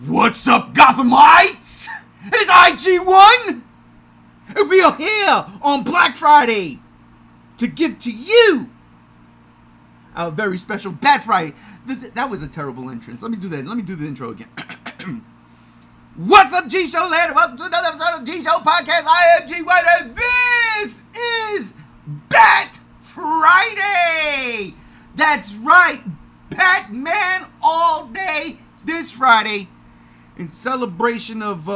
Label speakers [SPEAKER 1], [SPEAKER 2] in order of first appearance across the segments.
[SPEAKER 1] What's up, Gothamites? It is IG1, and we are here on Black Friday to give to you our very special Bat Friday. That was a terrible entrance. Let me do that. Let me do the intro again. What's up, G-Show land? Welcome to another episode of G-Show Podcast. I am G1, and this is Bat Friday. That's right, Batman all day this Friday. In celebration of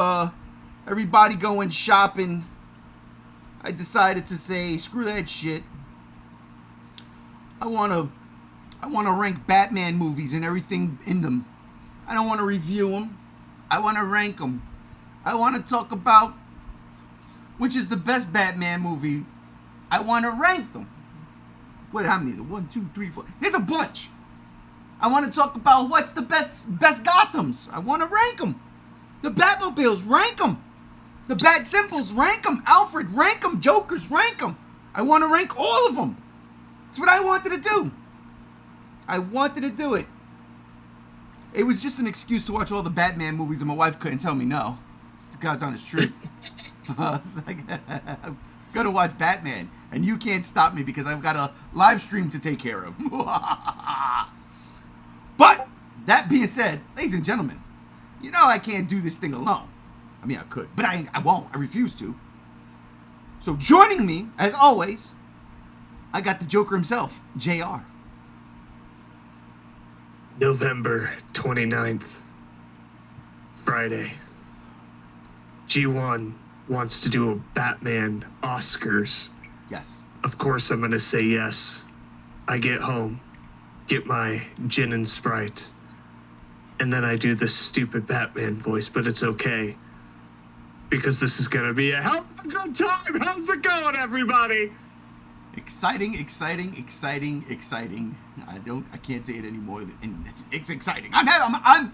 [SPEAKER 1] everybody going shopping, I decided to say, screw that shit. I wanna rank Batman movies and everything in them. I don't want to review them. I want to rank them. I want to talk about which is the best Batman movie. I want to rank them. What? How many is it? 1, 2, 3, 4. There's a bunch. I want to talk about what's the best Gothams. I want to rank them. The Batmobiles, rank them. The Bat Simples, rank them. Alfred, rank them. Jokers, rank them. I want to rank all of them. That's what I wanted to do. I wanted to do it. It was just an excuse to watch all the Batman movies, and my wife couldn't tell me no. It's the God's honest truth. It's like, I'm gonna watch Batman, and you can't stop me because I've got a live stream to take care of. But, that being said, ladies and gentlemen, you know I can't do this thing alone. I mean, I could, but I won't. I refuse to. So joining me, as always, I got the Joker himself, JR.
[SPEAKER 2] November 29th, Friday. G1 wants to do a Batman Oscars.
[SPEAKER 1] Yes.
[SPEAKER 2] Of course I'm going to say yes. I get home. Get my gin and Sprite, and then I do this stupid Batman voice, but it's okay, because this is gonna be a hell of a good time. How's it going, everybody?
[SPEAKER 1] Exciting. I can't say it anymore. It's exciting. I'm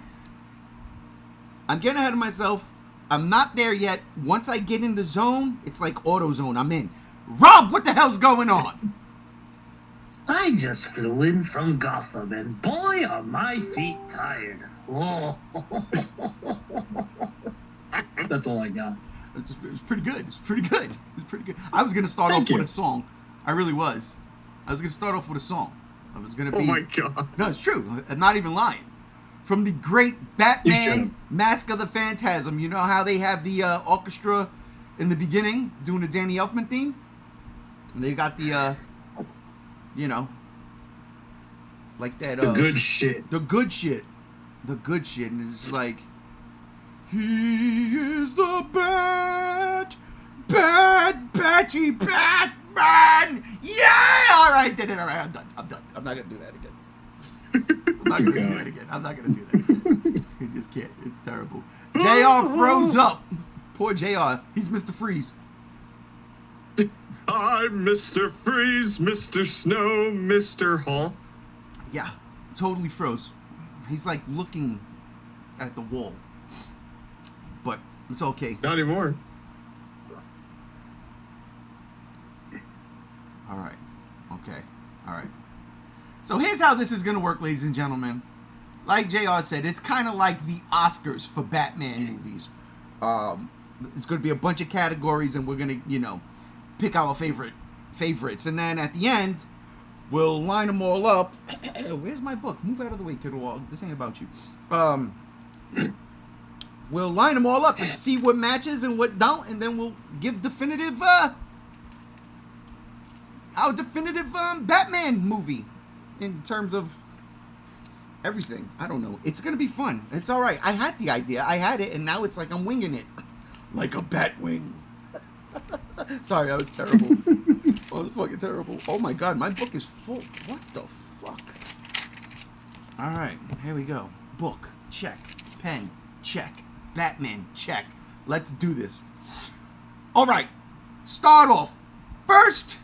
[SPEAKER 1] getting ahead of myself. I'm not there yet. Once I get in the zone, it's like AutoZone. I'm in. Rob, what the hell's going on?
[SPEAKER 3] I just flew in from Gotham, and boy, are my feet tired. Oh. That's all I got.
[SPEAKER 1] It's pretty good. I was going to start off with a song. I really was. I was going to start off with a song. I was going to be...
[SPEAKER 2] Oh, my God.
[SPEAKER 1] No, it's true. I'm not even lying. From the great Batman Mask of the Phantasm. You know how they have the orchestra in the beginning doing the Danny Elfman theme? And they got the... you know, like that.
[SPEAKER 3] The good shit.
[SPEAKER 1] The good shit. And it's like, he is the Batty Batman. Yeah! All right, did it. All right, I'm done. I'm not going to do that again. I'm not going to do that again. You just can't. It's terrible. JR froze up. Poor JR. He's Mr. Freeze.
[SPEAKER 2] I'm Mr. Freeze, Mr. Snow, Mr. Hall.
[SPEAKER 1] Yeah, totally froze. He's like looking at the wall. But it's okay.
[SPEAKER 2] Not anymore.
[SPEAKER 1] All right. Okay. All right. So here's how this is going to work, ladies and gentlemen. Like JR said, it's kind of like the Oscars for Batman movies. It's going to be a bunch of categories, and we're going to, pick our favorites, and then at the end we'll line them all up. Where's my book? Move out of the way, kiddo. This ain't about you. We'll line them all up and see what matches and what don't, and then we'll give our definitive Batman movie in terms of everything. I don't know. It's gonna be fun. It's all right. I had the idea. I had it, and now it's like I'm winging it, like a bat wing. Sorry, that was terrible. That was fucking terrible. Oh my God, my book is full. What the fuck? Alright, here we go. Book, check. Pen, check. Batman, check. Let's do this. Alright, start off. First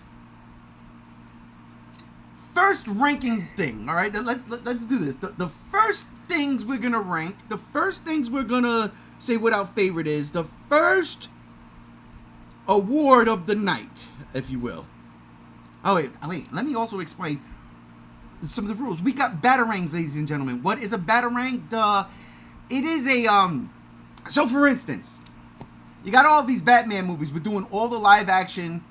[SPEAKER 1] ranking thing, alright? Let's do this. The first things we're gonna rank, the first things we're gonna say what our favorite is, the first award of the night, if you will. Oh wait, let me also explain some of the rules. We got batarangs, ladies and gentlemen. What is a batarang? it is a so for instance, you got all these Batman movies. We're doing all the live action,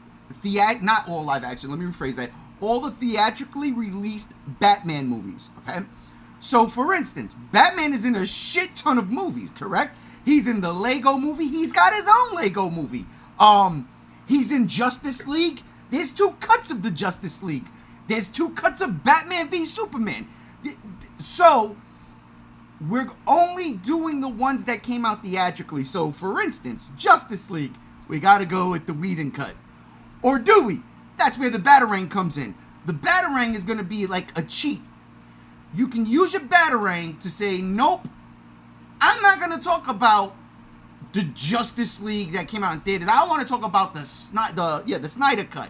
[SPEAKER 1] not all live action. Let me rephrase that. All the theatrically released Batman movies. Okay. So for instance, Batman is in a shit ton of movies. Correct. He's in the Lego movie. He's got his own Lego movie. He's in Justice League. There's 2 cuts of the Justice League. There's 2 cuts of Batman v Superman. So we're only doing the ones that came out theatrically. So, for instance, Justice League, we got to go with the Whedon cut. Or do we? That's where the Batarang comes in. The Batarang is going to be like a cheat. You can use your Batarang to say, nope, I'm not going to talk about the Justice League that came out in theaters. I want to talk about the Snyder cut.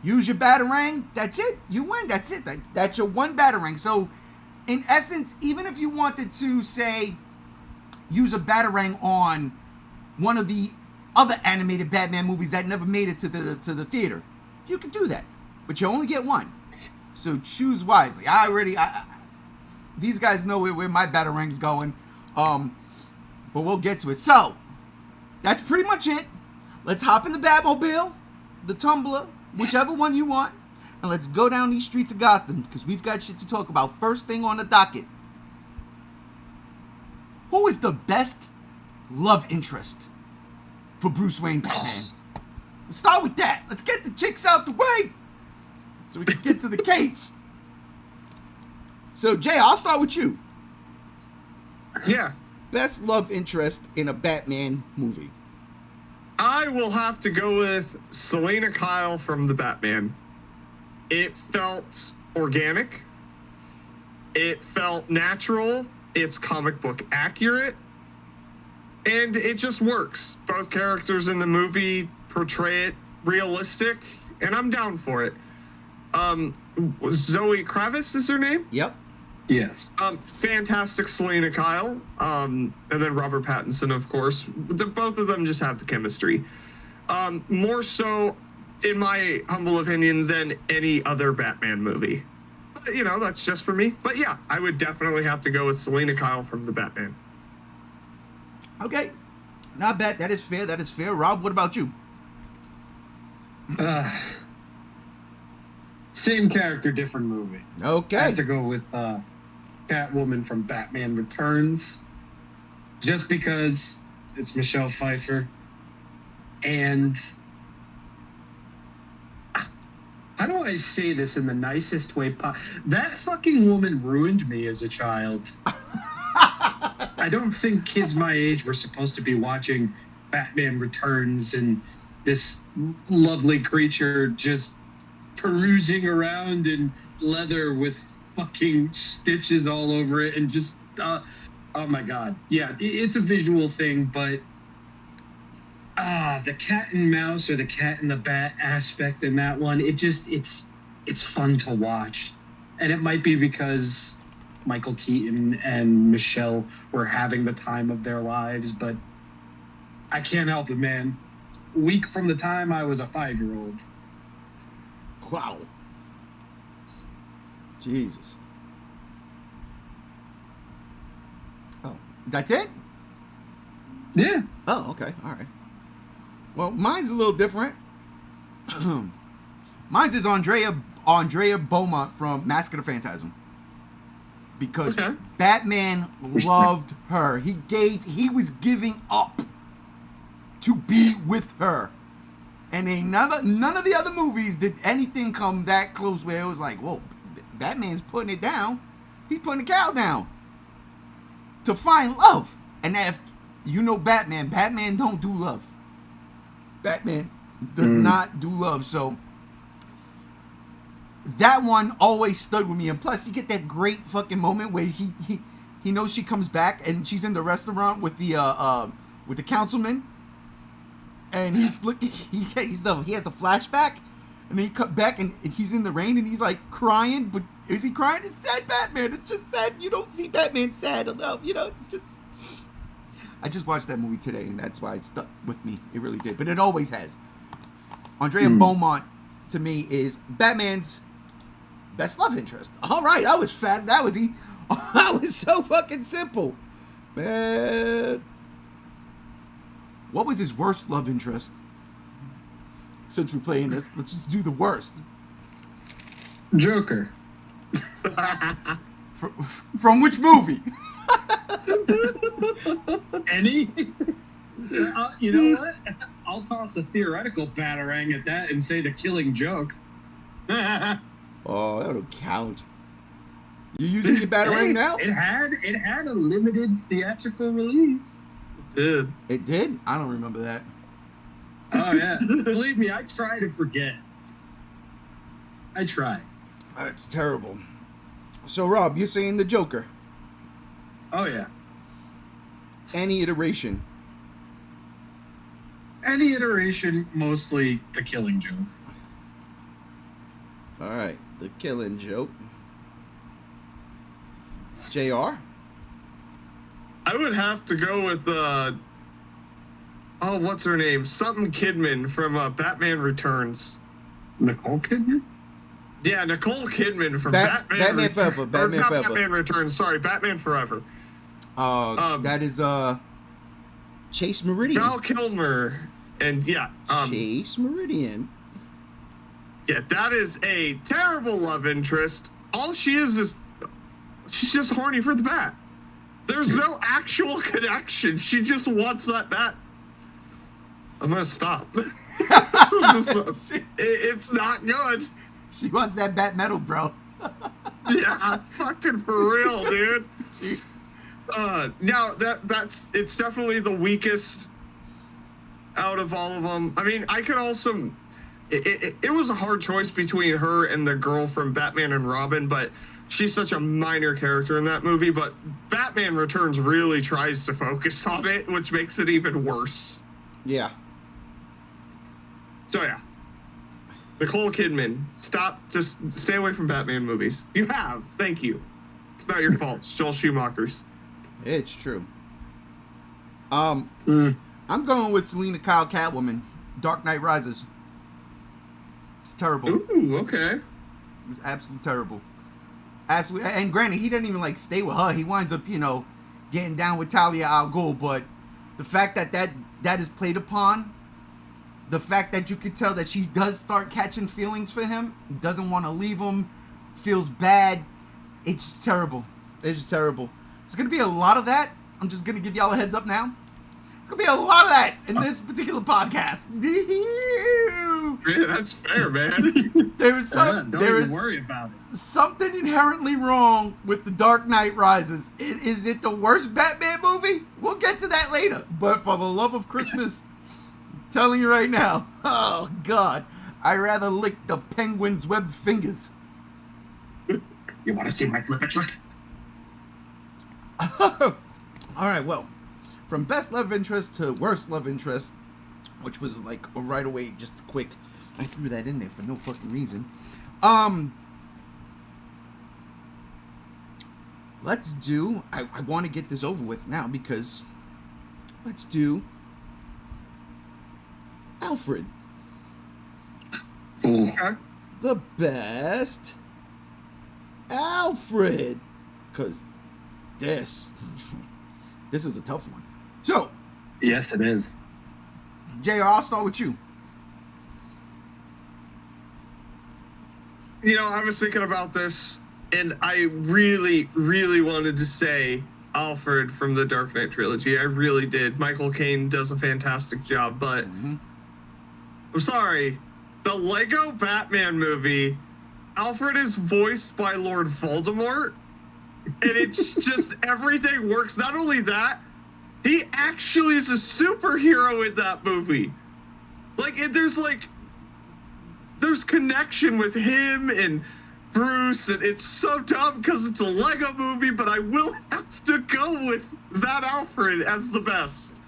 [SPEAKER 1] Use your Batarang. That's it. You win. That's it. That's your one Batarang. So, in essence, even if you wanted to, say, use a Batarang on one of the other animated Batman movies that never made it to the theater, you could do that. But you only get one. So choose wisely. These guys know where my Batarang's going. But we'll get to it. So, that's pretty much it. Let's hop in the Batmobile, the Tumbler, whichever one you want. And let's go down these streets of Gotham, because we've got shit to talk about. First thing on the docket. Who is the best love interest for Bruce Wayne Batman? Let's start with that. Let's get the chicks out the way so we can get to the capes. So, Jay, I'll start with you.
[SPEAKER 2] Yeah.
[SPEAKER 1] Best love interest in a Batman movie.
[SPEAKER 2] I will have to go with Selena Kyle from The Batman. It felt organic. It felt natural. It's comic book accurate. And it just works. Both characters in the movie portray it realistic, and I'm down for it. Zoe Kravitz is her name?
[SPEAKER 1] Yep.
[SPEAKER 3] Yes.
[SPEAKER 2] Fantastic Selena Kyle. And then Robert Pattinson, of course. Both of them just have the chemistry. More so, in my humble opinion, than any other Batman movie. But, that's just for me. But yeah, I would definitely have to go with Selena Kyle from The Batman.
[SPEAKER 1] Okay. Not bad. That is fair. That is fair. Rob, what about you?
[SPEAKER 3] Same character, different movie.
[SPEAKER 1] Okay.
[SPEAKER 3] I have to go with Catwoman from Batman Returns. Just because it's Michelle Pfeiffer. And how do I say this in the nicest way possible? That fucking woman ruined me as a child. I don't think kids my age were supposed to be watching Batman Returns and this lovely creature just perusing around in leather with fucking stitches all over it and just, oh my God. Yeah, it's a visual thing, but the cat and mouse or the cat and the bat aspect in that one, it's fun to watch. And it might be because Michael Keaton and Michelle were having the time of their lives, but I can't help it, man. Week from the time I was a 5-year-old.
[SPEAKER 1] Wow. Jesus. Oh, that's it?
[SPEAKER 3] Yeah.
[SPEAKER 1] Oh, okay. All right. Well, mine's a little different. Mine's is Andrea Beaumont from Mask of the Phantasm. Because Batman loved her. He was giving up to be with her. And none of the other movies did anything come that close where it was like, whoa, Batman's putting it down. He's putting the cow down to find love. And if you know Batman don't do love. Batman does not do love. So that one always stood with me. And plus, you get that great fucking moment where he knows she comes back and she's in the restaurant with the councilman. And he's looking. He has the flashback, and then he cut back, and he's in the rain, and he's like crying. But is he crying? It's sad Batman. It's just sad. You don't see Batman sad enough. It's just. I just watched that movie today, and that's why it stuck with me. It really did, but it always has. Andrea Beaumont, to me, is Batman's best love interest. All right, that was fast. That was so fucking simple. man. What was his worst love interest? Since we're playing this, let's just do the worst.
[SPEAKER 3] Joker.
[SPEAKER 1] From which movie?
[SPEAKER 3] Any? You know what? I'll toss a theoretical batarang at that and say The Killing Joke.
[SPEAKER 1] Oh, that don't count. You using your batarang now?
[SPEAKER 3] It had a limited theatrical release.
[SPEAKER 2] It did.
[SPEAKER 1] It did? I don't remember that.
[SPEAKER 3] Oh yeah. Believe me, I try to forget. I try.
[SPEAKER 1] That's terrible. So, Rob, you're saying the Joker.
[SPEAKER 3] Oh yeah.
[SPEAKER 1] Any iteration.
[SPEAKER 3] Any iteration, mostly The Killing Joke.
[SPEAKER 1] All right, the Killing Joke. JR?
[SPEAKER 2] I would have to go with what's her name? Something Kidman from Batman Returns.
[SPEAKER 3] Nicole Kidman?
[SPEAKER 2] Yeah, Nicole Kidman from
[SPEAKER 1] Batman Forever. Batman Forever.
[SPEAKER 2] Batman Returns. Sorry, Batman Forever.
[SPEAKER 1] That is Chase Meridian.
[SPEAKER 2] Val Kilmer, and
[SPEAKER 1] Chase Meridian.
[SPEAKER 2] Yeah, that is a terrible love interest. All she is she's just horny for the bat. There's no actual connection. She just wants that bat. I'm gonna stop. It's not good.
[SPEAKER 1] She wants that bat metal, bro.
[SPEAKER 2] Yeah, fucking for real, dude. Now it's definitely the weakest out of all of them. I mean, I could also. It was a hard choice between her and the girl from Batman and Robin, but she's such a minor character in that movie. But Batman Returns really tries to focus on it, which makes it even worse.
[SPEAKER 1] Yeah.
[SPEAKER 2] So yeah, Nicole Kidman, stop. Just stay away from Batman movies. You have. Thank you. It's not your fault. It's Joel Schumacher's.
[SPEAKER 1] It's true. I'm going with Selena Kyle Catwoman, Dark Knight Rises. It's terrible.
[SPEAKER 2] Ooh, okay.
[SPEAKER 1] It's absolutely terrible. Absolutely. And granted, he doesn't even like stay with her. He winds up, getting down with Talia al Ghul. But the fact that is played upon, the fact that you could tell that she does start catching feelings for him, doesn't want to leave him, feels bad. It's just terrible. It's just terrible. There's going to be a lot of that. I'm just going to give y'all a heads up now. There's going to be a lot of that in this particular podcast.
[SPEAKER 2] Yeah, that's fair, man.
[SPEAKER 1] There is
[SPEAKER 3] worry about it.
[SPEAKER 1] Something inherently wrong with The Dark Knight Rises. Is it the worst Batman movie? We'll get to that later. But for the love of Christmas, I'm telling you right now, oh God, I'd rather lick the penguin's webbed fingers.
[SPEAKER 3] You want to see my flipper trick?
[SPEAKER 1] All right, well, from best love interest to worst love interest, which was like right away, just quick. I threw that in there for no fucking reason. Let's do. I want to get this over with now because let's do Alfred.
[SPEAKER 3] Ooh.
[SPEAKER 1] The best Alfred, because this is a tough one. So,
[SPEAKER 3] Yes, it is.
[SPEAKER 1] JR, I'll start with you.
[SPEAKER 2] I was thinking about this, and I really, really wanted to say Alfred from the Dark Knight trilogy. I really did. Michael Caine does a fantastic job, but I'm sorry. The Lego Batman movie, Alfred is voiced by Lord Voldemort, and it's just everything works. Not only that, he actually is a superhero in that movie. There's connection with him and Bruce, and it's so dumb because it's a Lego movie, but I will have to go with that Alfred as the best.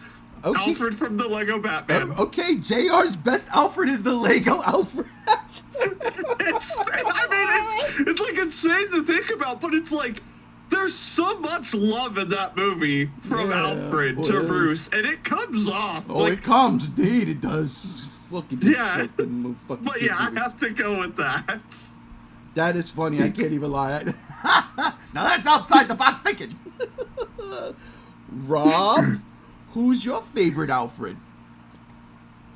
[SPEAKER 2] Okay. Alfred from the Lego Batman.
[SPEAKER 1] Okay, JR's best Alfred is the Lego Alfred.
[SPEAKER 2] It's like insane to think about, but it's like there's so much love in that movie from Alfred to Bruce, and it comes off.
[SPEAKER 1] Oh, it comes, indeed, it does. Fucking disgusting.
[SPEAKER 2] But yeah, I have to go with that.
[SPEAKER 1] That is funny. I can't even lie. Now that's outside the box thinking. Rob, who's your favorite Alfred?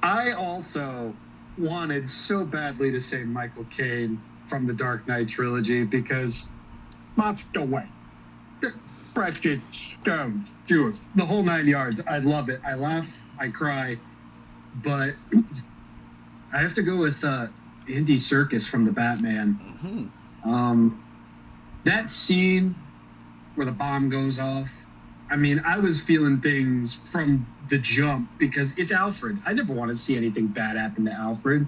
[SPEAKER 3] I also wanted so badly to say Michael Caine from the Dark Knight trilogy because Monster Way, Precious Stone, Jewish, the whole 9 yards. I love it. I laugh, I cry, but I have to go with Andy Serkis from the Batman. That scene where the bomb goes off. I mean, I was feeling things from the jump because it's Alfred. I never want to see anything bad happen to Alfred.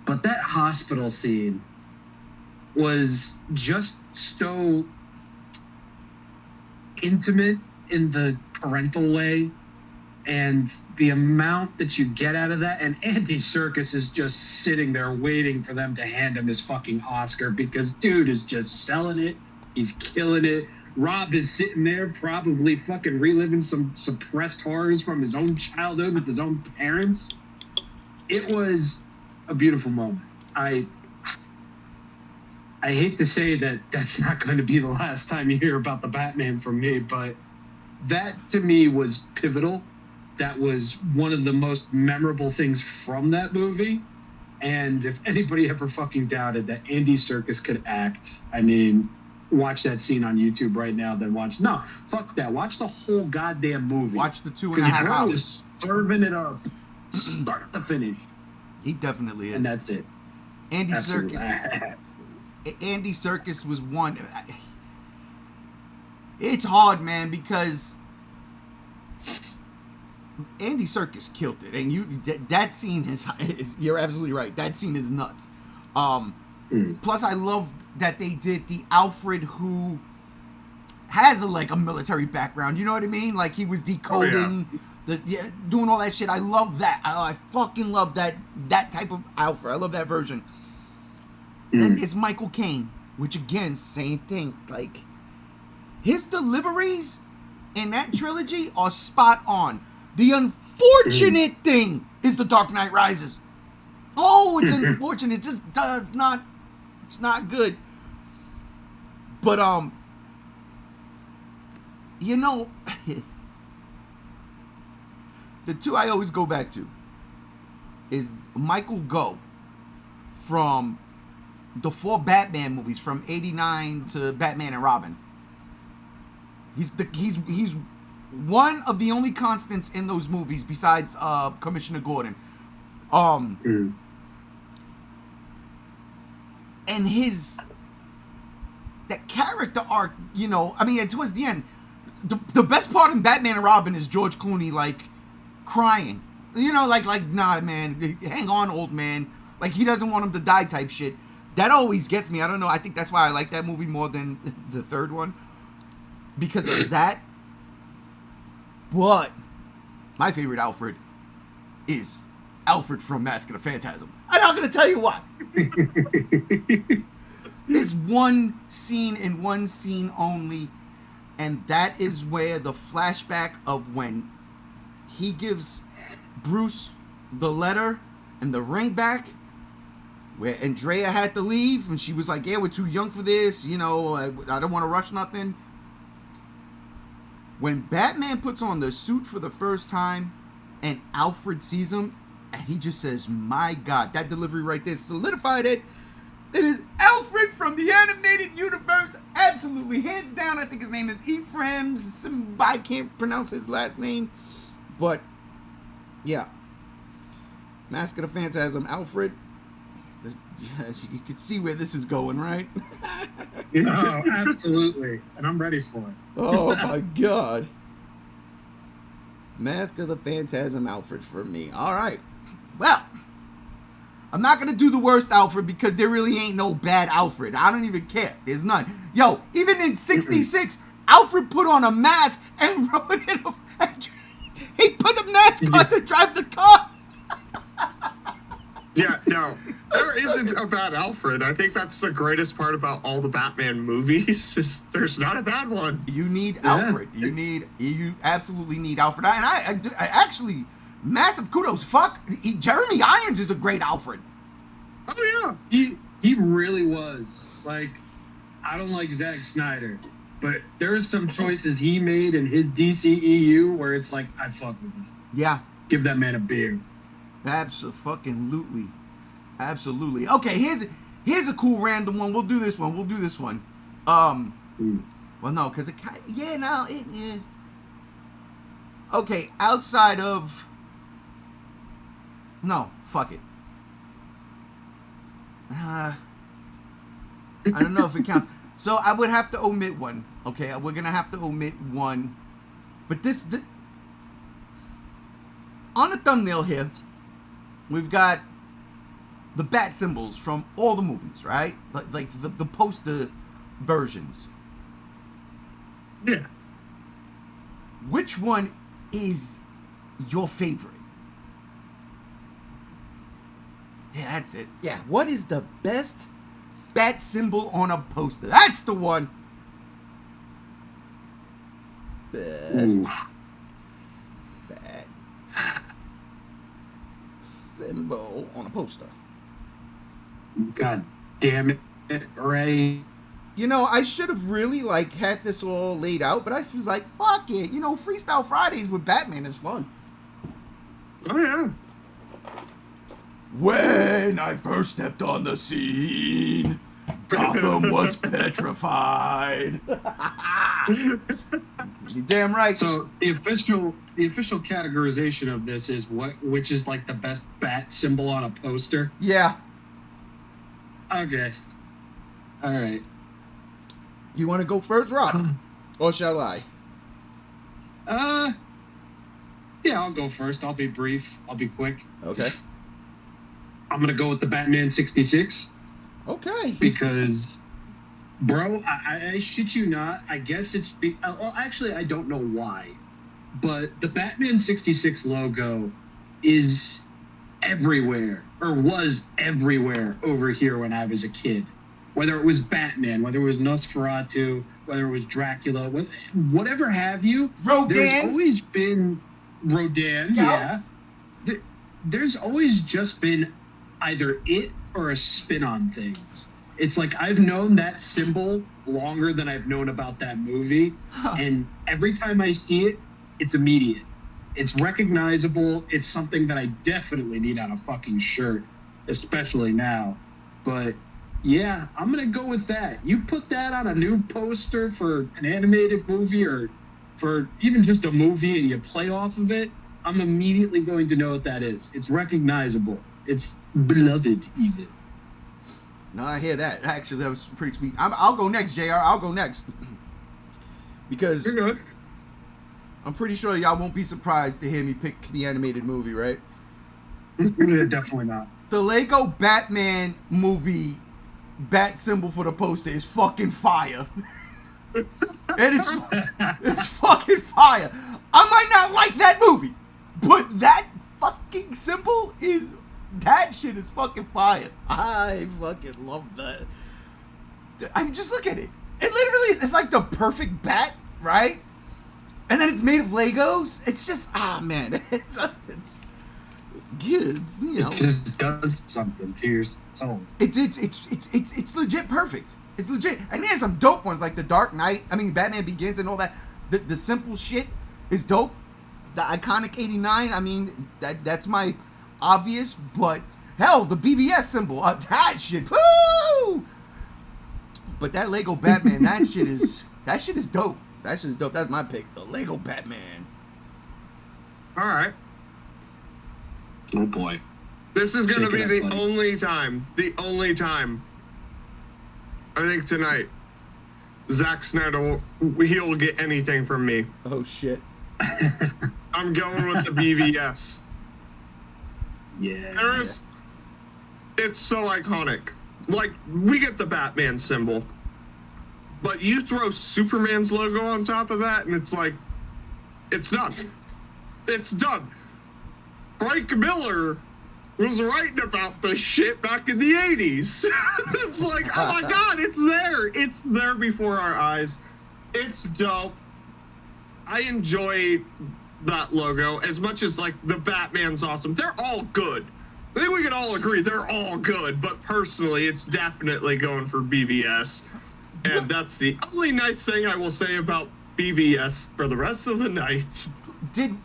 [SPEAKER 3] But that hospital scene was just so intimate in the parental way. And the amount that you get out of that, and Andy Serkis is just sitting there waiting for them to hand him his fucking Oscar because dude is just selling it. He's killing it. Rob is sitting there probably fucking reliving some suppressed horrors from his own childhood with his own parents. It was a beautiful moment. I hate to say that that's not going to be the last time you hear about the Batman from me, but that to me was pivotal. That was one of the most memorable things from that movie. And if anybody ever fucking doubted that Andy Serkis could act, I mean, watch that scene on YouTube right now, then watch. No, fuck that. Watch the whole goddamn movie.
[SPEAKER 1] Watch the 2.5 hours.
[SPEAKER 3] Is serving it up, start to finish.
[SPEAKER 1] He definitely is.
[SPEAKER 3] And that's it.
[SPEAKER 1] Andy
[SPEAKER 3] Absolutely.
[SPEAKER 1] Serkis. Andy Serkis was one. It's hard, man, because Andy Serkis killed it, and that scene is you're absolutely right. That scene is nuts. Plus, I love that they did the Alfred who has a military background. You know what I mean? Like he was decoding, doing all that shit. I love that. I fucking love that type of Alfred. I love that version. Then it's Michael Caine, which again, same thing. Like his deliveries in that trilogy are spot on. The unfortunate thing is The Dark Knight Rises. Oh, it's unfortunate. It just does not. It's not good. But you know, the two I always go back to is Michael Gough from the 4 Batman movies from '89 to Batman and Robin. He's one of the only constants in those movies besides Commissioner Gordon. And that character arc, you know, I mean, towards the end, the best part in Batman and Robin is George Clooney, like, crying. You know, like, nah, man, hang on, old man. Like, he doesn't want him to die type shit. That always gets me. I don't know. I think that's why I like that movie more than the third one. Because of that. But my favorite Alfred is Alfred from Mask of the Phantasm. I'm not going to tell you why. There's one scene and one scene only, and that is where the flashback of when he gives Bruce the letter and the ring back, where Andrea had to leave, and she was like, yeah, we're too young for this, you know, I don't want to rush nothing. When Batman puts on the suit for the first time and Alfred sees him, and he just says, my God, that delivery right there solidified it. It is Alfred from the animated universe. Absolutely. Hands down, I think his name is Ephraim. I can't pronounce his last name. But, yeah. Mask of the Phantasm, Alfred. You can see where this is going, right?
[SPEAKER 3] Oh, absolutely. And I'm ready for it.
[SPEAKER 1] Oh, my God. Mask of the Phantasm, Alfred for me. All right. Well, I'm not going to do the worst Alfred because there really ain't no bad Alfred. I don't even care. There's none. Yo, even in 66, Alfred put on a mask and rode in he put a mask on to drive the car.
[SPEAKER 2] Yeah, no, there isn't a bad Alfred. I think that's the greatest part about all the Batman movies is there's not a bad one.
[SPEAKER 1] You need Alfred. You absolutely need Alfred. And I actually, massive kudos. Jeremy Irons is a great Alfred.
[SPEAKER 2] Oh, yeah.
[SPEAKER 3] He really was. Like, I don't like Zack Snyder, But there's some choices he made in his DCEU where it's like, I fuck with him.
[SPEAKER 1] Yeah.
[SPEAKER 3] Give that man a beer.
[SPEAKER 1] Absolutely. Absolutely. Okay, here's a cool random one. We'll do this one. Well, no, because yeah. Okay, outside of... No, fuck it. I don't know if it counts. So I would have to omit one. Okay, we're going to have to omit one. But this on the thumbnail here, we've got the bat symbols from all the movies, right? Like the poster versions.
[SPEAKER 2] Yeah.
[SPEAKER 1] Which one is your favorite? Yeah, that's it. Yeah, what is the best bat symbol on a poster? That's the one. Best bat symbol on a poster.
[SPEAKER 3] God damn it, Ray.
[SPEAKER 1] You know, I should have really, had this all laid out, but I was like, fuck it. You know, Freestyle Fridays with Batman is fun.
[SPEAKER 2] Oh, yeah.
[SPEAKER 1] When I first stepped on the scene, Gotham was petrified. You're damn right.
[SPEAKER 3] So the official categorization of this is which is like the best bat symbol on a poster?
[SPEAKER 1] Yeah.
[SPEAKER 3] Okay. All right.
[SPEAKER 1] You want to go first, Rob? Or shall I?
[SPEAKER 3] Yeah, I'll go first. I'll be brief. I'll be quick.
[SPEAKER 1] Okay.
[SPEAKER 3] I'm going to go with the Batman 66.
[SPEAKER 1] Okay.
[SPEAKER 3] Because, bro, I shit you not. I guess it's... well, actually, I don't know why. But the Batman 66 logo is everywhere. Or was everywhere over here when I was a kid. Whether it was Batman, whether it was Nosferatu, whether it was Dracula, whatever have you.
[SPEAKER 1] Rodan.
[SPEAKER 3] There's always been... Rodan,
[SPEAKER 1] Yes.
[SPEAKER 3] yeah. There's always just been either it or a spin on things. It's like I've known that symbol longer than I've known about that movie. And every time I see it, it's immediate. It's recognizable. It's something that I definitely need on a fucking shirt, especially now. But yeah, I'm going to go with that. You put that on a new poster for an animated movie or for even just a movie and you play off of it, I'm immediately going to know what that is. It's recognizable. It's beloved, even.
[SPEAKER 1] No, I hear that. Actually, that was pretty sweet. I'll go next, JR. I'll go next. Because
[SPEAKER 2] You're good.
[SPEAKER 1] I'm pretty sure y'all won't be surprised to hear me pick the animated movie, right?
[SPEAKER 3] Definitely not.
[SPEAKER 1] The Lego Batman movie bat symbol for the poster is fucking fire. It's fucking fire. I might not like that movie, but that fucking symbol is... That shit is fucking fire. I fucking love that. I mean, just look at it. It literally it's like the perfect bat, right? And then it's made of Legos. It's just man, it's you know.
[SPEAKER 3] It just does something to your soul.
[SPEAKER 1] It's legit perfect. It's legit. And there's some dope ones like the Dark Knight. I mean, Batman Begins and all that. The simple shit is dope. The iconic 89. I mean, that's my obvious, but hell, the BVS symbol, that shit, woo! But that Lego Batman, that shit is dope. That shit is dope. That's my pick, the Lego Batman.
[SPEAKER 2] All right.
[SPEAKER 3] Oh boy.
[SPEAKER 2] This is going to be the
[SPEAKER 3] buddy.
[SPEAKER 2] only time, I think tonight, Zack Snyder, he'll get anything from me.
[SPEAKER 1] Oh, shit.
[SPEAKER 2] I'm going with the BVS.
[SPEAKER 3] Yeah.
[SPEAKER 2] It's so iconic. Like, we get the Batman symbol, but you throw Superman's logo on top of that, and it's like, it's done. It's done. Frank Miller was writing about this shit back in the 80s. It's like, oh my God, it's there. It's there before our eyes. It's dope. I enjoy that logo as much as like the Batman's awesome. They're all good. I think we can all agree they're all good, but personally it's definitely going for BVS. And that's the only nice thing I will say about BVS for the rest of the night.
[SPEAKER 1] Did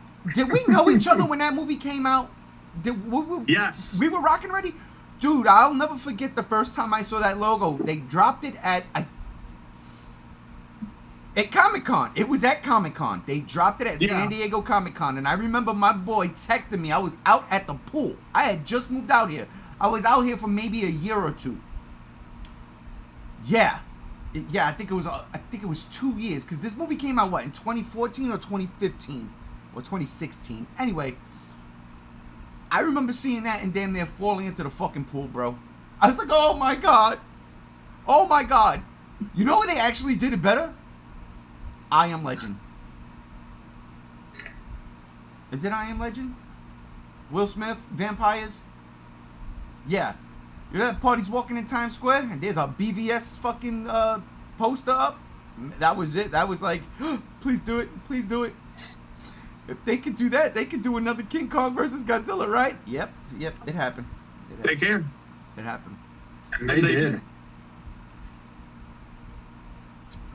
[SPEAKER 1] we know each other when that movie came out?
[SPEAKER 2] Yes.
[SPEAKER 1] We were rocking ready? Dude, I'll never forget the first time I saw that logo. They dropped it at Comic-Con. It was at Comic-Con. They dropped it at San Diego Comic-Con. And I remember my boy texting me. I was out at the pool. I had just moved out here. I was out here for maybe a year or two. Yeah. I think it was 2 years. Because this movie came out, what, in 2014 or 2015? Or 2016. Anyway, I remember seeing that and damn near falling into the fucking pool, bro. I was like, oh my god. Oh my god. You know where they actually did it better? I Am Legend. Is it I Am Legend? Will Smith, vampires? Yeah. You know that party's walking in Times Square and there's a BVS fucking poster up? That was it. That was like, please do it. Please do it. If they could do that, they could do another King Kong versus Godzilla, right? Yep, it happened.
[SPEAKER 2] They can.
[SPEAKER 1] It happened.
[SPEAKER 3] And they did.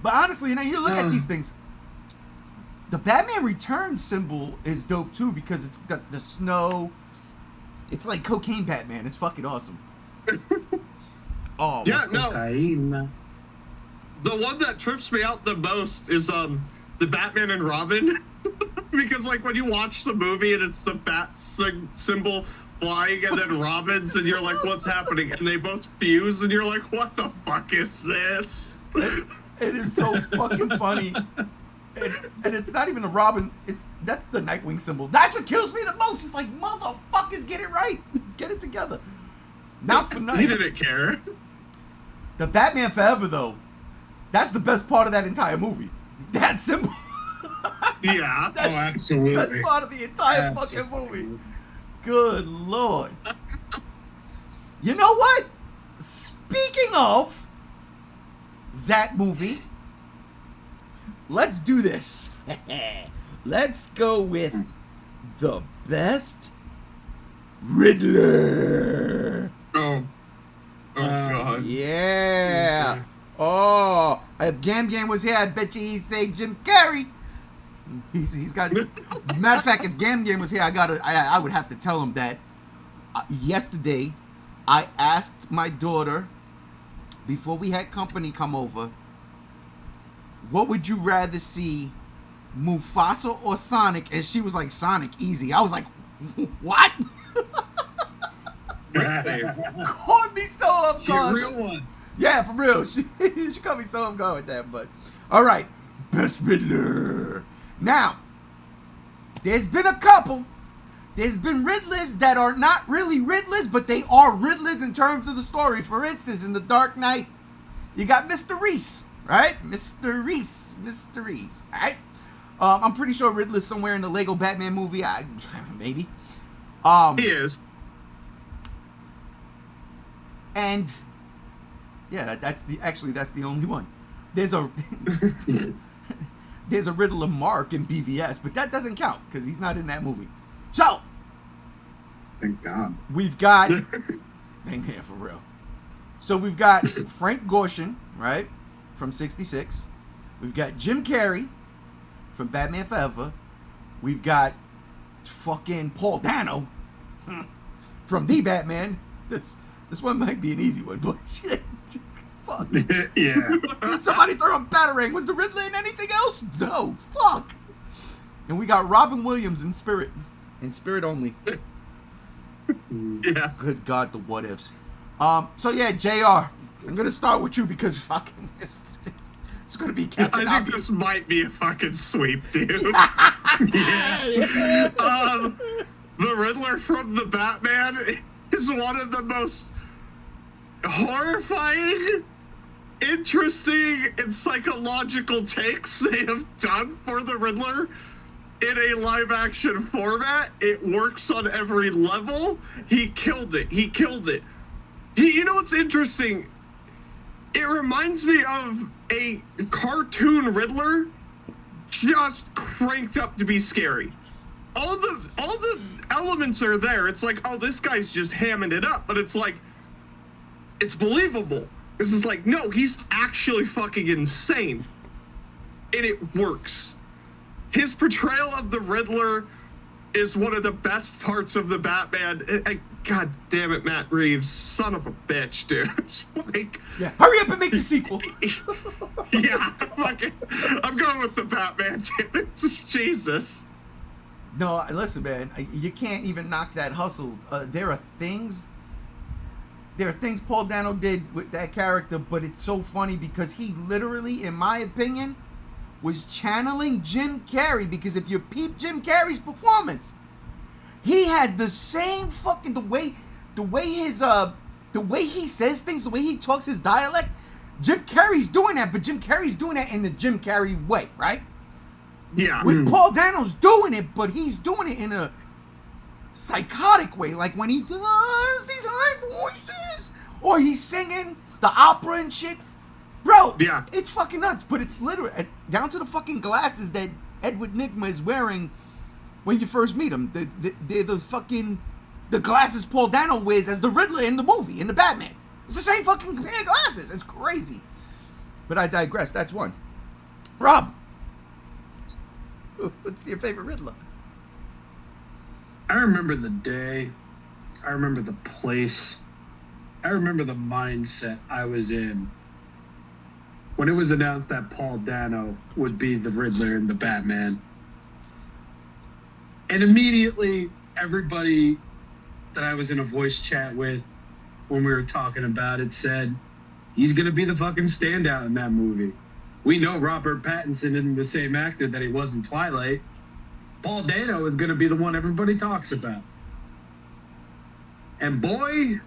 [SPEAKER 1] But honestly, you look at these things. The Batman Returns symbol is dope too because it's got the snow. It's like cocaine Batman. It's fucking awesome. Oh
[SPEAKER 2] yeah, no.
[SPEAKER 3] Cocaine.
[SPEAKER 2] The one that trips me out the most is the Batman and Robin. Because like when you watch the movie and it's the bat symbol flying and then Robin's and you're like, what's happening? And they both fuse and you're like, what the fuck is this?
[SPEAKER 1] It is so fucking funny. And it's not even a Robin. That's the Nightwing symbol. That's what kills me the most. It's like, motherfuckers, get it right. Get it together. Not for nothing.
[SPEAKER 2] He didn't care.
[SPEAKER 1] The Batman Forever, though, that's the best part of that entire movie. That symbol.
[SPEAKER 2] Yeah.
[SPEAKER 3] Oh, absolutely.
[SPEAKER 1] That's part of the entire fucking movie. Good Lord. You know what? Speaking of that movie, let's do this. Let's go with the best Riddler.
[SPEAKER 2] Oh God.
[SPEAKER 1] Yeah. Oh, if Gam was here, I bet you he'd say Jim Carrey. He's got. Matter of fact, if Gam was here, I would have to tell him that yesterday I asked my daughter before we had company come over, what would you rather see, Mufasa or Sonic? And she was like, Sonic, easy. I was like, what? Caught me so off guard.
[SPEAKER 3] Real one.
[SPEAKER 1] Yeah, for real. She caught me so off guard with that. But all right, best Riddler. Now, there's been a couple. There's been Riddlers that are not really Riddlers, but they are Riddlers in terms of the story. For instance, in The Dark Knight, you got Mr. Reese, right? Mr. Reese, right? I'm pretty sure Riddler's somewhere in the Lego Batman movie. Maybe.
[SPEAKER 2] He is.
[SPEAKER 1] And yeah, that's the only one. There's a Riddler Mark in BVS, but that doesn't count because he's not in that movie. So,
[SPEAKER 3] thank God.
[SPEAKER 1] We've got yeah, for real. So we've got Frank Gorshin, right, from '66. We've got Jim Carrey from Batman Forever. We've got fucking Paul Dano from The Batman. This one might be an easy one, but shit, fuck.
[SPEAKER 3] Yeah.
[SPEAKER 1] Somebody throw a batarang. Was the Riddler in anything else? No. Fuck. And we got Robin Williams in Spirit. In Spirit only.
[SPEAKER 2] Yeah.
[SPEAKER 1] Good God, the what ifs. So yeah, JR, I'm gonna start with you because fucking it's gonna be Captain
[SPEAKER 2] I think
[SPEAKER 1] Obvious.
[SPEAKER 2] this might be a fucking sweep, dude.
[SPEAKER 1] Yeah.
[SPEAKER 2] The Riddler from the Batman is one of the most horrifying, interesting, and psychological takes they have done for the Riddler in a live action format. It works on every level. He killed it. You know what's interesting? It reminds me of a cartoon Riddler just cranked up to be scary. All the elements are there. It's like, oh, this guy's just hamming it up, but it's like, it's believable. This is like, no, he's actually fucking insane. And it works. His portrayal of the Riddler is one of the best parts of the Batman. God damn it, Matt Reeves. Son of a bitch, dude. Like,
[SPEAKER 1] yeah, hurry up and make the sequel.
[SPEAKER 2] Yeah, I'm going with the Batman, dude. Jesus.
[SPEAKER 1] No, listen, man. You can't even knock that hustle. There are things Paul Dano did with that character, but it's so funny because he literally, in my opinion, was channeling Jim Carrey. Because if you peep Jim Carrey's performance, he has the same fucking the way he says things, the way he talks, his dialect. Jim Carrey's doing that, but Jim Carrey's doing that in the Jim Carrey way, right?
[SPEAKER 2] Yeah.
[SPEAKER 1] With Paul Dano's doing it, but he's doing it in a psychotic way, like when he does these high voices, or he's singing the opera and shit. Bro,
[SPEAKER 2] yeah,
[SPEAKER 1] it's fucking nuts, but it's literally down to the fucking glasses that Edward Nygma is wearing when you first meet him. They're the glasses Paul Dano wears as the Riddler in the movie, in the Batman. It's the same fucking pair of glasses. It's crazy. But I digress. That's one. Rob, what's your favorite Riddler?
[SPEAKER 3] I remember the day. I remember the place. I remember the mindset I was in when it was announced that Paul Dano would be the Riddler in the Batman. And immediately, everybody that I was in a voice chat with when we were talking about it said, he's going to be the fucking standout in that movie. We know Robert Pattinson isn't the same actor that he was in Twilight. Paul Dano is going to be the one everybody talks about. And boy,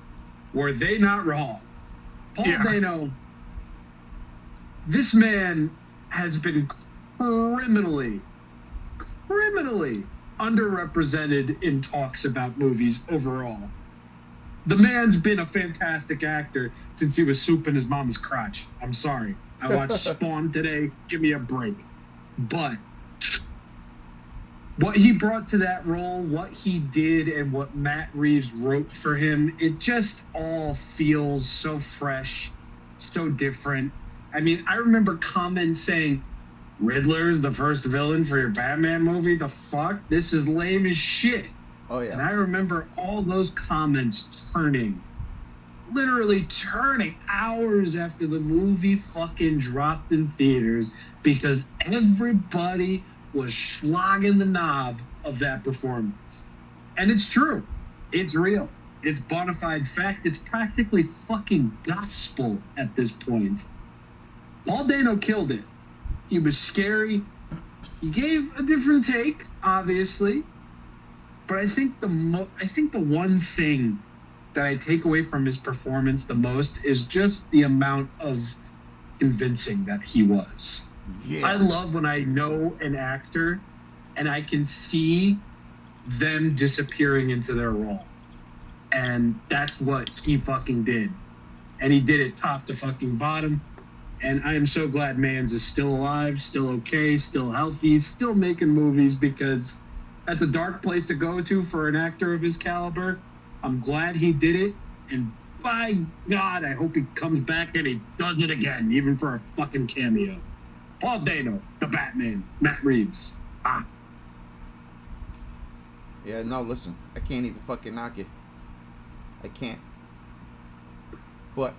[SPEAKER 3] were they not wrong. Paul Dano, this man has been criminally underrepresented in talks about movies overall. The man's been a fantastic actor since he was soup in his mama's crotch. I'm sorry. I watched Spawn today. Give me a break. But what he brought to that role, what he did, and what Matt Reeves wrote for him, it just all feels so fresh, so different. I mean, I remember comments saying, Riddler's the first villain for your Batman movie? The fuck? This is lame as shit.
[SPEAKER 1] Oh, yeah.
[SPEAKER 3] And I remember all those comments literally turning hours after the movie fucking dropped in theaters because everybody was slogging the knob of that performance. And it's true. It's real. It's bona fide fact. It's practically fucking gospel at this point. Paul Dano killed it. He was scary. He gave a different take, obviously. But I think the one thing that I take away from his performance the most is just the amount of convincing that he was. Yeah. I love when I know an actor and I can see them disappearing into their role. And that's what he fucking did. And he did it top to fucking bottom. And I am so glad Mans is still alive, still okay, still healthy, still making movies, because that's a dark place to go to for an actor of his caliber. I'm glad he did it. And by God, I hope he comes back and he does it again, even for a fucking cameo. Paul Dano, the Batman, Matt Reeves.
[SPEAKER 1] Yeah, no, listen. I can't even fucking knock it. I can't. But,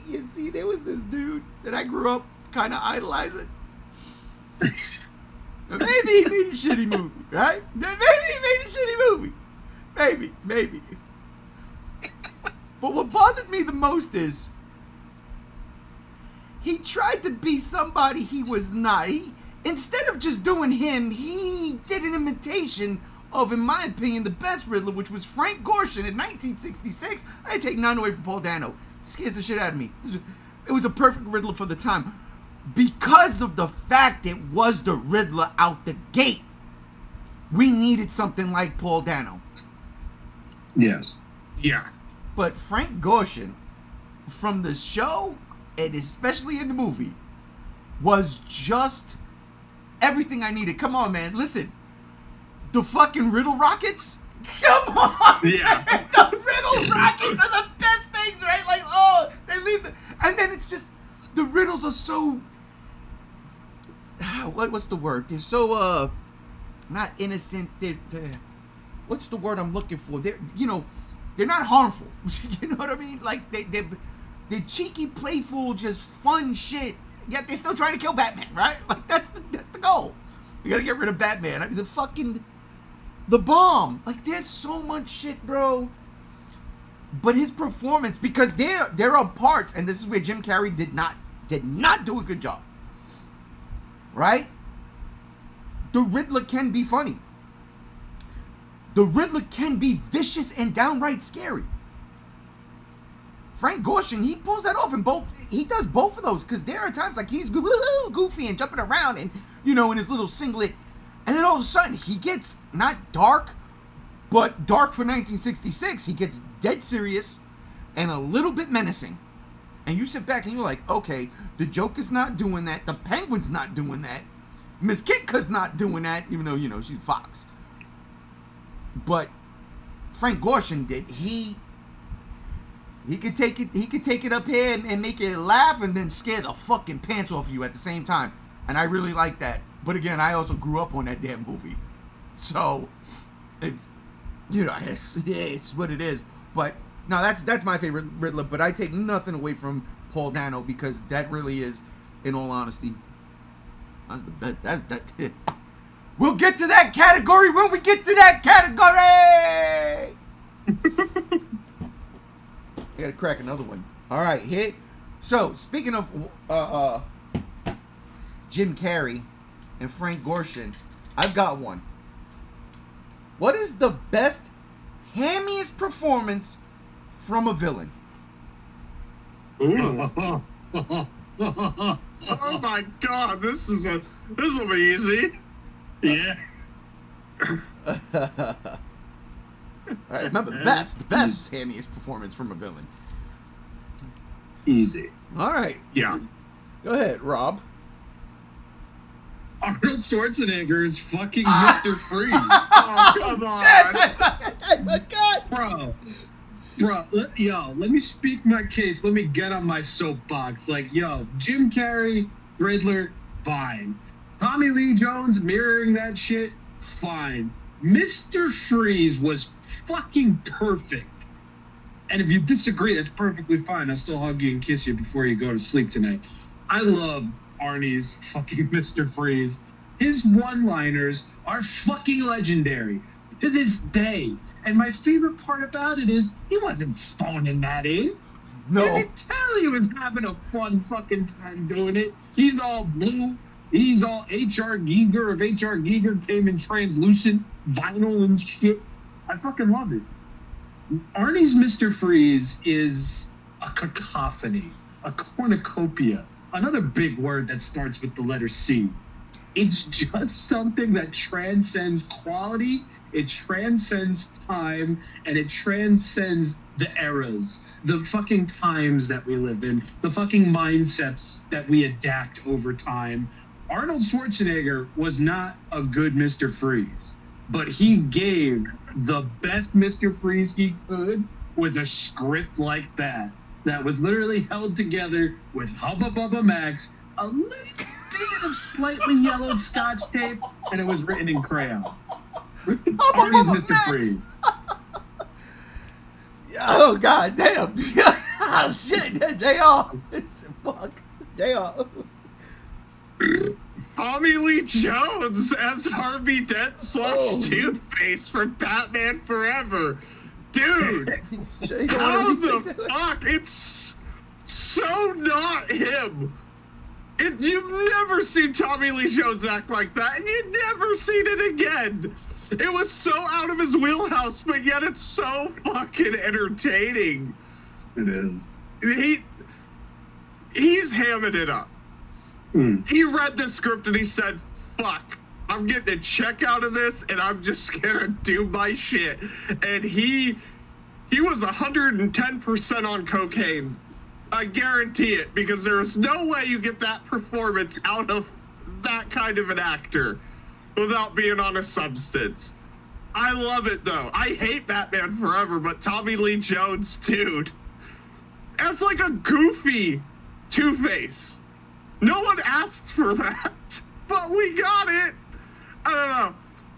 [SPEAKER 1] you see, there was this dude that I grew up kind of idolizing. Maybe he made a shitty movie, right? Maybe he made a shitty movie. Maybe. But what bothered me the most is he tried to be somebody he was not. Instead of just doing him, he did an imitation of, in my opinion, the best Riddler, which was Frank Gorshin in 1966. I take none away from Paul Dano. It scares the shit out of me. It was a perfect Riddler for the time. Because of the fact it was the Riddler out the gate, we needed something like Paul Dano.
[SPEAKER 3] Yes.
[SPEAKER 2] Yeah.
[SPEAKER 1] But Frank Gorshin, from the show, and especially in the movie, was just everything I needed. Come on, man. Listen. The fucking Riddle Rockets? Come on.
[SPEAKER 2] Yeah.
[SPEAKER 1] The Riddle Rockets are the best thing things, right? Like, oh, they leave the, and then it's just the riddles are so. What's the word? They're so not innocent. They're what's the word I'm looking for? They're they're not harmful. You know what I mean? Like they're cheeky, playful, just fun shit. Yet they're still trying to kill Batman, right? Like that's the goal. We gotta get rid of Batman. I mean, the bomb. Like there's so much shit, bro. But his performance, because there are parts, and this is where Jim Carrey did not do a good job. Right? The Riddler can be funny. The Riddler can be vicious and downright scary. Frank Gorshin, he pulls that off in both. He does both of those, because there are times like he's goofy and jumping around and, in his little singlet. And then all of a sudden, he gets not dark, but dark for 1966. He gets dead serious and a little bit menacing. And you sit back and you're like, okay, the Joker's not doing that. The Penguin's not doing that. Miss Kitka's not doing that, even though, she's Fox. But Frank Gorshin did. He could take it up here and make it laugh and then scare the fucking pants off of you at the same time. And I really like that. But again, I also grew up on that damn movie. So it's it's what it is. But no, that's my favorite Riddler, but I take nothing away from Paul Dano, because that really is, in all honesty, that's the best. That we'll get to that category when we get to that category. I gotta crack another one. All right, here. So speaking of Jim Carrey and Frank Gorshin, I've got one. What is the best, hammiest performance from a villain?
[SPEAKER 2] Ooh. Oh my God, this will be easy.
[SPEAKER 3] Yeah.
[SPEAKER 1] All right, remember, the best hammiest performance from a villain.
[SPEAKER 3] Easy.
[SPEAKER 1] All right.
[SPEAKER 2] Yeah.
[SPEAKER 1] Go ahead, Rob.
[SPEAKER 3] Arnold Schwarzenegger is fucking Mr. Freeze.
[SPEAKER 2] Oh, come on.
[SPEAKER 1] Oh my God.
[SPEAKER 3] Bro, let me speak my case. Let me get on my soapbox. Like, Jim Carrey, Riddler, fine. Tommy Lee Jones mirroring that shit, fine. Mr. Freeze was fucking perfect. And if you disagree, that's perfectly fine. I'll still hug you and kiss you before you go to sleep tonight. I love Arnie's fucking Mr. Freeze. His one-liners are fucking legendary to this day. And my favorite part about it is he wasn't phoning that in.
[SPEAKER 1] No.
[SPEAKER 3] I can tell he was having a fun fucking time doing it. He's all blue. He's all H.R. Giger of H.R. Giger, came in translucent vinyl and shit. I fucking love it. Arnie's Mr. Freeze is a cacophony, a cornucopia, another big word that starts with the letter C. It's just something that transcends quality, it transcends time, and it transcends the eras, the fucking times that we live in, the fucking mindsets that we adapt over time. Arnold Schwarzenegger was not a good Mr. Freeze, but he gave the best Mr. Freeze he could with a script like that was literally held together with Hubba Bubba Max, a little bit of slightly yellowed Scotch tape, and it was written in crayon. Arnie's Mr. Freeze.
[SPEAKER 1] Oh God damn! Oh shit! JR, it's fuck. JR.
[SPEAKER 2] Tommy Lee Jones as Harvey Dent / Two-Face from Batman Forever. Dude, how the fuck? It's so not him. You've never seen Tommy Lee Jones act like that, and you've never seen it again. It was so out of his wheelhouse, but yet it's so fucking entertaining.
[SPEAKER 3] It is.
[SPEAKER 2] He's hamming it up. He read the script and he said, fuck, I'm getting a check out of this and I'm just gonna do my shit. And he was 110% on cocaine. I guarantee it, because there is no way you get that performance out of that kind of an actor without being on a substance. I love it though. I hate Batman Forever, but Tommy Lee Jones, dude, as like a goofy Two-Face. No one asked for that, but we got it. I don't know.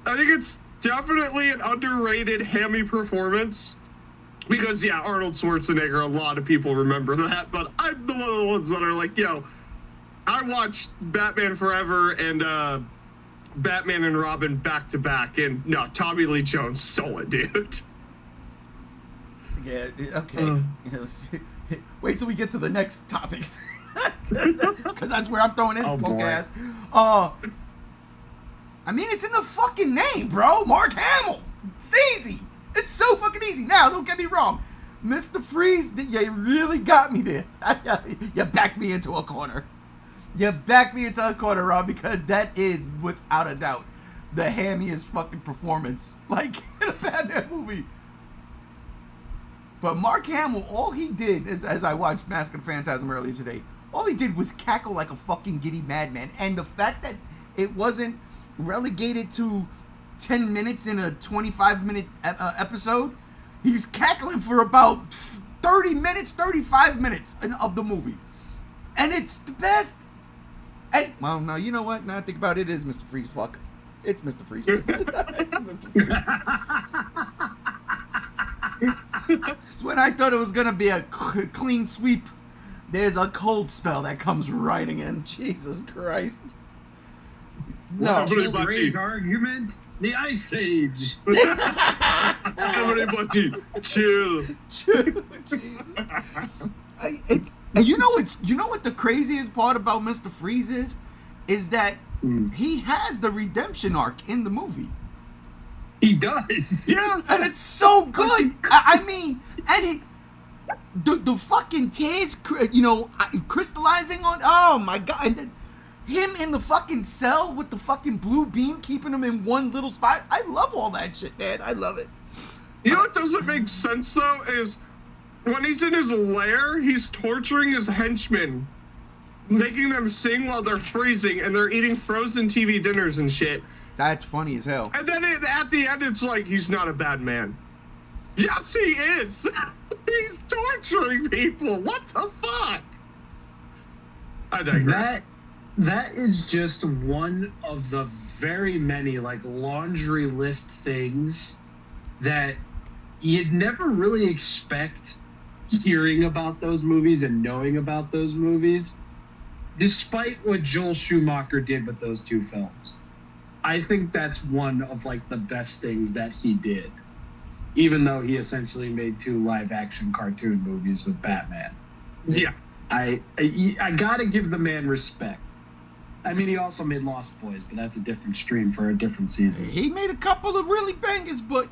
[SPEAKER 2] I think it's definitely an underrated hammy performance. Because, yeah, Arnold Schwarzenegger, a lot of people remember that, but I'm one of the ones that are like, yo, I watched Batman Forever and Batman and Robin back to back, and no, Tommy Lee Jones stole it, dude.
[SPEAKER 1] Yeah, okay. Wait till we get to the next topic. Because that's where I'm throwing in punk ass. I mean, it's in the fucking name, bro. Mark Hamill. It's easy. It's so fucking easy. Now, don't get me wrong. Mr. Freeze, you really got me there. You backed me into a corner. You backed me into a corner, Rob, because that is, without a doubt, the hammiest fucking performance, like, in a Batman movie. But Mark Hamill, all he did, as I watched Mask of Phantasm earlier today, all he did was cackle like a fucking giddy madman. And the fact that it wasn't relegated to 10 minutes in a 25-minute episode, he's cackling for about 30 minutes, 35 minutes of the movie. And it's the best. And, well, no, you know what? Now I think about it, it is Mr. Freeze. Fuck. It's Mr. Freeze. It's Mr. Freeze. So when I thought it was going to be a clean sweep, there's a cold spell that comes riding in. Jesus Christ. No.
[SPEAKER 3] Ray's argument, the Ice Age.
[SPEAKER 2] Everybody, chill.
[SPEAKER 1] Jesus. And you know what the craziest part about Mr. Freeze is that he has the redemption arc in the movie.
[SPEAKER 3] He does.
[SPEAKER 2] Yeah.
[SPEAKER 1] And it's so good. I mean, and the fucking tears, crystallizing on, oh my God. And him in the fucking cell with the fucking blue beam keeping him in one little spot. I love all that shit, man. I love it.
[SPEAKER 2] You know what doesn't make sense, though, is when he's in his lair, he's torturing his henchmen, making them sing while they're freezing, and they're eating frozen TV dinners and shit.
[SPEAKER 1] That's funny as hell.
[SPEAKER 2] And then at the end, it's like, he's not a bad man. Yes, he is. He's torturing people. What the fuck? I digress.
[SPEAKER 3] That is just one of the very many, like, laundry list things that you'd never really expect hearing about those movies and knowing about those movies, despite what Joel Schumacher did with those two films. I think that's one of, like, the best things that he did, even though he essentially made two live-action cartoon movies with Batman.
[SPEAKER 2] Yeah.
[SPEAKER 3] I gotta give the man respect. I mean, he also made Lost Boys, but that's a different stream for a different season.
[SPEAKER 1] He made a couple of really bangers, but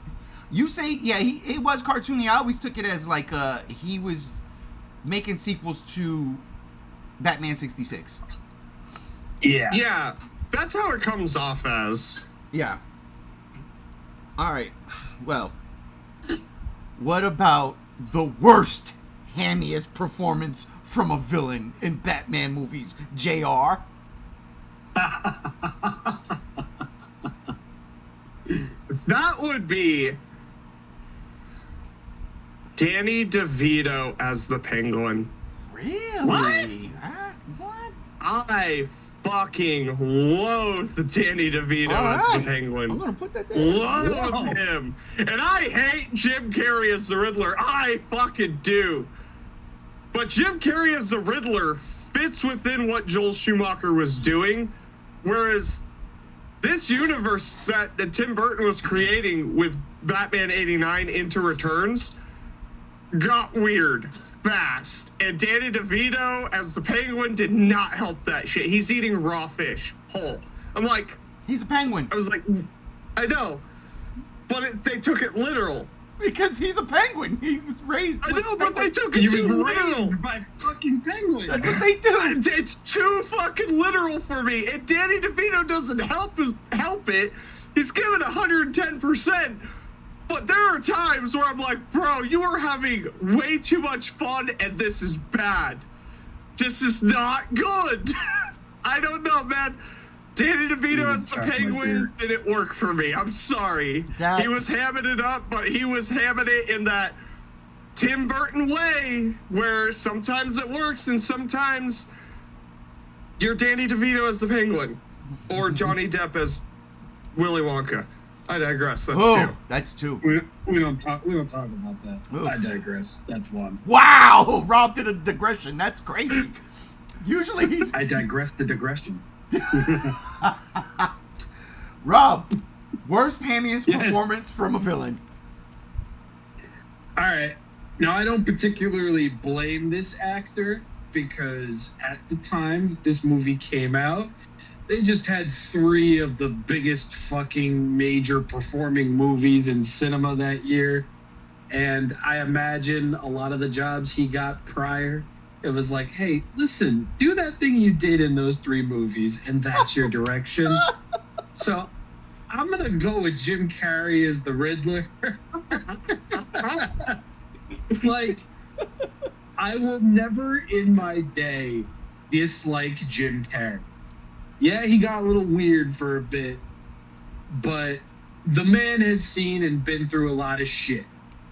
[SPEAKER 1] you say, yeah, it was cartoony. I always took it as like he was making sequels to Batman 66.
[SPEAKER 3] Yeah.
[SPEAKER 2] Yeah, that's how it comes off as.
[SPEAKER 1] Yeah. All right. Well, what about the worst, hammiest performance from a villain in Batman movies, JR?
[SPEAKER 2] That would be Danny DeVito as the Penguin.
[SPEAKER 1] Really? What?
[SPEAKER 2] I fucking loathe Danny DeVito as the Penguin.
[SPEAKER 1] I'm gonna put that there.
[SPEAKER 2] Loathe him. And I hate Jim Carrey as the Riddler. I fucking do. But Jim Carrey as the Riddler fits within what Joel Schumacher was doing, whereas this universe that Tim Burton was creating with Batman 89 Into Returns got weird fast, and Danny DeVito as the Penguin did not help that shit. He's eating raw fish whole. I'm like,
[SPEAKER 1] he's a penguin.
[SPEAKER 2] I was like, I know, but they took it literal.
[SPEAKER 1] Because he's a penguin. He was raised.
[SPEAKER 2] I know, but they took it too literal.
[SPEAKER 3] By fucking penguins.
[SPEAKER 1] That's what they do.
[SPEAKER 2] It's too fucking literal for me. And Danny DeVito doesn't help it. He's given 110%. But there are times where I'm like, bro, you are having way too much fun, and this is bad. This is not good. I don't know, man. Danny DeVito as the Penguin didn't work for me. I'm sorry. He was hamming it up, but he was hamming it in that Tim Burton way, where sometimes it works and sometimes you're Danny DeVito as the Penguin, or Johnny Depp as Willy Wonka. I digress. That's two.
[SPEAKER 1] That's two.
[SPEAKER 3] We don't talk about that.
[SPEAKER 1] Oof.
[SPEAKER 3] I digress. That's one.
[SPEAKER 1] Wow, Rob did a digression. That's crazy. Usually he's
[SPEAKER 3] I digress the digression.
[SPEAKER 1] Rob, worst hammiest
[SPEAKER 3] Yes.
[SPEAKER 1] performance from a villain.
[SPEAKER 3] All right. Now, I don't particularly blame this actor because at the time this movie came out, they just had 3 of the biggest fucking major performing movies in cinema that year. And I imagine a lot of the jobs he got prior, it was like, hey, listen, do that thing you did in those 3 movies, and that's your direction. So I'm going to go with Jim Carrey as the Riddler. Like, I will never in my day dislike Jim Carrey. Yeah, he got a little weird for a bit, but the man has seen and been through a lot of shit.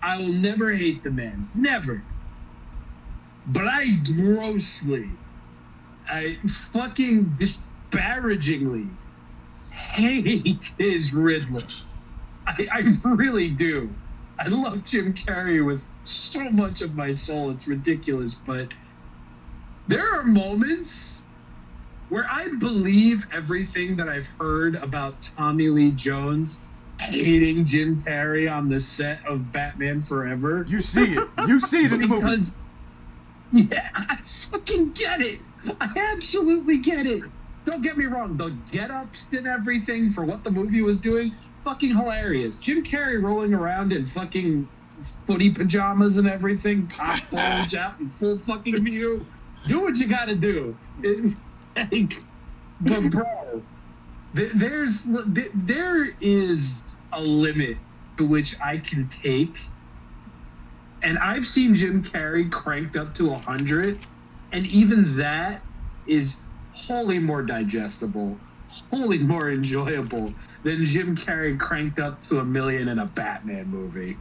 [SPEAKER 3] I will never hate the man. Never. But I fucking disparagingly hate his Riddler. I really do. I love Jim Carrey with so much of my soul. It's ridiculous, but there are moments where I believe everything that I've heard about Tommy Lee Jones hating Jim Carrey on the set of Batman Forever.
[SPEAKER 1] You see it. You see it in the movie.
[SPEAKER 3] Because, yeah, I fucking get it. I absolutely get it. Don't get me wrong. The get-ups and everything for what the movie was doing, fucking hilarious. Jim Carrey rolling around in fucking footy pajamas and everything, top bulge out in full fucking view. Do what you gotta do. But bro, there is a limit to which I can take, and I've seen Jim Carrey cranked up to 100, and even that is wholly more digestible, wholly more enjoyable than Jim Carrey cranked up to 1,000,000 in a Batman movie.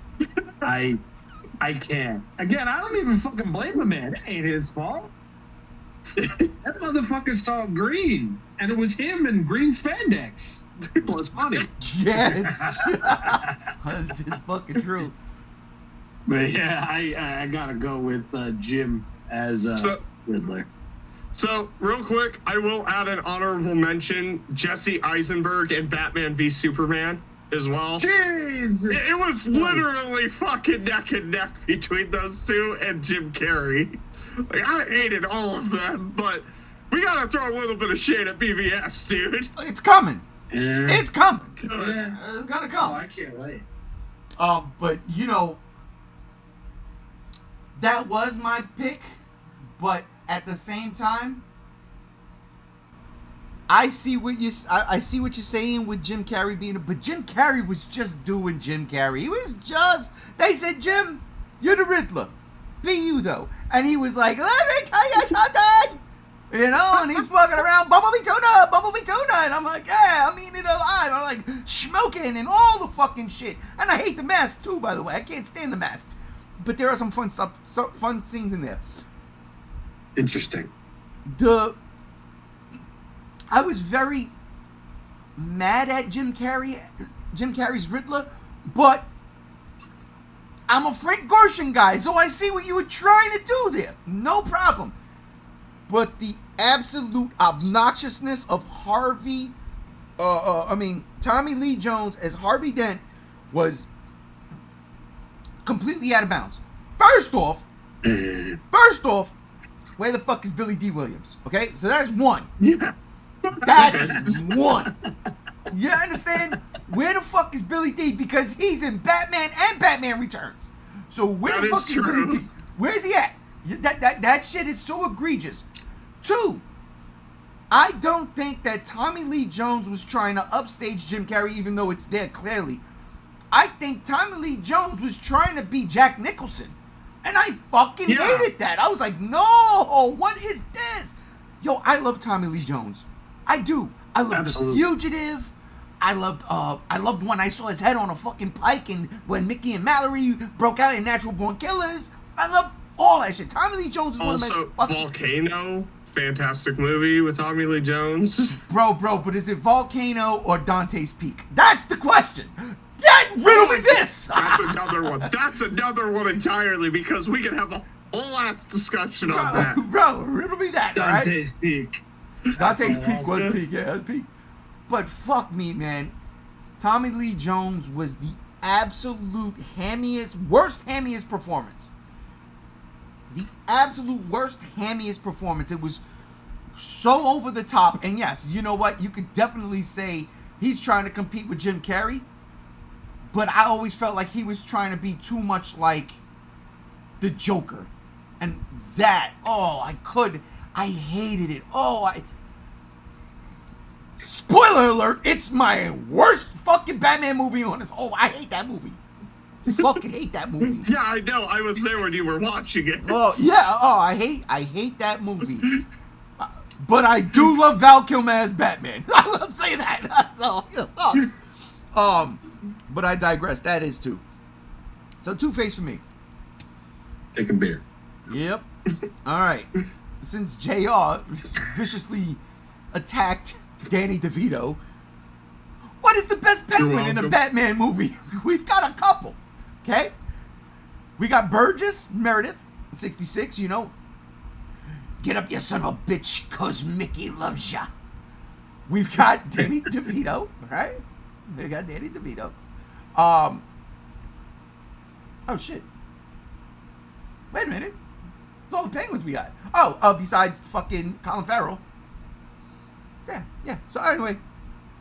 [SPEAKER 3] I can't. Again, I don't even fucking blame the man. It ain't his fault. That motherfucker saw green, and it was him in green spandex. Well, it's funny.
[SPEAKER 1] Yeah, it's fucking true.
[SPEAKER 3] But yeah, I gotta go with Jim as Riddler.
[SPEAKER 2] So, real quick, I will add an honorable mention, Jesse Eisenberg and Batman v Superman as well.
[SPEAKER 3] Jesus.
[SPEAKER 2] It was literally fucking neck and neck between those two and Jim Carrey. Like, I hated all of them, but we gotta throw a little bit of shade at BVS, dude.
[SPEAKER 1] It's coming.
[SPEAKER 3] Yeah.
[SPEAKER 1] It's coming.
[SPEAKER 3] Yeah.
[SPEAKER 1] It's gonna
[SPEAKER 3] Oh,
[SPEAKER 1] come.
[SPEAKER 3] I can't wait.
[SPEAKER 1] But you know, that was my pick. But at the same time, I see what you're saying with Jim Carrey being. But Jim Carrey was just doing Jim Carrey. He was just. They said, Jim, you're the Riddler. Be you though. And he was like, let me tell you something. You know, and he's walking around, Bumblebee Tuna, and I'm like, yeah, I mean it alive. I'm like, smoking and all the fucking shit. And I hate the mask too, by the way. I can't stand the mask. But there are some fun stuff, some fun scenes in there.
[SPEAKER 3] Interesting.
[SPEAKER 1] I was very mad at Jim Carrey's Riddler, but I'm a Frank Gorshin guy, so I see what you were trying to do there. No problem. But the absolute obnoxiousness of Tommy Lee Jones as Harvey Dent was completely out of bounds. First off, where the fuck is Billy D. Williams? Okay, so that's one.
[SPEAKER 2] Yeah.
[SPEAKER 1] That's one. You understand? Where the fuck is Billy D? Because he's in Batman and Batman Returns. So where the fuck is Billy D? Where's he at? That shit is so egregious. 2, I don't think that Tommy Lee Jones was trying to upstage Jim Carrey, even though it's there clearly. I think Tommy Lee Jones was trying to be Jack Nicholson. And I fucking hated that. I was like, no, what is this? Yo, I love Tommy Lee Jones. I do. I love The Fugitive. I loved when I saw his head on a fucking pike, and when Mickey and Mallory broke out in Natural Born Killers. I love all that shit. Tommy Lee Jones is
[SPEAKER 2] Also,
[SPEAKER 1] one of my
[SPEAKER 2] Volcano, fantastic movie with Tommy Lee Jones.
[SPEAKER 1] Bro, but is it Volcano or Dante's Peak? That's the question. That riddle me this.
[SPEAKER 2] That's another one. That's another one entirely, because we can have a whole ass discussion on that.
[SPEAKER 1] Bro, riddle me that, all right?
[SPEAKER 3] Dante's Peak.
[SPEAKER 1] Dante's Peak was peak, yeah, that's peak. But fuck me, man. Tommy Lee Jones was the absolute worst hammiest performance. The absolute worst hammiest performance. It was so over the top. And yes, you know what? You could definitely say he's trying to compete with Jim Carrey. But I always felt like he was trying to be too much like the Joker. And that, I hated it. Spoiler alert, it's my worst fucking Batman movie on this. I hate that movie. Fucking hate that movie.
[SPEAKER 2] Yeah, I know. I was there when you were watching it.
[SPEAKER 1] I hate that movie. But I do love Val Kilmer as Batman. I will say that. But I digress. That is two. So Two-Face for me.
[SPEAKER 3] Take a beer.
[SPEAKER 1] Yep. All right. Since JR viciously attacked Danny DeVito, what is the best Penguin in a Batman movie? We've got a couple. Okay? We got Burgess Meredith, 66, you know. Get up, you son of a bitch, 'cause Mickey loves ya. We've got Danny DeVito, right? We got Danny DeVito. Oh, shit. Wait a minute. It's all the Penguins we got. Besides fucking Colin Farrell. Yeah. So anyway,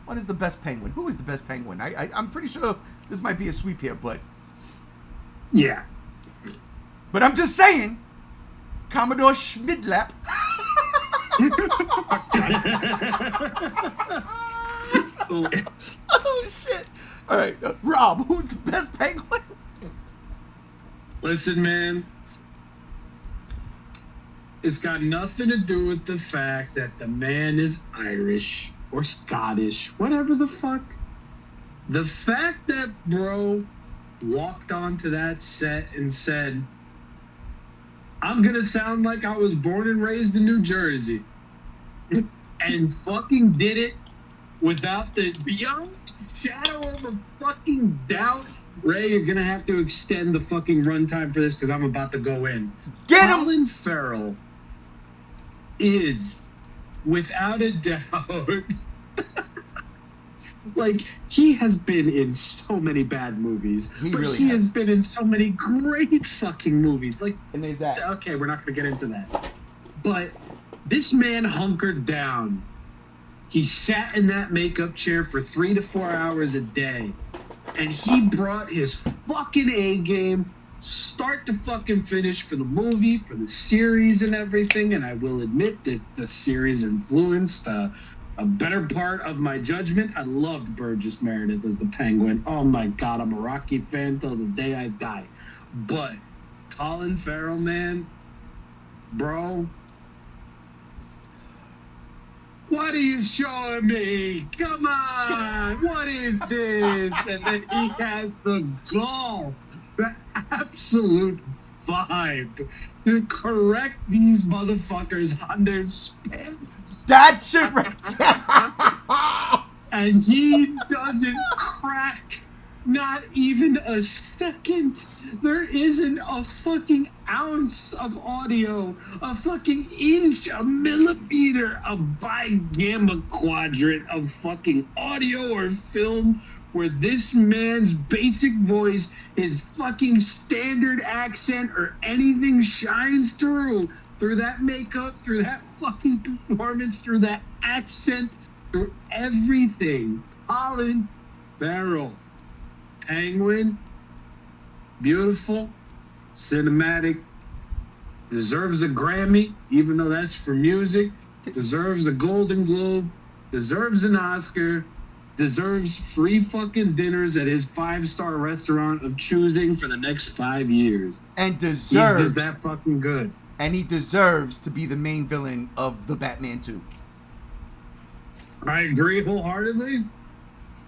[SPEAKER 1] what is the best Penguin? Who is the best Penguin? I'm pretty sure this might be a sweep here, but...
[SPEAKER 3] Yeah.
[SPEAKER 1] But I'm just saying, Commodore Schmidlap. Oh, shit. All right, Rob, who's the best Penguin?
[SPEAKER 3] Listen, man. It's got nothing to do with the fact that the man is Irish or Scottish, whatever the fuck. The fact that bro walked onto that set and said, I'm gonna sound like I was born and raised in New Jersey, and fucking did it without the beyond shadow of a fucking doubt. Ray, you're gonna have to extend the fucking runtime for this because I'm about to go in.
[SPEAKER 1] Get him!
[SPEAKER 3] Colin Farrell is, without a doubt, like, he has been in so many bad movies.
[SPEAKER 1] He
[SPEAKER 3] but
[SPEAKER 1] really
[SPEAKER 3] he
[SPEAKER 1] has.
[SPEAKER 3] has been in so many great fucking movies. Like,
[SPEAKER 1] And there's that.
[SPEAKER 3] okay, we're not gonna get into that. But this man hunkered down. He sat in that makeup chair for 3 to 4 hours a day. And he brought his fucking A game, start to fucking finish, for the movie, for the series and everything. And I will admit that the series influenced a better part of my judgment. I loved Burgess Meredith as the Penguin. Oh my God, I'm a Rocky fan till the day I die. But Colin Farrell, man, bro, what are you showing me? Come on, what is this? And then he has the gall, the absolute vibe to correct these motherfuckers on their spin.
[SPEAKER 1] That shit right there.
[SPEAKER 3] And he doesn't crack not even a second. There isn't a fucking ounce of audio, a fucking inch, a millimeter, a bi-gamma quadrant of fucking audio or film where this man's basic voice, his fucking standard accent or anything shines through that makeup, through that fucking performance, through that accent, through everything. Colin Farrell. Penguin, beautiful, cinematic, deserves a Grammy, even though that's for music, deserves a Golden Globe, deserves an Oscar, deserves free fucking dinners at his 5-star restaurant of choosing for the next 5 years.
[SPEAKER 1] And
[SPEAKER 3] He
[SPEAKER 1] deserves.
[SPEAKER 3] did that fucking good.
[SPEAKER 1] And he deserves to be the main villain of the Batman 2.
[SPEAKER 3] I agree wholeheartedly.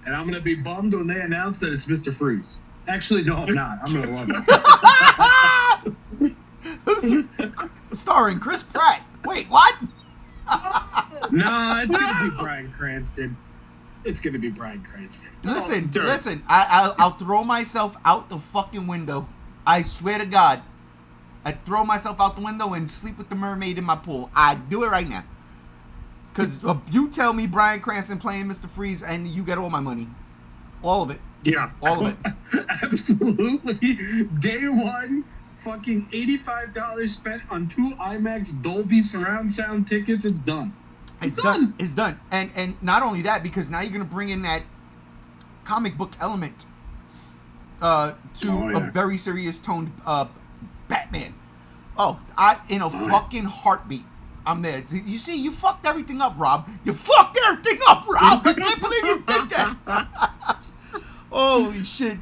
[SPEAKER 3] and I'm gonna be bummed when they announce that it's Mr. Freeze. Actually, no, I'm not. I'm gonna love it.
[SPEAKER 1] Starring Chris Pratt. Wait, what?
[SPEAKER 3] Nah, it's gonna be Bryan Cranston. It's gonna be Bryan Cranston.
[SPEAKER 1] Listen. I'll throw myself out the fucking window. I swear to God. I throw myself out the window and sleep with the mermaid in my pool. I do it right now. Because you tell me Bryan Cranston playing Mr. Freeze and you get all my money. All of it.
[SPEAKER 2] Yeah.
[SPEAKER 1] All of it.
[SPEAKER 3] Absolutely. Day one, fucking $85 spent on 2 IMAX Dolby surround sound tickets. It's done.
[SPEAKER 1] It's done. It's done. And not only that, because now you're going to bring in that comic book element to a very serious toned Batman. Oh, in a fucking heartbeat. I'm there. You see, you fucked everything up, Rob. You fucked everything up, Rob. I can't believe you did that. Holy shit.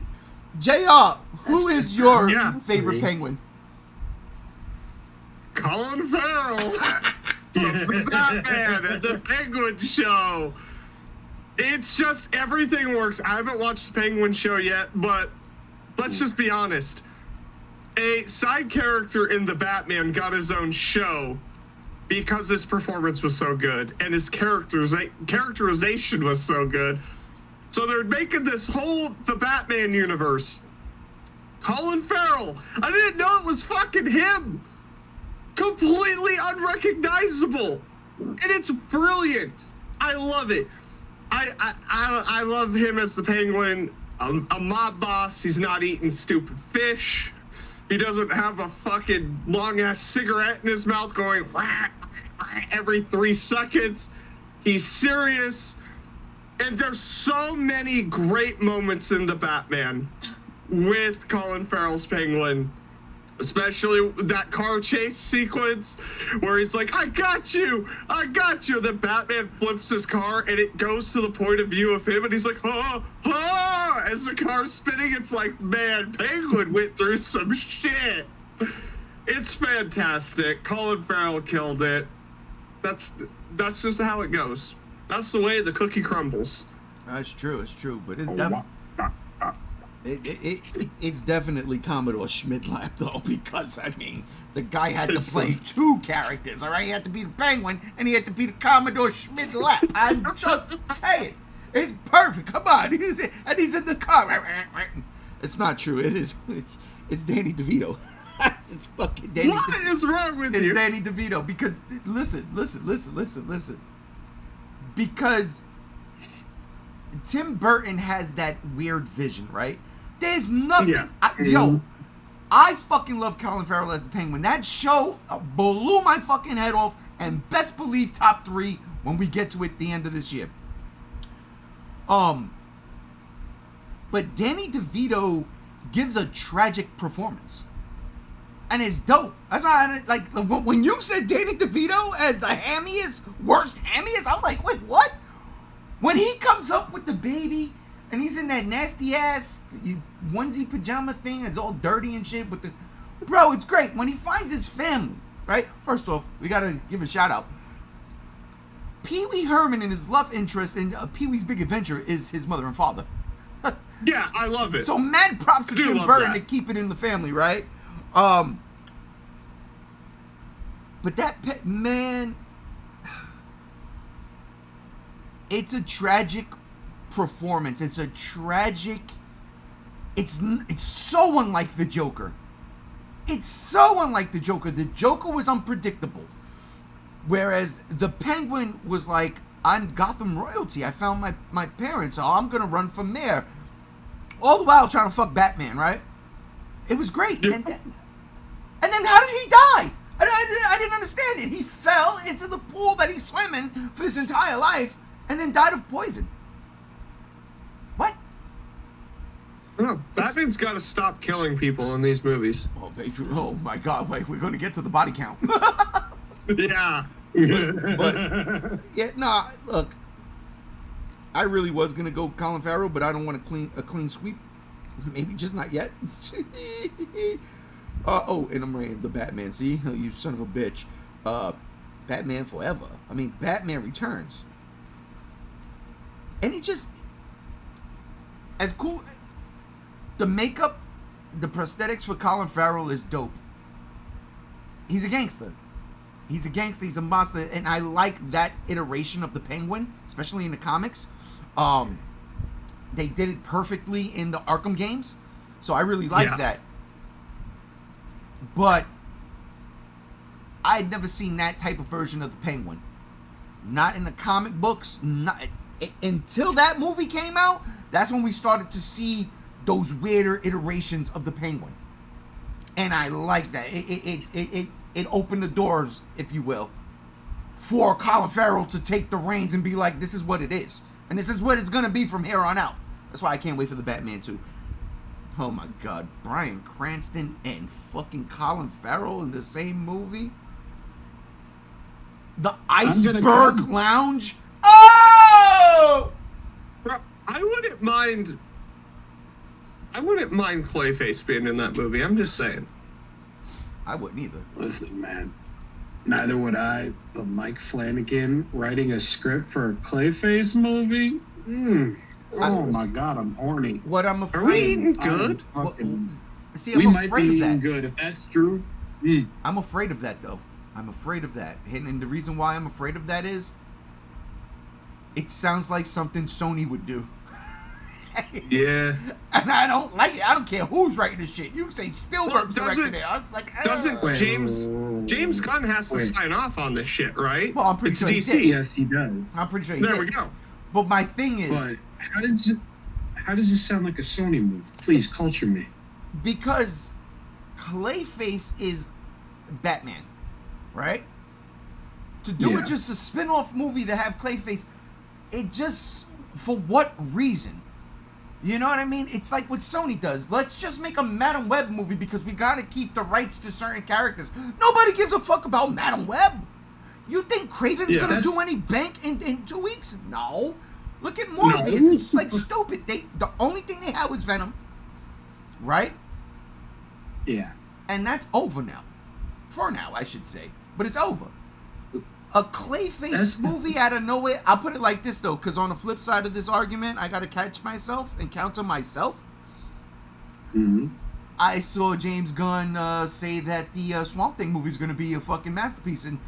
[SPEAKER 1] JR, who is your favorite Penguin?
[SPEAKER 2] Colin Farrell from the Batman at the Penguin Show. It's just, everything works. I haven't watched the Penguin Show yet, but let's just be honest. A side character in the Batman got his own show because his performance was so good and his characterization was so good. So they're making this the Batman universe. Colin Farrell. I didn't know it was fucking him. Completely unrecognizable. And it's brilliant. I love it. I love him as the Penguin. A mob boss. He's not eating stupid fish. He doesn't have a fucking long-ass cigarette in his mouth going every 3 seconds. He's serious. And there's so many great moments in the Batman with Colin Farrell's Penguin. Especially that car chase sequence where he's like, I got you. Then Batman flips his car and it goes to the point of view of him and he's like, as the car's spinning. It's like, man, Penguin went through some shit. It's fantastic. Colin Farrell killed it. That's just how it goes. That's the way the cookie crumbles.
[SPEAKER 1] That's true. It's true. But it's definitely... It's definitely Commodore Schmidlap, though, because, I mean, the guy had to play 2 characters, all right? He had to be the Penguin, and he had to be the Commodore Schmidlap. I'm just saying. It's perfect. Come on. He's in the car. It's not true. It is. It's Danny DeVito. It's fucking Danny
[SPEAKER 2] What is wrong with you?
[SPEAKER 1] It's Danny DeVito, because, listen. Because Tim Burton has that weird vision, right? There's nothing.
[SPEAKER 2] Yeah.
[SPEAKER 1] I fucking love Colin Farrell as the Penguin. That show blew my fucking head off, and best believe top 3 when we get to it at the end of this year. But Danny DeVito gives a tragic performance, and it's dope. That's why when you said Danny DeVito as the worst hammiest, I'm like, wait, what? When he comes up with the baby and he's in that nasty ass onesie pajama thing, it's all dirty and shit. But bro, it's great. When he finds his family, right? First off, we gotta give a shout out. Pee Wee Herman and his love interest in Pee Wee's Big Adventure is his mother and father.
[SPEAKER 2] Yeah, I love it.
[SPEAKER 1] So mad props to Tim Burton to keep it in the family, right? But that man, it's a tragic performance. It's so unlike the Joker. It's so unlike the Joker. The Joker was unpredictable, whereas the Penguin was like, I'm Gotham royalty. I found my parents. Oh, I'm gonna run for mayor. All the while trying to fuck Batman, right? It was great. And then how did he die? I didn't understand it. He fell into the pool that he swam in for his entire life and then died of poison. What?
[SPEAKER 2] No, Batman's got to stop killing people in these movies.
[SPEAKER 1] Oh my God! Wait, we're going to get to the body count.
[SPEAKER 2] Yeah.
[SPEAKER 1] But yeah, nah. Look, I really was going to go Colin Farrell, but I don't want a clean sweep. Maybe just not yet. And I'm writing the Batman. See, you son of a bitch. Batman Forever. I mean, Batman Returns. And as cool. The makeup, the prosthetics for Colin Farrell is dope. He's a gangster. He's a gangster. He's a monster, and I like that iteration of the Penguin, especially in the comics. They did it perfectly in the Arkham games, so I really like that. But I'd never seen that type of version of the Penguin. Not in the comic books. Not until that movie came out. That's when we started to see those weirder iterations of the Penguin, and I like that. It opened the doors, if you will, for Colin Farrell to take the reins and be like, this is what it is. And this is what it's going to be from here on out. That's why I can't wait for the Batman 2. Oh my God. Bryan Cranston and fucking Colin Farrell in the same movie? The Iceberg Lounge? Oh!
[SPEAKER 2] Bro, I wouldn't mind Clayface being in that movie. I'm just saying.
[SPEAKER 1] I wouldn't either.
[SPEAKER 3] Listen, man. Neither would I. But Mike Flanagan writing a script for a Clayface movie? Oh my God, I'm horny.
[SPEAKER 1] What I'm afraid.
[SPEAKER 2] Are we eating good?
[SPEAKER 1] See, I'm afraid of that.
[SPEAKER 3] Eating good if that's true.
[SPEAKER 1] I'm afraid of that, though. I'm afraid of that. And the reason why I'm afraid of that is it sounds like something Sony would do.
[SPEAKER 2] Yeah.
[SPEAKER 1] And I don't like it. I don't care who's writing this shit. You can say Spielberg's directing it. I was like,
[SPEAKER 2] doesn't James Gunn has to sign off on this shit, right?
[SPEAKER 1] Well, I'm pretty sure
[SPEAKER 2] DC.
[SPEAKER 1] he did.
[SPEAKER 3] Yes, he does.
[SPEAKER 1] I'm pretty sure he did.
[SPEAKER 2] There we go.
[SPEAKER 1] But my thing is,
[SPEAKER 3] But how does this sound like a Sony movie? Please culture me.
[SPEAKER 1] because Clayface is Batman, right? To do it just a spin-off movie to have Clayface, it just, for what reason? You know what I mean? It's like what Sony does. Let's just make a Madam Web movie because we gotta keep the rights to certain characters. Nobody gives a fuck about Madam Web. You think Craven's gonna do any bank in 2 weeks? No. Look at Morbius.
[SPEAKER 3] No.
[SPEAKER 1] It's like stupid. The only thing they had was Venom, right?
[SPEAKER 3] Yeah.
[SPEAKER 1] And that's over now. For now, I should say. But it's over. A Clayface movie out of nowhere. I'll put it like this, though, because on the flip side of this argument, I got to catch myself and counter myself.
[SPEAKER 3] Mm-hmm.
[SPEAKER 1] I saw James Gunn say that the Swamp Thing movie is going to be a fucking masterpiece. And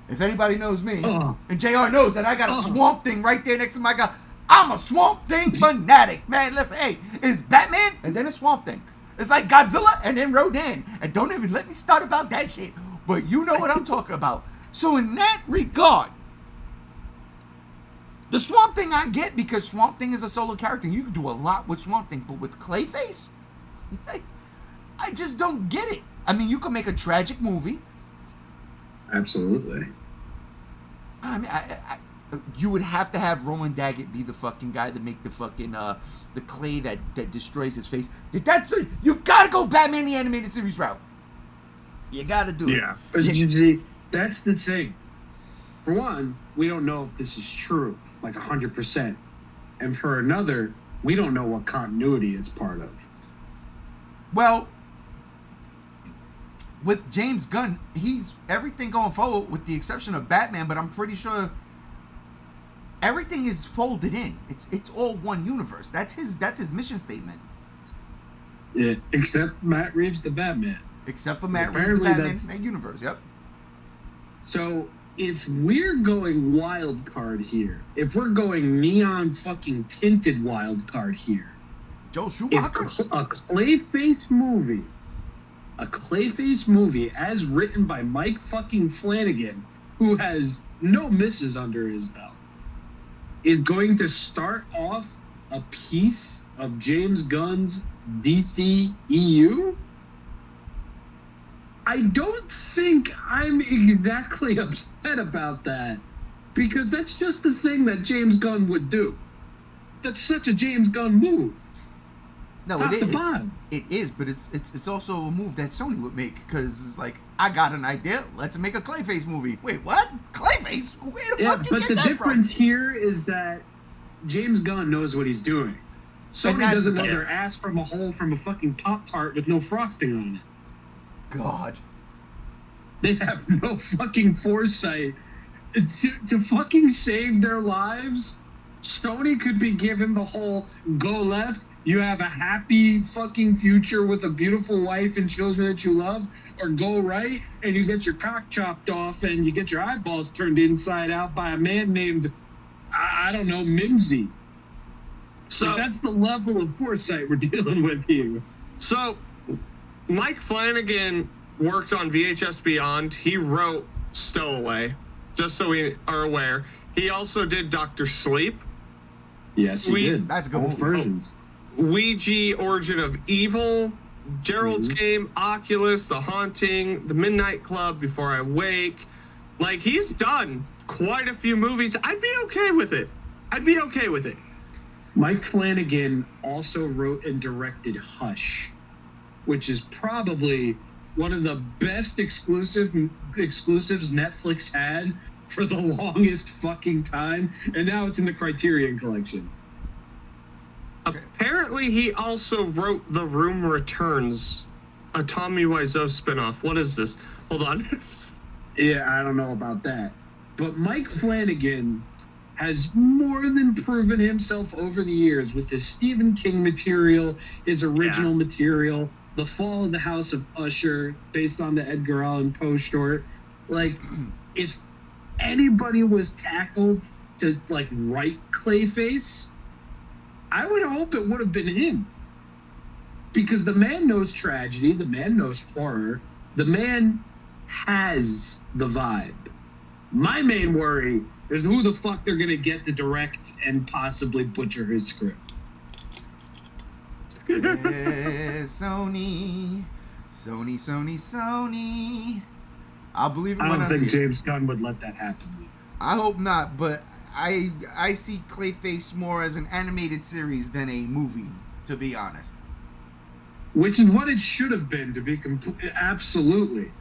[SPEAKER 1] if anybody knows me, and JR knows that I got a Swamp Thing right there next to my guy, I'm a Swamp Thing fanatic, man. Listen, hey, it's Batman and then a Swamp Thing. It's like Godzilla and then Rodan. And don't even let me start about that shit. But you know what I'm talking about. So in that regard, the Swamp Thing I get because Swamp Thing is a solo character. You can do a lot with Swamp Thing, but with Clayface, I just don't get it. I mean, you could make a tragic movie.
[SPEAKER 3] Absolutely.
[SPEAKER 1] I mean, you would have to have Roland Daggett be the fucking guy that make the fucking the clay that destroys his face. You gotta go Batman the Animated Series route. You gotta do it.
[SPEAKER 3] Yeah. You see, that's the thing. For one, we don't know if this is true, like 100%. And for another, we don't know what continuity it's part of.
[SPEAKER 1] Well, with James Gunn, he's everything going forward with the exception of Batman, but I'm pretty sure everything is folded in. It's all one universe. That's his mission statement.
[SPEAKER 3] Yeah, except Matt Reeves the Batman.
[SPEAKER 1] Except for Matt Reeves the Batman in that universe, yep.
[SPEAKER 3] So if we're going wild card here, if we're going neon fucking tinted wild card here,
[SPEAKER 1] Joel Schumacher?
[SPEAKER 3] a Clayface movie as written by Mike fucking Flanagan, who has no misses under his belt, is going to start off a piece of James Gunn's DC EU? I don't think I'm exactly upset about that, because that's just the thing that James Gunn would do. That's such a James Gunn move.
[SPEAKER 1] No,
[SPEAKER 3] Top
[SPEAKER 1] it
[SPEAKER 3] to
[SPEAKER 1] is.
[SPEAKER 3] bottom.
[SPEAKER 1] It is, but it's also a move that Sony would make because it's like, I got an idea. Let's make a Clayface movie. Wait, what? Clayface? Where the fuck you
[SPEAKER 3] but
[SPEAKER 1] get
[SPEAKER 3] the
[SPEAKER 1] that
[SPEAKER 3] difference
[SPEAKER 1] from?
[SPEAKER 3] here is that James Gunn knows what he's doing. Sony doesn't know their ass from a hole from a fucking Pop-Tart with no frosting on it.
[SPEAKER 1] God.
[SPEAKER 3] They have no fucking foresight to fucking save their lives. Sony could be given the whole go left, you have a happy fucking future with a beautiful wife and children that you love, or go right and you get your cock chopped off and you get your eyeballs turned inside out by a man named, I don't know, Mimsy. So like, that's the level of foresight we're dealing with here.
[SPEAKER 2] So Mike Flanagan worked on VHS Beyond. He wrote Stowaway, just so we are aware. He also did Dr. Sleep.
[SPEAKER 3] Yes, he did.
[SPEAKER 1] That's good.
[SPEAKER 3] Both versions.
[SPEAKER 2] Ouija, Origin of Evil, Gerald's Game, Oculus, The Haunting, The Midnight Club, Before I Wake. Like, he's done quite a few movies. I'd be okay with it.
[SPEAKER 3] Mike Flanagan also wrote and directed Hush, which is probably one of the best exclusives Netflix had for the longest fucking time, and now it's in the Criterion Collection.
[SPEAKER 2] Apparently, he also wrote The Room Returns, a Tommy Wiseau spinoff. What is this? Hold on.
[SPEAKER 3] Yeah, I don't know about that. But Mike Flanagan has more than proven himself over the years with his Stephen King material, his original material, The Fall of the House of Usher, based on the Edgar Allan Poe short. Like, if anybody was tackled to, like, write Clayface, I would hope it would have been him. Because the man knows tragedy, the man knows horror, the man has the vibe. My main worry is who the fuck they're gonna get to direct and possibly butcher his script.
[SPEAKER 1] Sony. I'll believe it when I see it.
[SPEAKER 3] I don't think James Gunn would let that happen.
[SPEAKER 1] I hope not, but I see Clayface more as an animated series than a movie, to be honest.
[SPEAKER 3] Which is what it should have been, to be absolutely.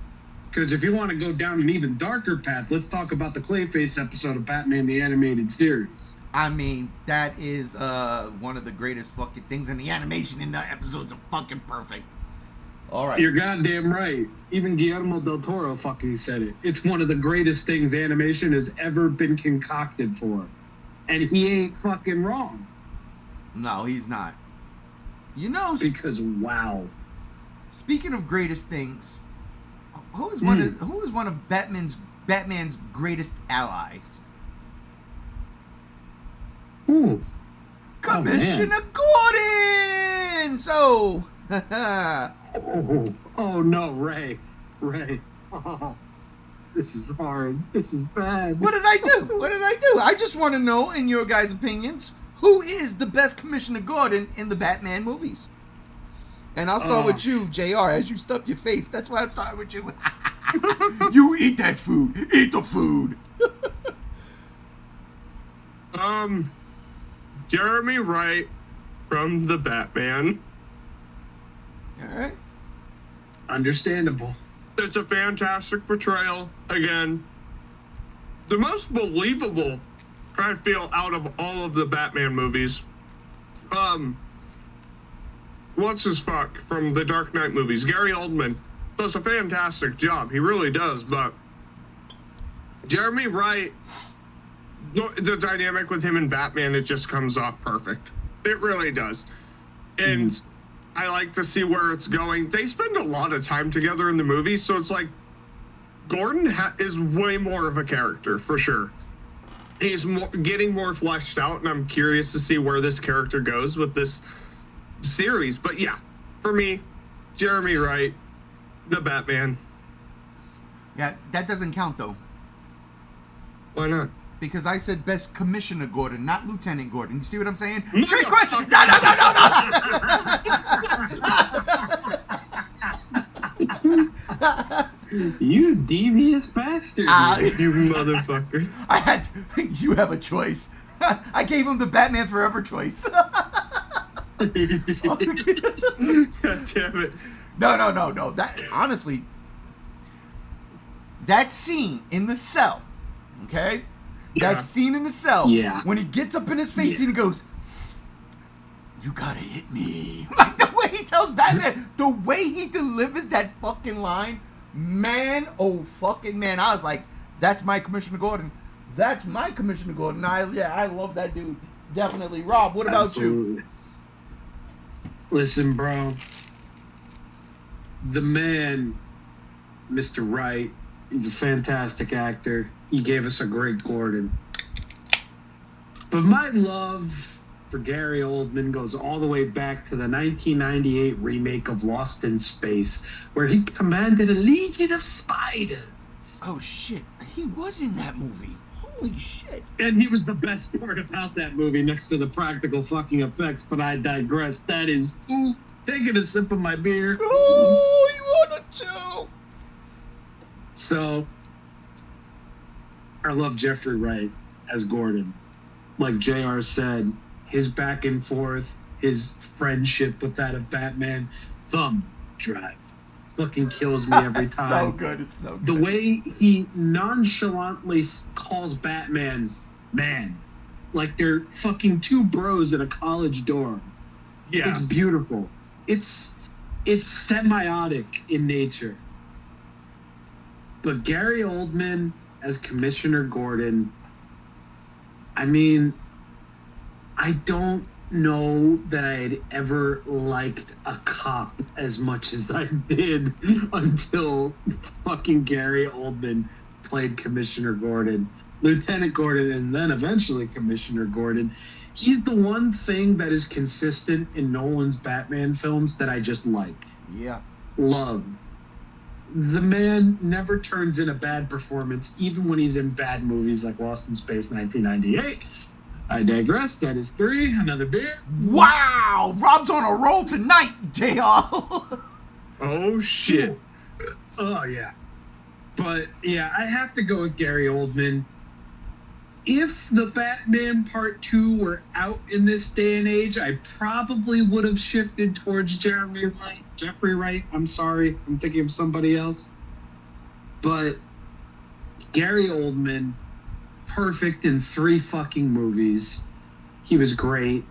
[SPEAKER 3] Because if you want to go down an even darker path, let's talk about the Clayface episode of Batman the Animated Series.
[SPEAKER 1] I mean, that is one of the greatest fucking things, and the animation in the episodes are fucking perfect. All right.
[SPEAKER 3] You're goddamn right. Even Guillermo del Toro fucking said it. It's one of the greatest things animation has ever been concocted for. And he ain't fucking wrong.
[SPEAKER 1] No, he's not. You know,
[SPEAKER 3] because wow.
[SPEAKER 1] Speaking of greatest things, who is one of Batman's greatest allies?
[SPEAKER 3] Ooh.
[SPEAKER 1] Commissioner Gordon. So,
[SPEAKER 3] oh no, Ray. Oh, this is hard. This is bad.
[SPEAKER 1] What did I do? I just want to know, in your guys' opinions, who is the best Commissioner Gordon in the Batman movies? And I'll start with you, JR, as you stuff your face. That's why I'm starting with you. You eat that food. Eat the food.
[SPEAKER 2] Jeremy Wright from The Batman.
[SPEAKER 1] All right.
[SPEAKER 3] Understandable.
[SPEAKER 2] It's a fantastic portrayal. Again, the most believable, I feel, out of all of the Batman movies. What's his fuck from the Dark Knight movies? Gary Oldman does a fantastic job. He really does. But Jeremy Wright, the dynamic with him and Batman, it just comes off perfect. It really does. And I like to see where it's going. They spend a lot of time together in the movie, so it's like Gordon is way more of a character, for sure. He's getting more fleshed out, and I'm curious to see where this character goes with this series. But yeah, for me, Jeremy Wright, the Batman.
[SPEAKER 1] Yeah, that doesn't count, though.
[SPEAKER 2] Why not?
[SPEAKER 1] Because I said best Commissioner Gordon, not Lieutenant Gordon. You see what I'm saying?
[SPEAKER 2] No,
[SPEAKER 1] Trick
[SPEAKER 2] no,
[SPEAKER 1] question! No!
[SPEAKER 3] You devious bastard.
[SPEAKER 2] You motherfucker.
[SPEAKER 1] You have a choice. I gave him the Batman Forever choice.
[SPEAKER 2] God damn it.
[SPEAKER 1] No. That, honestly, that scene in the cell, okay?
[SPEAKER 2] Yeah.
[SPEAKER 1] That scene in the cell, when he gets up in his face and he goes, "You gotta hit me." Like the way he tells Batman, the way he delivers that fucking line, man, oh fucking man. I was like, that's my Commissioner Gordon. That's my Commissioner Gordon. I love that dude. Definitely. Rob, what about you?
[SPEAKER 3] Listen, bro. The man, Mr. Wright, he's a fantastic actor. He gave us a great Gordon. But my love for Gary Oldman goes all the way back to the 1998 remake of Lost in Space, where he commanded a legion of spiders.
[SPEAKER 1] Oh, shit. He was in that movie. Holy shit.
[SPEAKER 3] And he was the best part about that movie next to the practical fucking effects, but I digress. That is, taking a sip of my beer.
[SPEAKER 1] Oh, you wanted to.
[SPEAKER 3] So, I love Jeffrey Wright as Gordon. Like JR said, his back and forth, his friendship with that of Batman, thumb drive. Fucking kills me every time.
[SPEAKER 1] So good. It's so good.
[SPEAKER 3] The way he nonchalantly calls Batman man. Like they're fucking two bros in a college dorm.
[SPEAKER 2] Yeah.
[SPEAKER 3] It's beautiful. It's semiotic in nature. But Gary Oldman as Commissioner Gordon, I mean, I don't know that I had ever liked a cop as much as I did until fucking Gary Oldman played Commissioner Gordon, Lieutenant Gordon, and then eventually Commissioner Gordon. He's the one thing that is consistent in Nolan's Batman films that I just like.
[SPEAKER 1] Yeah.
[SPEAKER 3] Love. The man never turns in a bad performance, even when he's in bad movies like Lost in Space 1998. I digress. That is 3. Another beer.
[SPEAKER 1] Wow! Rob's on a roll tonight, JR.
[SPEAKER 2] Oh, shit.
[SPEAKER 3] Oh, yeah. But, yeah, I have to go with Gary Oldman. If the Batman Part 2 were out in this day and age, I probably would have shifted towards Jeffrey Wright. I'm sorry. I'm thinking of somebody else. But Gary Oldman, perfect in 3 fucking movies. He was great.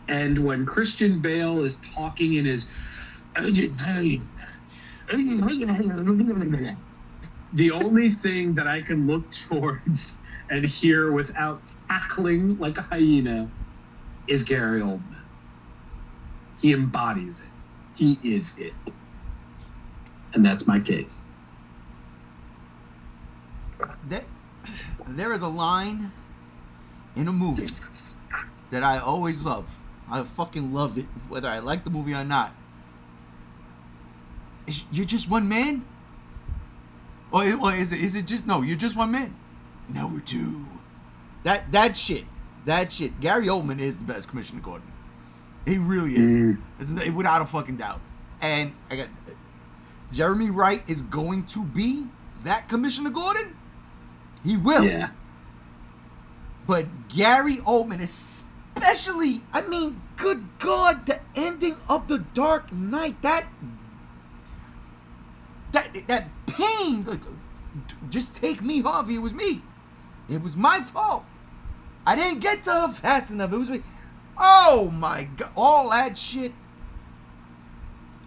[SPEAKER 3] And when Christian Bale is talking in his... The only thing that I can look towards and hear without cackling like a hyena is Gary Oldman. He embodies it. He is it. And that's my case.
[SPEAKER 1] There is a line in a movie that I always love. I fucking love it, whether I like the movie or not. You're just one man? Or is it just, no, you're just one man? No, we're two. That shit. Gary Oldman is the best Commissioner Gordon. He really is. Without a fucking doubt. And I got Jeremy Wright is going to be that Commissioner Gordon. He will.
[SPEAKER 3] Yeah.
[SPEAKER 1] But Gary Oldman, especially, I mean, good God, the ending of The Dark Knight, that pain, just take me, Harvey, it was me. It was my fault. I didn't get to her fast enough. It was me. Oh my God, all that shit.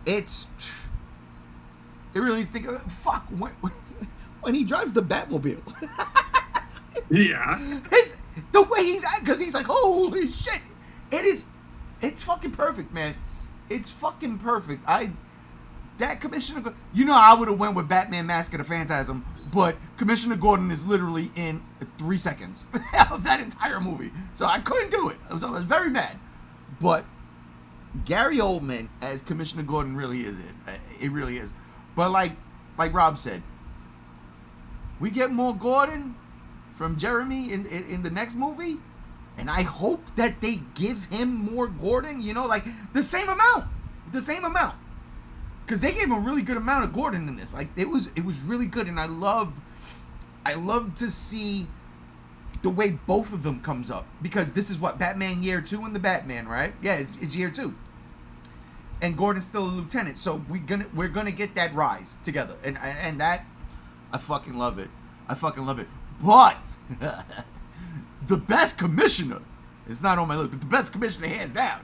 [SPEAKER 1] It really is thinking, fuck, when he drives the Batmobile.
[SPEAKER 2] Yeah.
[SPEAKER 1] The way he's at, because he's like, holy shit. It's fucking perfect, man. It's fucking perfect. That Commissioner, I would have went with Batman Mask of the Phantasm, but Commissioner Gordon is literally in 3 seconds of that entire movie. So I couldn't do it. I was very mad. But Gary Oldman as Commissioner Gordon really is it. It really is. But like Rob said, we get more Gordon from Jeremy in the next movie, and I hope that they give him more Gordon, like the same amount, because they gave him a really good amount of Gordon in this. Like it was really good, and I loved to see the way both of them comes up, because this is what Batman year 2 in the Batman, right? Yeah, it's year 2, and Gordon's still a lieutenant, so we're gonna get that rise together, and that I fucking love it. But the best commissioner, it's not on my list, but the best commissioner hands down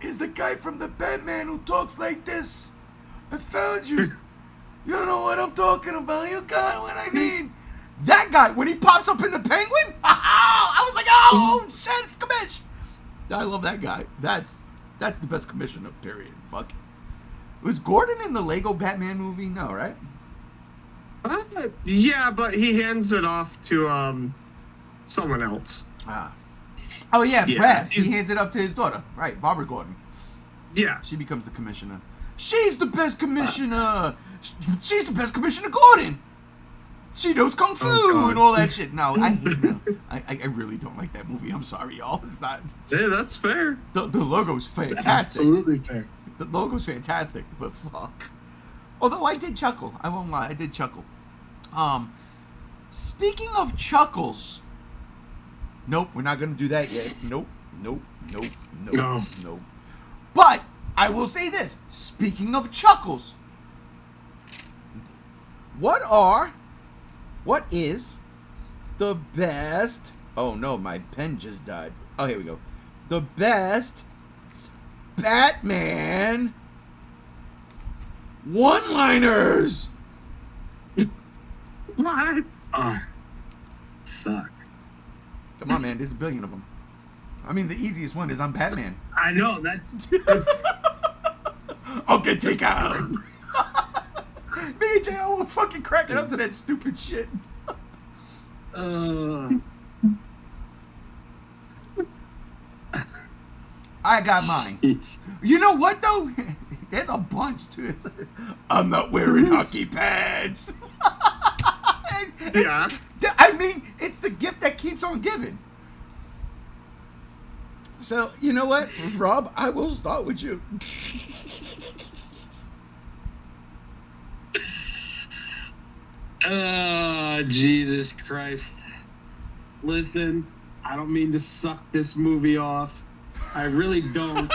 [SPEAKER 1] is the guy from the Batman who talks like this. I found you. You know what I'm talking about. You got what I mean. That guy, when he pops up in the Penguin, I was like, oh shit, it's Commish. I love that guy. That's the best commissioner, period. Fuck it. Was Gordon in the Lego Batman movie? No, right?
[SPEAKER 2] Yeah, but he hands it off to someone else.
[SPEAKER 1] Oh yeah,
[SPEAKER 2] Yeah,
[SPEAKER 1] Babs. He hands it up to his daughter, right? Barbara Gordon.
[SPEAKER 2] Yeah.
[SPEAKER 1] She becomes the commissioner. She's the best commissioner. She's the best commissioner, Gordon. She knows kung fu and all that shit. No, I really don't like that movie. I'm sorry, y'all. It's not.
[SPEAKER 2] Yeah, that's fair.
[SPEAKER 1] The logo's fantastic.
[SPEAKER 3] Absolutely fair.
[SPEAKER 1] The logo's fantastic, but fuck. Although I did chuckle. I won't lie. I did chuckle. Speaking of chuckles. Nope, we're not gonna do that yet. Nope.
[SPEAKER 2] No.
[SPEAKER 1] But I will say this. Speaking of chuckles. What is the best... Oh no, my pen just died. Oh, here we go. The best Batman one-liners.
[SPEAKER 2] What?
[SPEAKER 3] Oh, fuck.
[SPEAKER 1] Come on, man. There's a billion of them. I mean, the easiest one is I'm Batman.
[SPEAKER 3] I know, that's...
[SPEAKER 1] Okay, take out. Me and J.O. were fucking cracking up to that stupid shit. I got mine. You know what, though? There's a bunch, too. I'm not wearing hockey pads.
[SPEAKER 2] Yeah.
[SPEAKER 1] I mean, it's the gift that keeps on giving. So, you know what, Rob? I will start with you.
[SPEAKER 3] Jesus Christ. Listen, I don't mean to suck this movie off. I really don't.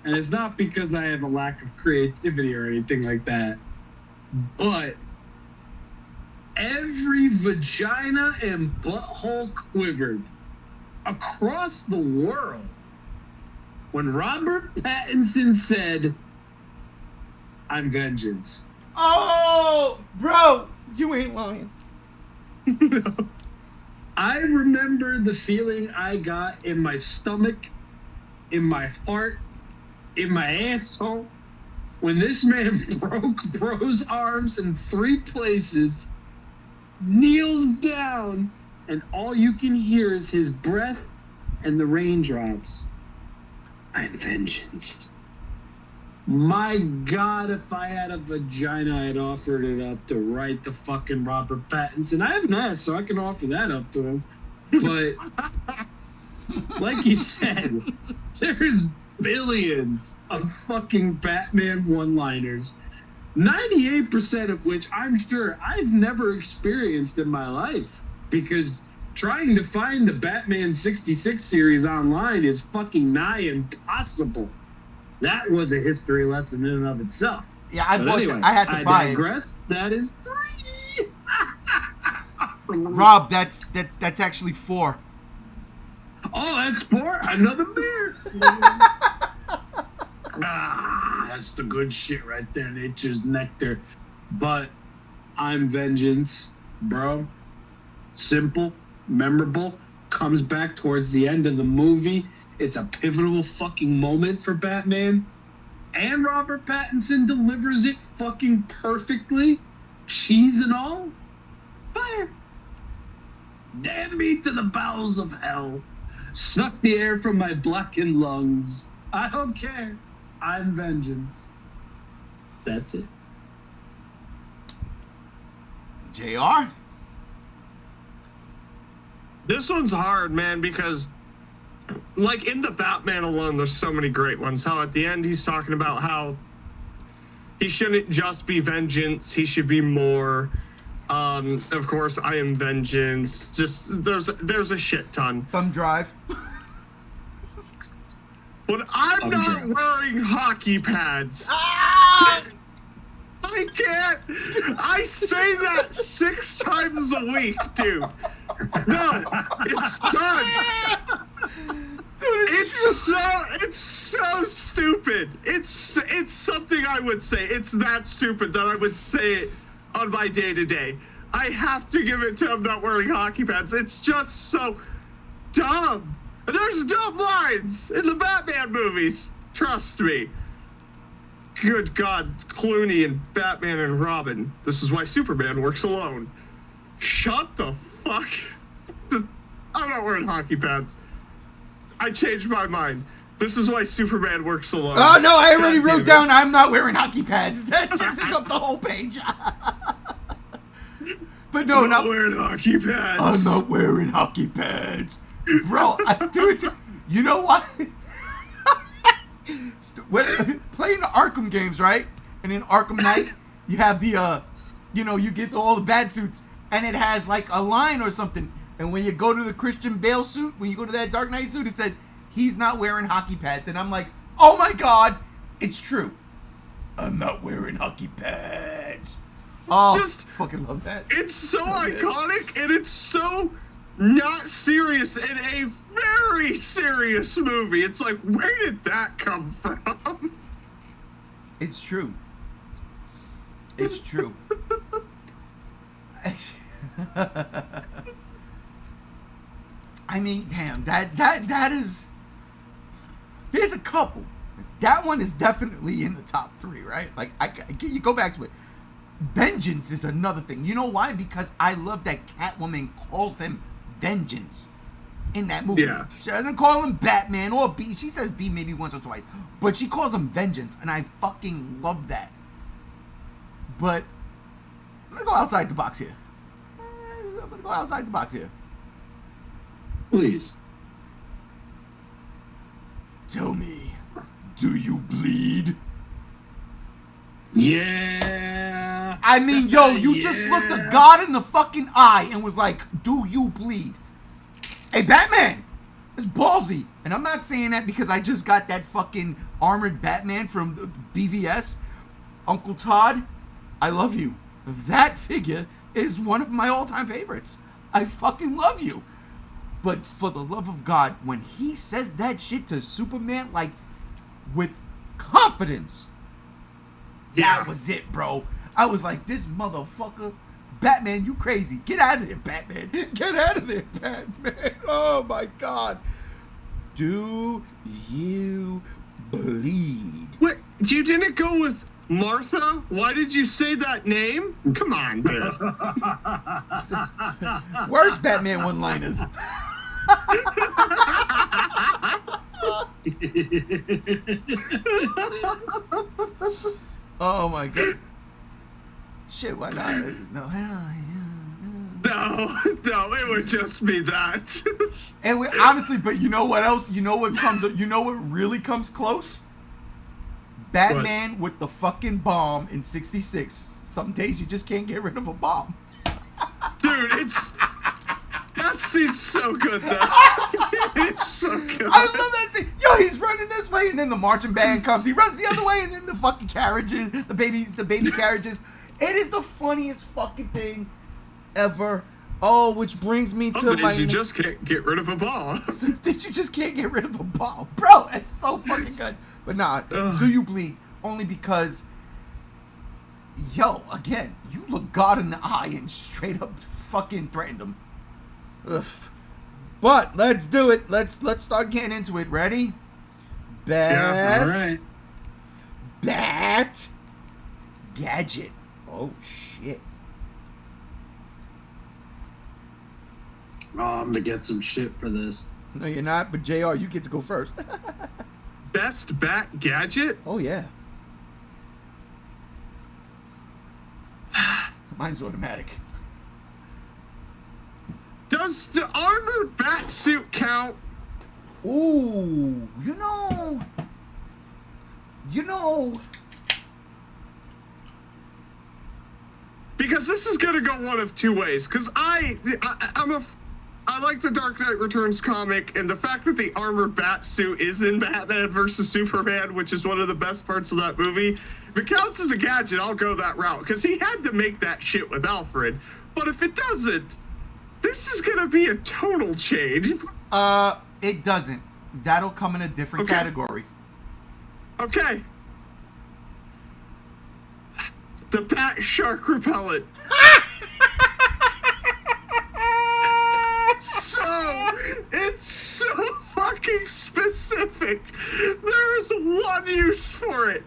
[SPEAKER 3] And it's not because I have a lack of creativity or anything like that. But every vagina and butthole quivered across the world when Robert Pattinson said, "I'm vengeance."
[SPEAKER 1] Oh, bro, you ain't lying.
[SPEAKER 2] No.
[SPEAKER 3] I remember the feeling I got in my stomach, in my heart, in my asshole, when this man broke bro's arms in 3 places, kneels down, and all you can hear is his breath and the raindrops. I'm vengeance. My God, if I had a vagina, I'd offered it up to right to fucking Robert Pattinson. I haven't asked, so I can offer that up to him. But like he said, there's billions of fucking Batman one-liners, 98% of which I'm sure I've never experienced in my life, because trying to find the Batman 66 series online is fucking nigh impossible. That was a history lesson in and of itself.
[SPEAKER 1] Yeah, I
[SPEAKER 3] But
[SPEAKER 1] bought.
[SPEAKER 3] anyway,
[SPEAKER 1] I had to buy it.
[SPEAKER 3] digress. That is 3.
[SPEAKER 1] Rob, that's actually 4.
[SPEAKER 3] Oh, that's 4. Another beer. That's the good shit right there. Nature's nectar. But I'm vengeance, bro. Simple, memorable. Comes back towards the end of the movie. It's a pivotal fucking moment for Batman. And Robert Pattinson delivers it fucking perfectly. Cheese and all. Fire. Damn me to the bowels of hell. Suck the air from my blackened lungs. I don't care. I'm vengeance. That's it.
[SPEAKER 1] JR?
[SPEAKER 2] This one's hard, man, because like in the Batman alone, there's so many great ones. How at the end he's talking about how he shouldn't just be vengeance, he should be more. Of course, I am vengeance. Just there's a shit ton.
[SPEAKER 1] Thumb drive.
[SPEAKER 2] But I'm not wearing hockey pads. I can't. I say that 6 times a week, dude. No, it's done. Dude, it's so stupid. It's something I would say. It's that stupid that I would say it on my day-to-day. I have to give it to him not wearing hockey pads. It's just so dumb. There's dumb lines in the Batman movies. Trust me. Good God, Clooney and Batman and Robin. This is why Superman works alone. Shut the fuck. I'm not wearing hockey pads. I changed my mind. This is why Superman works alone.
[SPEAKER 1] Oh, no, I already wrote down I'm not wearing hockey pads. That just took up the whole page. But no,
[SPEAKER 2] I'm not wearing hockey pads.
[SPEAKER 1] I'm not wearing hockey pads. Bro, I do it. You know what? Playing the Arkham games, right? And in Arkham Knight, you have the, you get all the bad suits, and it has like a line or something. And when you go to the Christian Bale suit, when you go to that Dark Knight suit, it said, he's not wearing hockey pads. And I'm like, oh my God, it's true. I'm not wearing hockey pads. Just fucking love that.
[SPEAKER 2] It's so iconic, and it's so not serious in a very serious movie. It's like, where did that come from?
[SPEAKER 1] It's true. It's true. I mean, damn, that is. There's a couple. That one is definitely in the top 3, right? Like, you go back to it. Vengeance is another thing. You know why? Because I love that Catwoman calls him Vengeance in that movie.
[SPEAKER 2] Yeah.
[SPEAKER 1] She doesn't call him Batman or B. She says B maybe once or twice, but she calls him Vengeance, and I fucking love that. But I'm gonna go outside the box here.
[SPEAKER 3] Please.
[SPEAKER 1] Tell me, do you bleed?
[SPEAKER 3] Yeah.
[SPEAKER 1] I mean, yo, you just looked the God in the fucking eye and was like, do you bleed? Hey, Batman, it's ballsy. And I'm not saying that because I just got that fucking armored Batman from BVS. Uncle Todd, I love you. That figure is one of my all-time favorites. I fucking love you. But for the love of God, when he says that shit to Superman, like, with confidence, that was it, bro. I was like, this motherfucker, Batman, you crazy. Get out of there, Batman. Get out of there, Batman. Oh, my God. Do you bleed?
[SPEAKER 2] What? You didn't go with Martha? Why did you say that name? Come on, man.
[SPEAKER 1] Worst Batman one-liners. Oh my God. Shit, why not? No, hell yeah.
[SPEAKER 2] No, it would just be that.
[SPEAKER 1] And honestly, but you know what else? You know what really comes close? Batman with the fucking bomb in 66. Some days you just can't get rid of a bomb.
[SPEAKER 2] Dude, that scene's so good though. It's so good.
[SPEAKER 1] I love that scene. Yo, he's running this way, and then the marching band comes. He runs the other way, and then the fucking carriages, the baby carriages. It is the funniest fucking thing ever. Oh, which brings me to my.
[SPEAKER 2] You just can't get rid of a ball.
[SPEAKER 1] That you just can't get rid of a ball, bro. It's so fucking good. But nah, do you bleed? Only because, yo, again, you look God in the eye and straight up fucking threatened him. Ugh. But let's do it. Let's start getting into it. Ready? Best.
[SPEAKER 3] Yeah, all right.
[SPEAKER 1] Bat gadget. Oh shit.
[SPEAKER 3] Oh, I'm gonna get some shit for this.
[SPEAKER 1] No, you're not. But JR, you get to go first.
[SPEAKER 2] Best Bat gadget?
[SPEAKER 1] Oh yeah. Mine's automatic.
[SPEAKER 2] Does the armored bat suit count?
[SPEAKER 1] Ooh, you know.
[SPEAKER 2] Because this is gonna go one of two ways. Because I like the Dark Knight Returns comic, and the fact that the armored bat suit is in Batman versus Superman, which is one of the best parts of that movie. If it counts as a gadget, I'll go that route. Because he had to make that shit with Alfred. But if it doesn't, this is gonna be a total change.
[SPEAKER 1] It doesn't. That'll come in a different category.
[SPEAKER 2] Okay. The bat shark repellent. It's so fucking specific. There is one use for it.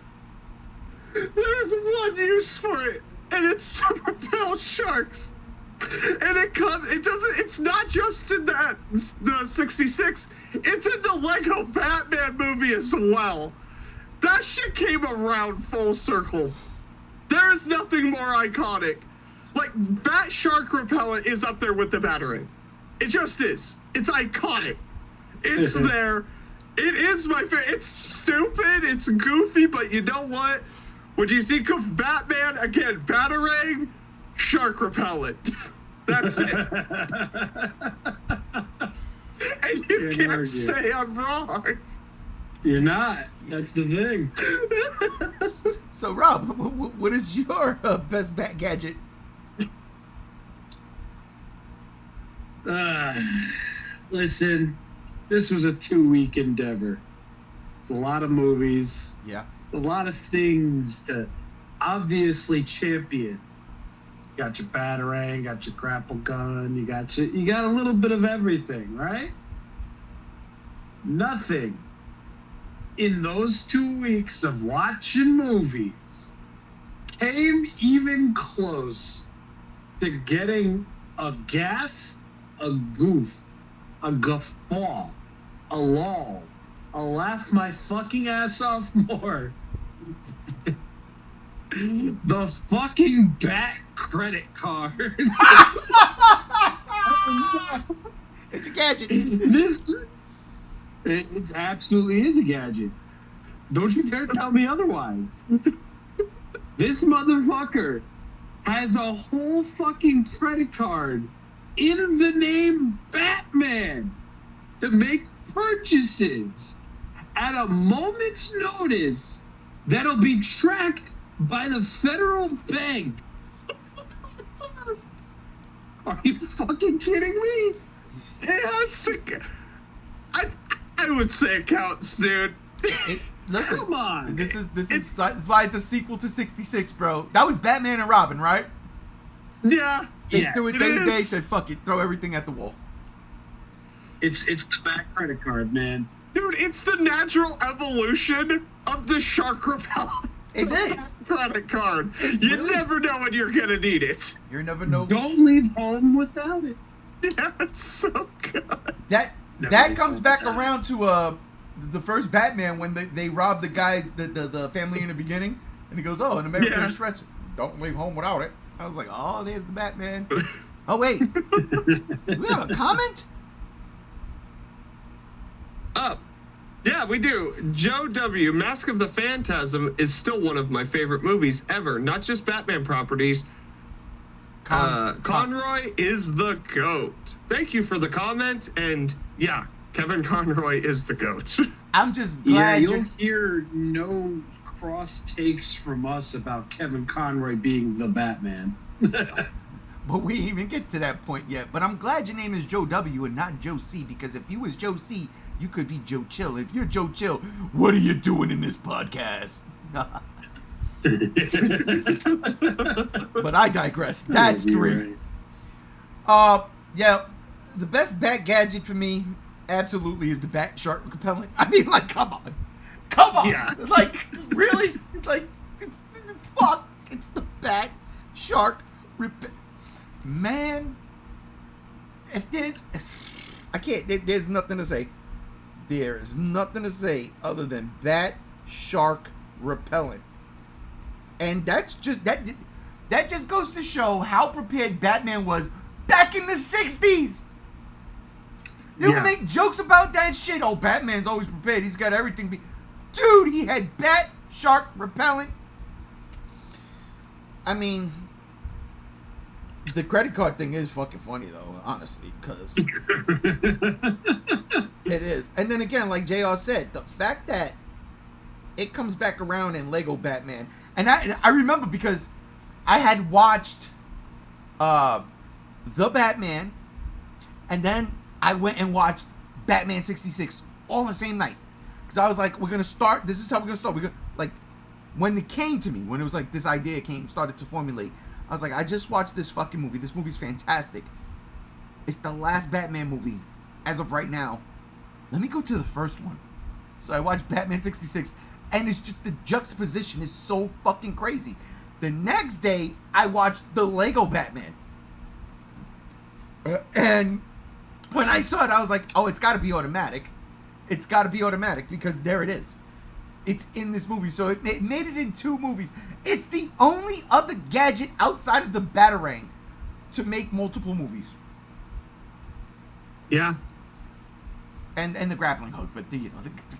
[SPEAKER 2] There's one use for it, and it's to repel sharks. And it's not just in the 66, it's in the Lego Batman movie as well. That shit came around full circle. There is nothing more iconic. Like, Bat Shark Repellent is up there with the Batarang. It just is. It's iconic. It's there. It is my favorite. It's stupid. It's goofy, but you know what? When you think of Batman, again, Batarang, Shark Repellent. That's it. And you can't say I'm wrong.
[SPEAKER 3] You're not. That's the thing.
[SPEAKER 1] So, Rob, what is your best Bat gadget?
[SPEAKER 3] Listen, this was a 2-week endeavor. It's a lot of movies.
[SPEAKER 1] Yeah.
[SPEAKER 3] It's a lot of things to obviously champion. You got your Batarang, got your grapple gun, you got a little bit of everything, right? Nothing in those 2 weeks of watching movies came even close to getting a gaffe, a goof, a guffaw, a lol, a laugh my fucking ass off more. The fucking Bat credit card.
[SPEAKER 1] It's a gadget.
[SPEAKER 3] It absolutely is a gadget. Don't you dare tell me otherwise. This motherfucker has a whole fucking credit card in the name Batman to make purchases at a moment's notice that'll be tracked by the federal bank. Are you fucking kidding me?
[SPEAKER 2] It has to. I would say it counts, dude.
[SPEAKER 1] Listen,
[SPEAKER 3] Come on.
[SPEAKER 1] This is why it's a sequel to 66, bro. That was Batman and Robin, right?
[SPEAKER 2] Yeah.
[SPEAKER 1] They
[SPEAKER 2] is.
[SPEAKER 1] said, fuck it, throw everything at the wall.
[SPEAKER 3] It's the Bat credit card, man.
[SPEAKER 2] Dude, it's the natural evolution of the shark repellent.
[SPEAKER 1] It is.
[SPEAKER 2] Credit card. You never know when you're gonna need it.
[SPEAKER 1] You never know.
[SPEAKER 3] Don't leave home without it.
[SPEAKER 2] Yeah, it's so good.
[SPEAKER 1] That comes back around to the first Batman when they robbed the guys, the family in the beginning, and he goes, "Oh, an American Express, don't leave home without it." I was like, "Oh, there's the Batman." Oh wait, we have a comment.
[SPEAKER 2] Yeah, we do. Joe W. Mask of the Phantasm is still one of my favorite movies ever. Not just Batman properties. Conroy is the GOAT. Thank you for the comment, and yeah, Kevin Conroy is the GOAT.
[SPEAKER 1] I'm just glad
[SPEAKER 3] you'll hear no cross takes from us about Kevin Conroy being the Batman.
[SPEAKER 1] But we didn't even get to that point yet. But I'm glad your name is Joe W. and not Joe C. Because if you was Joe C., you could be Joe Chill. If you're Joe Chill, what are you doing in this podcast? But I digress. That's three.
[SPEAKER 3] Right.
[SPEAKER 1] Yeah, the best Bat gadget for me absolutely is the Bat Shark Repellent. I mean, like, come on.
[SPEAKER 2] Yeah.
[SPEAKER 1] Like, really? Like, it's the Bat Shark Repellent. Man, if there's, I can't. There's nothing to say. There is nothing to say other than Bat Shark Repellent, and that's just that. That just goes to show how prepared Batman was back in the '60s. They would make jokes about that shit. Oh, Batman's always prepared. He's got everything. Dude, he had Bat Shark Repellent. I mean, the credit card thing is fucking funny, though, honestly, because it is. And then again, like JR said, the fact that it comes back around in Lego Batman. And I remember because I had watched The Batman, and then I went and watched Batman 66 all in the same night. Because I was like, we're going to start, this is how we're going to start. We're gonna, like, when it came to me, when it was like this idea started to formulate, I was like, I just watched this fucking movie. This movie's fantastic. It's the last Batman movie as of right now, let me go to the first one. So I watched Batman 66, and it's just the juxtaposition is so fucking crazy. The next day, I watched the Lego Batman. And when I saw it, I was like, oh, it's got to be automatic. It's got to be automatic because there it is. It's in this movie. So it made it in 2 movies. It's the only other gadget outside of the Batarang to make multiple movies.
[SPEAKER 2] Yeah.
[SPEAKER 1] And the grappling hook, but the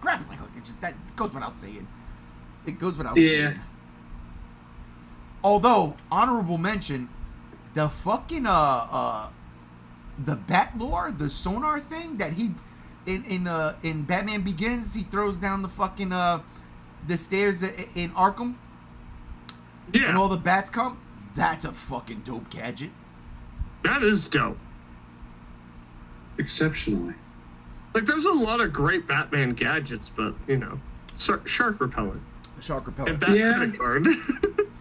[SPEAKER 1] grappling hook, that goes without saying. It goes without saying. Although, honorable mention, the fucking the bat lore, the sonar thing that he in Batman Begins, he throws down the fucking the stairs in Arkham.
[SPEAKER 2] Yeah.
[SPEAKER 1] And all the bats come. That's a fucking dope gadget.
[SPEAKER 2] That is dope.
[SPEAKER 3] Exceptionally.
[SPEAKER 2] Like, there's a lot of great Batman gadgets, but, shark repellent.
[SPEAKER 1] Shark repellent.
[SPEAKER 2] And bat credit card.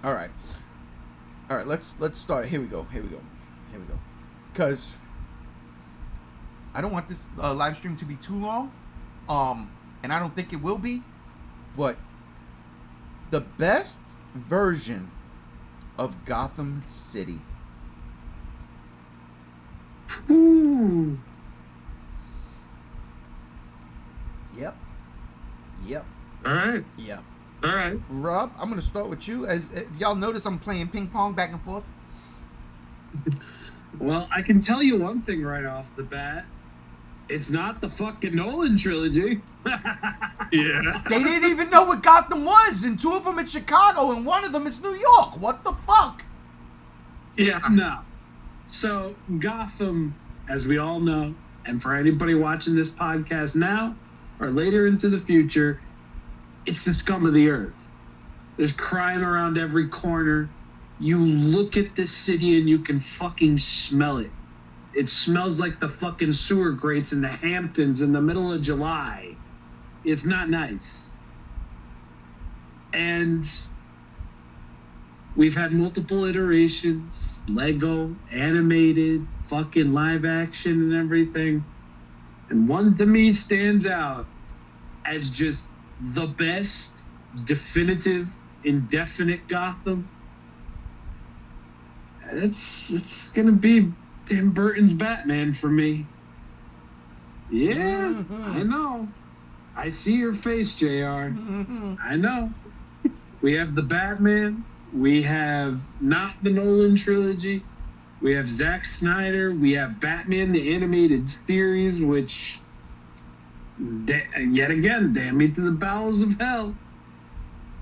[SPEAKER 1] All right, let's start. Here we go. Because I don't want this live stream to be too long, and I don't think it will be, but the best version of Gotham City.
[SPEAKER 3] Ooh.
[SPEAKER 1] Yep.
[SPEAKER 2] All right.
[SPEAKER 1] Yep.
[SPEAKER 2] All right.
[SPEAKER 1] Rob, I'm gonna start with you. As if y'all notice, I'm playing ping pong back and forth.
[SPEAKER 3] Well, I can tell you one thing right off the bat. It's not the fucking Nolan trilogy.
[SPEAKER 2] Yeah.
[SPEAKER 1] They didn't even know what Gotham was, and 2 of them in Chicago, and 1 of them is New York. What the fuck?
[SPEAKER 2] Yeah.
[SPEAKER 3] No. So, Gotham, as we all know, and for anybody watching this podcast now or later into the future, it's the scum of the earth. There's crime around every corner. You look at this city and you can fucking smell it. It smells like the fucking sewer grates in the Hamptons in the middle of July. It's not nice. And we've had multiple iterations, Lego, animated, fucking live action and everything. And one to me stands out as just the best, definitive, indefinite Gotham. It's gonna be Tim Burton's Batman for me. Yeah, I know. I see your face, JR. I know. We have the Batman. We have not the Nolan trilogy. We have Zack Snyder. We have Batman the Animated Series, which, yet again, damn me to the bowels of hell.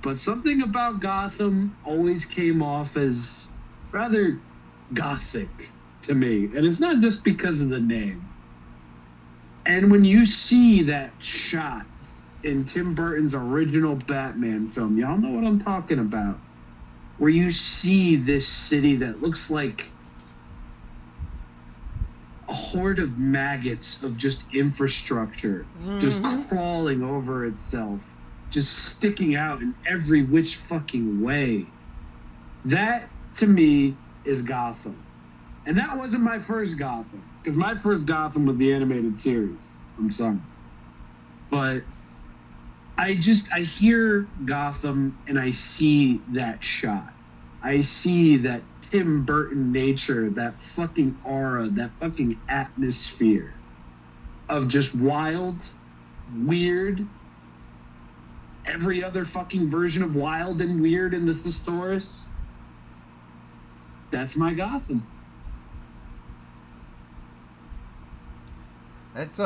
[SPEAKER 3] But something about Gotham always came off as rather gothic to me. And it's not just because of the name. And when you see that shot in Tim Burton's original Batman film, y'all know what I'm talking about, where you see this city that looks like a horde of maggots of just infrastructure, just crawling over itself, just sticking out in every which fucking way. That, to me, is Gotham. And that wasn't my first Gotham, because my first Gotham was the animated series. I'm sorry. But I hear Gotham and I see that shot. I see that Tim Burton nature, that fucking aura, that fucking atmosphere of just wild, weird, every other fucking version of wild and weird in the thesaurus. That's my Gotham.
[SPEAKER 1] That's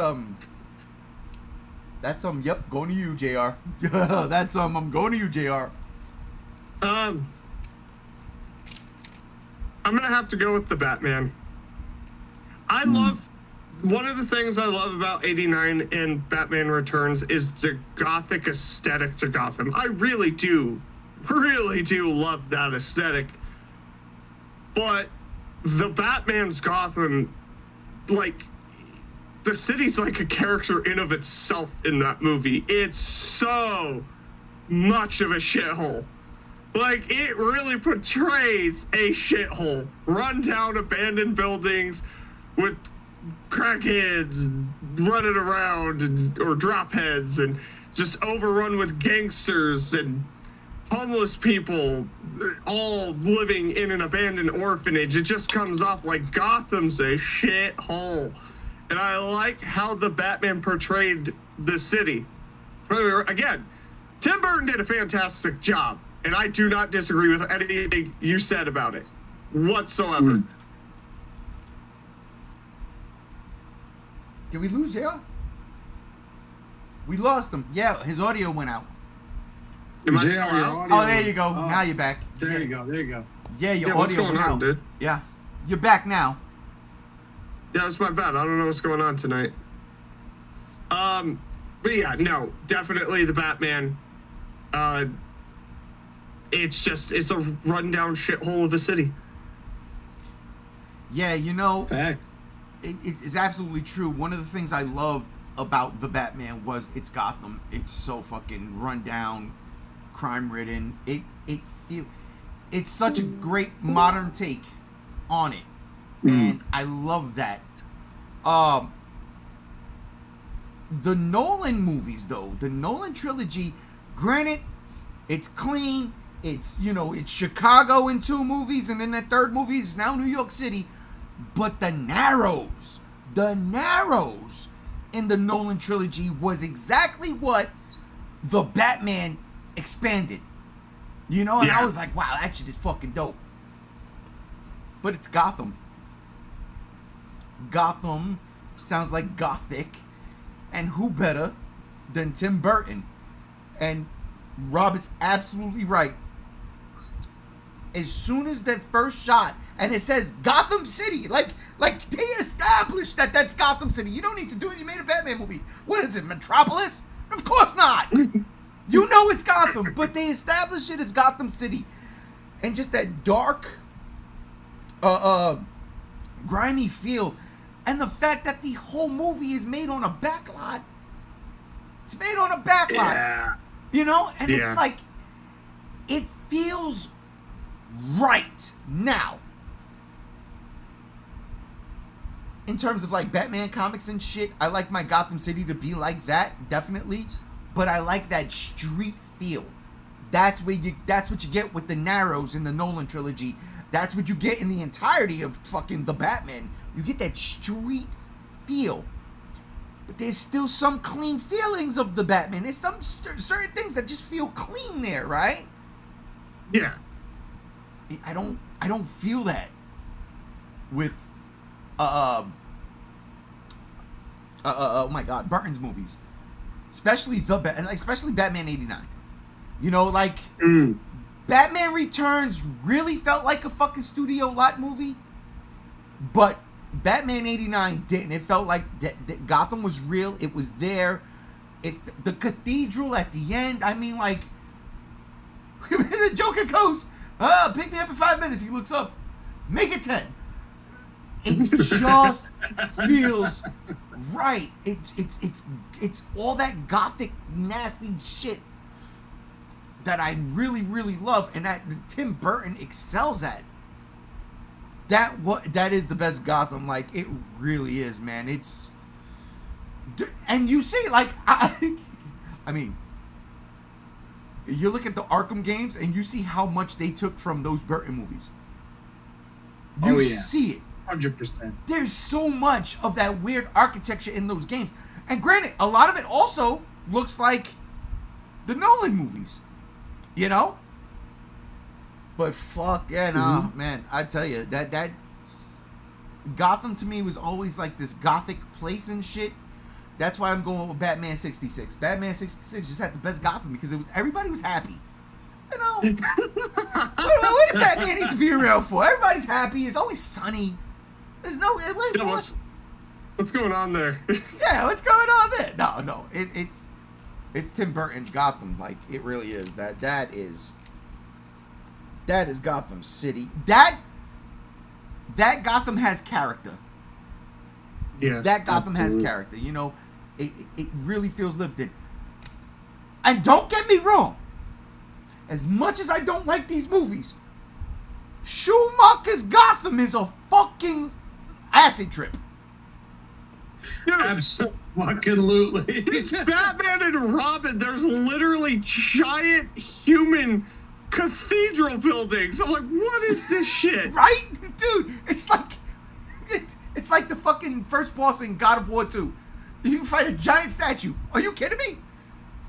[SPEAKER 1] yep, going to you, JR. I'm going to you, JR.
[SPEAKER 2] I'm gonna have to go with the Batman. I love, one of the things I love about 89 and Batman Returns is the gothic aesthetic to Gotham. I really do love that aesthetic. But the Batman's Gotham, like, the city's like a character in of itself in that movie. It's so much of a shithole. Like, it really portrays a shithole. Run down abandoned buildings with crackheads running around or drop heads and just overrun with gangsters and homeless people all living in an abandoned orphanage. It just comes off like Gotham's a shithole. And I like how the Batman portrayed the city. Again, Tim Burton did a fantastic job, and I do not disagree with anything you said about it whatsoever.
[SPEAKER 1] Did we lose JR? We lost him. Yeah, his audio went out.
[SPEAKER 2] Am I
[SPEAKER 3] JR,
[SPEAKER 2] still
[SPEAKER 3] your
[SPEAKER 2] out?
[SPEAKER 3] audio-
[SPEAKER 1] Oh, there you go.
[SPEAKER 3] Oh,
[SPEAKER 1] Now you're back.
[SPEAKER 3] There
[SPEAKER 1] Yeah.
[SPEAKER 3] you go. There you go.
[SPEAKER 1] Yeah, your
[SPEAKER 2] Yeah, what's
[SPEAKER 1] audio
[SPEAKER 2] going
[SPEAKER 1] went
[SPEAKER 2] on,
[SPEAKER 1] out.
[SPEAKER 2] dude?
[SPEAKER 1] Yeah. You're back now.
[SPEAKER 2] Yeah, that's my bad. I don't know what's going on tonight. But yeah, no, definitely the Batman. It's a rundown shithole of a city.
[SPEAKER 1] Yeah,
[SPEAKER 3] Fact.
[SPEAKER 1] it's absolutely true. One of the things I loved about the Batman was it's Gotham. It's so fucking run down, crime ridden. It's such a great modern take on it, and I love that. The Nolan movies, though, the Nolan trilogy, granted, it's clean. It's it's Chicago in 2 movies, and in that 3rd movie, it's now New York City. But the Narrows in the Nolan trilogy was exactly what the Batman expanded. And
[SPEAKER 2] Yeah.
[SPEAKER 1] I was like, wow, that shit is fucking dope. But it's Gotham. Gotham sounds like gothic, and who better than Tim Burton? And Rob is absolutely right. As soon as that first shot, and it says Gotham City, like they established that that's Gotham City. You don't need to do it. You made a Batman movie. What is it, Metropolis? Of course not. You know it's Gotham, but they established it as Gotham City, and just that dark, grimy feel, and the fact that the whole movie is made on a backlot. It's made on a backlot.
[SPEAKER 3] Yeah.
[SPEAKER 1] And it's
[SPEAKER 2] Yeah.
[SPEAKER 1] like, it feels right now. In terms of like Batman comics and shit, I like my Gotham City to be like that, definitely. But I like that street feel. That's what you get with the Narrows in the Nolan trilogy. That's what you get in the entirety of fucking the Batman. You get that street feel. But there's still some clean feelings of the Batman. There's some certain things that just feel clean there, right?
[SPEAKER 2] Yeah.
[SPEAKER 1] I don't feel that with oh my god, Burton's movies, especially especially Batman '89. Batman Returns really felt like a fucking studio lot movie, but Batman '89 didn't. It felt like that Gotham was real. It was there. The cathedral at the end. I mean, like, the Joker goes, pick me up in 5 minutes. He looks up, make it 10. It just feels right. It's all that gothic nasty shit that I really, really love, and that Tim Burton excels at. That is the best Gotham. Like, it really is, man. And you see, like, I mean, you look at the Arkham games and you see how much they took from those Burton movies. You see it.
[SPEAKER 3] 100%.
[SPEAKER 1] There's so much of that weird architecture in those games. And granted, a lot of it also looks like the Nolan movies. But fuck, yeah, nah, man. I tell you, that Gotham to me was always like this gothic place and shit. That's why I'm going with Batman 66. Batman 66 just had the best Gotham because everybody was happy. What did Batman need to be around for? Everybody's happy. It's always sunny. There's no...
[SPEAKER 2] What's going on there?
[SPEAKER 1] Yeah, what's going on there? No. It's Tim Burton's Gotham. Like, it really is. That is Gotham City. That Gotham has character.
[SPEAKER 2] Yeah.
[SPEAKER 1] That Gotham has character. It really feels lived in. And don't get me wrong. As much as I don't like these movies, Schumacher's Gotham is a fucking acid trip.
[SPEAKER 3] Absolutely.
[SPEAKER 2] It's Batman and Robin. There's literally giant human cathedral buildings. I'm like, what is this shit?
[SPEAKER 1] Right? Dude, it's like the fucking first boss in God of War 2. You fight a giant statue. Are you kidding me?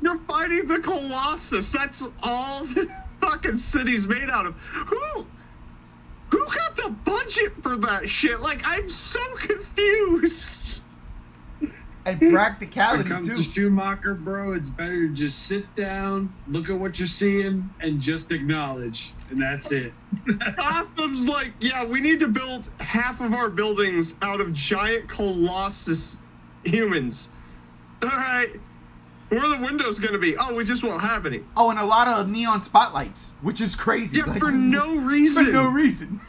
[SPEAKER 2] You're fighting the Colossus. That's all the fucking city's made out of. Who got the budget for that shit? Like, I'm so confused.
[SPEAKER 1] And
[SPEAKER 3] When
[SPEAKER 1] practicality,
[SPEAKER 3] it comes
[SPEAKER 1] too.
[SPEAKER 3] to Schumacher, bro, it's better to just sit down, look at what you're seeing, and just acknowledge. And that's it.
[SPEAKER 2] Gotham's like, yeah, we need to build half of our buildings out of giant Colossus humans. All right. Where are the windows going to be? Oh, we just won't have any.
[SPEAKER 1] Oh, and a lot of neon spotlights, which is crazy.
[SPEAKER 2] Yeah, for no reason.
[SPEAKER 1] For no reason.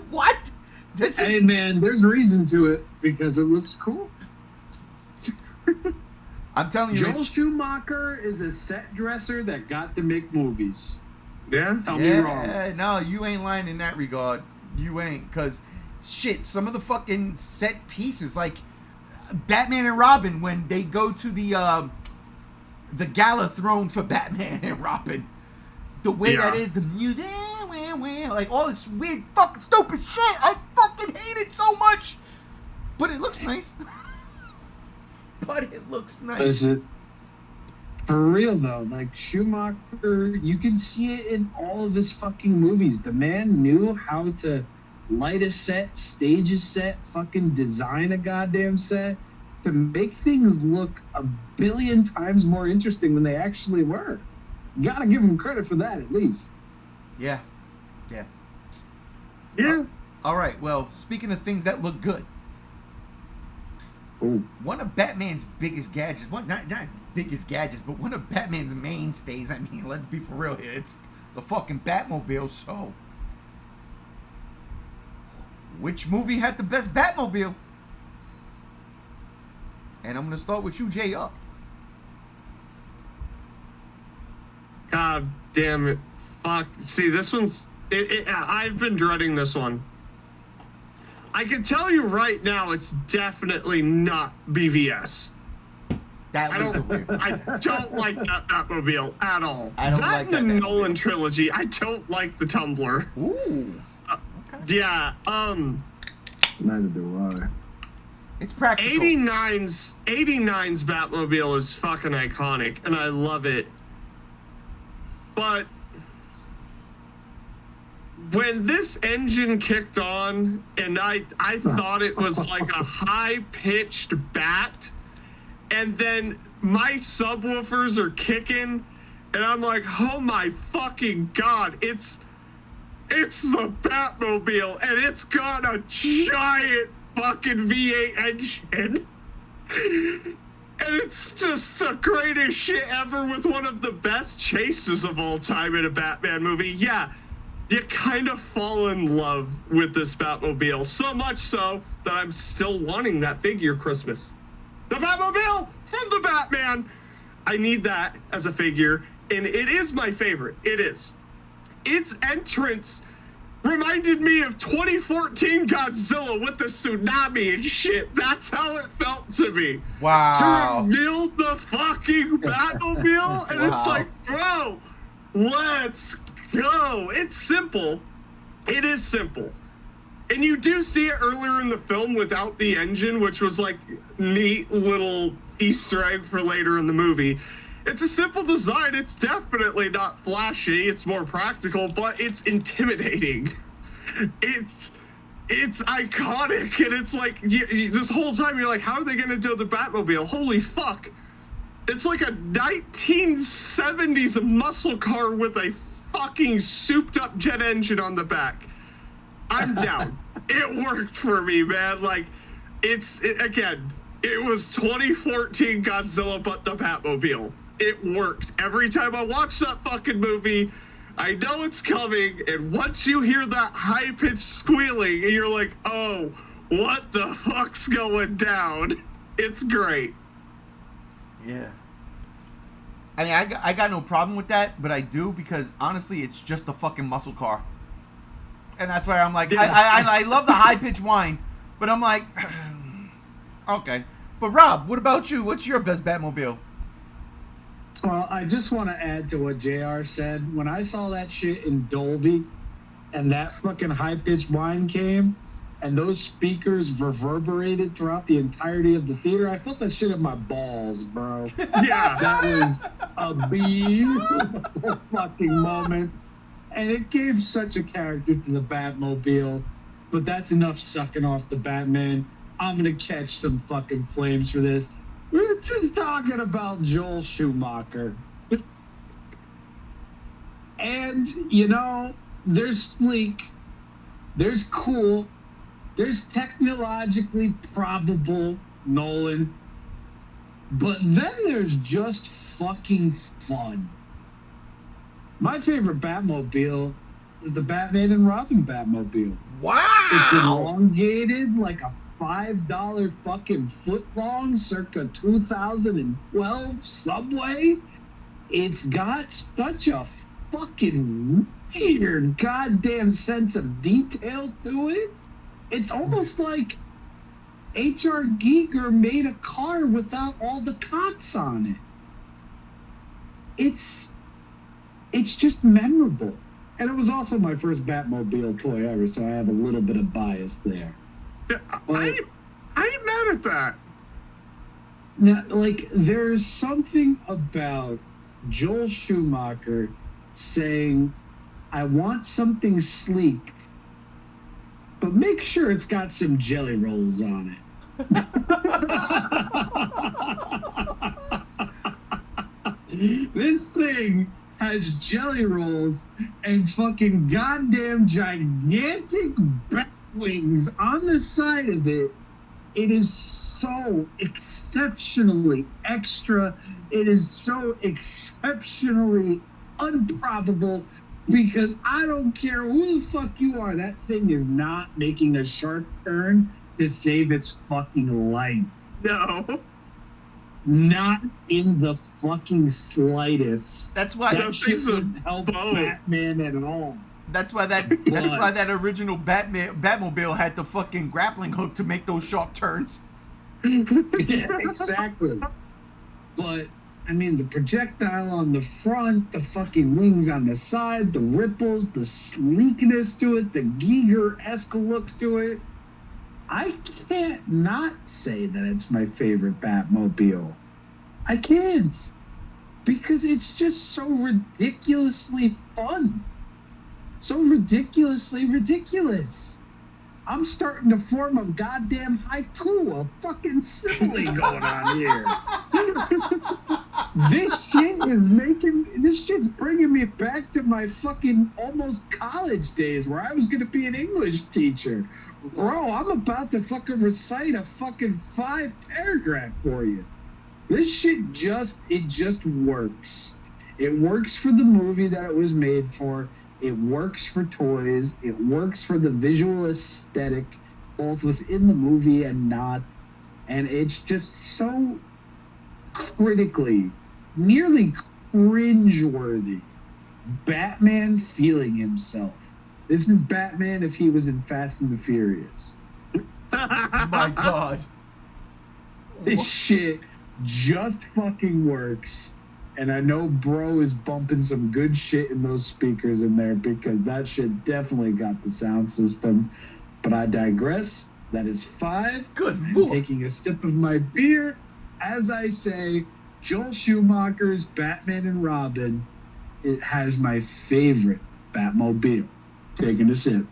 [SPEAKER 1] What? This is...
[SPEAKER 3] Hey, man, there's reason to it because it looks cool.
[SPEAKER 1] I'm telling you.
[SPEAKER 3] Joel Schumacher is a set dresser that got to make movies.
[SPEAKER 2] Yeah?
[SPEAKER 3] Tell me wrong.
[SPEAKER 1] Yeah, no, you ain't lying in that regard. You ain't, because shit, some of the fucking set pieces, like Batman and Robin, when they go to the gala throne for Batman and Robin, the way that is, the music, like all this weird fucking stupid shit, I fucking hate it so much, but it looks nice. But it looks nice.
[SPEAKER 3] Is it for real though? Like Schumacher, you can see it in all of his fucking movies. The man knew how to light a set, stage a set, fucking design a goddamn set to make things look a billion times more interesting than they actually were. You gotta give him credit for that at least.
[SPEAKER 1] Yeah. All right. Well, speaking of things that look good.
[SPEAKER 3] Ooh.
[SPEAKER 1] One of Batman's biggest gadgets, not biggest gadgets, but one of Batman's mainstays, I mean, let's be for real here, it's the fucking Batmobile. So, which movie had the best Batmobile? And I'm going to start with you, Jay, up.
[SPEAKER 2] God damn it. Fuck. See, this one's... I've been dreading this one. I can tell you right now, it's definitely not BVS.
[SPEAKER 1] That was a weird.
[SPEAKER 2] I don't like that Batmobile at all.
[SPEAKER 1] I don't
[SPEAKER 2] that
[SPEAKER 1] like
[SPEAKER 2] and
[SPEAKER 1] that
[SPEAKER 2] the
[SPEAKER 1] Batmobile.
[SPEAKER 2] Nolan trilogy. I don't like the Tumbler.
[SPEAKER 1] Ooh. Okay.
[SPEAKER 2] Yeah.
[SPEAKER 3] Neither do I.
[SPEAKER 1] It's practical.
[SPEAKER 2] 89's Batmobile is fucking iconic, and I love it. But when this engine kicked on, and I thought it was like a high-pitched bat, and then my subwoofers are kicking, and I'm like, oh my fucking God, it's the Batmobile, and it's got a giant fucking V8 engine. And it's just the greatest shit ever with one of the best chases of all time in a Batman movie. Yeah, you kind of fall in love with this Batmobile, so much so that I'm still wanting that figure Christmas. The Batmobile from the Batman. I need that as a figure, and it is my favorite. It is. Its entrance reminded me of 2014 Godzilla with the tsunami and shit. That's how it felt to me.
[SPEAKER 1] Wow.
[SPEAKER 2] To reveal the fucking Batmobile, and it's
[SPEAKER 1] Wow.
[SPEAKER 2] like, bro, let's go. It's simple. It is simple. And you do see it earlier in the film without the engine, which was like neat little Easter egg for later in the movie. It's a simple design. It's definitely not flashy. It's more practical, but it's intimidating. It's iconic, and it's like this whole time you're like, how are they going to do the Batmobile? Holy fuck! It's like a 1970s muscle car with a fucking souped-up jet engine on the back. I'm down. It worked for me, man. Like, it was 2014 Godzilla, but the Batmobile. It worked. Every time I watch that fucking movie, I know it's coming, and once you hear that high-pitched squealing, you're like, oh, what the fuck's going down? It's great.
[SPEAKER 1] Yeah. I mean, I got no problem with that, but I do because, honestly, it's just a fucking muscle car. And that's why I'm like, I love the high-pitched whine, but I'm like, okay. But Rob, what about you? What's your best Batmobile?
[SPEAKER 3] Well, I just want to add to what JR said. When I saw that shit in Dolby and that fucking high-pitched whine came and those speakers reverberated throughout the entirety of the theater, I felt that shit in my balls, bro.
[SPEAKER 2] Yeah.
[SPEAKER 3] That was a beautiful fucking moment. And it gave such a character to the Batmobile. But that's enough sucking off the Batman. I'm going to catch some fucking flames for this. We were just talking about Joel Schumacher. And, you know, there's sleek, there's cool, there's technologically probable Nolan, but then there's just fucking fun. My favorite Batmobile is the Batman and Robin Batmobile.
[SPEAKER 1] Wow!
[SPEAKER 3] It's elongated like a $5 fucking foot long circa 2012 Subway. It's got such a fucking weird goddamn sense of detail to it. It's almost like H.R. Giger made a car without all the cots on it. It's just memorable. And it was also my first Batmobile toy ever, so I have a little bit of bias there.
[SPEAKER 2] I ain't mad at that.
[SPEAKER 3] Now, like, there's something about Joel Schumacher saying, I want something sleek, but make sure it's got some jelly rolls on it. This thing has jelly rolls and fucking goddamn gigantic bat wings on the side of it. It is so exceptionally extra. It is so exceptionally improbable because I don't care who the fuck you are. That thing is not making a sharp turn to save its fucking life.
[SPEAKER 2] No.
[SPEAKER 3] Not in the fucking slightest.
[SPEAKER 1] That's why
[SPEAKER 3] that shit doesn't help Batman at all.
[SPEAKER 1] That's why that original Batmobile had the fucking grappling hook to make those sharp turns.
[SPEAKER 3] Yeah, exactly. But I mean, the projectile on the front, the fucking wings on the side, the ripples, the sleekness to it, the Giger-esque look to it. I can't not say that it's my favorite Batmobile. I can't. Because it's just so ridiculously fun. So ridiculously ridiculous. I'm starting to form a goddamn haiku, a fucking simile going on here. This shit's bringing me back to my fucking almost college days where I was going to be an English teacher. Bro, I'm about to fucking recite a fucking 5-paragraph for you. This shit just works. It works for the movie that it was made for. It works for toys. It works for the visual aesthetic, both within the movie and not. And it's just so critically, nearly cringeworthy. Batman feeling himself. This is Batman if he was in Fast and the Furious.
[SPEAKER 1] My God.
[SPEAKER 3] This shit just fucking works. And I know bro is bumping some good shit in those speakers in there because that shit definitely got the sound system. But I digress. That is 5.
[SPEAKER 1] Good
[SPEAKER 3] I'm
[SPEAKER 1] Lord.
[SPEAKER 3] taking a sip of my beer. As I say, Joel Schumacher's Batman and Robin, it has my favorite Batmobile. Taking a sip.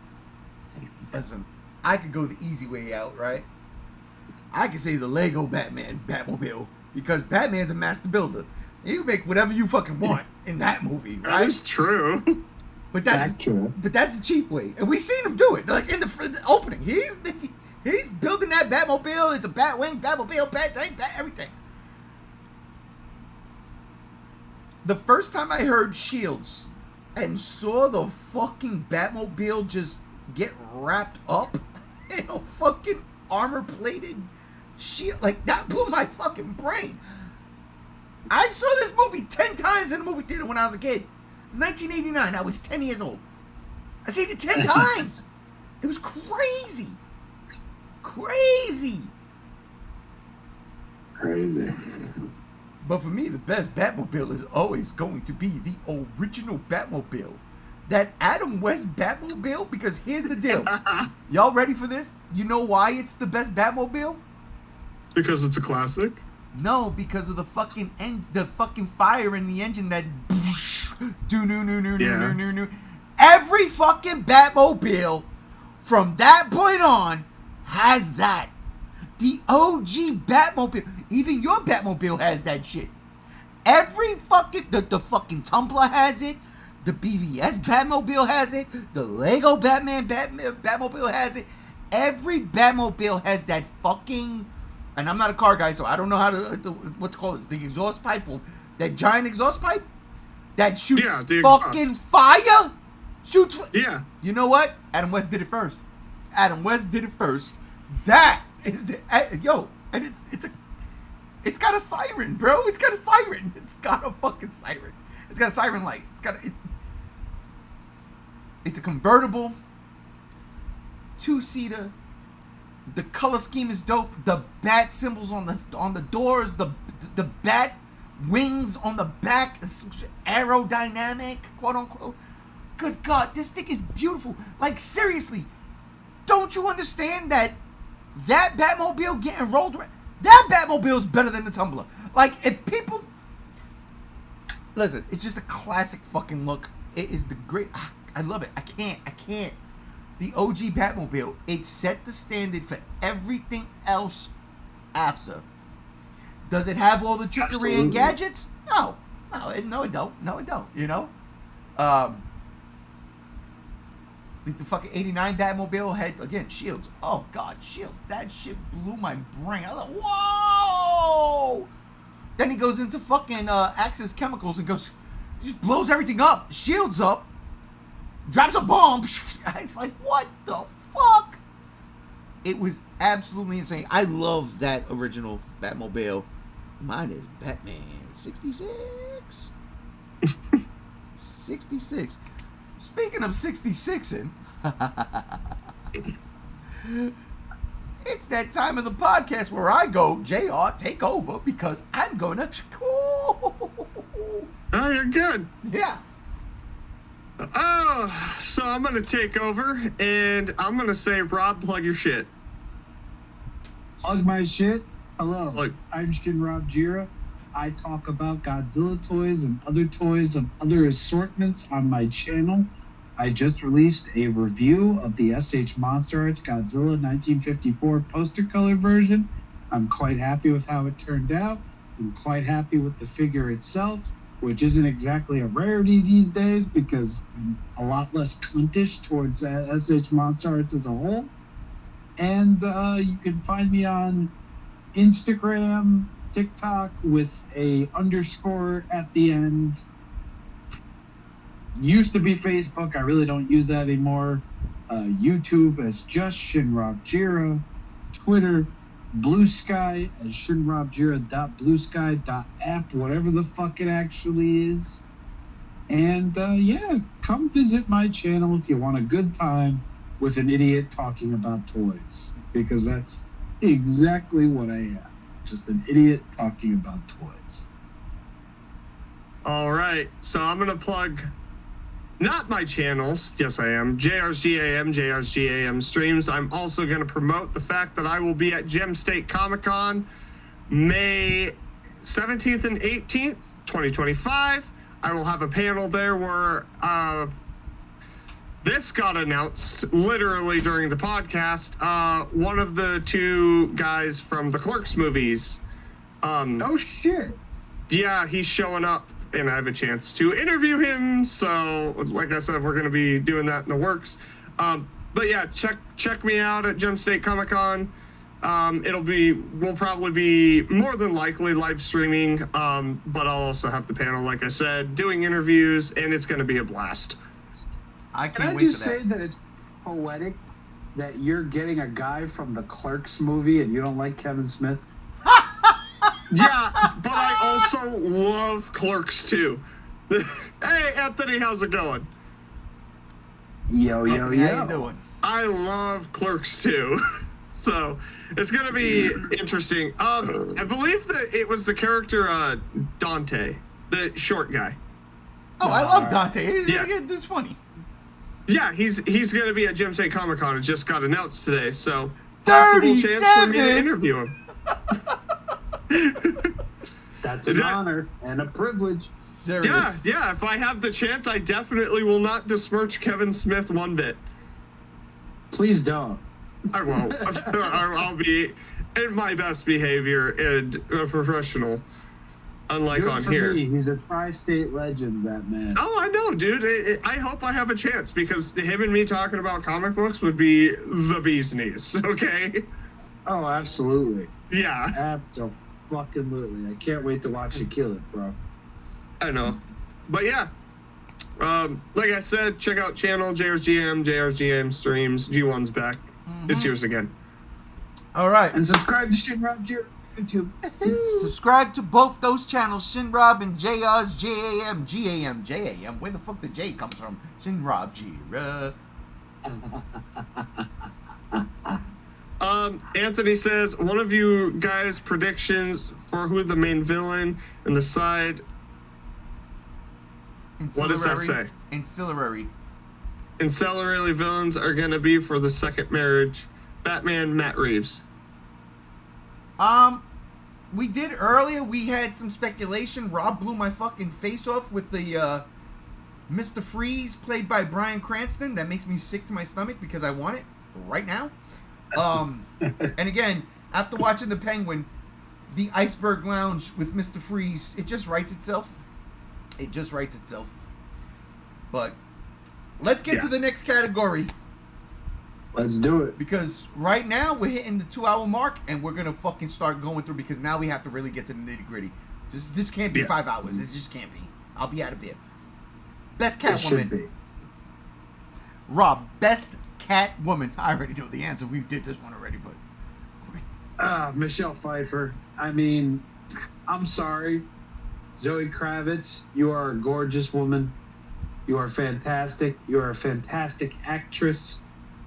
[SPEAKER 1] Listen, I could go the easy way out, right? I could say the Lego Batmobile, because Batman's a master builder. You can make whatever you fucking want in that movie, right?
[SPEAKER 2] That's true.
[SPEAKER 1] But that's the cheap way, and we've seen him do it. Like in the opening, he's building that Batmobile. It's a Batwing, Batmobile, Bat Tank, everything. The first time I heard Shields and saw the fucking Batmobile just get wrapped up in a fucking armor-plated shield, like that blew my fucking brain. I saw this movie 10 times in the movie theater when I was a kid. It was 1989. I was 10 years old. I seen it 10 times. It was crazy. Crazy.
[SPEAKER 3] Crazy.
[SPEAKER 1] But for me, the best Batmobile is always going to be the original Batmobile. That Adam West Batmobile, because here's the deal. Y'all ready for this? You know why it's the best Batmobile?
[SPEAKER 2] Because it's a classic?
[SPEAKER 1] No, because of the fucking fire in the engine that do. Every fucking Batmobile from that point on has that. The OG Batmobile, even your Batmobile has that shit. Every fucking the fucking Tumbler has it. The BVS Batmobile has it. The Lego Batmobile has it. Every Batmobile has that fucking. And I'm not a car guy, so I don't know how what to call this. The exhaust pipe, that giant exhaust pipe that shoots fucking fire. Shoots.
[SPEAKER 2] Yeah.
[SPEAKER 1] You know what? Adam West did it first. That is the and it's got a siren, bro. It's got a siren. It's got a fucking siren. It's got a siren light. It's a convertible, 2-seater. The color scheme is dope. The bat symbols on the doors. The bat wings on the back. Aerodynamic, quote unquote. Good God, this thing is beautiful. Like, seriously, don't you understand that Batmobile getting rolled around? That Batmobile is better than the Tumbler. Like, if people listen, it's just a classic fucking look. It is the great. I love it. I can't. The OG Batmobile, it set the standard for everything else after. Does it have all the trickery and gadgets? No, it don't. You know, the fucking '89 Batmobile had again shields. Oh God, shields! That shit blew my brain. I was like, whoa! Then he goes into fucking Axis Chemicals and just blows everything up, shields up. Drops a bomb. It's like, what the fuck? It was absolutely insane. I love that original Batmobile. Mine is Batman 66. 66. Speaking of 66ing, it's that time of the podcast where I go, JR, take over, because I'm going to...
[SPEAKER 2] Oh, you're good.
[SPEAKER 1] Yeah.
[SPEAKER 2] Oh, so I'm going to take over, and I'm going to say, Rob, plug your shit.
[SPEAKER 3] Plug my shit? Hello,
[SPEAKER 2] Look.
[SPEAKER 3] I'm Shinrob Jira. I talk about Godzilla toys and other toys of other assortments on my channel. I just released a review of the SH Monster Arts Godzilla 1954 poster color version. I'm quite happy with how it turned out. I'm quite happy with the figure itself, which isn't exactly a rarity these days because I'm a lot less cuntish towards SH Monster Arts as a whole. And you can find me on Instagram, TikTok with a underscore at the end. Used to be Facebook. I really don't use that anymore. YouTube as just Shinrob Jira. Twitter, Blue Sky as shinrobjira.bluesky.app, whatever the fuck it actually is. And yeah, come visit my channel if you want a good time with an idiot talking about toys, because that's exactly what I am. Just an idiot talking about toys.
[SPEAKER 2] All right, so I'm going to plug not my channels. Yes, I am. JR's GAM streams. I'm also going to promote the fact that I will be at Gem State Comic-Con May 17th and 18th, 2025. I will have a panel there where this got announced literally during the podcast. One of the two guys from the Clerks movies.
[SPEAKER 3] Oh, shit.
[SPEAKER 2] Yeah, he's showing up, and I have a chance to interview him. So, like I said, we're going to be doing that in the works. But yeah, check me out at Gem State Comic Con. We'll probably be more than likely live streaming, but I'll also have the panel, like I said, doing interviews, and it's going to be a blast.
[SPEAKER 1] I
[SPEAKER 3] Can
[SPEAKER 1] can't
[SPEAKER 3] I
[SPEAKER 1] wait
[SPEAKER 3] just
[SPEAKER 1] for that.
[SPEAKER 3] say that it's poetic that you're getting a guy from the Clerks movie and you don't like Kevin Smith?
[SPEAKER 2] Yeah, but I also love Clerks too. Hey, Anthony, how's it going?
[SPEAKER 3] Yo.
[SPEAKER 1] How you doing?
[SPEAKER 2] I love Clerks too. So it's gonna be interesting. I believe that it was the character Dante, the short guy.
[SPEAKER 1] Oh, I love Dante.
[SPEAKER 2] Yeah.
[SPEAKER 1] It's funny.
[SPEAKER 2] Yeah, he's gonna be at Gem State Comic Con. It just got announced today, so possible chance for me to
[SPEAKER 1] 37?
[SPEAKER 2] interview him.
[SPEAKER 3] That's an honor and a privilege.
[SPEAKER 1] Serious.
[SPEAKER 2] Yeah. If I have the chance, I definitely will not besmirch Kevin Smith one bit.
[SPEAKER 3] Please don't.
[SPEAKER 2] I won't. I'll be in my best behavior and a professional, unlike
[SPEAKER 3] Good
[SPEAKER 2] on
[SPEAKER 3] for
[SPEAKER 2] here.
[SPEAKER 3] me. He's a tri-state legend, that man.
[SPEAKER 2] Oh, I know, dude. I hope I have a chance because him and me talking about comic books would be the bee's knees. Okay.
[SPEAKER 3] Oh, absolutely.
[SPEAKER 2] Yeah,
[SPEAKER 3] Absolutely. I can't wait to watch you kill it, bro.
[SPEAKER 2] I know. But yeah, like I said, check out channel JRGM streams. G1's back. It's yours again.
[SPEAKER 1] All right.
[SPEAKER 3] And subscribe to Shinrob YouTube.
[SPEAKER 1] Subscribe to both those channels, Shinrob and JR's JAM. Where the fuck the J comes from? Shinrob J.
[SPEAKER 2] Anthony says, one of you guys' predictions for who the main villain and the side. What does that say?
[SPEAKER 1] Ancillary
[SPEAKER 2] Villains are going to be for the second marriage. Batman, Matt Reeves.
[SPEAKER 1] We did earlier. We had some speculation. Rob blew my fucking face off with the Mr. Freeze played by Bryan Cranston. That makes me sick to my stomach because I want it right now. And again, after watching The Penguin, the Iceberg Lounge with Mr. Freeze, it just writes itself. But let's get to the next category.
[SPEAKER 3] Let's do it.
[SPEAKER 1] Because right now we're hitting the 2-hour mark and we're gonna fucking start going through because now we have to really get to the nitty gritty. This can't be 5 hours. This just can't be. I'll be out of here. Best Catwoman. Rob, best Catwoman. I already know the answer. We did this one already, but
[SPEAKER 3] Michelle Pfeiffer. I mean, I'm sorry. Zoe Kravitz, you are a gorgeous woman. You are fantastic. You are a fantastic actress.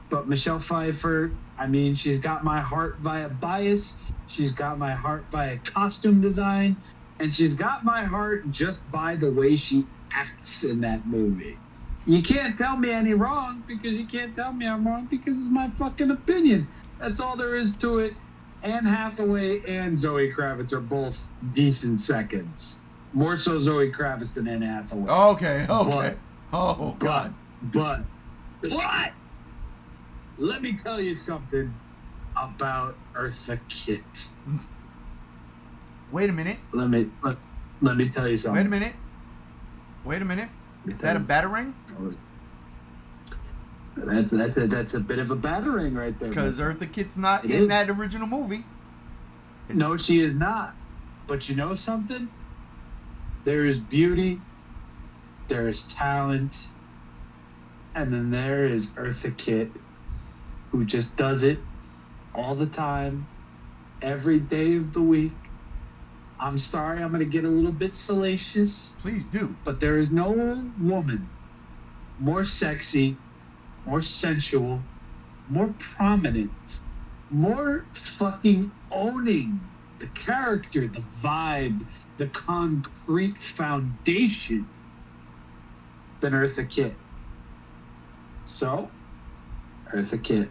[SPEAKER 3] But Michelle Pfeiffer, I mean, she's got my heart via bias. She's got my heart via costume design. And she's got my heart just by the way she acts in that movie. You can't tell me any wrong because you can't tell me I'm wrong because it's my fucking opinion. That's all there is to it. Anne Hathaway and Zoe Kravitz are both decent seconds. More so Zoe Kravitz than Anne Hathaway.
[SPEAKER 1] Okay. God.
[SPEAKER 3] But let me tell you something about Eartha Kitt.
[SPEAKER 1] Wait a minute.
[SPEAKER 3] Let me tell you something.
[SPEAKER 1] Wait a minute. Is that a batarang?
[SPEAKER 3] That's a bit of a batarang right there.
[SPEAKER 1] Because Eartha Kitt's not in that original movie.
[SPEAKER 3] No, she is not. But you know something? There is beauty, there is talent, and then there is Eartha Kitt, who just does it all the time, every day of the week. I'm sorry, I'm going to get a little bit salacious.
[SPEAKER 1] Please do.
[SPEAKER 3] But there is no woman more sexy, more sensual, more prominent, more fucking owning the character, the vibe, the concrete foundation than Eartha Kitt. So, Eartha Kitt.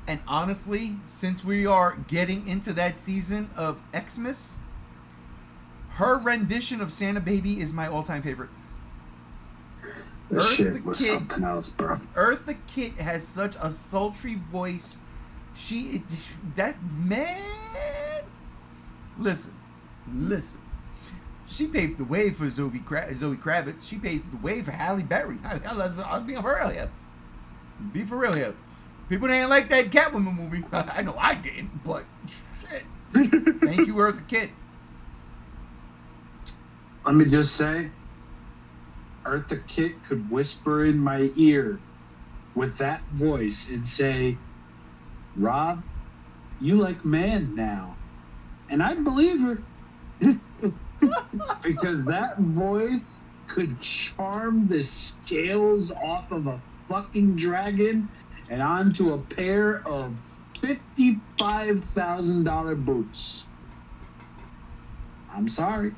[SPEAKER 1] And honestly, since we are getting into that season of Xmas, her rendition of Santa Baby is my all-time favorite.
[SPEAKER 3] This shit was something else, bro.
[SPEAKER 1] Eartha Kitt has such a sultry voice. Listen. She paved the way for Zoe Kravitz. She paved the way for Halle Berry. I'll be for real here. Be for real here. People didn't like that Catwoman movie. I know I didn't, but shit. Thank you, Eartha Kitt.
[SPEAKER 3] Let me just say, Eartha Kitt could whisper in my ear with that voice and say, Rob, you like man now. And I believe her. Because that voice could charm the scales off of a fucking dragon and onto a pair of $55,000 boots. I'm sorry.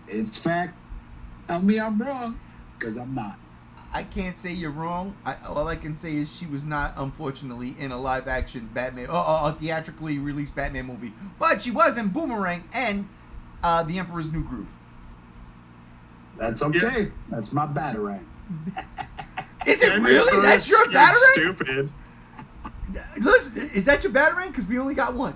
[SPEAKER 3] It's fact. Tell me I'm wrong, because I'm not.
[SPEAKER 1] I can't say you're wrong. All I can say is she was not, unfortunately, in a live-action Batman, a theatrically released Batman movie. But she was in Boomerang and The Emperor's New Groove.
[SPEAKER 3] That's okay. Yeah. That's my Batarang.
[SPEAKER 1] Is it really? That's your Batarang?
[SPEAKER 2] Stupid.
[SPEAKER 1] Listen, is that your Batarang? Because we only got one.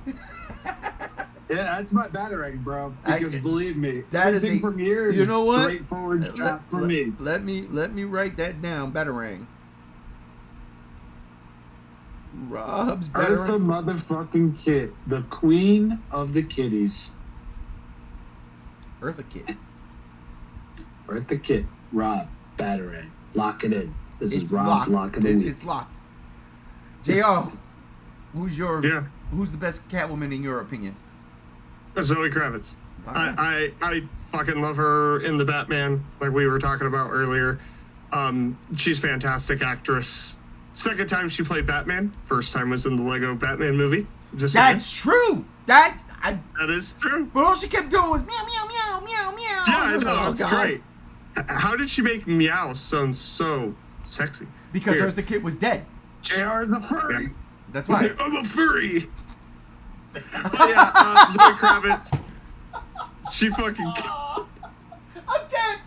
[SPEAKER 3] Yeah, that's my Batarang, bro. Because believe me,
[SPEAKER 1] that is
[SPEAKER 3] from here is straightforward shot for me.
[SPEAKER 1] Let me write that down. Batarang. Rob's Batarang.
[SPEAKER 3] Eartha motherfucking Kitt, the queen of the kitties.
[SPEAKER 1] Eartha Kitt.
[SPEAKER 3] Eartha Kitt. Rob Batarang. Lock it in. This is Rob's lock of the week.
[SPEAKER 1] It's locked. JR, who's the best Catwoman in your opinion?
[SPEAKER 2] Zoe Kravitz.
[SPEAKER 1] Right.
[SPEAKER 2] I fucking love her in the Batman, like we were talking about earlier. She's a fantastic actress. Second time she played Batman. First time was in the Lego Batman movie.
[SPEAKER 1] That's true. That
[SPEAKER 2] is true.
[SPEAKER 1] But all she kept doing was meow meow meow meow meow.
[SPEAKER 2] Yeah, I know. That's great. How did she make meow sound so sexy?
[SPEAKER 1] Because Eartha Kitt was dead.
[SPEAKER 3] JR the furry.
[SPEAKER 1] Yeah. That's why.
[SPEAKER 2] I'm a furry. Yeah, Zoe Kravitz. She fucking.
[SPEAKER 1] I'm dead.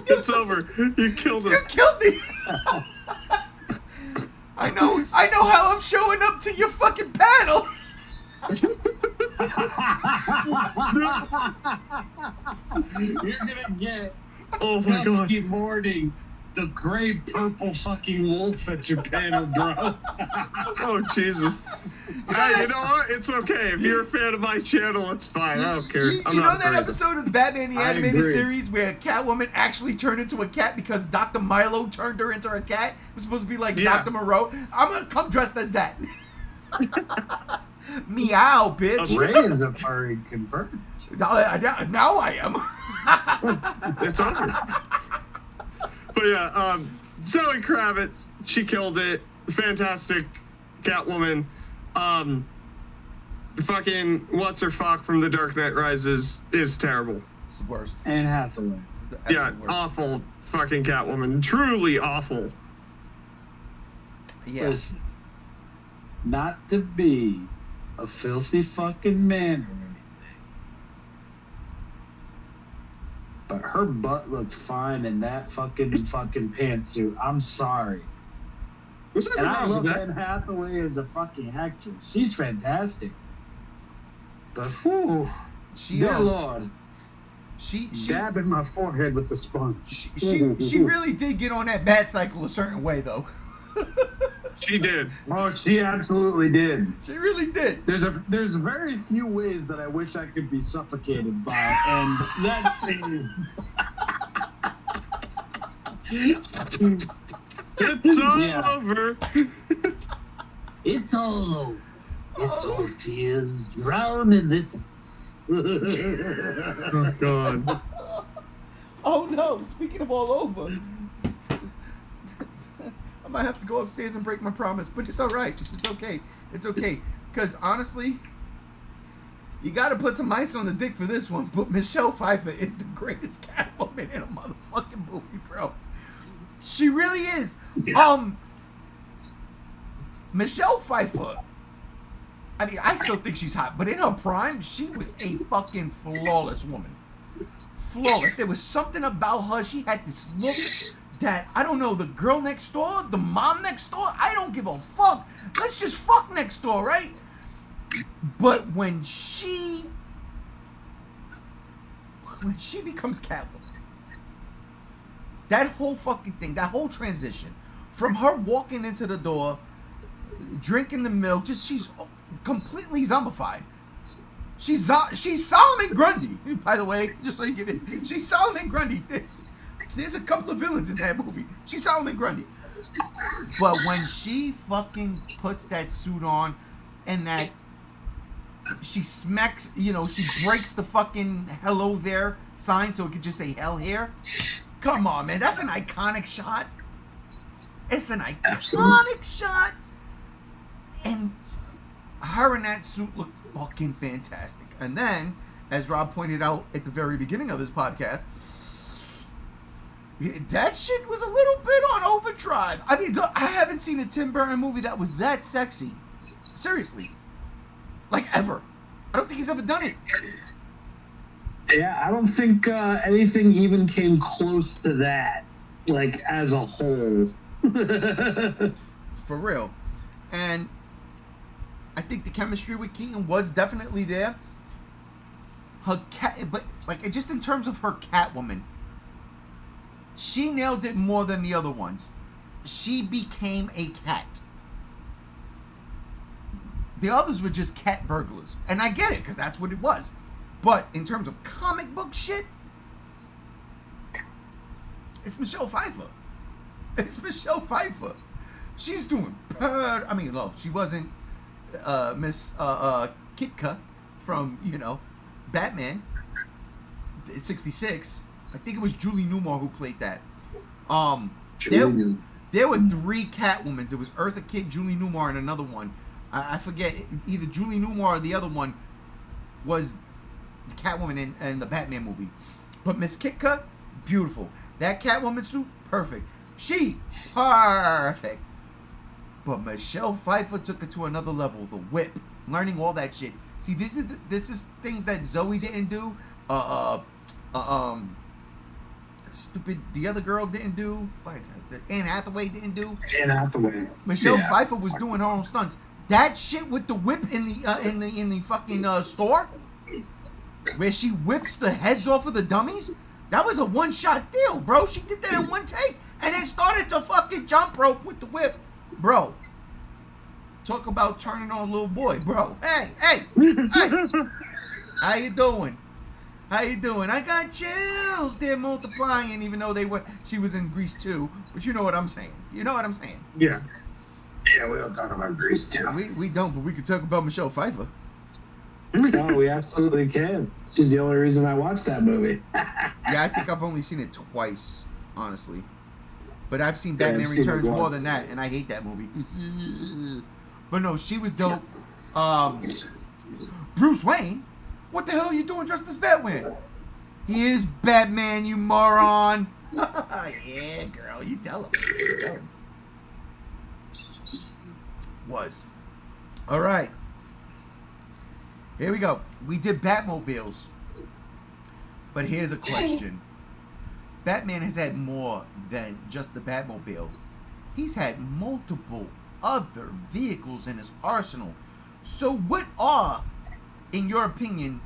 [SPEAKER 2] It's over. You killed him.
[SPEAKER 1] You killed me. I know how I'm showing up to your fucking panel.
[SPEAKER 3] You're gonna get
[SPEAKER 2] oh my
[SPEAKER 3] Dusky Morning, the gray purple fucking wolf at your panel, bro.
[SPEAKER 2] Oh Jesus! Hey, you know what? It's okay. If you're a fan of my channel, it's fine. I don't care.
[SPEAKER 1] You know that episode of Batman the Animated Series where Catwoman actually turned into a cat because Dr. Milo turned her into a cat? It was supposed to be like Dr. Moreau. I'm gonna come dressed as that. Meow, bitch.
[SPEAKER 3] Ray is a furry confirmed.
[SPEAKER 1] Now I am.
[SPEAKER 2] It's over. But yeah, Zoe Kravitz, she killed it. Fantastic Catwoman. Fucking what's her fuck from The Dark Knight Rises is terrible.
[SPEAKER 1] It's the worst.
[SPEAKER 3] Anne Hathaway.
[SPEAKER 2] Yeah, awful fucking Catwoman. Truly awful.
[SPEAKER 1] Yeah.
[SPEAKER 3] Listen, not to be a filthy fucking man or anything, but her butt looked fine in that fucking pantsuit. I'm sorry. And I love Anne Hathaway as a fucking actress. She's fantastic. But whew, dear Lord,
[SPEAKER 1] she
[SPEAKER 3] dabbing my forehead with the sponge.
[SPEAKER 1] She really did get on that bat cycle a certain way though.
[SPEAKER 2] She did.
[SPEAKER 3] Oh, she absolutely did.
[SPEAKER 1] She really did.
[SPEAKER 3] There's very few ways that I wish I could be suffocated by, and that scene.
[SPEAKER 2] It's all over.
[SPEAKER 3] It's all over. It's all tears drown in this.
[SPEAKER 2] Oh God.
[SPEAKER 1] Oh no! Speaking of all over. I might have to go upstairs and break my promise, but it's all right. It's okay. It's okay. Because honestly, you got to put some ice on the dick for this one. But Michelle Pfeiffer is the greatest Catwoman in a motherfucking movie, bro. She really is. Michelle Pfeiffer. I mean, I still think she's hot, but in her prime, she was a fucking flawless woman. Flawless. There was something about her. She had this look that, I don't know, the girl next door, the mom next door, I don't give a fuck. Let's just fuck next door, right? But when she becomes Catwoman, that whole fucking thing, that whole transition, from her walking into the door, drinking the milk, she's completely zombified. She's Solomon Grundy, by the way, just so you get it. She's Solomon Grundy. There's a couple of villains in that movie. She's Solomon Grundy. But when she fucking puts that suit on and that she smacks, she breaks the fucking hello there sign so it could just say hell here. Come on, man. That's an iconic shot. It's an iconic
[SPEAKER 3] Absolutely.
[SPEAKER 1] shot. And her in that suit looked fucking fantastic. And then, as Rob pointed out at the very beginning of this podcast, that shit was a little bit on overdrive. I mean, I haven't seen a Tim Burton movie that was that sexy. Seriously. Like, ever. I don't think he's ever done it.
[SPEAKER 3] Yeah, I don't think anything even came close to that, like, as a whole.
[SPEAKER 1] For real. And I think the chemistry with Keaton was definitely there. Her cat, but like just in terms of her Catwoman, she nailed it more than the other ones. She became a cat. The others were just cat burglars, and I get it because that's what it was. But in terms of comic book shit, it's Michelle Pfeiffer. It's Michelle Pfeiffer. She's doing I mean, look, she wasn't Miss Kitka from, Batman 66. I think it was Julie Newmar who played that. There were 3 Catwomans. It was Eartha Kitt, Julie Newmar, and another one. I forget. Either Julie Newmar or the other one was the Catwoman in the Batman movie. But Miss Kitka, beautiful. That Catwoman suit, perfect. She, perfect. But Michelle Pfeiffer took it to another level. The whip, learning all that shit. See, this is things that Zoe didn't do. Stupid. The other girl didn't do. Anne Hathaway didn't do.
[SPEAKER 3] Anne Hathaway.
[SPEAKER 1] Michelle Pfeiffer was doing her own stunts. That shit with the whip in the fucking store, where she whips the heads off of the dummies. That was a one-shot deal, bro. She did that in one take, and then started to fucking jump rope with the whip. Bro, talk about turning on a little boy, bro. Hey. How you doing? I got chills. They're multiplying, even though she was in Grease too. But you know what I'm saying.
[SPEAKER 3] Yeah. Yeah, we don't talk about Grease too.
[SPEAKER 1] We don't, but we could talk about Michelle Pfeiffer.
[SPEAKER 3] No, we absolutely can. She's the only reason I watched that movie.
[SPEAKER 1] Yeah, I think I've only seen it twice, honestly. But I've seen Batman Returns more than that, and I hate that movie. But no, she was dope. Bruce Wayne? What the hell are you doing dressed as Batman? He is Batman, you moron. Yeah, girl, you tell him. Was. All right. Here we go. We did Batmobiles. But here's a question. Batman has had more than just the Batmobile. He's had multiple other vehicles in his arsenal. So what are, in your opinion,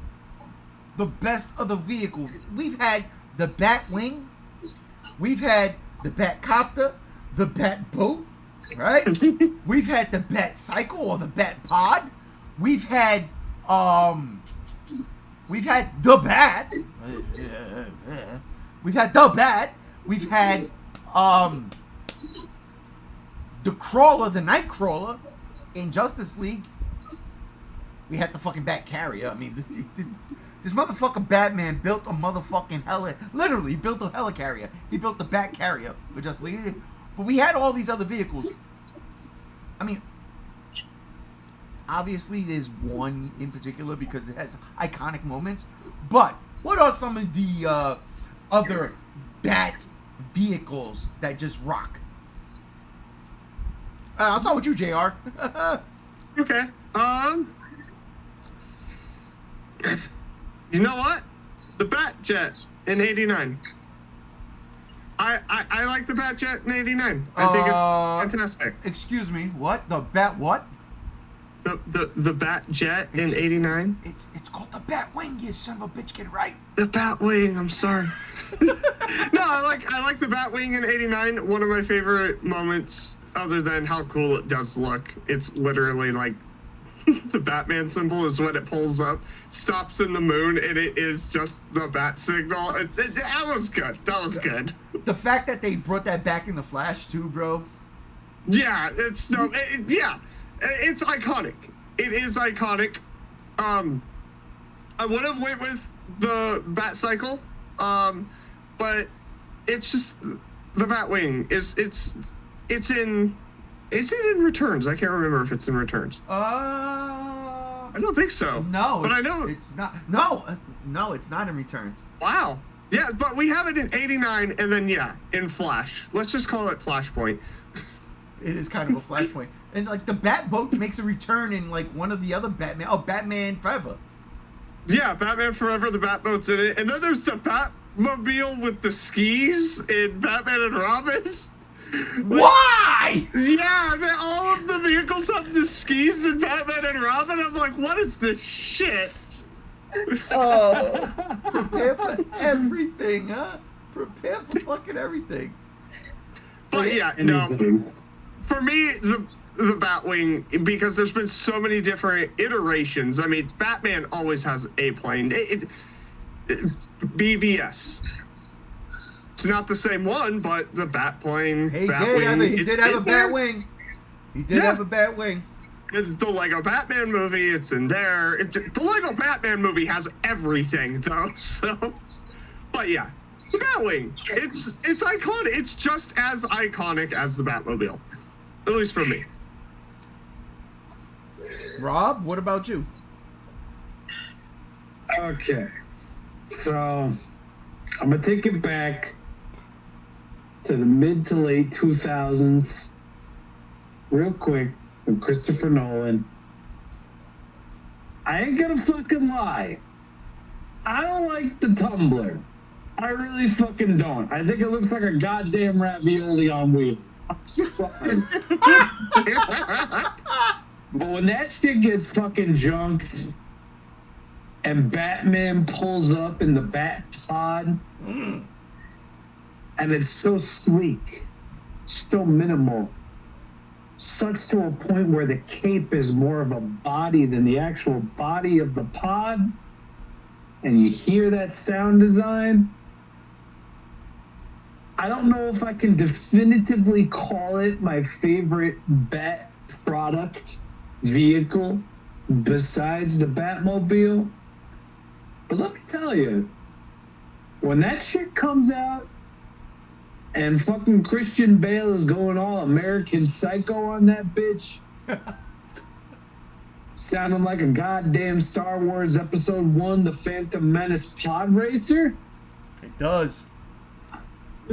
[SPEAKER 1] the best of the vehicles? We've had the Batwing. We've had the Batcopter, the Batboat, right? We've had the Batcycle or the Batpod. We've had the Bat. We've had the Bat. We've had the Crawler, the Nightcrawler in Justice League. We had the fucking Bat Carrier. I mean, this motherfucker Batman built a motherfucking literally built a helicarrier. He built the Bat Carrier for Justice League. But we had all these other vehicles. I mean, obviously there's one in particular because it has iconic moments. But what are some of the other Bat vehicles that just rock? I'll start with you, JR.
[SPEAKER 2] Okay. You know what? The Batjet in '89. I like the Batjet in '89. I think it's fantastic.
[SPEAKER 1] Excuse me, what? The Bat what?
[SPEAKER 2] The Batjet in '89.
[SPEAKER 1] It's called the Batwing, you son of a bitch, get it right.
[SPEAKER 2] The Batwing, I'm sorry. No, I like the Batwing in '89. One of my favorite moments, other than how cool it does look, it's literally like the Batman symbol is when it pulls up, stops in the moon, and it is just the bat signal. That was good. That was good.
[SPEAKER 1] The fact that they brought that back in the Flash too, bro.
[SPEAKER 2] Yeah, it's iconic. It is iconic. I would have went with the Batcycle, but it's just the Batwing. It's in. Is it in Returns? I can't remember if it's in Returns.
[SPEAKER 1] I
[SPEAKER 2] I don't think so.
[SPEAKER 1] No,
[SPEAKER 2] but I know
[SPEAKER 1] it's not. No, it's not in Returns.
[SPEAKER 2] Wow. Yeah, but we have it in '89, and then in Flash. Let's just call it Flashpoint.
[SPEAKER 1] It is kind of a flashpoint, and like the Batboat makes a return in like one of the other Batman. Oh, Batman Forever.
[SPEAKER 2] Yeah, Batman Forever. The Batboat's in it, and then there's the Batmobile with the skis in Batman and Robin.
[SPEAKER 1] Why?
[SPEAKER 2] Yeah, all of the vehicles have the skis in Batman and Robin. I'm like, what is this shit?
[SPEAKER 1] Oh, prepare for everything, huh? Prepare for fucking everything. So,
[SPEAKER 2] But yeah, no. For me, the Batwing, because there's been so many different iterations. I mean, Batman always has a plane. BVS. It's not the same one, but the Batplane.
[SPEAKER 1] He
[SPEAKER 2] Batwing,
[SPEAKER 1] did have a Batwing. He did have a Batwing.
[SPEAKER 2] The Lego Batman movie, it's in there. The Lego Batman movie has everything, though. So, but yeah, the Batwing. It's iconic. It's just as iconic as the Batmobile, at least for me.
[SPEAKER 1] Rob, what about you?
[SPEAKER 3] Okay, so I'm gonna take it back to the mid to late 2000s, real quick, with Christopher Nolan. I ain't gonna fucking lie. I don't like the Tumbler. I really fucking don't. I think it looks like a goddamn ravioli on wheels. I'm sorry. But when that shit gets fucking junked and Batman pulls up in the Bat Pod, and it's so sleek, so minimal, such to a point where the cape is more of a body than the actual body of the pod, and you hear that sound design, I don't know if I can definitively call it my favorite Bat product vehicle besides the Batmobile. But let me tell you, when that shit comes out and fucking Christian Bale is going all American Psycho on that bitch, sounding like a goddamn Star Wars Episode 1, The Phantom Menace pod racer,
[SPEAKER 1] It does.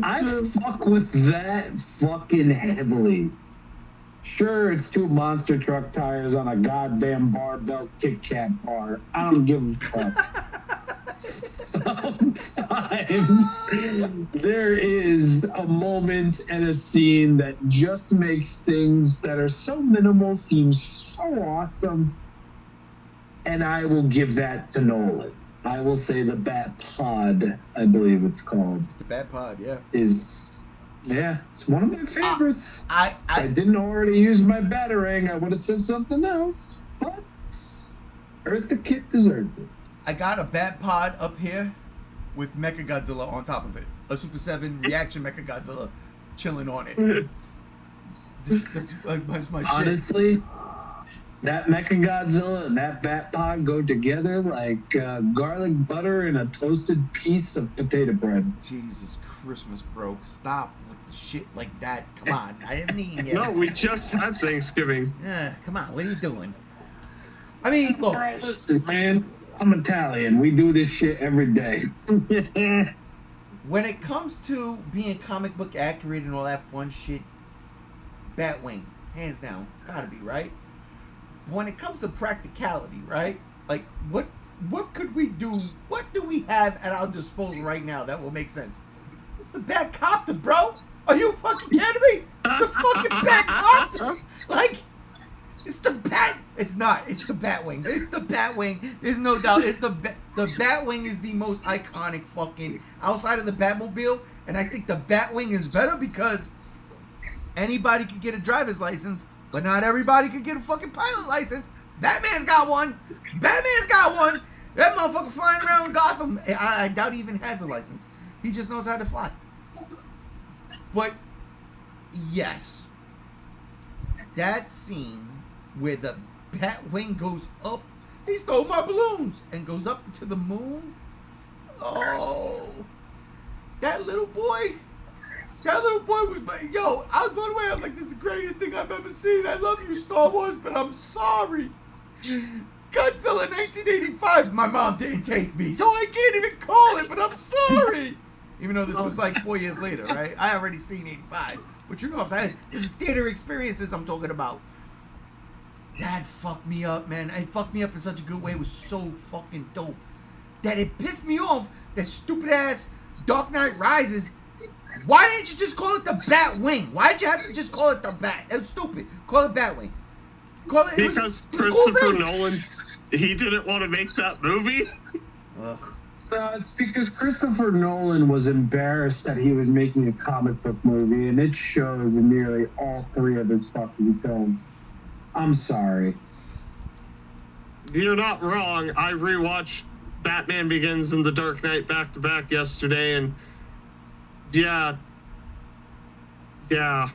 [SPEAKER 3] I fuck with that fucking heavily. Sure, it's two monster truck tires on a goddamn barbell Kit Kat bar. I don't give a fuck. Sometimes there is a moment and a scene that just makes things that are so minimal seem so awesome. And I will give that to Nolan. I will say the Bat Pod, I believe it's called.
[SPEAKER 1] The Bat Pod, yeah.
[SPEAKER 3] It's one of my favorites.
[SPEAKER 1] I
[SPEAKER 3] didn't already use my Batarang, I would have said something else. But Eartha Kitt deserved it.
[SPEAKER 1] I got a Bat Pod up here with Mechagodzilla on top of it. A Super 7 reaction Mechagodzilla chilling on it. my shit.
[SPEAKER 3] Honestly, that Mechagodzilla and that Bat Pod go together like garlic butter and a toasted piece of potato bread.
[SPEAKER 1] Jesus Christmas, bro. Stop with the shit like that. Come on. I haven't eaten yet.
[SPEAKER 2] No, we just had Thanksgiving.
[SPEAKER 1] Come on. What are you doing? I mean, look.
[SPEAKER 3] Bro, listen, man. I'm Italian. We do this shit every day.
[SPEAKER 1] When it comes to being comic book accurate and all that fun shit, Batwing, hands down, gotta be, right? But when it comes to practicality, right? Like, what could we do? What do we have at our disposal right now that will make sense? It's the Batcopter, bro. Are you fucking kidding me? It's the fucking Batcopter. Like, it's the Bat. It's not. It's the Batwing. It's the Batwing. There's no doubt. It's the Batwing is the most iconic fucking outside of the Batmobile, and I think the Batwing is better because anybody could get a driver's license, but not everybody could get a fucking pilot license. Batman's got one. Batman's got one. That motherfucker flying around Gotham. I doubt he even has a license. He just knows how to fly. But yes, that scene where the Batwing goes up, he stole my balloons, and goes up to the moon. Oh, that little boy That little boy was, yo, I was blown away. I was like, this is the greatest thing I've ever seen. I love you, Star Wars, but I'm sorry. Godzilla 1985, my mom didn't take me, so I can't even call it, but I'm sorry. Even though this was like 4 years later, right? I already seen 85. But you know what I'm saying? This is theater experiences I'm talking about. That fucked me up, man. It fucked me up in such a good way. It was so fucking dope. That it pissed me off that stupid ass Dark Knight Rises. Why didn't you just call it the Batwing? Why'd you have to just call it the Bat? That was stupid. Call it Batwing. Call it.
[SPEAKER 2] Because
[SPEAKER 1] it was
[SPEAKER 2] Christopher
[SPEAKER 1] cool
[SPEAKER 2] Nolan, he didn't want to make that movie.
[SPEAKER 1] Ugh.
[SPEAKER 3] So it's because Christopher Nolan was embarrassed that he was making a comic book movie, and it shows in nearly all three of his fucking films. I'm sorry.
[SPEAKER 2] You're not wrong. I rewatched Batman Begins and The Dark Knight back to back yesterday, and yeah, they're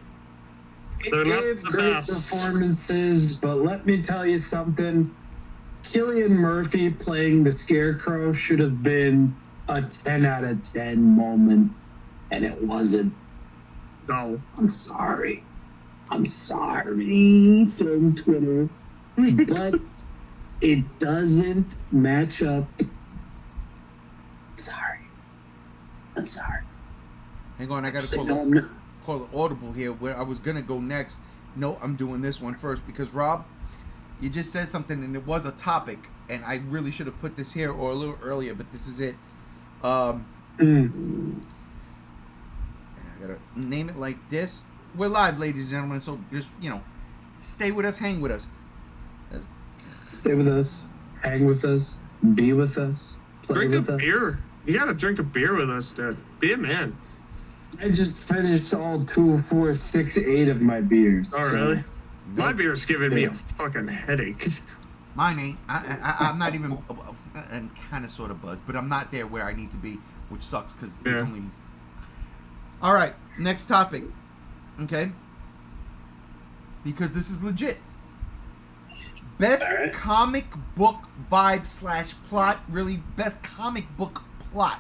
[SPEAKER 3] It gave
[SPEAKER 2] not the
[SPEAKER 3] great
[SPEAKER 2] best.
[SPEAKER 3] performances, but let me tell you something. Cillian Murphy playing the Scarecrow should have been a 10 out of 10 moment, and it wasn't.
[SPEAKER 2] No.
[SPEAKER 3] I'm sorry. I'm sorry, film Twitter, but it doesn't match up. I'm sorry.
[SPEAKER 1] Hang on, I gotta call it audible here. Where I was gonna go next. No, I'm doing this one first because Rob, you just said something and it was a topic, and I really should have put this here or a little earlier, but this is it. I gotta name it like this. We're live, ladies and gentlemen, so just, stay with us, hang with us.
[SPEAKER 3] Stay with us, hang with us, be with us, play
[SPEAKER 2] Drink
[SPEAKER 3] with
[SPEAKER 2] a
[SPEAKER 3] us.
[SPEAKER 2] beer. You gotta drink a beer with us, Dad. Be a man.
[SPEAKER 3] I just finished all 2, 4, 6, 8 of my beers.
[SPEAKER 2] Oh,
[SPEAKER 3] so-
[SPEAKER 2] really? My beer's giving me a fucking headache.
[SPEAKER 1] Mine ain't. I'm not even. I'm kind of sort of buzzed, but I'm not there where I need to be, which sucks because it's only. All right, next topic. Okay. Because this is legit. Best comic book vibe / plot. Really, best comic book plot.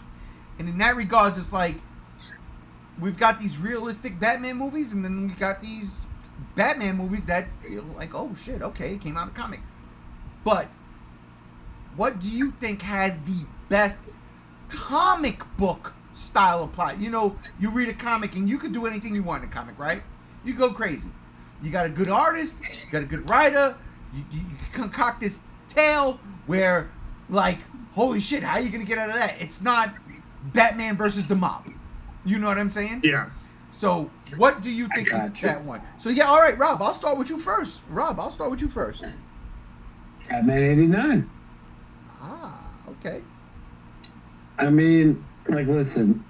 [SPEAKER 1] And in that regards, it's like we've got these realistic Batman movies, and then we got these Batman movies that feel like, oh shit, okay, it came out of comic. But what do you think has the best comic book style of plot? You read a comic and you could do anything you want in a comic, right? You go crazy. You got a good artist, you got a good writer, you concoct this tale where, like, holy shit, how are you going to get out of that? It's not Batman versus the mob. You know what I'm saying?
[SPEAKER 2] Yeah.
[SPEAKER 1] So, what do you think is that one? So, yeah, all right, Rob, I'll start with you first.
[SPEAKER 3] Batman 89.
[SPEAKER 1] Ah, okay.
[SPEAKER 3] I mean, like, listen,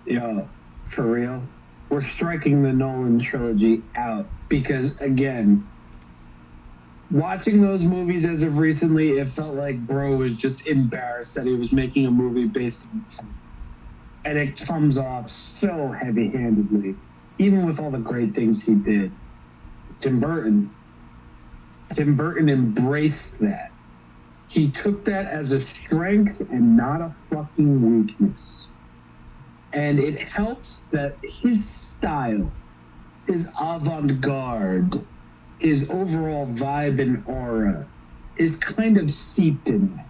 [SPEAKER 3] for real, we're striking the Nolan trilogy out because, again, watching those movies as of recently, it felt like bro was just embarrassed that he was making a movie based on him. And it comes off so heavy-handedly, even with all the great things he did. Tim Burton embraced that. He took that as a strength and not a fucking weakness. And it helps that his style, his avant-garde, his overall vibe and aura is kind of seeped in that.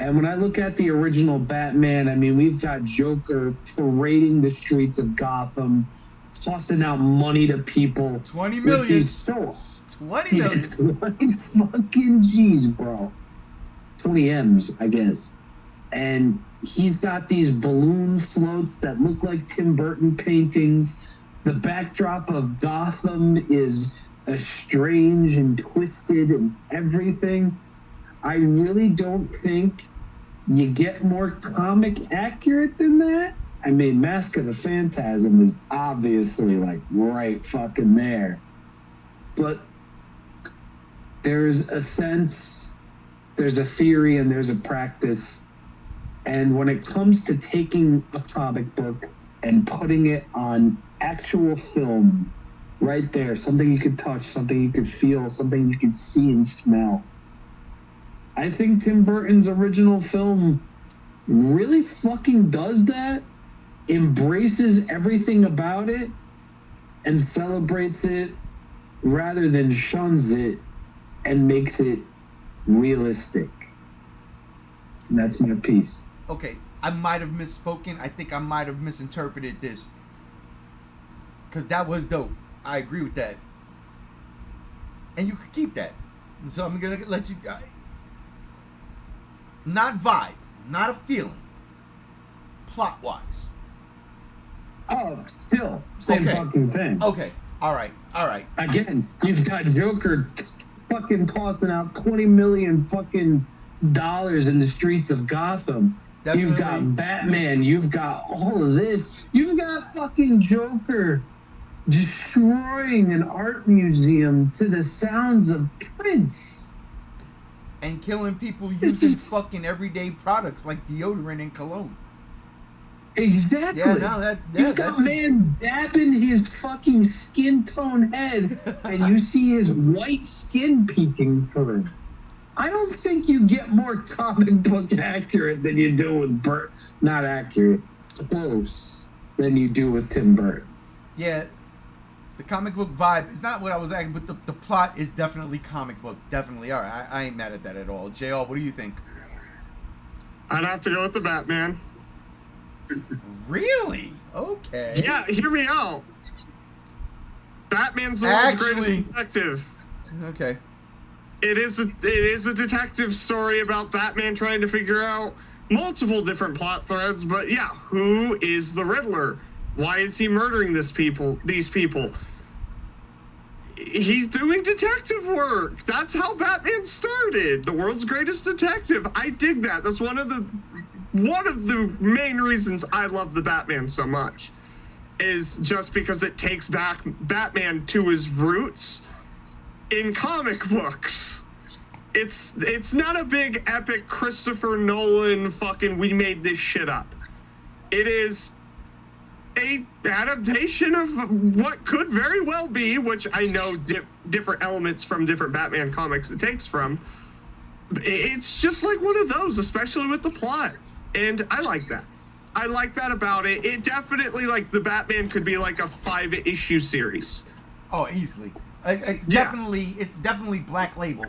[SPEAKER 3] And when I look at the original Batman, I mean, we've got Joker parading the streets of Gotham, tossing out money to people.
[SPEAKER 1] 20 million.
[SPEAKER 3] 20
[SPEAKER 1] million.
[SPEAKER 3] 20 fucking G's, bro. 20 M's, I guess. And he's got these balloon floats that look like Tim Burton paintings. The backdrop of Gotham is strange and twisted and everything. I really don't think you get more comic accurate than that. I mean, Mask of the Phantasm is obviously like right fucking there. But there's a sense, there's a theory, and there's a practice. And when it comes to taking a comic book and putting it on actual film, right there, something you could touch, something you could feel, something you could see and smell, I think Tim Burton's original film really fucking does that embraces everything about it and celebrates it rather than shuns it and makes it realistic. And that's my piece.
[SPEAKER 1] Okay, I might have misspoken. I think I might have misinterpreted this. Because that was dope. I agree with that. And you could keep that. So I'm going to let you... not vibe. Not a feeling. Plot-wise.
[SPEAKER 3] Oh, still. Same fucking thing.
[SPEAKER 1] Okay. All right.
[SPEAKER 3] Again, you've got Joker fucking tossing out $20 million fucking dollars in the streets of Gotham.
[SPEAKER 1] Definitely.
[SPEAKER 3] You've got Batman. You've got all of this. You've got fucking Joker destroying an art museum to the sounds of Prince.
[SPEAKER 1] And killing people using fucking everyday products like deodorant and cologne.
[SPEAKER 3] Exactly.
[SPEAKER 1] Yeah, no,
[SPEAKER 3] You've got man dabbing his fucking skin tone head, and you see his white skin peeking through. I don't think you get more comic book accurate than you do with Burt. Not accurate, close than you do with Tim Burton.
[SPEAKER 1] Yeah, the comic book vibe is not what I was asking, but the plot is definitely comic book. Definitely. All right, I ain't mad at that at all. JL, what do you think?
[SPEAKER 2] I'd have to go with the Batman.
[SPEAKER 1] Really? Okay.
[SPEAKER 2] Yeah, hear me out. Batman's the world's greatest detective.
[SPEAKER 1] Okay.
[SPEAKER 2] It is a detective story about Batman trying to figure out multiple different plot threads, but yeah, who is the Riddler? Why is he murdering these people? He's doing detective work. That's how Batman started. The world's greatest detective. I dig that. That's one of the main reasons I love the Batman so much, is just because it takes back Batman to his roots in comic books. It's not a big epic Christopher Nolan fucking we made this shit up. It is a adaptation of what could very well be, which I know different elements from different Batman comics it takes from. It's just like one of those, especially with the plot. And I like that. I like that about it. It definitely, like, the Batman could be like a 5-issue series.
[SPEAKER 1] Oh, easily. It's definitely Black Label.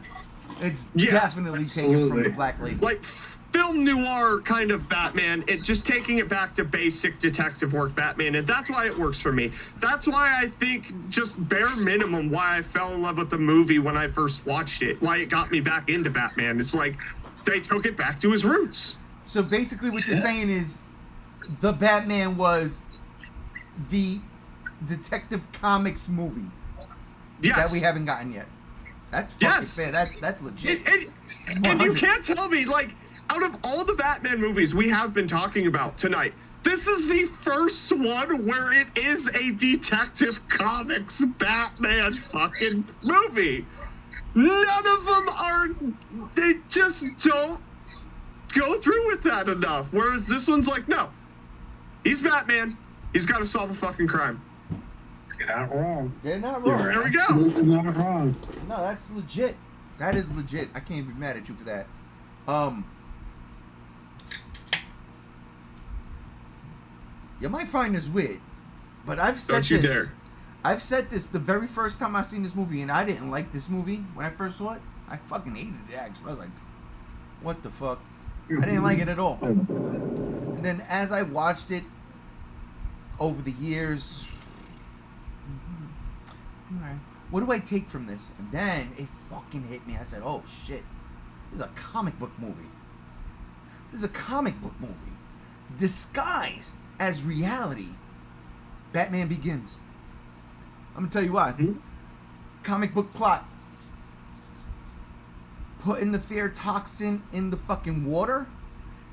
[SPEAKER 1] It's definitely taken from the Black Label.
[SPEAKER 2] Like film noir kind of Batman, it just taking it back to basic detective work Batman, and that's why it works for me. That's why I think, just bare minimum, why I fell in love with the movie when I first watched it, why it got me back into Batman. It's like they took it back to his roots.
[SPEAKER 1] So basically what you're saying is the Batman was the Detective Comics movie that we haven't gotten yet. That's fucking fair. That's legit.
[SPEAKER 2] And you can't tell me, like, out of all the Batman movies we have been talking about tonight, this is the first one where it is a Detective Comics Batman fucking movie. None of them are, they just don't go through with that enough. Whereas this one's like, no, he's Batman. He's got to solve a fucking crime.
[SPEAKER 3] You're not wrong.
[SPEAKER 1] They're not wrong.
[SPEAKER 2] There we go.
[SPEAKER 3] Absolutely not wrong.
[SPEAKER 1] No, that's legit. That is legit. I can't be mad at you for that. You might find this weird, but I've said
[SPEAKER 2] Don't you dare.
[SPEAKER 1] I've said this the very first time I seen this movie, and I didn't like this movie when I first saw it. I fucking hated it, actually. I was like, what the fuck? I didn't like it at all. And then as I watched it over the years, alright, what do I take from this? And then it fucking hit me. I said, oh shit, this is a comic book movie. This is a comic book movie disguised as reality. Batman Begins. I'm gonna tell you why. Comic book plot. Putting the fear toxin in the fucking water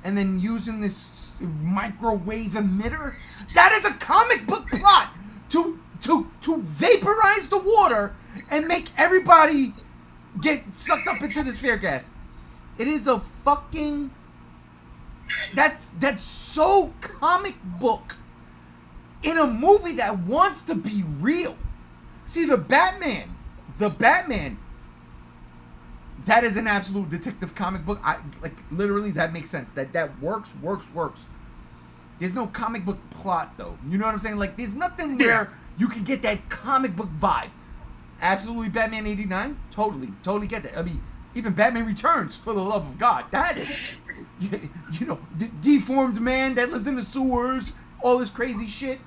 [SPEAKER 1] and then using this microwave emitter. That is a comic book plot to vaporize the water and make everybody get sucked up into this fear gas. It is a fucking... That's so comic book in a movie that wants to be real. See, the Batman, that is an absolute detective comic book. Literally, that makes sense. That works. There's no comic book plot, though. You know what I'm saying? Like, there's nothing where you can get that comic book vibe. Absolutely, Batman 89, totally get that. I mean, even Batman Returns, for the love of God, that is, you know, deformed man that lives in the sewers, all this crazy shit.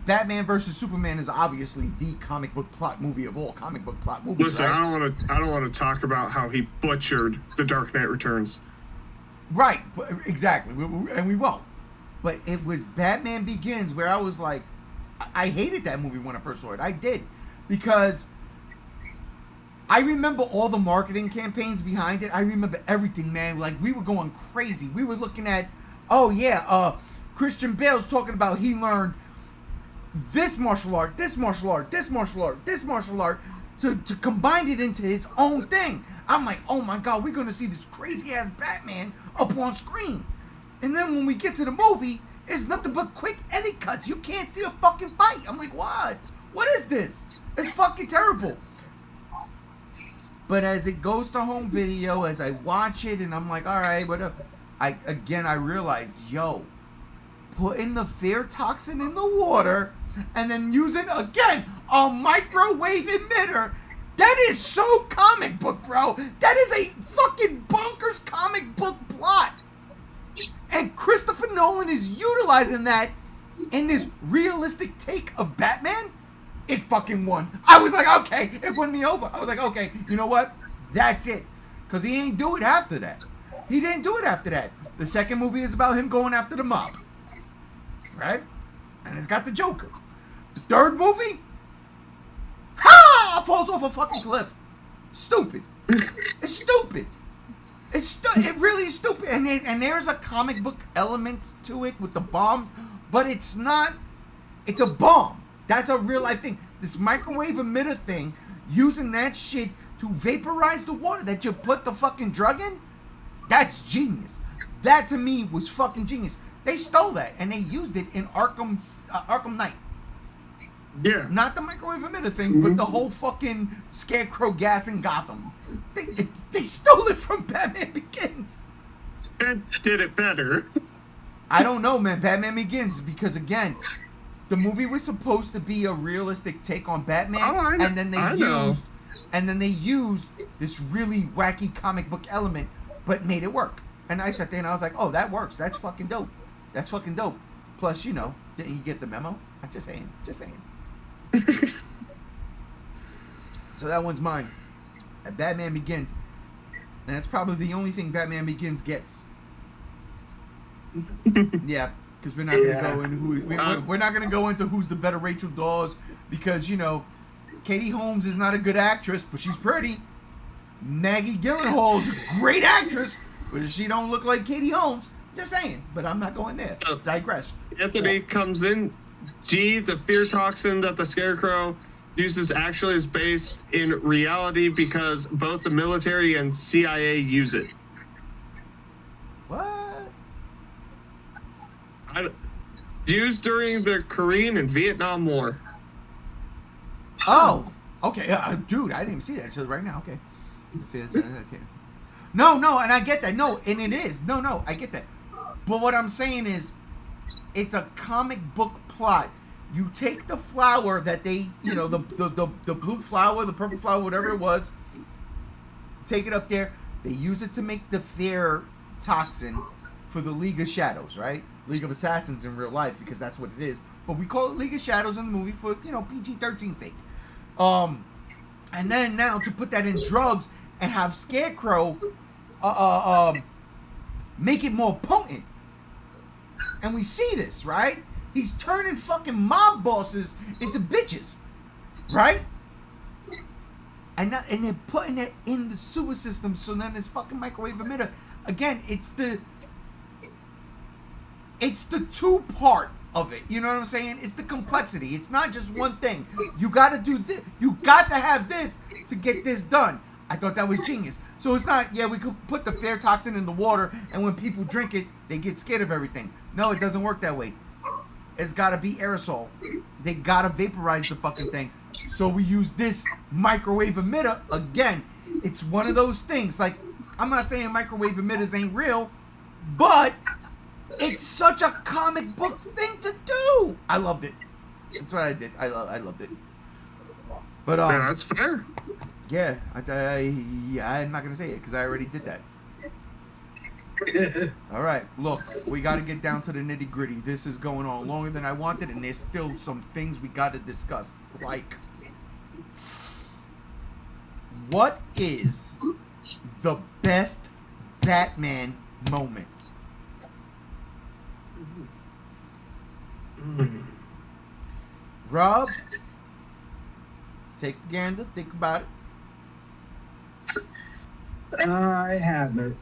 [SPEAKER 1] Batman versus Superman is obviously the comic book plot movie of all comic book plot movies.
[SPEAKER 2] Listen,
[SPEAKER 1] right?
[SPEAKER 2] I don't want to talk about how he butchered The Dark Knight Returns.
[SPEAKER 1] Right, exactly, and we won't. But it was Batman Begins where I was like, I hated that movie when I first saw it. I did, because I remember all the marketing campaigns behind it. I remember everything, man. Like, we were going crazy. We were looking at, Christian Bale's talking about he learned this martial art, this martial art, this martial art, this martial art, to combine it into his own thing. I'm like, oh my God, we're going to see this crazy-ass Batman up on screen. And then when we get to the movie, it's nothing but quick edit cuts. You can't see a fucking fight. I'm like, what? What is this? It's fucking terrible. But as it goes to home video, as I watch it, and I'm like, all right, whatever. I realized, putting the fear toxin in the water and then using, again, a microwave emitter, that is so comic book, bro. That is a fucking bonkers comic book plot. And Christopher Nolan is utilizing that in this realistic take of Batman. It fucking won. I was like, okay, it won me over. I was like, okay, you know what? That's it. Because he ain't do it after that. He didn't do it after that. The second movie is about him going after the mob. Right? And it's got the Joker. The third movie? Falls off a fucking cliff. Stupid. It's stupid. It really is stupid. And there's a comic book element to it with the bombs, but it's not. It's a bomb. That's a real life thing. This microwave emitter thing, using that shit to vaporize the water that you put the fucking drug in, that's genius. That to me was fucking genius. They stole that and they used it in Arkham Knight.
[SPEAKER 2] Yeah.
[SPEAKER 1] Not the microwave emitter thing, but the whole fucking scarecrow gas in Gotham. They stole it from Batman Begins.
[SPEAKER 2] And did it better.
[SPEAKER 1] I don't know, man. Batman Begins, because again, the movie was supposed to be a realistic take on Batman, and then they used this really wacky comic book element, but made it work. And I sat there and I was like, oh, that works. That's fucking dope. That's fucking dope. Plus, didn't you get the memo? I'm just saying. So that one's mine. Batman Begins. And that's probably the only thing Batman Begins gets. Yeah, because we're not gonna go into we're not gonna go into who's the better Rachel Dawes, because Katie Holmes is not a good actress, but she's pretty. Maggie Gyllenhaal is a great actress, but she don't look like Katie Holmes. Just saying, but I'm not going there. Digress.
[SPEAKER 2] Anthony comes in. The fear toxin that the Scarecrow uses actually is based in reality because both the military and CIA use it.
[SPEAKER 1] What?
[SPEAKER 2] Used during the Korean and Vietnam War.
[SPEAKER 1] Oh, okay. Dude, I didn't even see that. So right now, okay. Okay. No, and I get that. No, and it is. No, I get that. But what I'm saying is, it's a comic book plot. You take the flower that they, the blue flower, the purple flower, whatever it was, take it up there. They use it to make the fear toxin for the League of Shadows, right? League of Assassins in real life, because that's what it is. But we call it League of Shadows in the movie for, PG-13 sake. And then now to put that in drugs and have Scarecrow make it more potent. And we see this, right? He's turning fucking mob bosses into bitches, right? And they're putting it in the sewer system, so then this fucking microwave emitter. Again, it's the two-part of it. You know what I'm saying? It's the complexity. It's not just one thing. You got to do this. You got to have this to get this done. I thought that was genius. So it's not, we could put the fear toxin in the water, and when people drink it, they get scared of everything. No, it doesn't work that way. It's got to be aerosol. They got to vaporize the fucking thing. So we use this microwave emitter. Again, it's one of those things. Like, I'm not saying microwave emitters ain't real, But it's such a comic book thing to do. I loved it. That's what I did. I loved it. But
[SPEAKER 2] Yeah, that's fair.
[SPEAKER 1] yeah, I'm not gonna say it because I already did that. All right, look, we got to get down to the nitty gritty. This is going on longer than I wanted, and there's still some things we got to discuss. Like, what is the best Batman moment? Rob, take a gander, think about it.
[SPEAKER 3] I have it.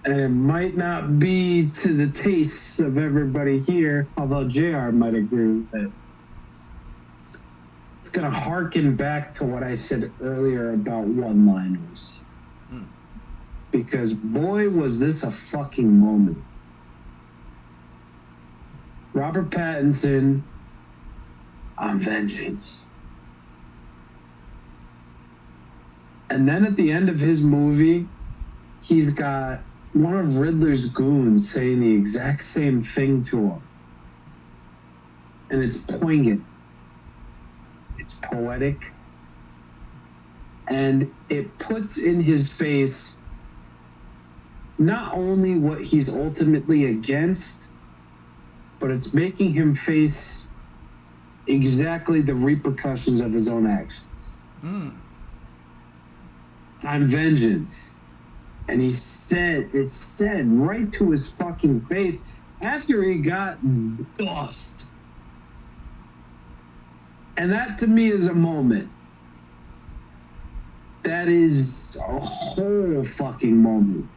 [SPEAKER 3] And it might not be to the taste of everybody here, although JR might agree with it. It's going to harken back to what I said earlier about one-liners. Because boy, was this a fucking moment. Robert Pattinson on vengeance. And then at the end of his movie, he's got one of Riddler's goons saying the exact same thing to him. And it's poignant. It's poetic. And it puts in his face not only what he's ultimately against, but it's making him face exactly the repercussions of his own actions. On vengeance. And it said right to his fucking face after he got dust. And that to me is a moment. That is a whole fucking moment.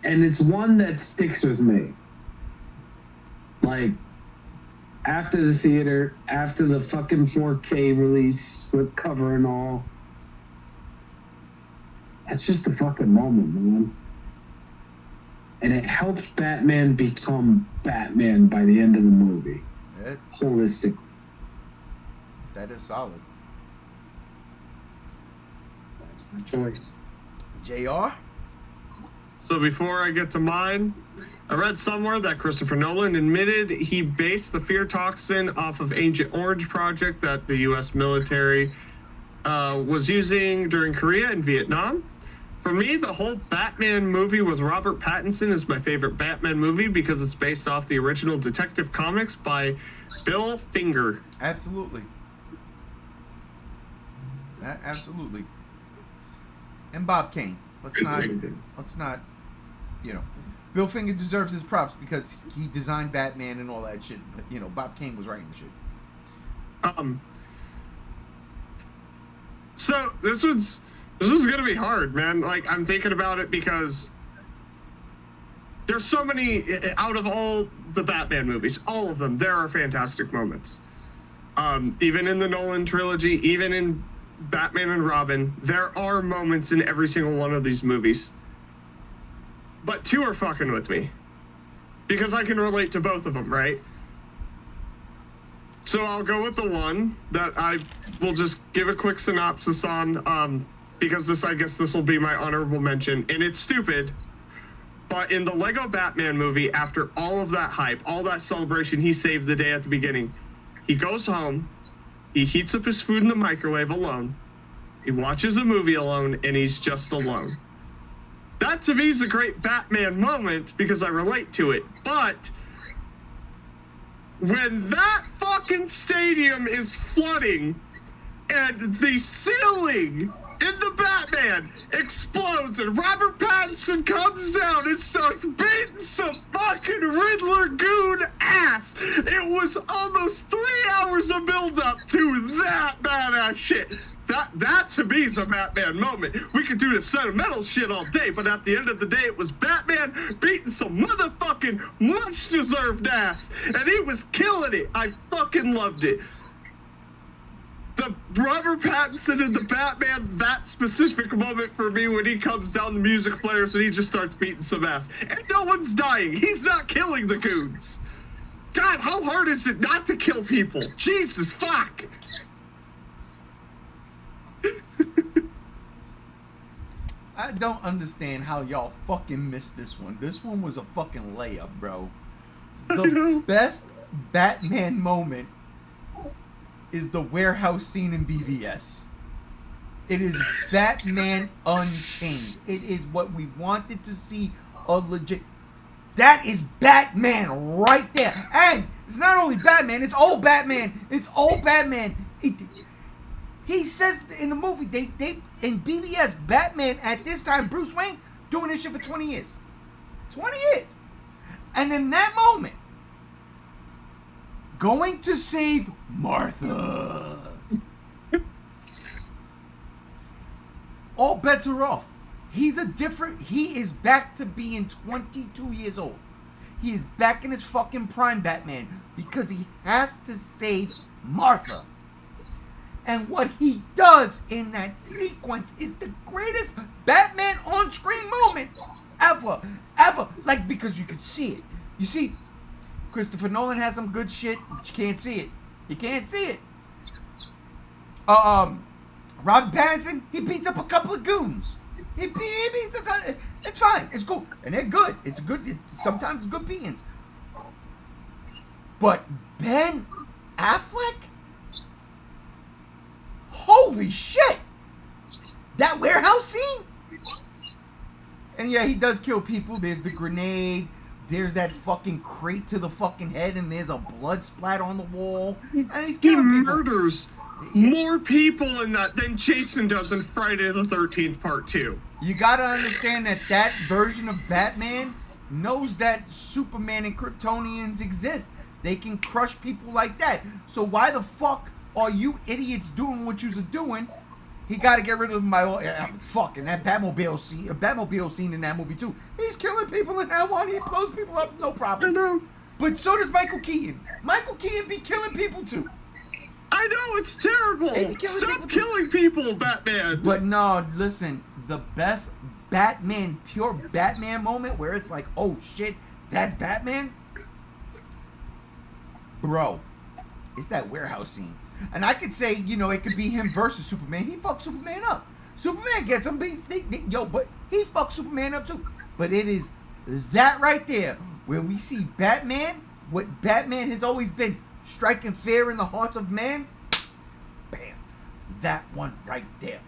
[SPEAKER 3] And it's one that sticks with me. Like, after the theater, after the fucking 4K release, slipcover and all. That's just a fucking moment, man. And it helps Batman become Batman by the end of the movie. Holistically.
[SPEAKER 1] That is solid.
[SPEAKER 3] That's my choice.
[SPEAKER 1] JR?
[SPEAKER 2] So before I get to mine, I read somewhere that Christopher Nolan admitted he based the fear toxin off of Agent Orange project that the U.S. military was using during Korea and Vietnam. For me, the whole Batman movie with Robert Pattinson is my favorite Batman movie because it's based off the original Detective Comics by Bill Finger.
[SPEAKER 1] Absolutely. Absolutely. And Bob Kane. Let's not, Bill Finger deserves his props because he designed Batman and all that shit. But, Bob Kane was writing the shit.
[SPEAKER 2] So this was gonna be hard, man. Like, I'm thinking about it because there's so many out of all the Batman movies, all of them, there are fantastic moments. Even in the Nolan trilogy, even in Batman and Robin, there are moments in every single one of these movies. But two are fucking with me because I can relate to both of them, right? So I'll go with the one that I will just give a quick synopsis on, because I guess this will be my honorable mention, and it's stupid. But in the Lego Batman movie, after all of that hype, all that celebration, he saved the day at the beginning. He goes home, he heats up his food in the microwave alone, he watches a movie alone, and he's just alone. That to me is a great Batman moment because I relate to it. But when that fucking stadium is flooding and the ceiling in the Batman explodes and Robert Pattinson comes down and starts beating some fucking Riddler goon ass. It was almost 3 hours of build-up to that badass shit. That to me is a Batman moment. We could do the sentimental shit all day, but at the end of the day, it was Batman beating some motherfucking much-deserved ass, and he was killing it. I fucking loved it. The Robert Pattinson and the Batman, that specific moment for me when he comes down, the music flares and he just starts beating some ass. And no one's dying. He's not killing the goons. God, how hard is it not to kill people? Jesus fuck.
[SPEAKER 1] I don't understand how y'all fucking missed this one. This one was a fucking layup, bro. The best Batman moment is the warehouse scene in BVS. It is Batman Unchained. It is what we wanted to see, a legit... That is Batman right there. And it's not only Batman, it's old Batman. It's old Batman. He says in the movie, they in BVS, Batman at this time, Bruce Wayne, doing this shit for 20 years. 20 years. And in that moment, going to save Martha. All bets are off. He is back to being 22 years old. He is back in his fucking prime Batman because he has to save Martha. And what he does in that sequence is the greatest Batman on-screen moment ever. Ever. Like, because you could see it. You see, Christopher Nolan has some good shit, but you can't see it. You can't see it. Robert Pattinson, he beats up a couple of goons. He beats up... It's fine. It's cool. And they're good. It's good. Sometimes it's good beatings. But Ben Affleck? Holy shit! That warehouse scene? And yeah, he does kill people. There's the grenade. There's that fucking crate to the fucking head, and there's a blood splat on the wall. And he's killing people.
[SPEAKER 2] He murders more people in that than Jason does in Friday the 13th Part 2.
[SPEAKER 1] You gotta understand that version of Batman knows that Superman and Kryptonians exist. They can crush people like that. So why the fuck are you idiots doing what you're doing? He got to get rid of fucking that Batmobile scene in that movie too. He's killing people in that one. He blows people up, no problem.
[SPEAKER 2] I know.
[SPEAKER 1] But so does Michael Keaton. Michael Keaton be killing people too.
[SPEAKER 2] I know, it's terrible. Stop killing people, Batman.
[SPEAKER 1] But no, listen, the best Batman, pure Batman moment where it's like, oh shit, that's Batman? Bro, it's that warehouse scene. And I could say, it could be him versus Superman. He fucks Superman up. Superman gets him. But he fucks Superman up too. But it is that right there where we see Batman, what Batman has always been, striking fear in the hearts of man. Bam. That one right there.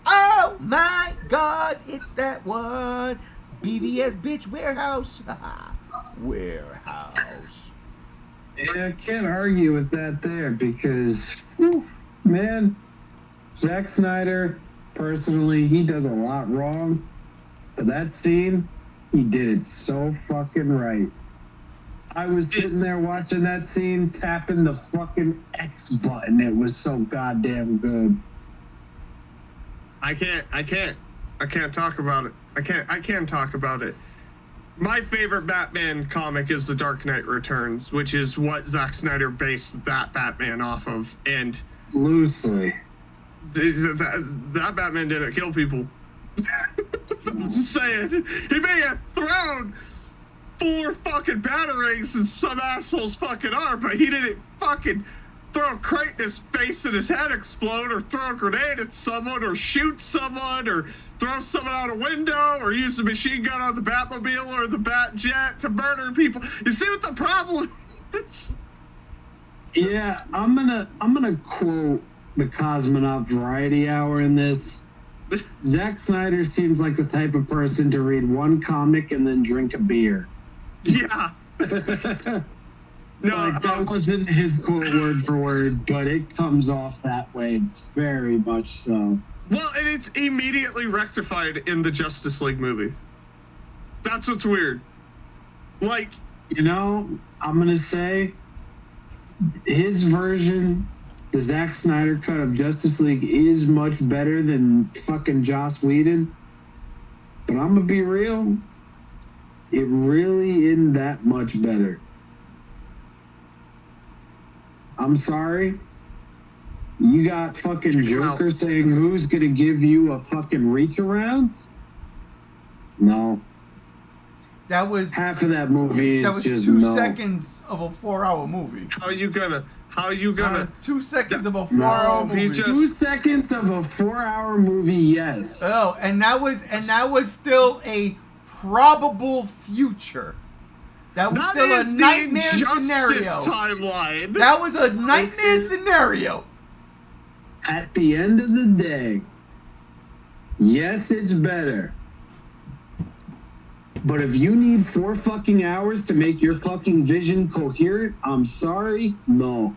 [SPEAKER 1] Oh my God, it's that one. BVS bitch warehouse. Warehouse.
[SPEAKER 3] Yeah, I can't argue with that there because, man, Zack Snyder, personally, he does a lot wrong. But that scene, he did it so fucking right. I was sitting there watching that scene, tapping the fucking X button. It was so goddamn good.
[SPEAKER 2] I can't talk about it. I can talk about it. My favorite Batman comic is The Dark Knight Returns, which is what Zack Snyder based that Batman off of. And
[SPEAKER 3] loosely,
[SPEAKER 2] that Batman didn't kill people. I'm just saying. He may have thrown 4 fucking batarangs in some asshole's fucking arm, but he didn't fucking throw a crate in his face and his head explode, or throw a grenade at someone, or shoot someone, or throw someone out a window, or use a machine gun on the Batmobile or the Batjet to murder people. You see what the problem is?
[SPEAKER 3] Yeah, I'm gonna quote the Cosmonaut Variety Hour in this. Zack Snyder seems like the type of person to read one comic and then drink a beer.
[SPEAKER 2] Yeah. No,
[SPEAKER 3] like, that wasn't his quote word for word, but it comes off that way very much so.
[SPEAKER 2] Well, and it's immediately rectified in the Justice League movie. That's what's weird. Like,
[SPEAKER 3] I'm gonna say his version, the Zack Snyder cut of Justice League, is much better than fucking Joss Whedon. But I'm gonna be real, it really isn't that much better. I'm sorry. You got fucking Joker saying who's gonna give you a fucking reach around? No.
[SPEAKER 1] That was
[SPEAKER 3] half of that movie.
[SPEAKER 1] That was
[SPEAKER 3] just
[SPEAKER 1] 2
[SPEAKER 3] no.
[SPEAKER 1] seconds of a 4-hour movie.
[SPEAKER 2] How are you gonna?
[SPEAKER 1] That was 2 seconds of a 4-hour movie.
[SPEAKER 2] he just-
[SPEAKER 3] 2 seconds of a 4-hour movie. Yes.
[SPEAKER 1] Oh, and that was still a probable future. That was still a nightmare scenario.
[SPEAKER 2] Timeline.
[SPEAKER 1] That was a nightmare scenario.
[SPEAKER 3] At the end of the day, yes, it's better. But if you need 4 fucking hours to make your fucking vision coherent, I'm sorry, no.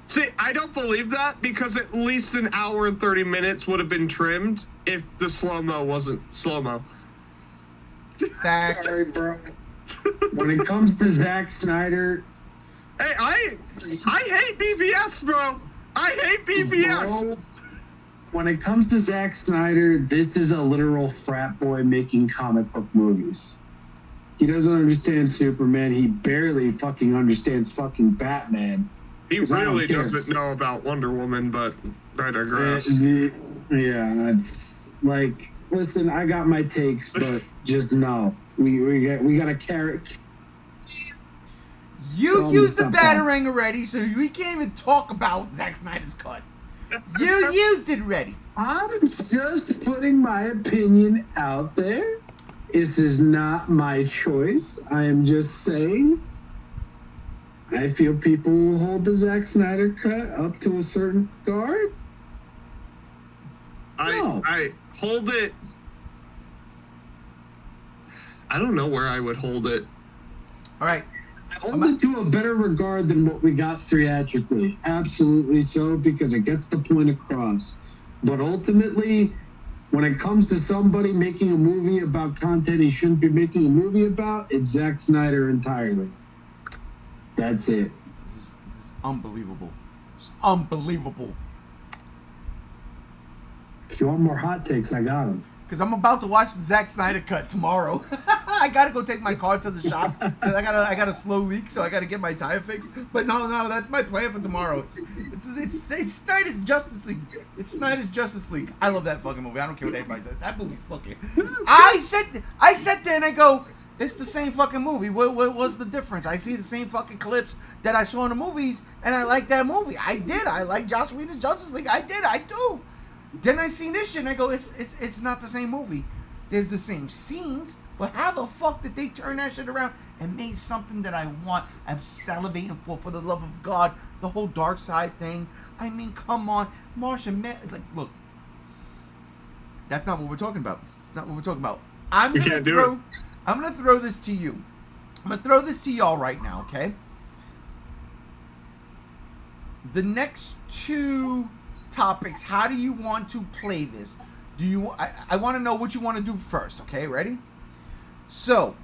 [SPEAKER 2] See, I don't believe that because at least an hour and 30 minutes would have been trimmed if the slow-mo wasn't slow-mo.
[SPEAKER 1] Fact.
[SPEAKER 3] Sorry, bro. When it comes to Zack Snyder,
[SPEAKER 2] Hey, I hate BVS, bro. I hate BVS.
[SPEAKER 3] bro, when it comes to Zack Snyder, this is a literal frat boy making comic book movies. He doesn't understand Superman. He barely fucking understands fucking Batman.
[SPEAKER 2] He
[SPEAKER 3] 'Cause I don't
[SPEAKER 2] really
[SPEAKER 3] care.
[SPEAKER 2] doesn't know about Wonder Woman, but I digress.
[SPEAKER 3] Yeah, it's like, listen, I got my takes, but just no. We got a carrot.
[SPEAKER 1] You
[SPEAKER 3] So
[SPEAKER 1] used the
[SPEAKER 3] stop
[SPEAKER 1] batarang already, so we can't even talk about Zack Snyder's cut. You used it already.
[SPEAKER 3] I'm just putting my opinion out there. This is not my choice. I am just saying. I feel people will hold the Zack Snyder cut up to a certain regard. No.
[SPEAKER 2] I hold it. I don't know where I would hold it.
[SPEAKER 1] All right.
[SPEAKER 3] I hold it to a better regard than what we got theatrically. Absolutely so, because it gets the point across. But ultimately, when it comes to somebody making a movie about content he shouldn't be making a movie about, it's Zack Snyder entirely. That's it.
[SPEAKER 1] This is unbelievable. It's unbelievable.
[SPEAKER 3] If you want more hot takes, I got them.
[SPEAKER 1] Because I'm about to watch the Zack Snyder cut tomorrow. I gotta go take my car to the shop. 'Cause I got a slow leak, so I gotta get my tire fixed. But no, that's my plan for tomorrow. It's Snyder's Justice League. It's Snyder's Justice League. I love that fucking movie. I don't care what anybody says. That movie's fucking. I sat there and I go, it's the same fucking movie. What was the difference? I see the same fucking clips that I saw in the movies, and I like that movie. I did. I like Joss Whedon's Justice League. I did. I do. Then I seen this shit and I go, it's not the same movie. There's the same scenes, but how the fuck did they turn that shit around and made something that I want? I'm salivating for the love of God. The whole dark side thing. I mean, come on, Martian Man. Like, look, that's not what we're talking about. It's not what we're talking about. I'm gonna throw this to you. I'm gonna throw this to y'all right now, okay? The next 2 topics, how do you want to play this? I want to know what you want to do first, okay? Ready? So,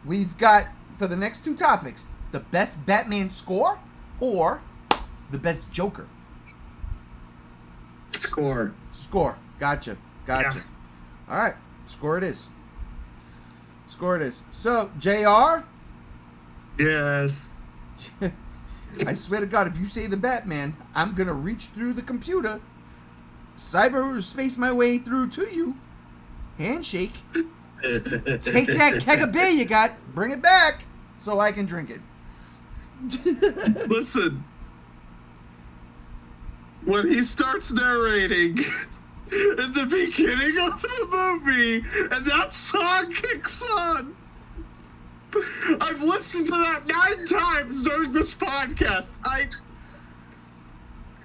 [SPEAKER 1] we've got, for the next 2 topics, the best Batman score or the best Joker?
[SPEAKER 3] Score.
[SPEAKER 1] Gotcha.
[SPEAKER 2] Yeah.
[SPEAKER 1] All right, score it is. So, JR?
[SPEAKER 2] Yes.
[SPEAKER 1] I swear to God, if you say the Batman, I'm going to reach through the computer, cyberspace my way through to you, handshake, take that keg of beer you got, bring it back so I can drink it.
[SPEAKER 2] Listen. When he starts narrating at the beginning of the movie and that song kicks on, I've listened to that 9 times during this podcast.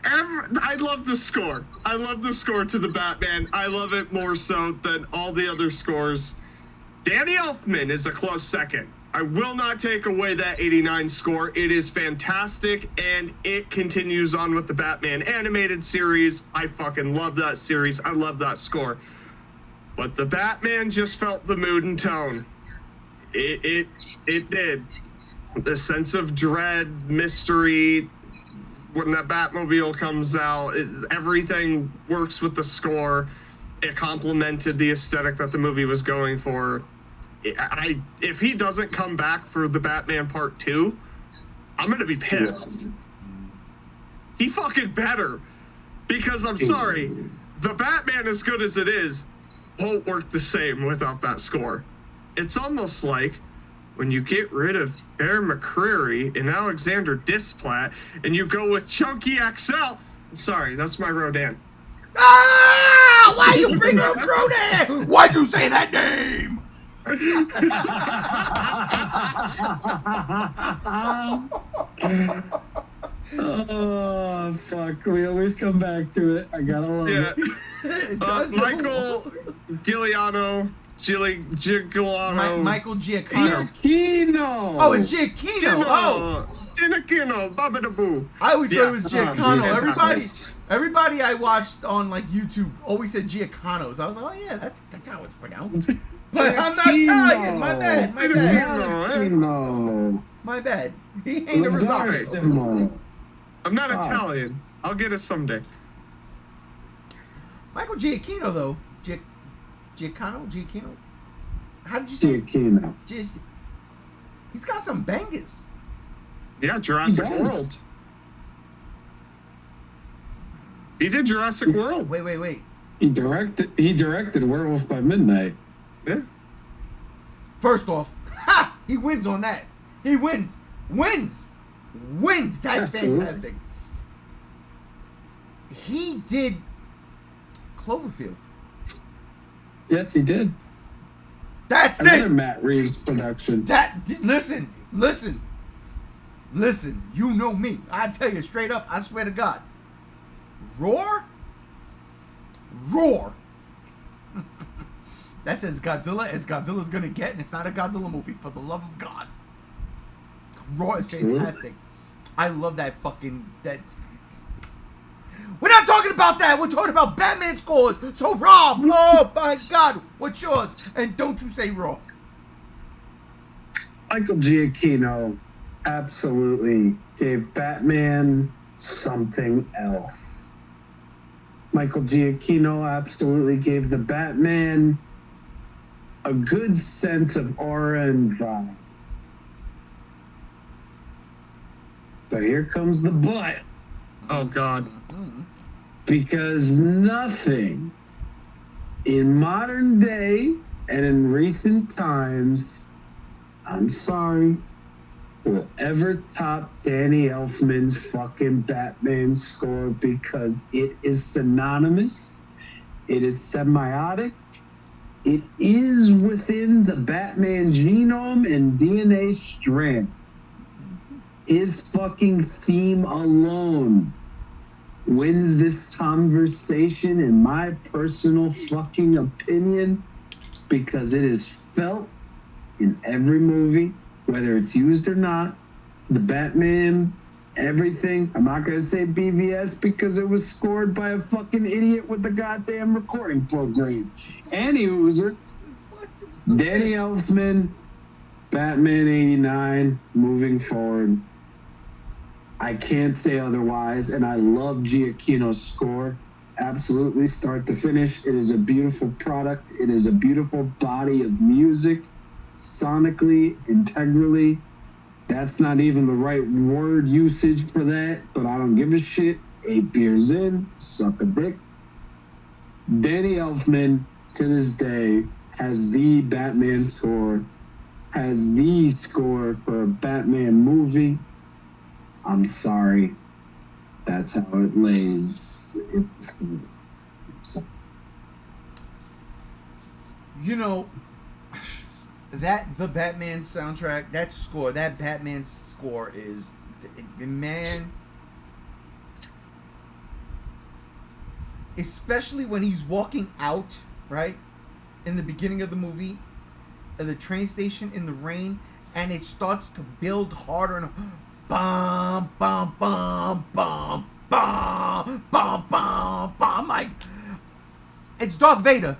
[SPEAKER 2] I love the score. I love the score to the Batman. I love it more so than all the other scores. Danny Elfman is a close second. I will not take away that 89 score. It is fantastic, and it continues on with the Batman animated series. I fucking love that series. I love that score. But the Batman just felt the mood and tone. It did. The sense of dread, mystery, when that Batmobile comes out, everything works with the score. It complemented the aesthetic that the movie was going for. If he doesn't come back for the Batman Part 2, I'm going to be pissed. He fucking better. Because I'm sorry, the Batman, as good as it is, won't work the same without that score. It's almost like when you get rid of Bear McCreary and Alexander Displat and you go with Chunky XL. I'm sorry, that's my Rodan.
[SPEAKER 1] Ah! Why you bring up Rodan? Why'd you say that name?
[SPEAKER 3] Oh, fuck. We always come back to it. I gotta love it.
[SPEAKER 2] Michael Giuliano.
[SPEAKER 1] Michael Giacchino.
[SPEAKER 3] Giacchino.
[SPEAKER 1] Oh, it's Giacchino. Oh.
[SPEAKER 2] Giacchino. Babadaboo.
[SPEAKER 1] I always thought it was
[SPEAKER 3] Oh,
[SPEAKER 1] Giacchino.
[SPEAKER 3] Jesus.
[SPEAKER 1] Everybody I watched on like YouTube always said Giacchinos. I was like, oh yeah, that's how it's pronounced. But I'm not Italian. My bad.
[SPEAKER 3] Giacchino.
[SPEAKER 1] My bad. He ain't a Rosario.
[SPEAKER 2] I'm not Italian. I'll get it someday.
[SPEAKER 1] Michael Giacchino though. Giacchino. How did you say?
[SPEAKER 3] Giacchino.
[SPEAKER 1] He's got some bangers.
[SPEAKER 2] Yeah, Jurassic World. He did Jurassic World.
[SPEAKER 1] Wait.
[SPEAKER 3] He directed Werewolf by Midnight.
[SPEAKER 2] Yeah.
[SPEAKER 1] First off, he wins on that. He wins. That's
[SPEAKER 3] Absolutely.
[SPEAKER 1] fantastic. He did Cloverfield.
[SPEAKER 3] Yes, he did.
[SPEAKER 1] That's
[SPEAKER 3] Another
[SPEAKER 1] it.
[SPEAKER 3] Matt Reeves production.
[SPEAKER 1] Listen. You know me. I tell you straight up. I swear to God. Roar. That's as Godzilla's gonna get, and it's not a Godzilla movie. For the love of God. Roar is fantastic. I love that fucking that. We're not talking about that. We're talking about Batman scores. So Rob, oh my God, what's yours? And don't you say Raw.
[SPEAKER 3] Michael Giacchino absolutely gave Batman something else. Michael Giacchino absolutely gave the Batman a good sense of aura and vibe. But here comes the but.
[SPEAKER 2] Oh, God.
[SPEAKER 3] Because nothing in modern day and in recent times, I'm sorry, will ever top Danny Elfman's fucking Batman score, because it is synonymous, it is semiotic, it is within the Batman genome and DNA strand. His fucking theme alone wins this conversation, in my personal fucking opinion, because it is felt in every movie, whether it's used or not. The Batman, everything. I'm not going to say BVS because it was scored by a fucking idiot with the goddamn recording program. Any user, Danny Elfman, Batman 89, moving forward. I can't say otherwise, and I love Giacchino's score. Absolutely, start to finish. It is a beautiful product. It is a beautiful body of music, sonically, integrally. That's not even the right word usage for that, but I don't give a shit. 8 beers in, suck a dick. Danny Elfman, to this day, has the Batman score, has the score for a Batman movie. I'm sorry. That's how it lays.
[SPEAKER 1] You know, the Batman soundtrack, that Batman score is, man, especially when he's walking out, right, in the beginning of the movie, at the train station in the rain, and it starts to build harder and bum bum bum bum bum bum bum bum. Like, it's Darth Vader.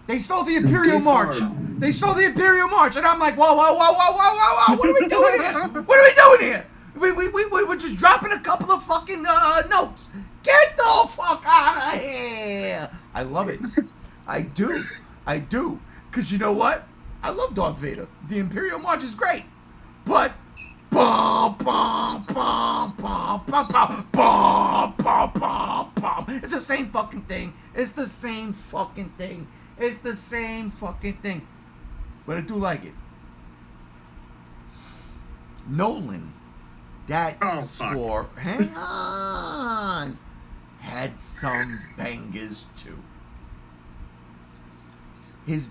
[SPEAKER 1] They stole the Imperial March. And I'm like, whoa. What are we doing here? We're just dropping a couple of fucking notes. Get the fuck out of here. I love it. I do. Because you know what? I love Darth Vader. The Imperial March is great. But bum bum bum bum bum bum bum bum bum bum. It's the same fucking thing. but I do like it. Nolan, that score, hang on, had some bangers too. I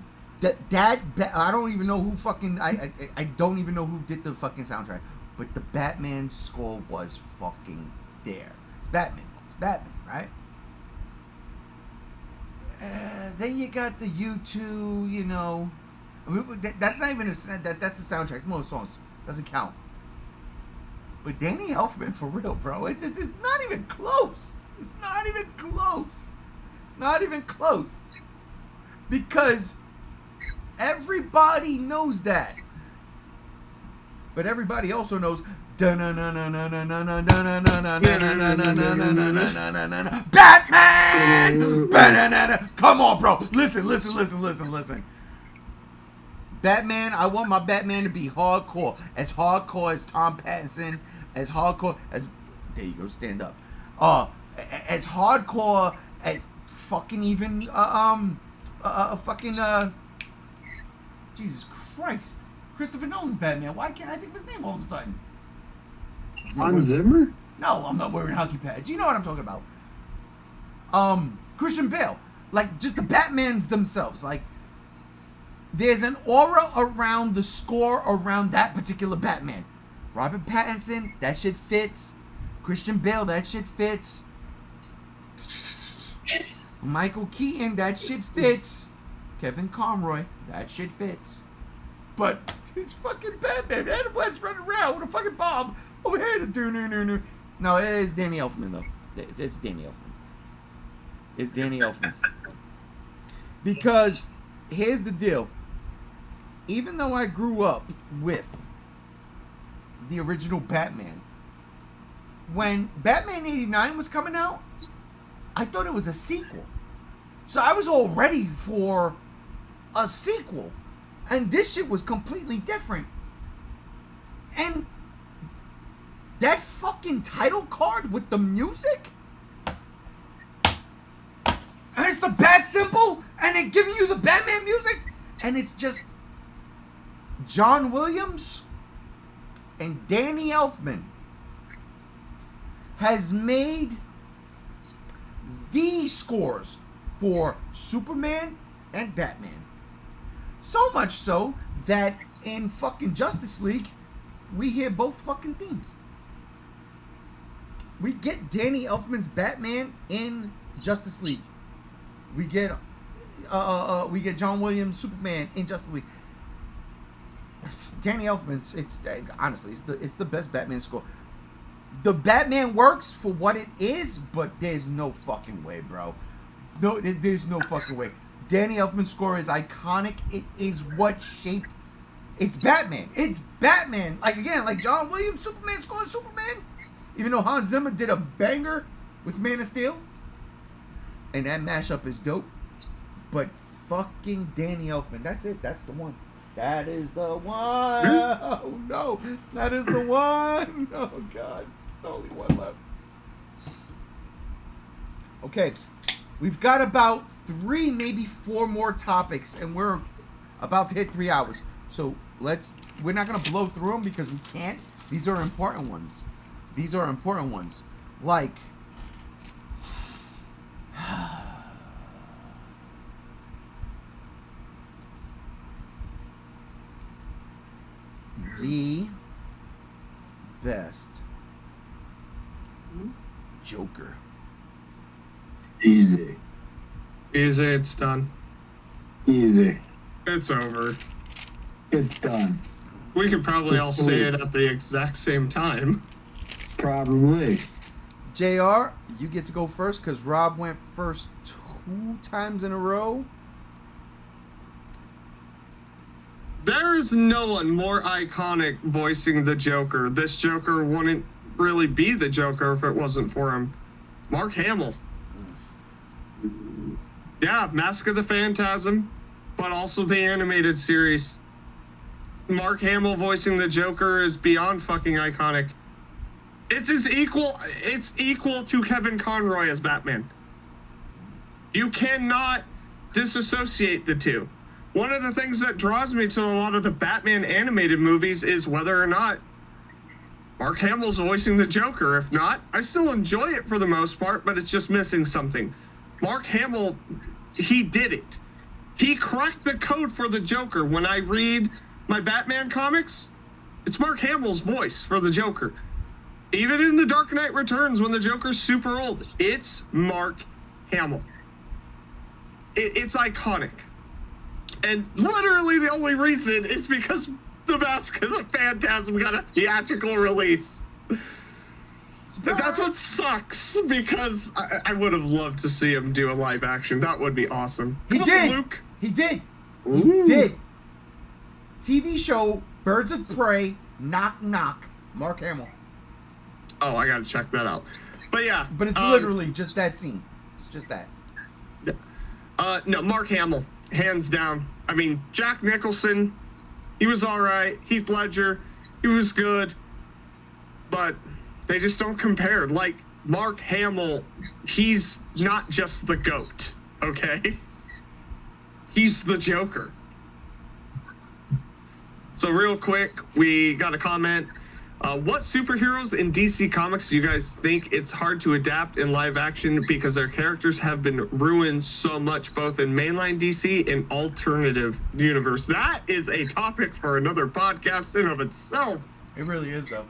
[SPEAKER 1] don't even know who fucking, I don't even know who did the fucking soundtrack, but the Batman score was fucking there. It's Batman, right? Then you got the U2, you know. That's not even that's the soundtrack. It's more songs. Doesn't count. But Danny Elfman, for real, bro. It's not even close. It's not even close. It's not even close. Because everybody knows that. But everybody also knows Batman! Come on, bro. Listen. Batman, I want my Batman to be hardcore as Tom Pattinson, as hardcore as, there you go, stand up. As hardcore as fucking even Jesus Christ, Christopher Nolan's Batman. Why can't I think of his name all of a sudden?
[SPEAKER 3] Hans Zimmer?
[SPEAKER 1] No, I'm not wearing hockey pads. You know what I'm talking about. Christian Bale. Like, just the Batmans themselves. Like, there's an aura around the score around that particular Batman. Robert Pattinson, that shit fits. Christian Bale, that shit fits. Michael Keaton, that shit fits. Kevin Conroy, that shit fits. But this fucking Batman, Adam West running around with a fucking bomb over here to do. No, it is Danny Elfman, though. It's Danny Elfman. Because here's the deal. Even though I grew up with the original Batman, when Batman 89 was coming out, I thought it was a sequel. So I was all ready for a sequel. And this shit was completely different. And that fucking title card with the music, and it's the bat symbol, and they're giving you the Batman music, and it's just John Williams and Danny Elfman has made the scores for Superman and Batman. So much so that in fucking Justice League, we hear both fucking themes. We get Danny Elfman's Batman in Justice League. We get John Williams' Superman in Justice League. Danny Elfman's, honestly, it's the best Batman score. The Batman works for what it is, but there's no fucking way, bro. No, there's no fucking way. Danny Elfman's score is iconic. It is what shaped. It's Batman. It's Batman. Like, again, like John Williams' Superman score is Superman. Even though Hans Zimmer did a banger with Man of Steel. And that mashup is dope. But fucking Danny Elfman. That's it. That's the one. That is the one. Oh, no. That is the one. Oh, God. It's the only one left. Okay. We've got about 3, maybe 4 more topics. And we're about to hit 3 hours. So we're not going to blow through them because we can't. These are important ones. Like, the best Joker.
[SPEAKER 3] Easy.
[SPEAKER 2] It's done.
[SPEAKER 3] Easy.
[SPEAKER 2] It's over.
[SPEAKER 3] It's done.
[SPEAKER 2] We could probably all say it at the exact same time.
[SPEAKER 3] Probably.
[SPEAKER 1] JR, you get to go first because Rob went first 2 times in a row.
[SPEAKER 2] There's no one more iconic voicing the Joker. This Joker wouldn't really be the Joker if it wasn't for him. Mark Hamill. Yeah, Mask of the Phantasm, but also the animated series. Mark Hamill voicing the Joker is beyond fucking iconic. It's equal to Kevin Conroy as Batman. You cannot disassociate the two. one of the things that draws me to a lot of the Batman animated movies is whether or not Mark Hamill's voicing the Joker. If not, I still enjoy it for the most part, but it's just missing something. Mark Hamill, he did it. He cracked the code for the Joker. When I read my Batman comics, it's Mark Hamill's voice for the Joker. Even in The Dark Knight Returns, when the Joker's super old, it's Mark Hamill. It's iconic. And literally the only reason is because The Mask of the Phantasm got a theatrical release. But that's what sucks, because I would have loved to see him do a live action. That would be awesome.
[SPEAKER 1] He did.
[SPEAKER 2] Luke.
[SPEAKER 1] He did.
[SPEAKER 2] Ooh.
[SPEAKER 1] He did. TV show Birds of Prey, Knock Knock, Mark Hamill.
[SPEAKER 2] Oh, I gotta check that out. But yeah.
[SPEAKER 1] But it's literally just that scene. It's just that.
[SPEAKER 2] No, Mark Hamill, hands down. I mean, Jack Nicholson, he was all right. Heath Ledger, he was good. But they just don't compare. Like, Mark Hamill, he's not just the GOAT, okay? He's the Joker. So real quick, we got a comment. What superheroes in DC Comics do you guys think it's hard to adapt in live action because their characters have been ruined so much, both in mainline DC and alternative universe? That is a topic for another podcast in of itself.
[SPEAKER 1] It really is, though.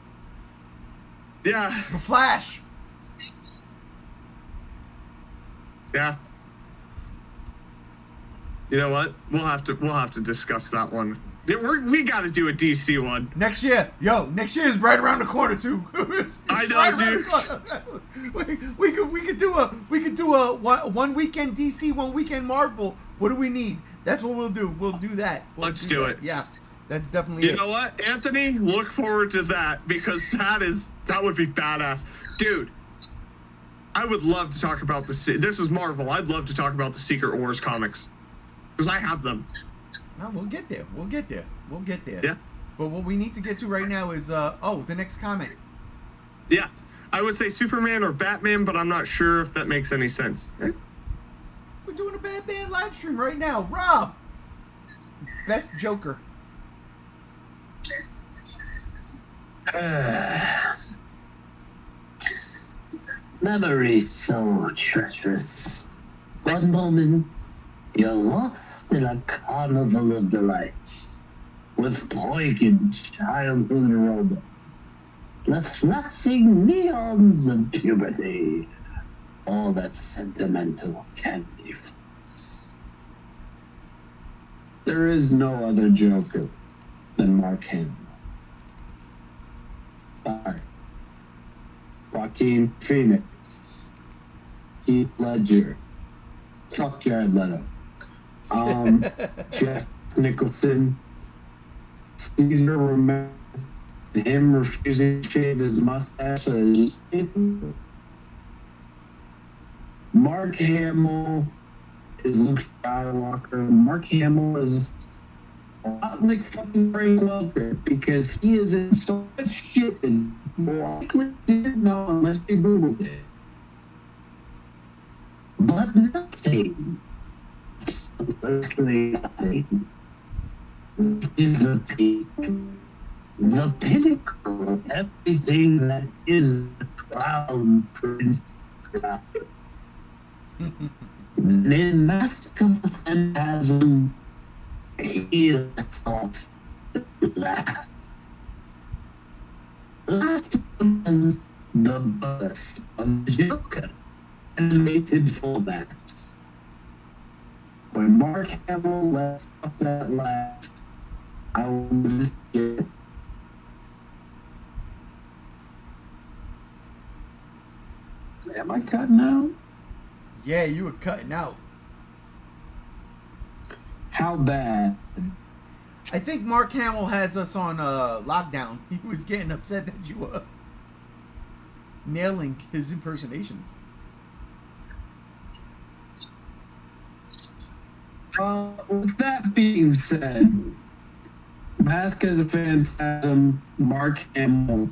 [SPEAKER 2] Yeah.
[SPEAKER 1] The Flash.
[SPEAKER 2] Yeah. You know what? We'll have to discuss that one. We got to do a DC one
[SPEAKER 1] Next year. Yo, next year is right around the corner too.
[SPEAKER 2] I know,
[SPEAKER 1] right
[SPEAKER 2] dude.
[SPEAKER 1] We could do a one weekend DC, 1 weekend Marvel. What do we need? That's what we'll do. We'll do that.
[SPEAKER 2] Let's do it.
[SPEAKER 1] Yeah. That's definitely it.
[SPEAKER 2] You know what, Anthony? Look forward to that, because that would be badass. Dude, I would love to talk about this is Marvel. I'd love to talk about the Secret Wars comics, because I have them.
[SPEAKER 1] No, we'll get there.
[SPEAKER 2] Yeah.
[SPEAKER 1] But what we need to get to right now is the next comment.
[SPEAKER 2] Yeah. I would say Superman or Batman, but I'm not sure if that makes any sense.
[SPEAKER 1] We're doing a Batman live stream right now. Rob, best Joker.
[SPEAKER 4] Memories so treacherous. One moment, you're lost in a carnival of delights, with poignant childhood romance, the flashing neons of puberty, all that sentimental candy floss. There is no other Joker than Mark Hamill. Sorry. Joaquin Phoenix, Heath Ledger, fuck Jared Leto, Jack Nicholson, Caesar Romero, him refusing to shave his mustache. Mark Hamill is Luke Skywalker. Mark Hamill is a lot like fucking Frank Welker, because he is in so much shit that more likely didn't know unless they Googled it. But nothing. Absolutely nothing. Which is the peak. The pinnacle of everything that is the Crown Prince crown. In Mask of the Phantasm, he lets off the laugh. Laughter is the birth of the Joker, animated formats. When Mark Hamill lets off that laugh, I will get. Am I cutting out?
[SPEAKER 1] Yeah, you were cutting out.
[SPEAKER 4] How bad?
[SPEAKER 1] I think Mark Hamill has us on lockdown. He was getting upset that you were nailing his impersonations.
[SPEAKER 4] With that being said, Mask of the Phantasm, Mark Hamill,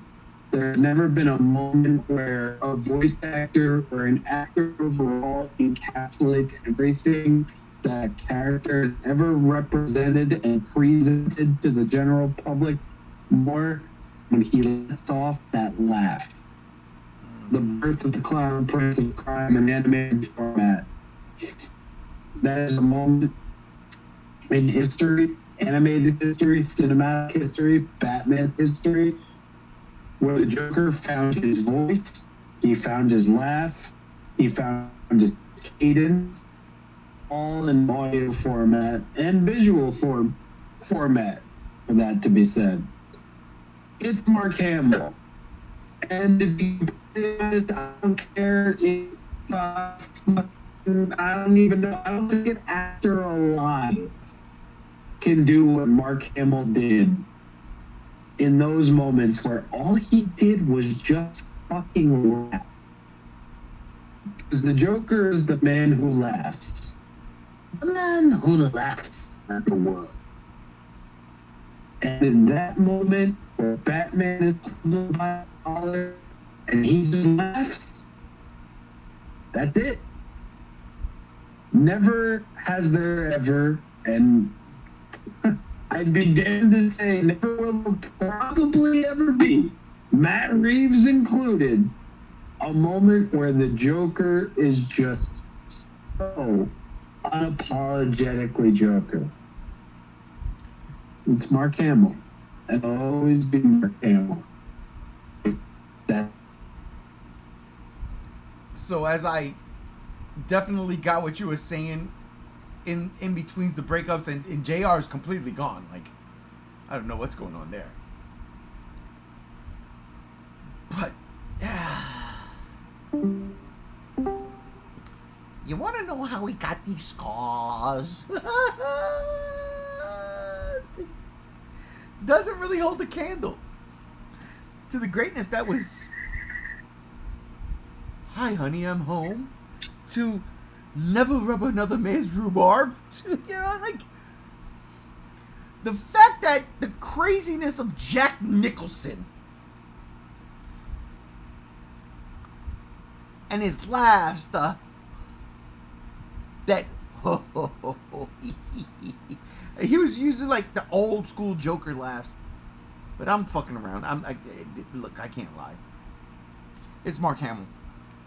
[SPEAKER 4] there's never been a moment where a voice actor or an actor overall encapsulates everything that character has ever represented and presented to the general public more when he lets off that laugh. The birth of the clown prince of crime in animated format. That is a moment in history, animated history, cinematic history, Batman history, where the Joker found his voice, he found his laugh, he found his cadence, all in audio format and visual format, for that to be said. It's Mark Hamill. And to be honest, I don't care if I don't even know. I don't think an actor alive can do what Mark Hamill did in those moments where all he did was just fucking laugh. Because the Joker is the man who laughs. The man who laughs at the world. And in that moment where Batman is pulled by a collar and he just laughs, that's it. Never has there ever, and I'd be damned to say never will probably ever be, Matt Reeves included, a moment where the Joker is just so unapologetically Joker. It's Mark Hamill. And it'll always be Mark Hamill. That.
[SPEAKER 1] So as I definitely got what you were saying in between the breakups, and JR is completely gone. Like, I don't know what's going on there. But, you want to know how he got these scars? Doesn't really hold a candle to the greatness that was "Hi, honey, I'm home," to "Never rub another man's rhubarb," to, like, the fact that the craziness of Jack Nicholson and his laughs, he was using like the old school Joker laughs, but I'm fucking around. Look, I can't lie. It's Mark Hamill.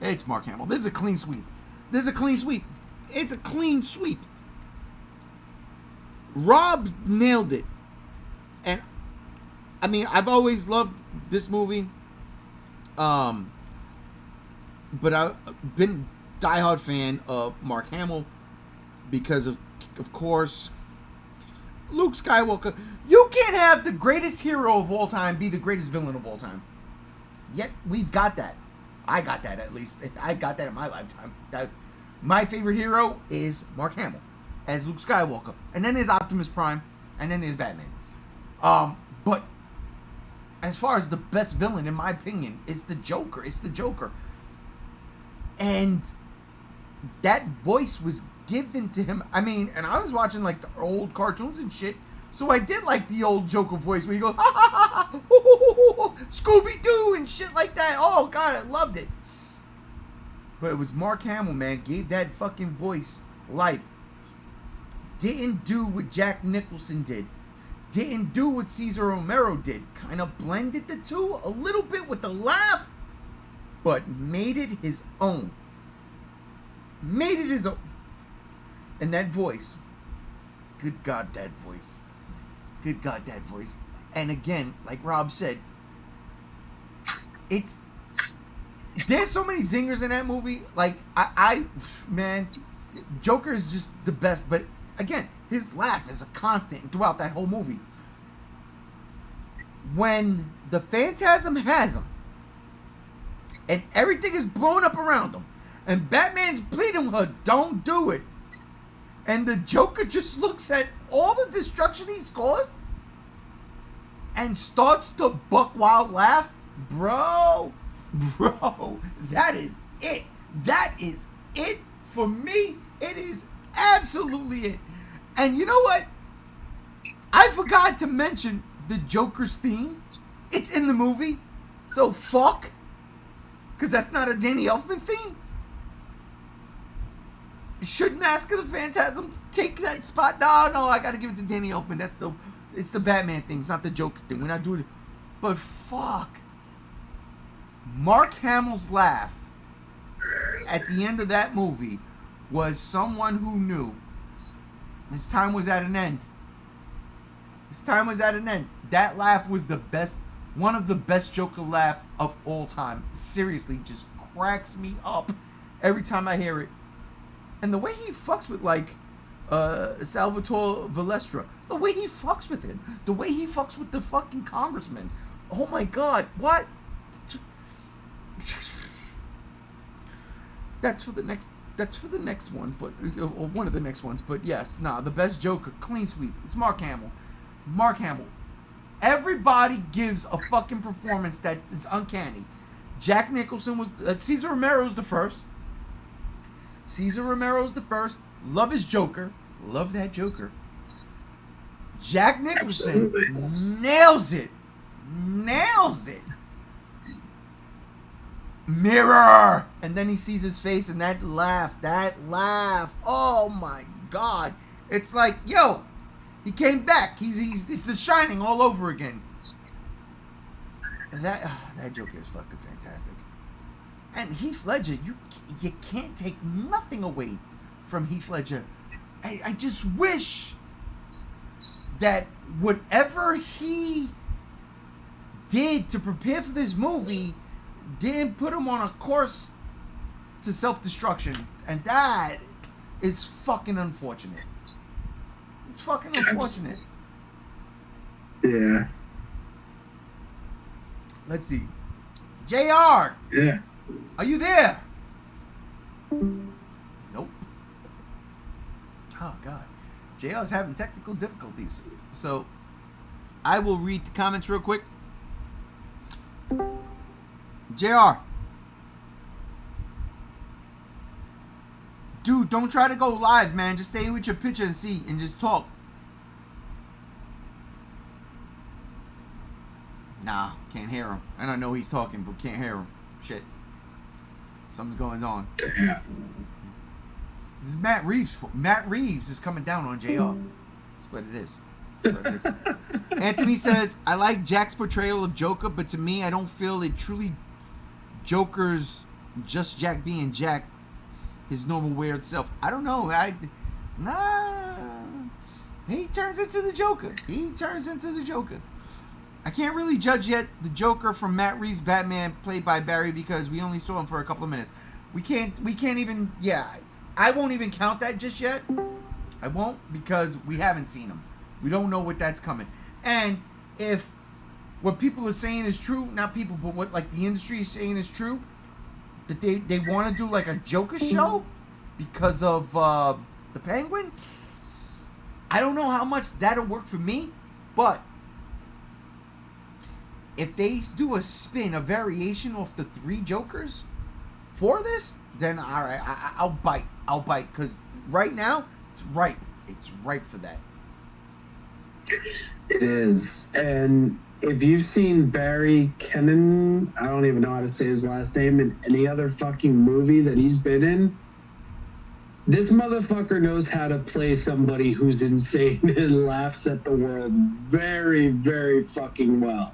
[SPEAKER 1] It's Mark Hamill. This is a clean sweep. It's a clean sweep. Rob nailed it, and I mean, I've always loved this movie. But I've been a diehard fan of Mark Hamill because of course, Luke Skywalker. You can't have the greatest hero of all time be the greatest villain of all time. Yet we've got that. I got that, at least. I got that in my lifetime. My favorite hero is Mark Hamill as Luke Skywalker, and then there's Optimus Prime, and then there's Batman. But as far as the best villain, in my opinion, is the Joker. It's the Joker. And that voice was given to him. I mean, and I was watching like the old cartoons and shit, so I did like the old Joker voice where you go, ha ha ha, ha, hoo, hoo, hoo, hoo, Scooby-Doo and shit like that. Oh god, I loved it. But it was Mark Hamill, man, gave that fucking voice life. Didn't do what Jack Nicholson did. Didn't do what Cesar Romero did. Kind of blended the two a little bit with the laugh, but made it his own. Made it his own. And that voice. Good God, that voice. Good God, that voice. And again, like Rob said, there's so many zingers in that movie. Like, man, Joker is just the best. But again, his laugh is a constant throughout that whole movie. When the Phantasm has him, and everything is blown up around him, and Batman's pleading with her, don't do it. And the Joker just looks at all the destruction he's caused and starts to buck wild laugh. Bro, that is it. That is it for me. It is absolutely it. And you know what? I forgot to mention the Joker's theme. It's in the movie. So fuck. Because that's not a Danny Elfman theme. Should Mask of the Phantasm take that spot? No, I gotta give it to Danny Elfman. It's the Batman thing. It's not the Joker thing. We're not doing it. But fuck. Mark Hamill's laugh at the end of that movie was someone who knew his time was at an end. His time was at an end. That laugh was the best, one of the best Joker laugh of all time. Seriously, just cracks me up every time I hear it. And the way he fucks with, like, Salvatore Valestra, the way he fucks with him, the way he fucks with the fucking congressman. Oh my God, what? That's for the next one, but or one of the next ones. But yes, the best Joker, clean sweep. It's Mark Hamill. Mark Hamill. Everybody gives a fucking performance that is uncanny. Jack Nicholson was Cesar Romero's the first. Love his Joker. Love that Joker. Jack Nicholson nails it. Mirror! And then he sees his face and that laugh. Oh my God. It's like, yo, he came back. He's The Shining all over again. And that Joker is fucking fantastic. And Heath Ledger, you can't take nothing away from Heath Ledger. I just wish that whatever he did to prepare for this movie didn't put him on a course to self-destruction. And that is fucking unfortunate. It's fucking unfortunate.
[SPEAKER 4] Yeah.
[SPEAKER 1] Let's see. JR!
[SPEAKER 4] Yeah.
[SPEAKER 1] Are you there? Nope. Oh, God. JR's having technical difficulties. So, I will read the comments real quick. JR. Dude, don't try to go live, man. Just stay with your picture and see and just talk. Nah, can't hear him. And I know he's talking, but can't hear him. Shit. Something's going on.
[SPEAKER 4] Yeah.
[SPEAKER 1] This is Matt Reeves. Matt Reeves is coming down on JR. That's what it is. Anthony says, I like Jack's portrayal of Joker, but to me, I don't feel it truly Joker's just Jack being Jack, his normal weird self. I don't know. He turns into the Joker. I can't really judge yet the Joker from Matt Reeves' Batman played by Barry because we only saw him for a couple of minutes. We can't even, I won't even count that just yet. I won't because we haven't seen him. We don't know what that's coming. And if what people are saying is true, not people, but what like the industry is saying is true, that they want to do like a Joker show because of the Penguin, I don't know how much that'll work for me, but if they do a spin, a variation off the 3 Jokers for this, then all right, I'll bite, because right now it's ripe for that.
[SPEAKER 4] It is. And if you've seen Barry Keoghan, I don't even know how to say his last name, in any other fucking movie that he's been in, this motherfucker knows how to play somebody who's insane and laughs at the world very, very fucking well.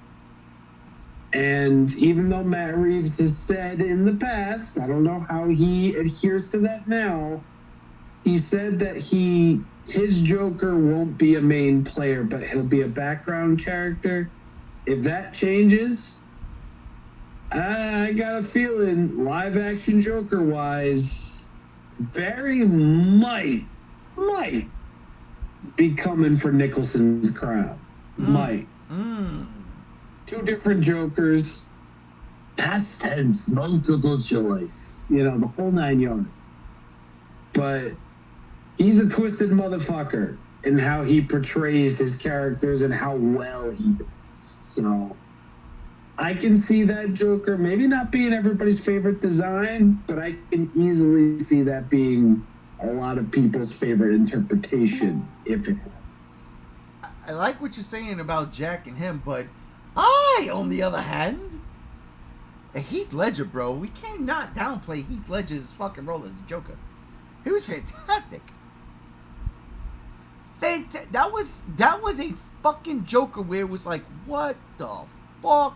[SPEAKER 4] And even though Matt Reeves has said in the past, I don't know how he adheres to that now, he said that his Joker won't be a main player, but he'll be a background character. If that changes, I got a feeling live action Joker wise, Barry might be coming for Nicholson's crown. Might. 2 different Jokers, past tense, multiple choice, the whole 9 yards. But he's a twisted motherfucker in how he portrays his characters and how well he does. So I can see that Joker maybe not being everybody's favorite design, but I can easily see that being a lot of people's favorite interpretation if it happens.
[SPEAKER 1] I like what you're saying about Jack and him, but I, on the other hand, Heath Ledger, bro, we cannot downplay Heath Ledger's fucking role as Joker. He was fantastic. That was a fucking Joker where it was like, what the fuck?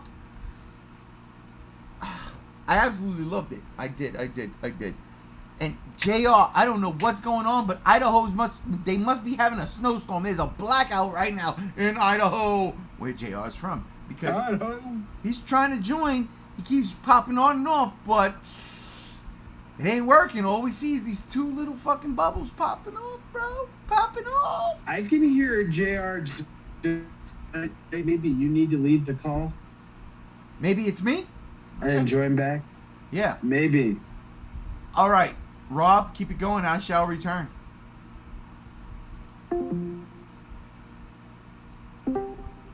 [SPEAKER 1] I absolutely loved it. I did. And JR, I don't know what's going on, but Idaho's must be having a snowstorm. There's a blackout right now in Idaho, where JR is from, because he's trying to join. He keeps popping on and off, but it ain't working. All we see is these two little fucking bubbles popping off, bro. Popping off.
[SPEAKER 4] I can hear JR. Maybe you need to leave the call
[SPEAKER 1] Maybe it's me?
[SPEAKER 4] and join back.
[SPEAKER 1] Yeah.
[SPEAKER 4] Maybe.
[SPEAKER 1] All right. Rob, keep it going. I shall return.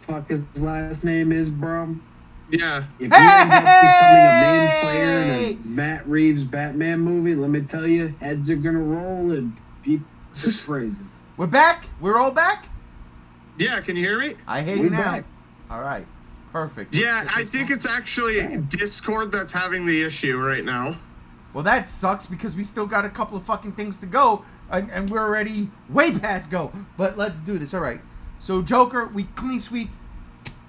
[SPEAKER 4] Fuck his last name is, bro.
[SPEAKER 2] Yeah.
[SPEAKER 4] If you end up becoming a main player in a Matt Reeves Batman movie, let me tell you, heads are gonna roll and people are crazy.
[SPEAKER 1] We're back? We're all back?
[SPEAKER 2] Yeah, can you hear me?
[SPEAKER 1] I hear
[SPEAKER 4] We're
[SPEAKER 1] you now.
[SPEAKER 4] back.
[SPEAKER 1] All right. Perfect.
[SPEAKER 2] Yeah,
[SPEAKER 1] Let's get
[SPEAKER 2] I
[SPEAKER 1] this
[SPEAKER 2] think
[SPEAKER 1] going.
[SPEAKER 2] it's actually Discord that's having the issue right now.
[SPEAKER 1] Well, that sucks because we still got a couple of fucking things to go, and we're already way past go. But let's do this. All right. So, Joker, we clean sweep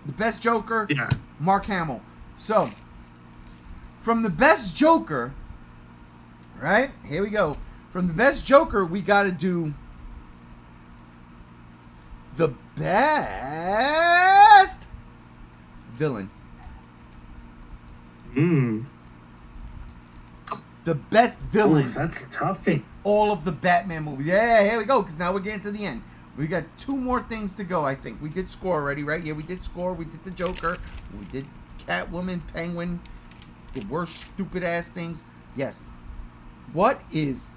[SPEAKER 1] the best Joker,
[SPEAKER 2] Yeah.
[SPEAKER 1] Mark Hamill. So, from the best Joker, right? Here we go. From the best Joker, we got to do the best villain. The best villain.
[SPEAKER 4] Ooh, that's tough.
[SPEAKER 1] in all of the Batman movies. Yeah, here we go, because now we're getting to the end. We got two more things to go, I think. We did score already, right? Yeah, we did score. We did the Joker. We did Catwoman, Penguin, the worst stupid-ass things. Yes. What is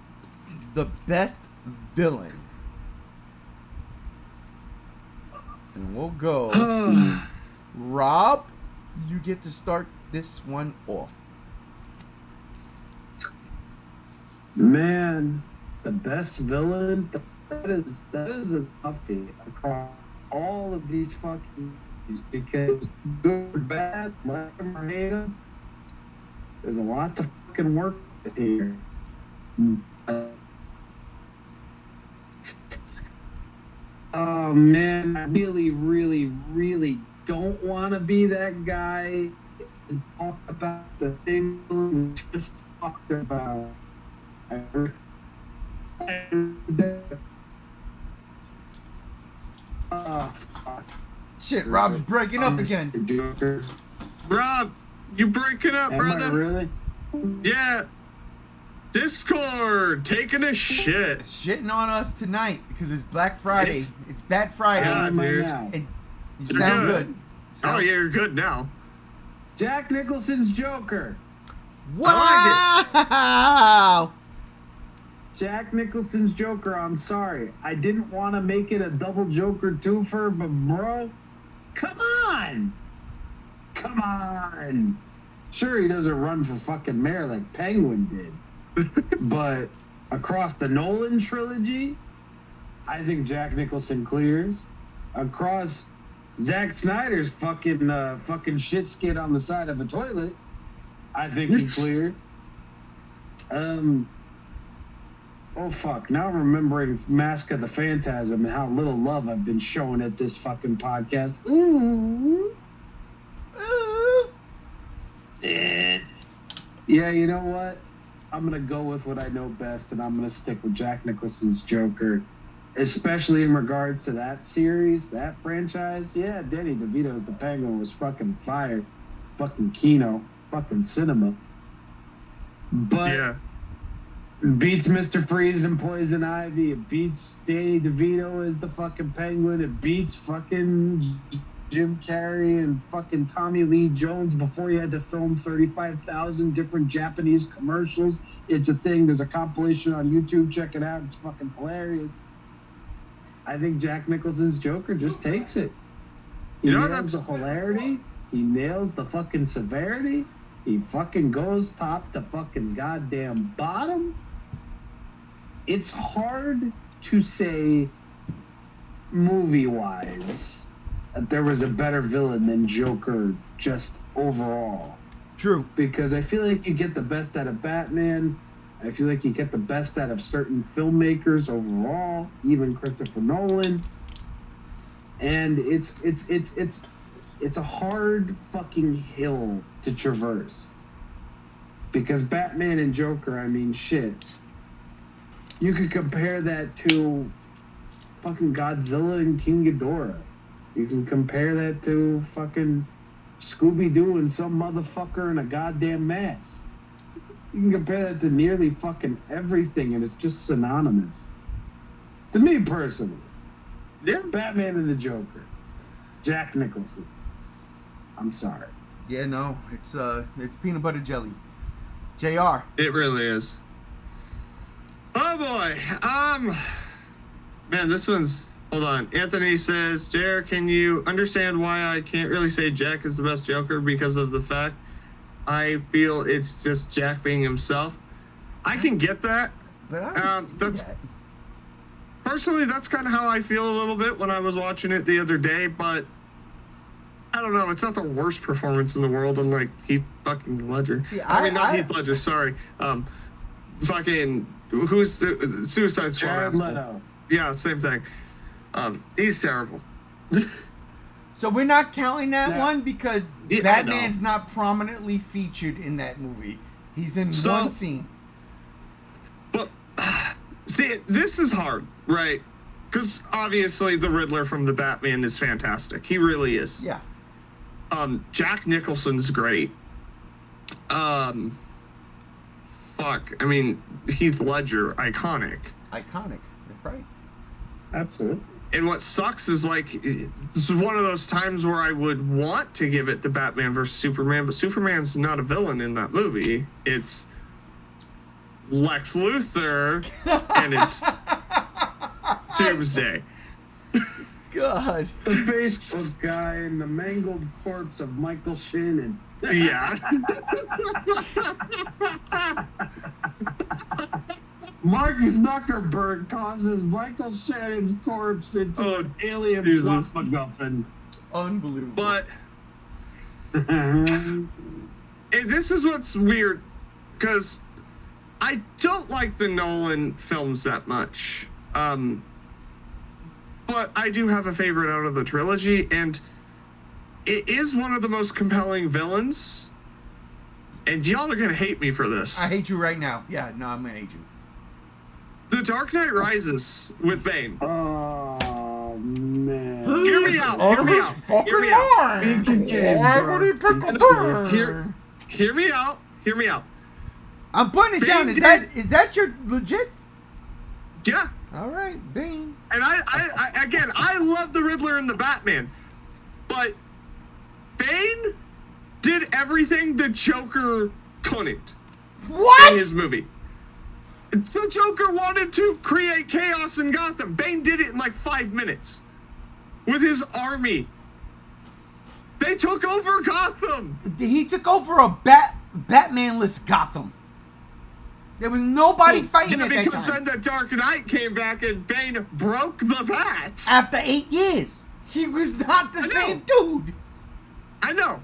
[SPEAKER 1] the best villain? And we'll go. Rob, you get to start this one off.
[SPEAKER 4] Man, the best villain, that is a toughie across all of these fucking movies, because good or bad, like them or hate them, there's a lot to fucking work with here. Oh man, I really, really, really don't want to be that guy and talk about the thing we just talked about.
[SPEAKER 1] Shit, Rob's breaking up again.
[SPEAKER 4] Joker.
[SPEAKER 2] Rob, you breaking up,
[SPEAKER 4] Am
[SPEAKER 2] brother?
[SPEAKER 4] I really?
[SPEAKER 2] Yeah. Discord taking a shit.
[SPEAKER 1] Shitting on us tonight because it's Black Friday.
[SPEAKER 2] It's-
[SPEAKER 1] It's Bad Friday.
[SPEAKER 2] Yeah,
[SPEAKER 4] Am I
[SPEAKER 2] dude.
[SPEAKER 4] now?
[SPEAKER 1] And you
[SPEAKER 2] You're
[SPEAKER 1] sound
[SPEAKER 2] good.
[SPEAKER 1] good.
[SPEAKER 2] Oh, yeah, you're good now.
[SPEAKER 4] Jack Nicholson's Joker.
[SPEAKER 1] Wow!
[SPEAKER 4] Jack Nicholson's Joker. I'm sorry. I didn't want to make it a double Joker twofer, but bro, come on. Come on. Sure, he doesn't run for fucking mayor like Penguin did. But across the Nolan trilogy, I think Jack Nicholson clears. Across Zack Snyder's fucking shit skid on the side of a toilet, I think he cleared. Oh fuck! Now I'm remembering Mask of the Phantasm and how little love I've been showing at this fucking podcast. Ooh.
[SPEAKER 1] Ooh.
[SPEAKER 4] Yeah, you know what? I'm gonna go with what I know best, and I'm gonna stick with Jack Nicholson's Joker, especially in regards to that series, that franchise. Yeah, Danny DeVito's The Penguin was fucking fire, fucking Kino, fucking cinema. But
[SPEAKER 2] Yeah.
[SPEAKER 4] it beats Mr. Freeze and Poison Ivy. It beats Danny DeVito as the fucking Penguin. It beats fucking Jim Carrey and fucking Tommy Lee Jones before you had to film 35,000 different Japanese commercials. It's a thing. There's a compilation on YouTube. Check it out. It's fucking hilarious. I think Jack Nicholson's Joker just takes it. He
[SPEAKER 2] You know,
[SPEAKER 4] nails
[SPEAKER 2] that's-
[SPEAKER 4] the hilarity. He nails the fucking severity. He fucking goes top to fucking goddamn bottom. It's hard to say movie-wise that there was a better villain than Joker just overall.
[SPEAKER 1] True.
[SPEAKER 4] Because I feel like you get the best out of Batman. I feel like you get the best out of certain filmmakers overall, even Christopher Nolan. And it's a hard fucking hill to traverse. Because Batman and Joker, I mean, shit. You could compare that to fucking Godzilla and King Ghidorah. You can compare that to fucking Scooby-Doo and some motherfucker in a goddamn mask. You can compare that to nearly fucking everything, and it's just synonymous. To me personally.
[SPEAKER 2] Yeah.
[SPEAKER 4] Batman and the Joker. Jack Nicholson. I'm sorry.
[SPEAKER 1] Yeah, no, it's peanut butter jelly. JR.
[SPEAKER 2] It really is. Oh boy. Man, this one's. Hold on. Anthony says, JR, can you understand why I can't really say Jack is the best Joker because of the fact I feel it's just Jack being himself? I can get that.
[SPEAKER 1] But I don't see that.
[SPEAKER 2] Personally, that's kind of how I feel a little bit when I was watching it the other day, but I don't know. It's not the worst performance in the world, unlike Heath fucking Ledger.
[SPEAKER 1] See,
[SPEAKER 2] Heath Ledger, sorry. Fucking, who's the Suicide Squad
[SPEAKER 4] Jared
[SPEAKER 2] asshole?
[SPEAKER 4] Leto.
[SPEAKER 2] Yeah, same thing. He's terrible.
[SPEAKER 1] So we're not counting that
[SPEAKER 4] Yeah.
[SPEAKER 1] one because
[SPEAKER 2] Yeah, I
[SPEAKER 1] Batman's not prominently featured in that movie. He's in one scene.
[SPEAKER 2] But, see, this is hard, right? Because obviously the Riddler from the Batman is fantastic. He really is.
[SPEAKER 1] Yeah.
[SPEAKER 2] Jack Nicholson's great. Fuck. I mean, Heath Ledger, iconic.
[SPEAKER 1] Iconic. Right.
[SPEAKER 4] Absolutely.
[SPEAKER 2] And what sucks is, like, this is one of those times where I would want to give it to Batman versus Superman, but Superman's not a villain in that movie. It's Lex Luthor, and it's Doomsday.
[SPEAKER 1] God.
[SPEAKER 4] The Facebook guy and the mangled corpse of Michael Shannon.
[SPEAKER 2] Yeah.
[SPEAKER 4] Marcus Zuckerberg tosses Michael Shannon's corpse into an alien
[SPEAKER 2] Jesus.
[SPEAKER 4] plot MacGuffin.
[SPEAKER 1] Unbelievable.
[SPEAKER 2] But this is what's weird, because I don't like the Nolan films that much. But I do have a favorite out of the trilogy, and it is one of the most compelling villains. And y'all are going to hate me for this.
[SPEAKER 1] I hate you right now. Yeah, no, I'm gonna hate you.
[SPEAKER 2] The Dark Knight Rises with Bane.
[SPEAKER 4] Oh, man.
[SPEAKER 2] Hear me out. Hear me out. Hear me out. Hear me out. Hear me out.
[SPEAKER 1] I'm putting it down. Is that your legit?
[SPEAKER 2] Yeah.
[SPEAKER 1] All right, Bane.
[SPEAKER 2] And I love the Riddler and the Batman, but Bane did everything the Joker couldn't
[SPEAKER 1] What?
[SPEAKER 2] in his movie. The Joker wanted to create chaos in Gotham. Bane did it in like 5 minutes with his army. They took over Gotham.
[SPEAKER 1] He took over a Batman-less Gotham. There was nobody fighting at that
[SPEAKER 2] Because
[SPEAKER 1] time.
[SPEAKER 2] then the Dark Knight came back and Bane broke the bat.
[SPEAKER 1] After 8 years, he was not the same dude.
[SPEAKER 2] I know,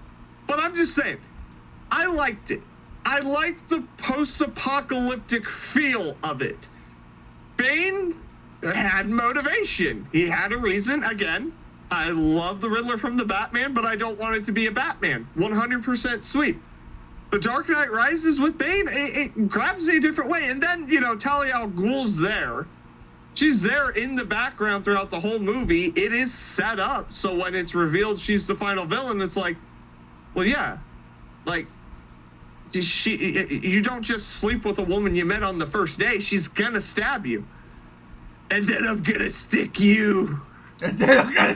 [SPEAKER 2] but I'm just saying, I liked it. I liked the post-apocalyptic feel of it. Bane had motivation. He had a reason. Again, I love the Riddler from the Batman, but I don't want it to be a Batman. 100% sweep. The Dark Knight Rises with Bane, it grabs me a different way. And then, Talia al Ghul's there. She's there in the background throughout the whole movie. It is set up, so when it's revealed she's the final villain, it's like, well, yeah. Like, you don't just sleep with a woman you met on the first day. She's gonna stab you. And then I'm gonna stick you.
[SPEAKER 1] And then I'm gonna.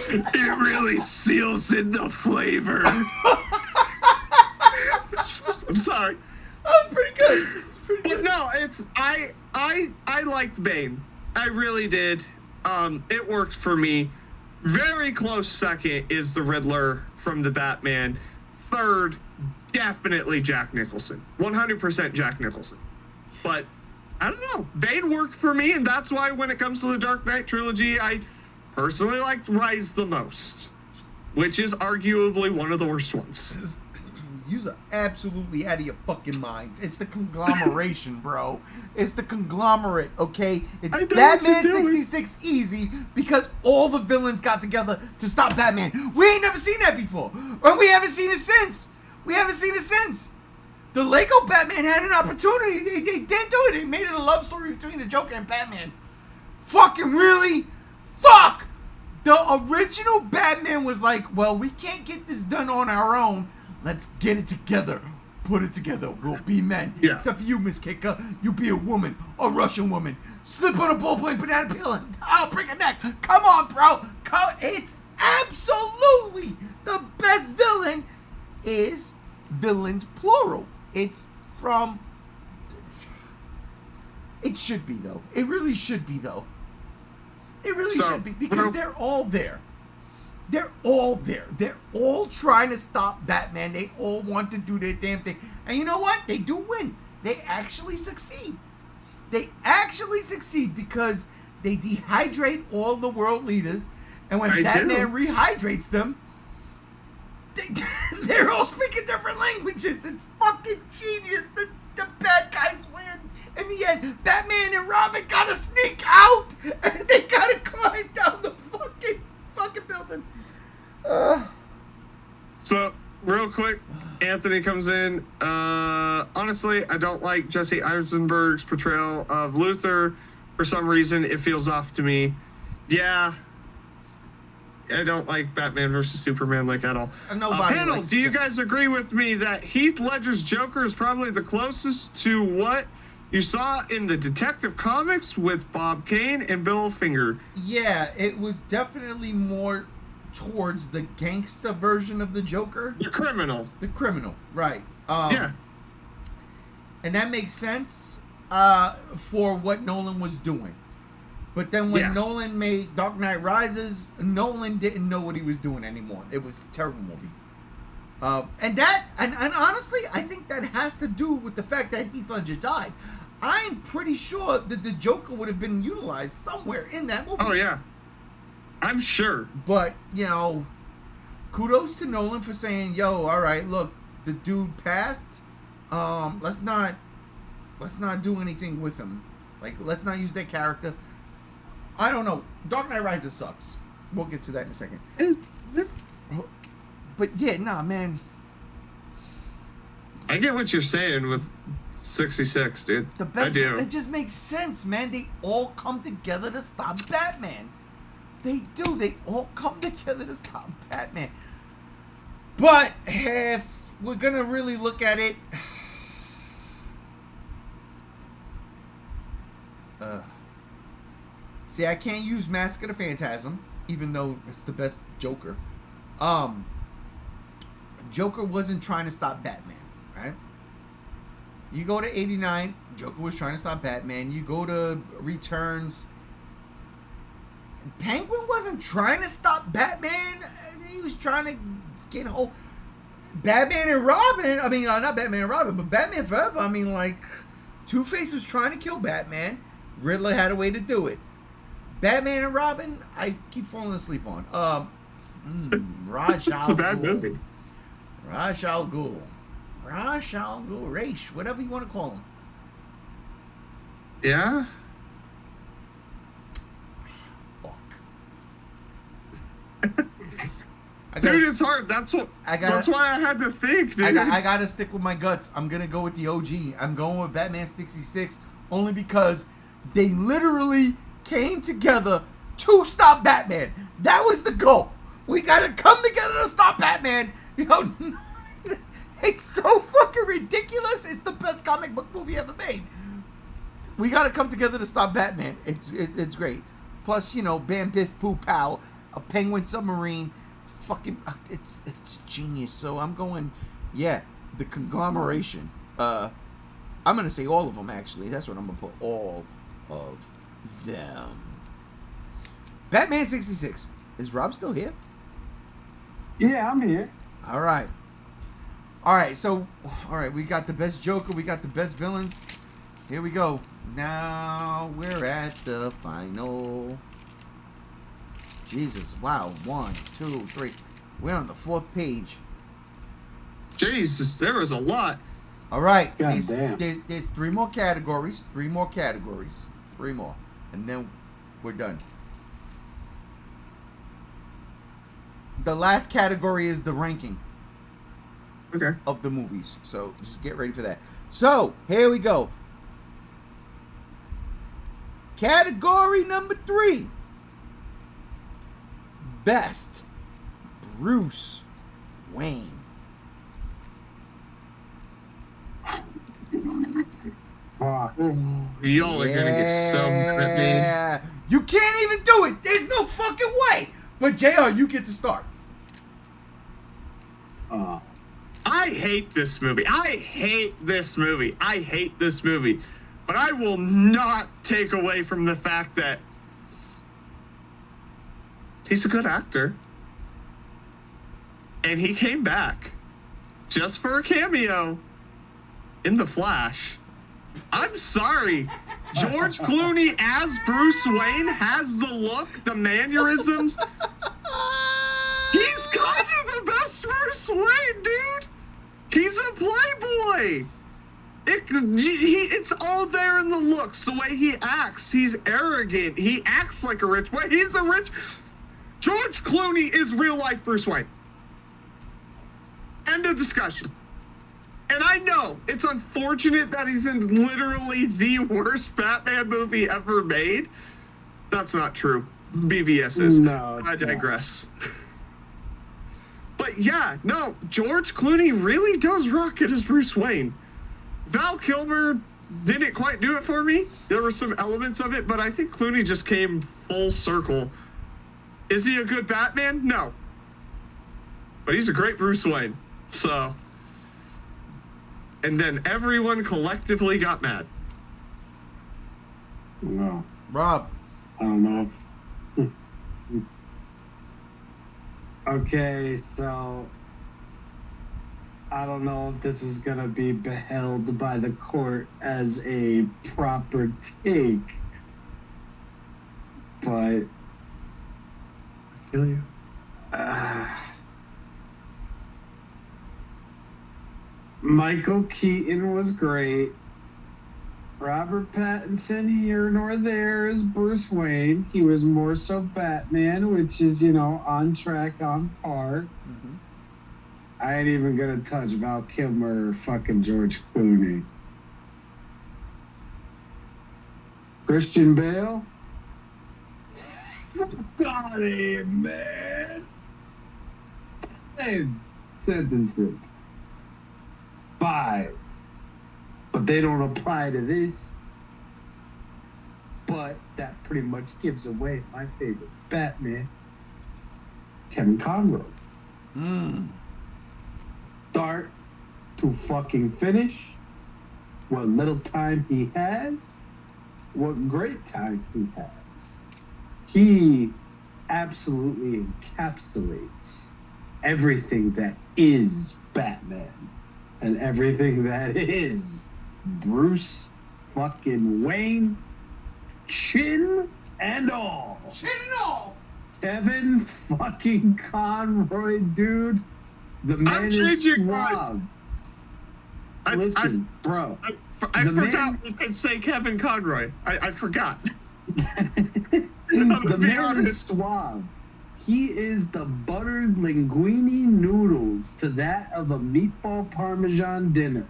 [SPEAKER 2] It really seals in the flavor. I'm sorry.
[SPEAKER 1] That was pretty good.
[SPEAKER 2] But no, I liked Bane. I really did. It worked for me. Very close second is the Riddler from the Batman. Third, definitely Jack Nicholson. 100% Jack Nicholson. But I don't know. Bane worked for me, and that's why when it comes to the Dark Knight trilogy, I personally liked Rise the most. which is arguably one of the worst ones.
[SPEAKER 1] You're absolutely out of your fucking minds. It's the conglomeration, bro. It's the conglomerate, okay? It's Batman 66 easy because all the villains got together to stop Batman. We ain't never seen that before. Or we haven't seen it since. The Lego Batman had an opportunity. They didn't do it. They made it a love story between the Joker and Batman. Fucking really? Fuck! The original Batman was like, well, we can't get this done on our own. Let's get it together. Put it together. We'll be men.
[SPEAKER 2] Yeah.
[SPEAKER 1] Except for you, Miss Kika. You be a woman. A Russian woman. Slip on a ballpoint banana peel and I'll break a neck. Come on, bro. It's absolutely the best villain is villains plural. It's from... It should be, though. It really should be, though. It really should be. Because they're all there. They're all there. They're all trying to stop Batman. They all want to do their damn thing. And you know what? They do win. They actually succeed. They actually succeed because they dehydrate all the world leaders. And when Batman rehydrates them, they're all speaking different languages. It's fucking genius. The bad guys win. In the end, Batman and Robin gotta sneak out. And they gotta climb down the fucking building.
[SPEAKER 2] So, real quick, Anthony comes in. Honestly, I don't like Jesse Eisenberg's portrayal of Luthor. For some reason, it feels off to me. Yeah. I don't like Batman versus Superman like at all. Panel, do you guys agree with me that Heath Ledger's Joker is probably the closest to what you saw in the Detective Comics with Bob Kane and Bill Finger?
[SPEAKER 1] Yeah, it was definitely more towards the gangsta version of the Joker.
[SPEAKER 2] The criminal,
[SPEAKER 1] right.
[SPEAKER 2] Yeah.
[SPEAKER 1] And that makes sense for what Nolan was doing. But then when Nolan made Dark Knight Rises, Nolan didn't know what he was doing anymore. It was a terrible movie. And honestly, I think that has to do with the fact that Heath Ledger died. I'm pretty sure that the Joker would have been utilized somewhere in that movie.
[SPEAKER 2] Oh, yeah. I'm sure.
[SPEAKER 1] But, you know, kudos to Nolan for saying, yo, all right, look, the dude passed. Let's not do anything with him. Like, let's not use that character. I don't know. Dark Knight Rises sucks. We'll get to that in a second. But yeah, nah, man.
[SPEAKER 2] I get what you're saying with 66, dude.
[SPEAKER 1] The best.
[SPEAKER 2] I do.
[SPEAKER 1] It just makes sense, man. They all come together to stop Batman. They do. They all come together to stop Batman. But if we're gonna really look at it, see, I can't use Mask of the Phantasm, even though it's the best Joker. Joker wasn't trying to stop Batman, right? You go to 89, Joker was trying to stop Batman. You go to Returns, Penguin wasn't trying to stop Batman. He was trying to get whole. Batman and Robin, I mean, not Batman and Robin, but Batman Forever. I mean, like, Two-Face was trying to kill Batman. Riddler had a way to do it. Batman and Robin, I keep falling asleep on. Ra's al Ghul.
[SPEAKER 2] It's a bad movie.
[SPEAKER 1] Ra's al Ghul. Ra's al Ghul. Raish, whatever you want to call him.
[SPEAKER 2] Yeah? Dude, it's hard. That's why I had to think, dude.
[SPEAKER 1] I gotta stick with my guts. I'm gonna go with the OG. I'm going with Batman 66 only because they literally came together to stop Batman. That was the goal. We gotta come together to stop Batman. You know, it's so fucking ridiculous. It's the best comic book movie ever made. We gotta come together to stop Batman. It's great. Plus, you know, Bam Biff Poo Pow, a Penguin submarine. Fucking, it's genius. So I'm going, yeah, the conglomeration. I'm gonna say all of them, actually. That's what I'm gonna put, all of them. Batman 66. Is Rob still here?
[SPEAKER 4] Yeah, I'm here.
[SPEAKER 1] All right, so we got the best Joker, we got the best villains. Here we go. Now we're at the final. Jesus, wow. 1, 2, 3. We're on the 4th page.
[SPEAKER 2] Jesus, there was a lot.
[SPEAKER 1] All right.
[SPEAKER 4] God
[SPEAKER 1] There's
[SPEAKER 4] damn.
[SPEAKER 1] 3 more categories. 3 more categories. 3 more. And then we're done. The last category is the ranking
[SPEAKER 2] Okay.
[SPEAKER 1] of the movies. So just get ready for that. So here we go. Category number 3. Best Bruce Wayne.
[SPEAKER 4] Fuck.
[SPEAKER 2] Y'all are gonna get so mad at me.
[SPEAKER 1] Yeah. You can't even do it. There's no fucking way. But JR, you get to start.
[SPEAKER 2] I hate this movie. I hate this movie. But I will not take away from the fact that he's a good actor. And he came back just for a cameo in The Flash. I'm sorry. George Clooney as Bruce Wayne has the look, the mannerisms. He's kind of the best Bruce Wayne, dude. He's a playboy. It's all there in the looks, the way he acts. He's arrogant. He acts like a rich boy. He's a rich... George Clooney is real life Bruce Wayne. End of discussion. And I know it's unfortunate that he's in literally the worst Batman movie ever made. That's not true. BVS is.
[SPEAKER 4] No,
[SPEAKER 2] I
[SPEAKER 4] it's not.
[SPEAKER 2] digress. But yeah, no, George Clooney really does rock it as Bruce Wayne. Val Kilmer didn't quite do it for me. There were some elements of it, but I think Clooney just came full circle. Is he a good Batman? No. But he's a great Bruce Wayne. So... And then everyone collectively got mad.
[SPEAKER 4] No.
[SPEAKER 1] Rob.
[SPEAKER 4] I don't know. Okay, so I don't know if this is gonna be beheld by the court as a proper take, but
[SPEAKER 2] Kill you.
[SPEAKER 4] Michael Keaton was great. Robert Pattinson, here nor there, is Bruce Wayne. He was more so Batman, which is, on track, on par.
[SPEAKER 1] Mm-hmm.
[SPEAKER 4] I ain't even gonna touch Val Kilmer or fucking George Clooney. Christian Bale? Got him, man. Hey, sentences. 5. But they don't apply to this. But that pretty much gives away my favorite Batman, Kevin Conroy. Start to fucking finish, what little time he has, what great time he has. He absolutely encapsulates everything that is Batman and everything that is Bruce fucking Wayne, chin and all.
[SPEAKER 1] Chin and all.
[SPEAKER 4] Kevin fucking Conroy, dude. The man is
[SPEAKER 2] changing
[SPEAKER 4] suave. Listen, bro.
[SPEAKER 2] I
[SPEAKER 4] The
[SPEAKER 2] forgot
[SPEAKER 4] man-
[SPEAKER 2] we could say Kevin Conroy. I forgot.
[SPEAKER 4] The
[SPEAKER 2] be
[SPEAKER 4] man is
[SPEAKER 2] honest.
[SPEAKER 4] suave. He is the buttered linguine noodles to that of a meatball parmesan dinner.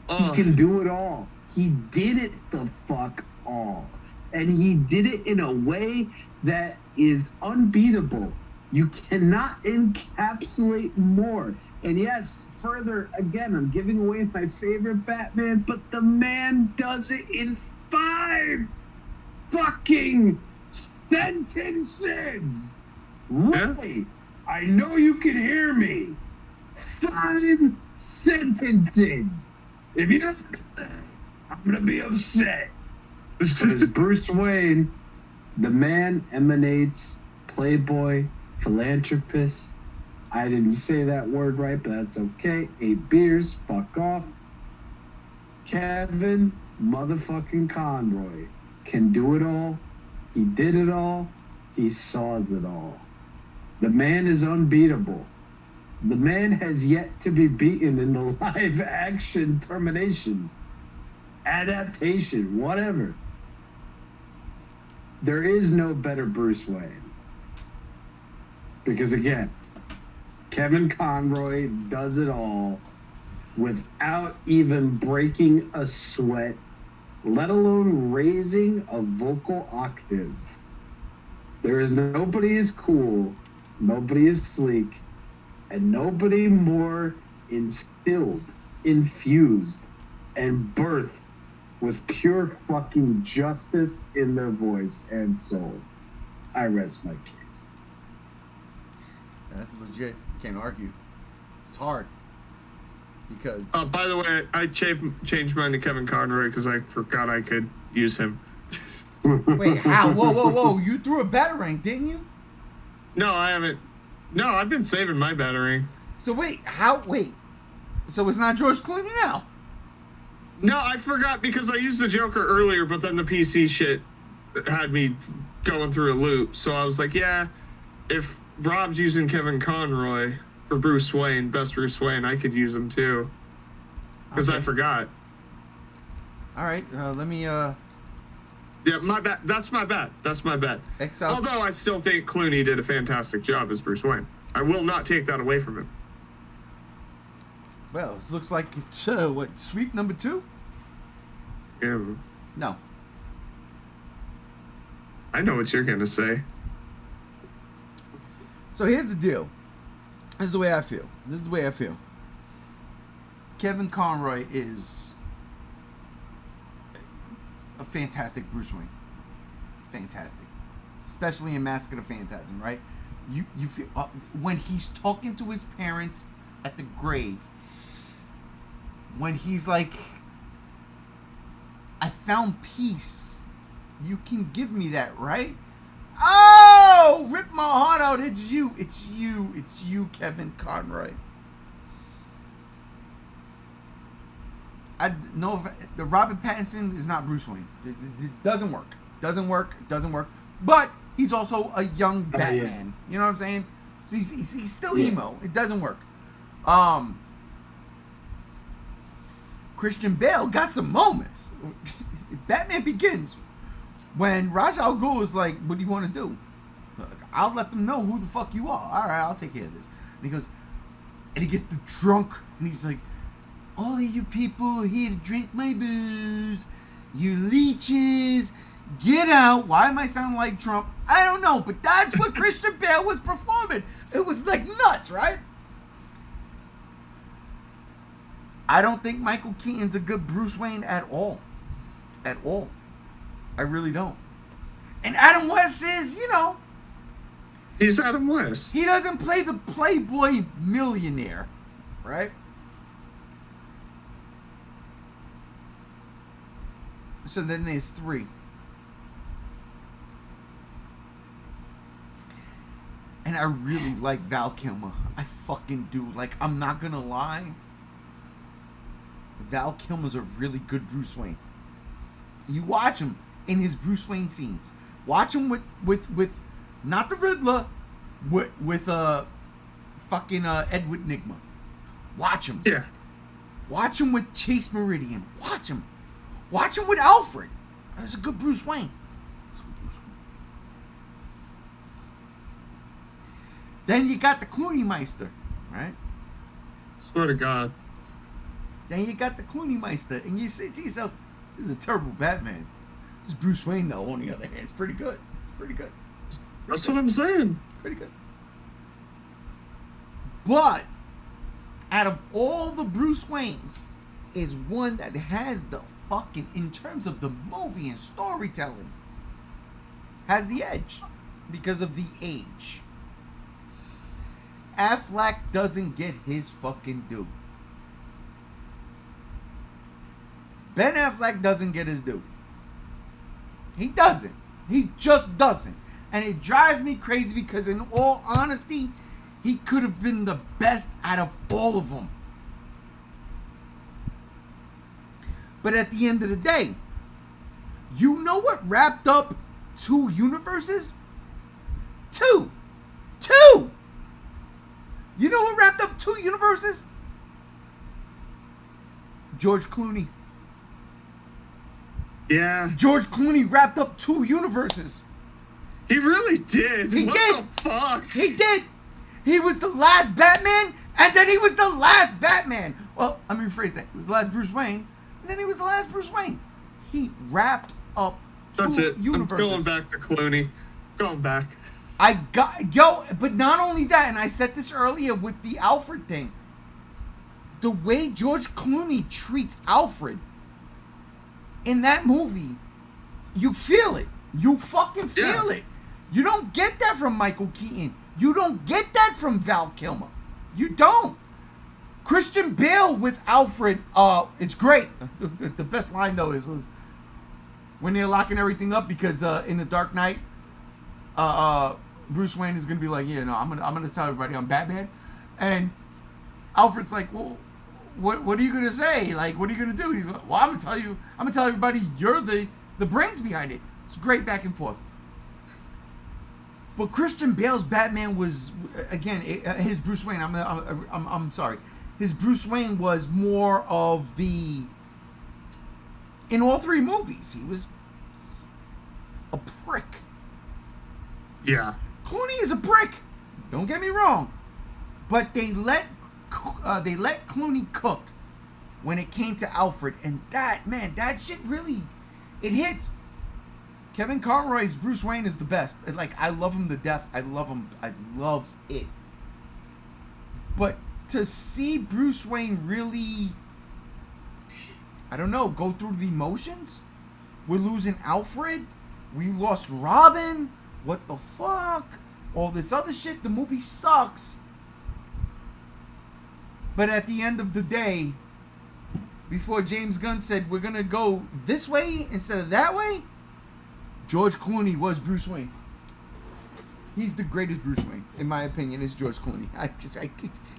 [SPEAKER 4] He can do it all. He did it the fuck all. And he did it in a way that is unbeatable. You cannot encapsulate more. And yes, further, again, I'm giving away my favorite Batman, but the man does it in 5 fucking sentences. Right. I know you can hear me. 5 sentences. If you don't, I'm gonna be upset. But as Bruce Wayne, the man emanates playboy, philanthropist. I didn't say that word right, but that's okay. 8 beers, fuck off. Kevin motherfucking Conroy can do it all. He did it all. He saws it all. The man is unbeatable.
[SPEAKER 3] The man has yet to be beaten in the live action termination, adaptation, whatever. There is no better Bruce Wayne. Because again, Kevin Conroy does it all without even breaking a sweat, let alone raising a vocal octave. There is nobody as cool, nobody as sleek, and nobody more instilled, infused, and birthed with pure fucking justice in their voice and soul. I rest my case.
[SPEAKER 1] That's legit. Can't argue. It's hard. Because...
[SPEAKER 2] by the way, I changed mine to Kevin Conroy because I forgot I could use him.
[SPEAKER 1] Wait, how? Whoa. You threw a batarang, didn't you?
[SPEAKER 2] No, I haven't. No, I've been saving my battering.
[SPEAKER 1] So wait, how? Wait. So it's not George Clooney now?
[SPEAKER 2] No, I forgot because I used the Joker earlier, but then the PC shit had me going through a loop. So I was like, yeah, if Rob's using Kevin Conroy for Bruce Wayne, best Bruce Wayne, I could use him too. Because I forgot.
[SPEAKER 1] All right, let me...
[SPEAKER 2] Yeah, my bad. That's my bad. Although I still think Clooney did a fantastic job as Bruce Wayne. I will not take that away from him.
[SPEAKER 1] Well, this looks like it's, what, sweep number 2?
[SPEAKER 2] Yeah.
[SPEAKER 1] No.
[SPEAKER 2] I know what you're going to say.
[SPEAKER 1] So here's the deal. This is the way I feel. Kevin Conroy is a fantastic Bruce Wayne. Fantastic. Especially in Mask of the Phantasm, right? You feel when he's talking to his parents at the grave, when he's like, I found peace. You can give me that, right? Oh, rip my heart out. It's you, Kevin Conroy. The Robert Pattinson is not Bruce Wayne. It doesn't work. But he's also a young Batman. Yeah. You know what I'm saying? So he's still emo. It doesn't work. Christian Bale got some moments. Batman Begins, when Ra's al Ghul is like, what do you want to do? I'll let them know who the fuck you are. All right, I'll take care of this. And he goes, and he gets the drunk, and he's like, all of you people are here to drink my booze. You leeches, get out. Why am I sounding like Trump? I don't know, but that's what Christian Bale was performing. It was like nuts, right? I don't think Michael Keaton's a good Bruce Wayne at all. At all. I really don't. And Adam West is,
[SPEAKER 2] he's Adam West.
[SPEAKER 1] He doesn't play the playboy millionaire, right? So then there's 3. And I really like Val Kilmer. I fucking do. Like, I'm not gonna lie. Val Kilmer's a really good Bruce Wayne. You watch him in his Bruce Wayne scenes. Watch him with not the Riddler, with fucking Edward Nygma. Watch him.
[SPEAKER 2] Yeah.
[SPEAKER 1] Watch him with Chase Meridian. Watch him with Alfred. That's a good Bruce Wayne. Then you got the Clooney Meister, right?
[SPEAKER 2] Swear to God.
[SPEAKER 1] Then you got the Clooney Meister, and you say to yourself, this is a terrible Batman. This Bruce Wayne, though, on the other hand, is pretty good.
[SPEAKER 2] That's what I'm saying.
[SPEAKER 1] Pretty good. But out of all the Bruce Waynes, is one that has the fucking, in terms of the movie and storytelling, has the edge because of the age. Affleck doesn't get his fucking due. Ben Affleck doesn't get his due. He doesn't. He just doesn't. And it drives me crazy because, in all honesty, he could have been the best out of all of them. But at the end of the day, you know what wrapped up 2 universes? Two! You know who wrapped up 2 universes? George Clooney.
[SPEAKER 2] Yeah.
[SPEAKER 1] George Clooney wrapped up 2 universes.
[SPEAKER 2] He really did.
[SPEAKER 1] He
[SPEAKER 2] what
[SPEAKER 1] did.
[SPEAKER 2] the fuck?
[SPEAKER 1] He did. He was the last Batman, and then he was the last Batman. Well, let me rephrase that. He was the last Bruce Wayne, and then he was the last Bruce Wayne. He wrapped up 2
[SPEAKER 2] That's it.
[SPEAKER 1] universes.
[SPEAKER 2] I'm going back to Clooney. Going back.
[SPEAKER 1] But not only that, and I said this earlier with the Alfred thing. The way George Clooney treats Alfred in that movie, you feel it. You fucking feel it. You don't get that from Michael Keaton. You don't get that from Val Kilmer. You don't. Christian Bale with Alfred, it's great. The best line, though, is when they're locking everything up because in The Dark Knight, Bruce Wayne is going to be like, I'm gonna tell everybody I'm Batman. And Alfred's like, well, what are you gonna say? Like, what are you gonna do? He's like, well, I'm gonna tell everybody you're the brains behind it. It's great back and forth. But Christian Bale's Batman was, again, his Bruce Wayne. I'm sorry. His Bruce Wayne was more of the. In all 3 movies, he was a prick.
[SPEAKER 2] Yeah.
[SPEAKER 1] Clooney is a prick. Don't get me wrong, but they let Clooney cook when it came to Alfred, and that shit really, it hits. Kevin Conroy's Bruce Wayne is the best. Like, I love him to death. I love him. I love it. But to see Bruce Wayne really, I don't know, go through the emotions. We're losing Alfred. We lost Robin. What the fuck? All this other shit. The movie sucks. But at the end of the day, before James Gunn said we're gonna go this way instead of that way, George Clooney was Bruce Wayne. He's the greatest Bruce Wayne, in my opinion. It's George Clooney.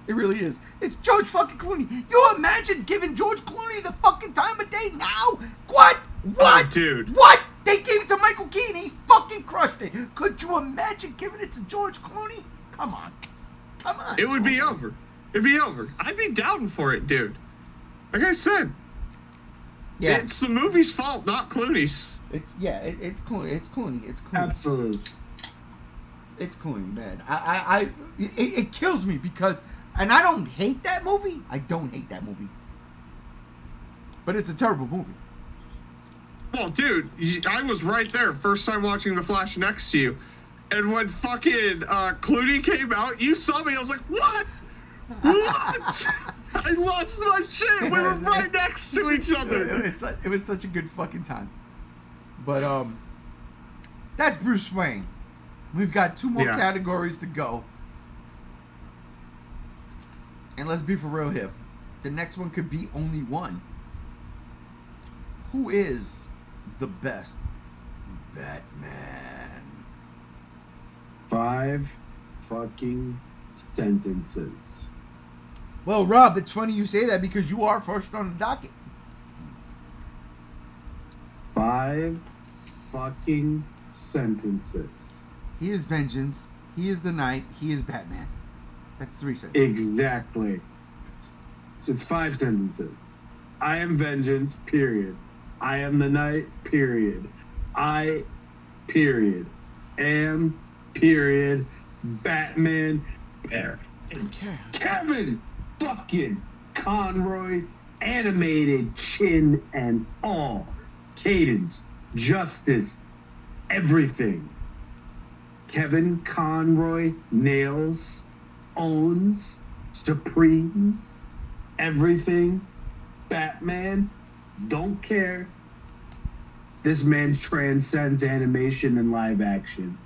[SPEAKER 1] It really is. It's George fucking Clooney. You imagine giving George Clooney the fucking time of day now? What?
[SPEAKER 2] Oh, dude.
[SPEAKER 1] What? They gave it to Michael Keaton. He fucking crushed it. Could you imagine giving it to George Clooney? Come on.
[SPEAKER 2] It would be over. It'd be over. I'd be down for it, dude. Like I said, it's the movie's fault, not Clooney's.
[SPEAKER 1] It's Clooney. It's Clooney.
[SPEAKER 4] Absolutely.
[SPEAKER 1] It's Clooney, man. It kills me because, and I don't hate that movie. I don't hate that movie. But it's a terrible movie.
[SPEAKER 2] Well, dude, I was right there first time watching The Flash next to you. And when fucking Clooney came out, you saw me. I was like, what? What? I lost my shit. We were right next to each other.
[SPEAKER 1] It was such a good fucking time. But that's Bruce Wayne. We've got 2 more categories to go. And let's be for real here. The next one could be only one. Who is the best Batman?
[SPEAKER 4] 5 fucking sentences.
[SPEAKER 1] Well, Rob, it's funny you say that because you are first on the docket.
[SPEAKER 4] 5 fucking sentences.
[SPEAKER 1] He is vengeance. He is the night. He is Batman. That's 3 sentences.
[SPEAKER 4] Exactly. It's 5 sentences. I am vengeance, period. I am the night, period. I, period. Am, period. Batman, period.
[SPEAKER 1] Okay.
[SPEAKER 4] Kevin fucking Conroy, animated chin and all. Cadence, justice, everything. Kevin Conroy nails, owns, supremes, everything. Batman, don't care. This man transcends animation and live action.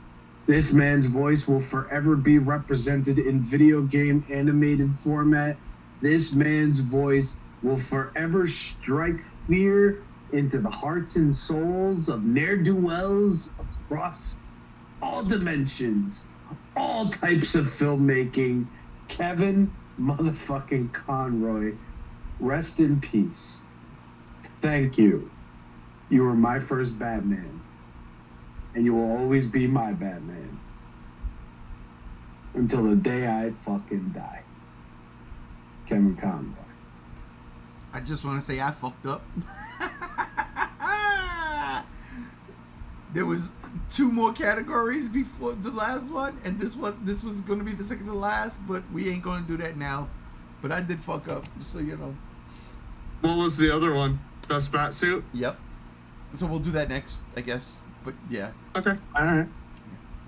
[SPEAKER 4] This man's voice will forever be represented in video game animated format. This man's voice will forever strike fear into the hearts and souls of ne'er-do-wells across all dimensions, all types of filmmaking. Kevin motherfucking Conroy, rest in peace. Thank you. You were my first Batman, and you will always be my Batman. until the day I fucking die. Kevin Conroy.
[SPEAKER 1] I just want to say I fucked up. There was 2 more categories before the last one, and this was going to be the second to last, but we ain't going to do that now. But I did fuck up, just so you know.
[SPEAKER 2] What was the other one? Best bat suit?
[SPEAKER 1] Yep. So we'll do that next, I guess. But yeah.
[SPEAKER 2] Okay.
[SPEAKER 4] All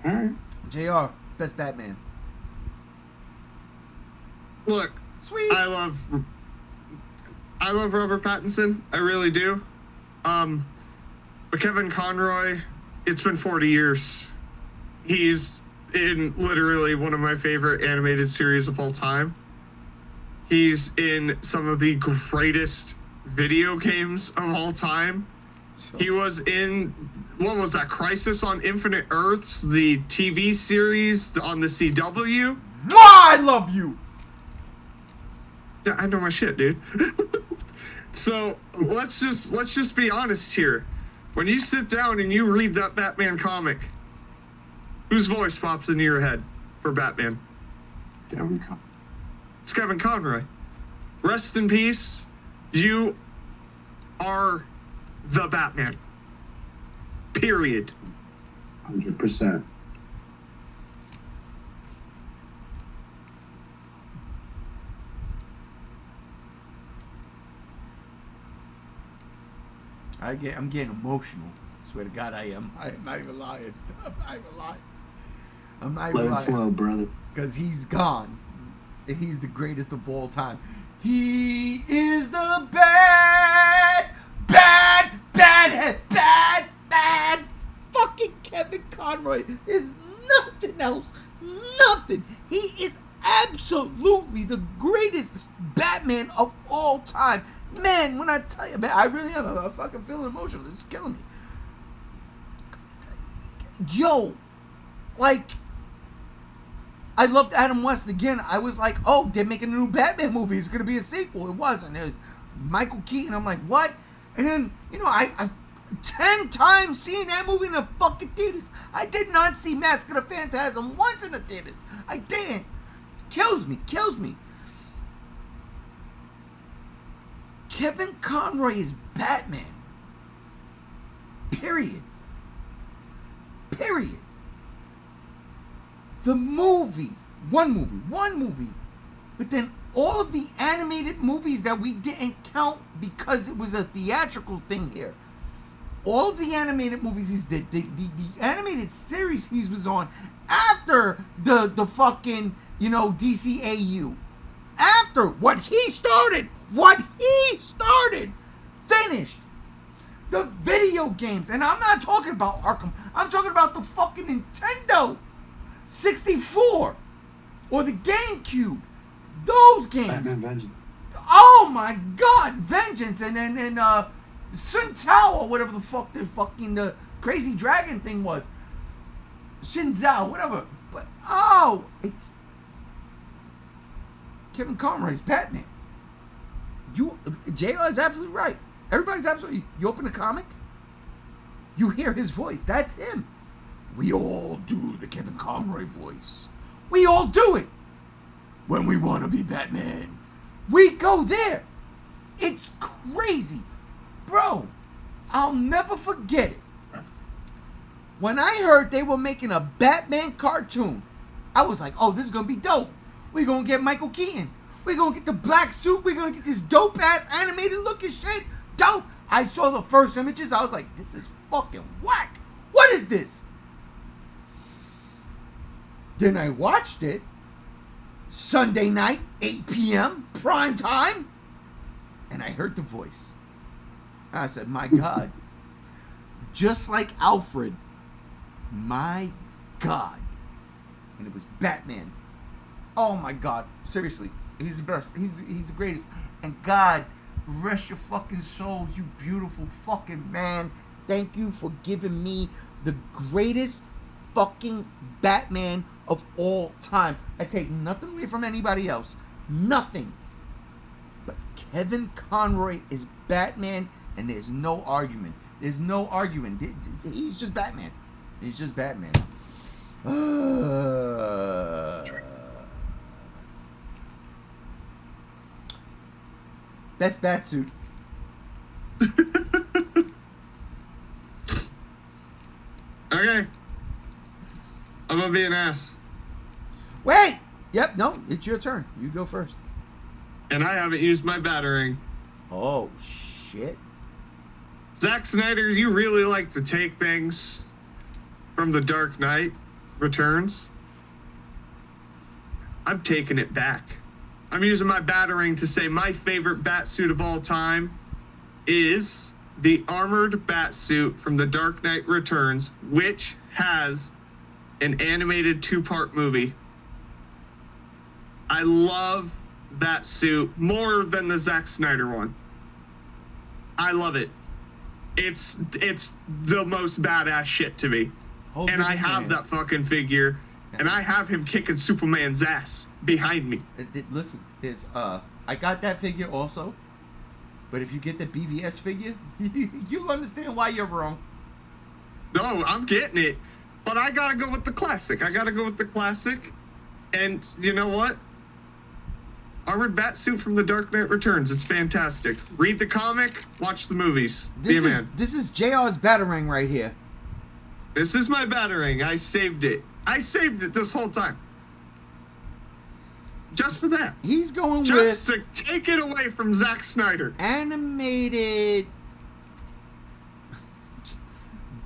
[SPEAKER 4] right.
[SPEAKER 1] JR, best Batman.
[SPEAKER 2] Look,
[SPEAKER 1] Sweet.
[SPEAKER 2] I love Robert Pattinson. I really do. But Kevin Conroy, it's been 40 years. He's in literally one of my favorite animated series of all time. He's in some of the greatest video games of all time. He was in, what was that, Crisis on Infinite Earths, the TV series on the CW.
[SPEAKER 1] I love you.
[SPEAKER 2] Yeah, I know my shit, dude. So let's just be honest here. When you sit down and you read that Batman comic, whose voice pops into your head for Batman?
[SPEAKER 4] Kevin Conroy.
[SPEAKER 2] It's Kevin Conroy. Rest in peace. You are the Batman. Period.
[SPEAKER 4] 100%.
[SPEAKER 1] I'm getting emotional. I swear to God, I am. I'm not even lying. I'm not even
[SPEAKER 4] Let it
[SPEAKER 1] lying.
[SPEAKER 4] flow, brother.
[SPEAKER 1] Because he's gone. And he's the greatest of all time. He is the bad fucking Kevin Conroy. There's nothing else. Nothing. He is absolutely the greatest Batman of all time. Man, when I tell you, man, I really am. I'm fucking feeling emotional. This is killing me. Yo, like, I loved Adam West again. I was like, oh, they're making a new Batman movie. It's going to be a sequel. It wasn't. It was Michael Keaton. I'm like, what? And then, you know, I've 10 times seen that movie in the fucking theaters. I did not see Mask of the Phantasm once in the theaters. I didn't. Kills me. Kevin Conroy is Batman. Period. The movie, one movie, but then all of the animated movies that we didn't count because it was a theatrical thing here. All of the animated movies he did, the animated series he was on after the fucking, you know, DCAU. After what he started, finished. The video games, and I'm not talking about Arkham, I'm talking about the fucking Nintendo 64 or the GameCube. Those games.
[SPEAKER 4] Batman Vengeance.
[SPEAKER 1] Oh my God, Vengeance, and then Sun Tao or whatever the fuck the crazy dragon thing was. Shinzao, whatever. But it's Kevin Conroy's Batman. JR is absolutely right. Everybody's absolutely. You open a comic, you hear his voice. That's him. We all do the Kevin Conroy voice. We all do it. When we want to be Batman, we go there. It's crazy. Bro, I'll never forget it. When I heard they were making a Batman cartoon, I was like, oh, this is going to be dope. We're going to get Michael Keaton. We're going to get the black suit. We're going to get this dope-ass animated looking shit. Dope. I saw the first images. I was like, this is fucking whack. What is this? Then I watched it. Sunday night, 8 p.m., prime time. And I heard the voice. I said, my God. Just like Alfred. My God. And it was Batman. Oh my God. Seriously. He's the best. He's the greatest. And God, rest your fucking soul, you beautiful fucking man. Thank you for giving me the greatest fucking Batman of all time. I take nothing away from anybody else. Nothing. But Kevin Conroy is Batman, and there's no argument. He's just Batman. He's just Batman. Best bat suit.
[SPEAKER 2] Okay. I'm gonna be an ass.
[SPEAKER 1] Wait! Yep, no, it's your turn. You go first.
[SPEAKER 2] And I haven't used my battering.
[SPEAKER 1] Oh, shit.
[SPEAKER 2] Zack Snyder, you really like to take things from The Dark Knight Returns. I'm taking it back. I'm using my battering to say my favorite bat suit of all time is the armored bat suit from The Dark Knight Returns, which has an animated 2-part movie. I love that suit more than the Zack Snyder one. I love it. It's the most badass shit to me. And I have that fucking figure, and I have him kicking Superman's ass behind me.
[SPEAKER 1] Listen, there's I got that figure also, but if you get the BVS figure, you'll understand why you're wrong.
[SPEAKER 2] No, I'm getting it, but I gotta go with the classic. And you know what? Armored bat suit from The Dark Knight Returns. It's fantastic. Read the comic, watch the movies. Be a man.
[SPEAKER 1] This is JR's battering right here.
[SPEAKER 2] This is my battering. I saved it. I saved it this whole time. Just for that.
[SPEAKER 1] He's going
[SPEAKER 2] Just
[SPEAKER 1] with
[SPEAKER 2] to take it away from Zack Snyder.
[SPEAKER 1] animated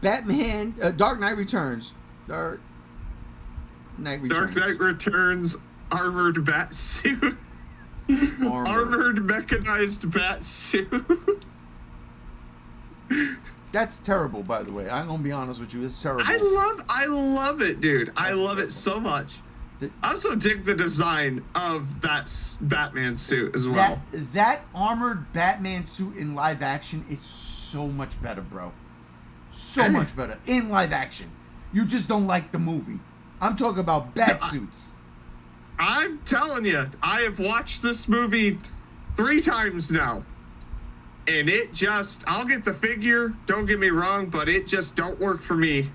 [SPEAKER 1] Batman, Dark Knight Returns. Dark Knight
[SPEAKER 2] Returns armored bat suit. Armored mechanized bat suit.
[SPEAKER 1] That's terrible, by the way. I'm gonna be honest with you. It's terrible.
[SPEAKER 2] I love it, dude. I love it so much. I also dig the design of that Batman suit as well.
[SPEAKER 1] That armored Batman suit in live action is so much better, bro. So much better in live action. You just don't like the movie. I'm talking about bat suits.
[SPEAKER 2] I'm telling you, I have watched this movie 3 times now. And it just, I'll get the figure, don't get me wrong, but it just don't work for me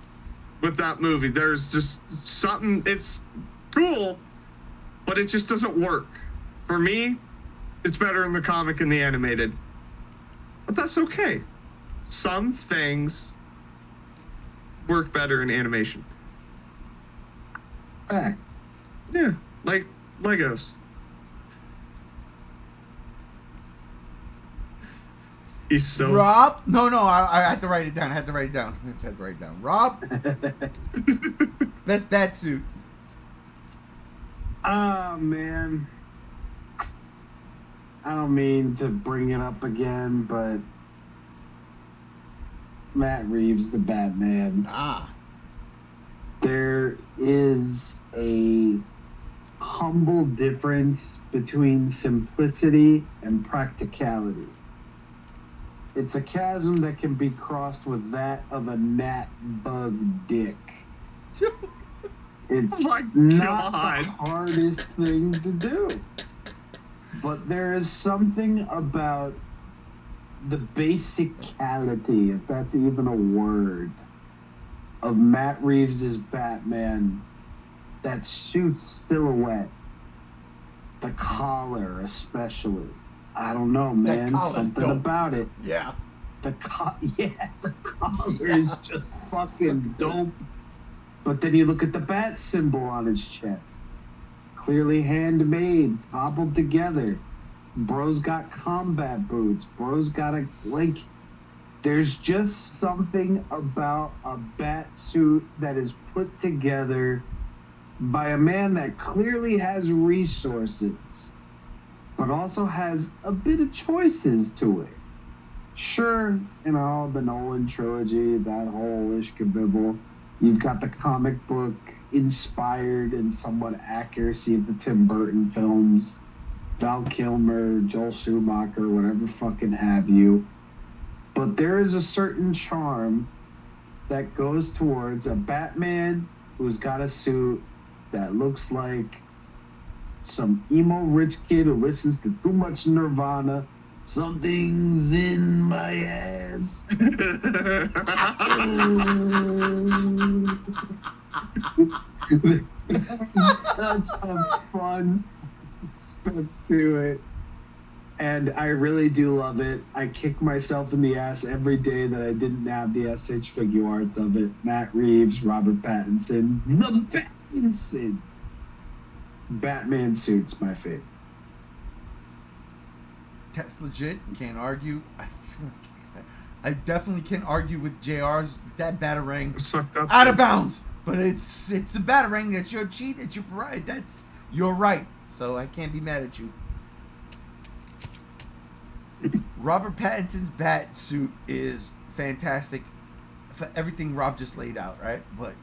[SPEAKER 2] with that movie. There's just something, it's cool, but it just doesn't work. For me, it's better in the comic and the animated. But that's okay. Some things work better in animation.
[SPEAKER 4] Facts.
[SPEAKER 2] Yeah, like Legos. He's so...
[SPEAKER 1] Rob? No, I had to write it down. Rob? Best bat suit.
[SPEAKER 4] Oh, man. I don't mean to bring it up again, but Matt Reeves, the Batman. There is a humble difference between simplicity and practicality. It's a chasm that can be crossed with that of a gnat bug dick. It's not the hardest thing to do. But there is something about the basicality, if that's even a word, of Matt Reeves' Batman that suits silhouette. The collar, especially. I don't know, man. Something
[SPEAKER 1] dope
[SPEAKER 4] about it.
[SPEAKER 1] Yeah.
[SPEAKER 4] The collar is just fucking dope. But then you look at the bat symbol on his chest. Clearly handmade, cobbled together. Bro's got combat boots. Bro's got there's just something about a bat suit that is put together by a man that clearly has resources, but also has a bit of choices to it. Sure, the Nolan trilogy, that whole ishkabibble. You've got the comic book inspired and somewhat accuracy of the Tim Burton films. Val Kilmer, Joel Schumacher, whatever fucking have you. But there is a certain charm that goes towards a Batman who's got a suit that looks like some emo rich kid who listens to too much Nirvana. Something's in my ass. Such a fun aspect to it. And I really do love it. I kick myself in the ass every day that I didn't have the SH figure arts of it. Matt Reeves, Robert Pattinson, the Pattinson. Batman suit's my favorite.
[SPEAKER 1] That's legit. Can't argue. I definitely can argue with JR's. That Batarang
[SPEAKER 2] It's fucked up.
[SPEAKER 1] out of bounds. But it's a Batarang. That's your cheat. It's your right. That's your right. So I can't be mad at you. Robert Pattinson's bat suit is fantastic for everything Rob just laid out, right? But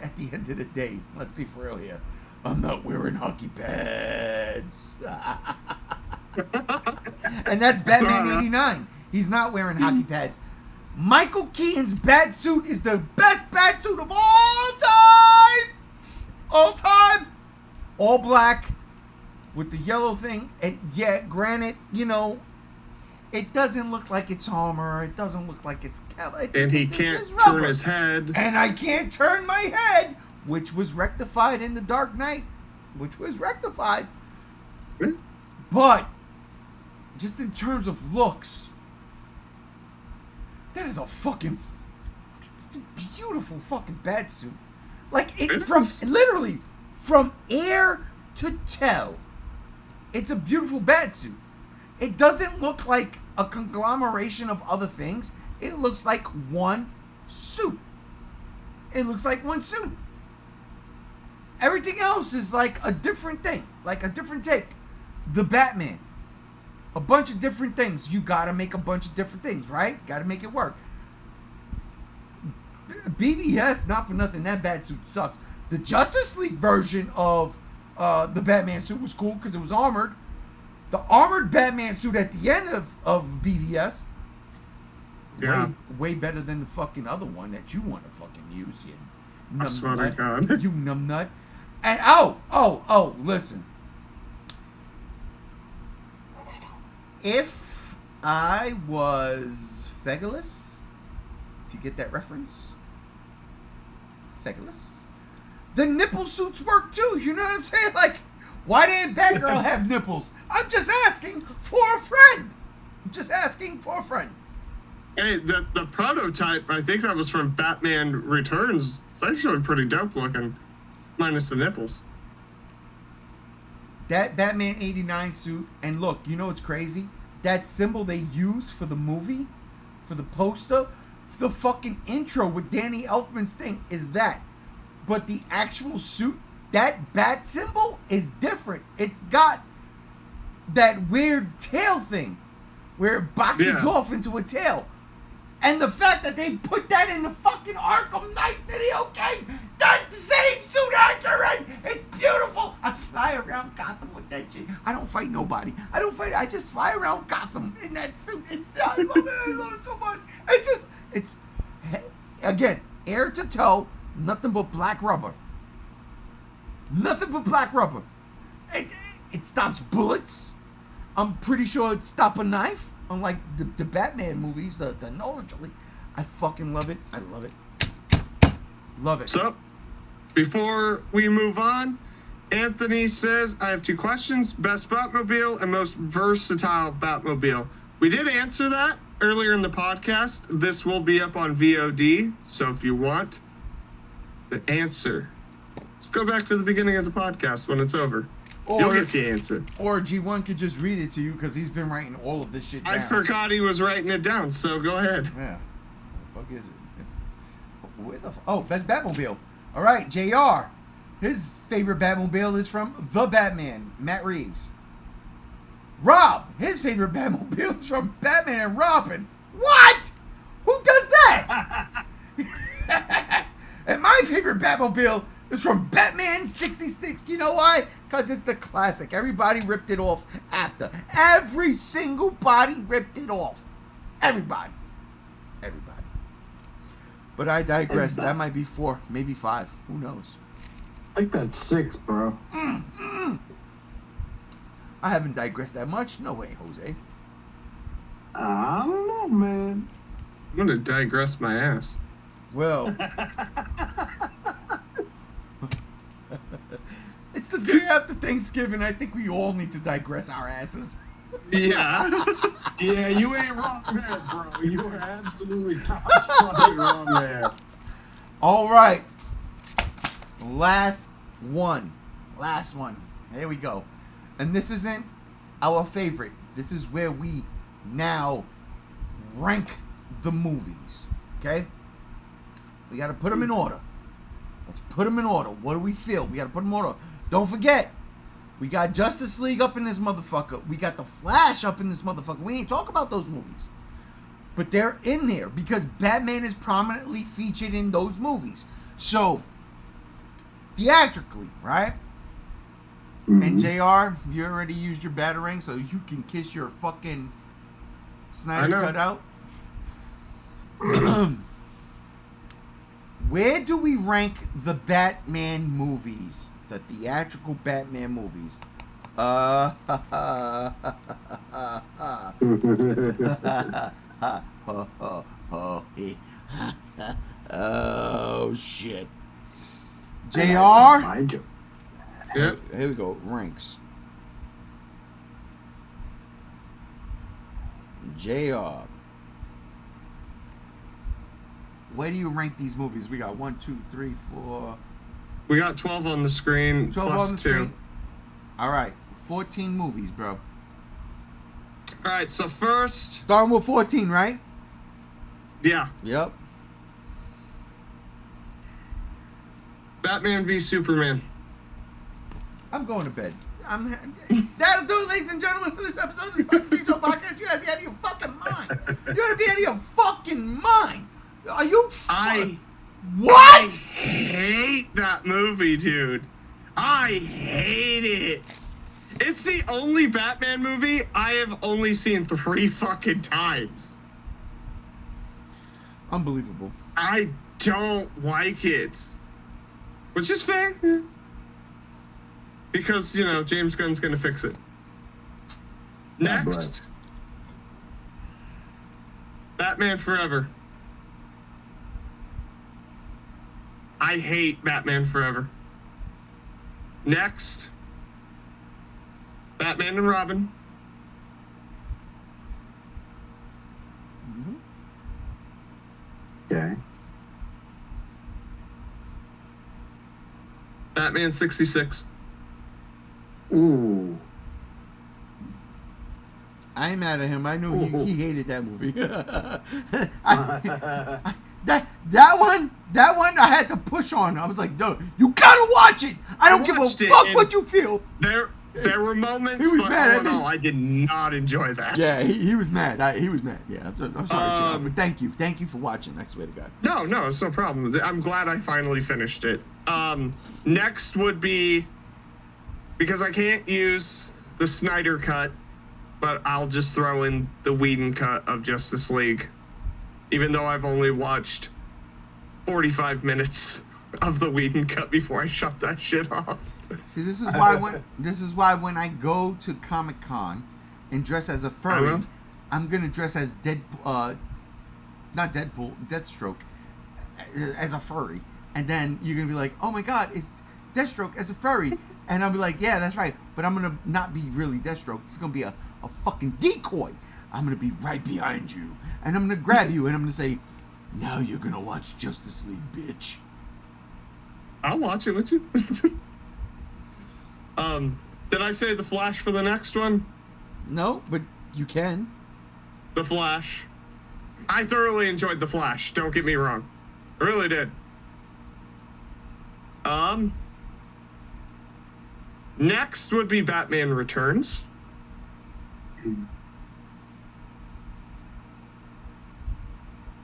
[SPEAKER 1] at the end of the day, let's be for real here. I'm not wearing hockey pads. And that's Batman 89. He's not wearing hockey pads. Michael Keaton's bat suit is the best bat suit of all time. All time. All black with the yellow thing. And yeah, granted, you know, it doesn't look like it's armor. It doesn't look like it's...
[SPEAKER 2] And he can't turn his head.
[SPEAKER 1] And I can't turn my head, which was rectified in The Dark Knight. Which was rectified. But, just in terms of looks, that is a fucking... It's a beautiful fucking bat suit. Like, literally, from ear to toe, it's a beautiful bat suit. It doesn't look like a conglomeration of other things. It looks like one suit. It looks like one suit. Everything else is like a different thing. Like a different take. The Batman. A bunch of different things. You gotta make a bunch of different things, right? Gotta make it work. BVS, not for nothing, that bat suit sucks. The Justice League version of the Batman suit was cool because it was armored. The armored Batman suit at the end of BVS, way better than the fucking other one that you want to fucking use, you numbnut. You numbnut. And listen. If I was Fegalus, if you get that reference, Fegalus, the nipple suits work too. You know what I'm saying? Like, why didn't Batgirl have nipples? I'm just asking for a friend.
[SPEAKER 2] Hey, the prototype, I think that was from Batman Returns. It's actually pretty dope looking, minus the nipples.
[SPEAKER 1] That Batman 89 suit, and look, you know what's crazy? That symbol they use for the movie, for the poster, for the fucking intro with Danny Elfman's thing is that. But the actual suit, that bat symbol is different. It's got that weird tail thing where it boxes off into a tail. And the fact that they put that in the fucking Arkham Knight video game, that same suit accurate. It's beautiful. I fly around Gotham with that shit. I don't fight nobody. I just fly around Gotham in that suit. I love it. I love it so much. It's again, ear to toe, nothing but black rubber. Nothing but black rubber. It stops bullets. I'm pretty sure it stops a knife. Unlike the Batman movies, the Nolan trilogy. I fucking love it. I love it. Love it.
[SPEAKER 2] So, before we move on, Anthony says, I have 2 questions. Best Batmobile and most versatile Batmobile. We did answer that earlier in the podcast. This will be up on VOD. So if you want the answer, let's go back to the beginning of the podcast when it's over. You'll get the answer.
[SPEAKER 1] Or G1 could just read it to you because he's been writing all of this shit down.
[SPEAKER 2] I forgot he was writing it down, so go ahead.
[SPEAKER 1] Yeah. What the fuck is it? Where the best Batmobile. All right, JR. His favorite Batmobile is from The Batman, Matt Reeves. Rob, his favorite Batmobile is from Batman and Robin. What? Who does that? And my favorite Batmobile is from Batman 66. You know why? Because it's the classic. Everybody ripped it off after. Every single body ripped it off. Everybody. But I digress. That might be 4, maybe 5. Who knows?
[SPEAKER 4] I think that's 6, bro.
[SPEAKER 1] I haven't digressed that much. No way, Jose.
[SPEAKER 4] I don't know, man.
[SPEAKER 2] I'm going to digress my ass.
[SPEAKER 1] Well... It's the day after Thanksgiving. I think we all need to digress our asses.
[SPEAKER 2] Yeah.
[SPEAKER 3] Yeah, you ain't wrong there, bro. You are absolutely not fucking wrong there.
[SPEAKER 1] All right. Last one. Here we go. And this isn't our favorite. This is where we now rank the movies. Okay? We got to put them in order. Let's put them in order. What do we feel? We got to put them in order. Don't forget, we got Justice League up in this motherfucker. We got The Flash up in this motherfucker. We ain't talk about those movies. But they're in there because Batman is prominently featured in those movies. So, theatrically, right? And JR, you already used your batarang, so you can kiss your fucking Snyder cutout. Where do we rank the Batman movies? The theatrical Batman movies? Oh, shit. JR?
[SPEAKER 2] Yep.
[SPEAKER 1] Here we go. Ranks. JR. Where do you rank these movies? We got 1, 2, 3, 4.
[SPEAKER 2] We got 12 on the screen.
[SPEAKER 1] 12
[SPEAKER 2] plus
[SPEAKER 1] on the
[SPEAKER 2] 2.
[SPEAKER 1] screen. All right. 14 movies, bro.
[SPEAKER 2] All right, so first.
[SPEAKER 1] Starting with 14, right?
[SPEAKER 2] Yeah.
[SPEAKER 1] Yep.
[SPEAKER 2] Batman v Superman.
[SPEAKER 1] I'm going to bed. That'll do it, ladies and gentlemen, for this episode of the fucking Geek Out podcast. You gotta be out of your fucking mind. You gotta be out of your fucking mind. Are you What?
[SPEAKER 2] I hate that movie, dude. I hate it. It's the only Batman movie I have only seen 3 fucking times.
[SPEAKER 1] Unbelievable.
[SPEAKER 2] I don't like it. Which is fair. Because, you know, James Gunn's gonna fix it. Next. Batman Forever. I hate Batman Forever. Next. Batman and Robin.
[SPEAKER 4] Okay.
[SPEAKER 2] Batman 66.
[SPEAKER 4] Ooh.
[SPEAKER 1] I ain't mad at him. I knew he hated that movie. That one I had to push on. I was like, no, you gotta watch it. I don't give a fuck what you feel.
[SPEAKER 2] There were moments,
[SPEAKER 1] He was
[SPEAKER 2] but
[SPEAKER 1] mad
[SPEAKER 2] all
[SPEAKER 1] at
[SPEAKER 2] in
[SPEAKER 1] me.
[SPEAKER 2] all, I did not enjoy that.
[SPEAKER 1] Yeah, he was mad. He was mad. Yeah, I'm sorry, but thank you for watching. I swear to God.
[SPEAKER 2] No, it's no problem. I'm glad I finally finished it. Next would be, because I can't use the Snyder cut, but I'll just throw in the Whedon cut of Justice League, even though I've only watched 45 minutes of the Whedon cut before I shut that shit off.
[SPEAKER 1] See, this is why when I go to Comic-Con and dress as a furry, I'm gonna dress as Deathstroke, as a furry, and then you're gonna be like, oh my God, it's Deathstroke as a furry, and I'll be like, yeah, that's right, but I'm gonna not be really Deathstroke. It's gonna be a fucking decoy. I'm gonna be right behind you, and I'm gonna grab you, and I'm gonna say, now you're gonna watch Justice League, bitch.
[SPEAKER 2] I'll watch it with you. Did I say The Flash for the next one?
[SPEAKER 1] No, but you can.
[SPEAKER 2] The Flash. I thoroughly enjoyed The Flash, don't get me wrong. I really did. Next would be Batman Returns.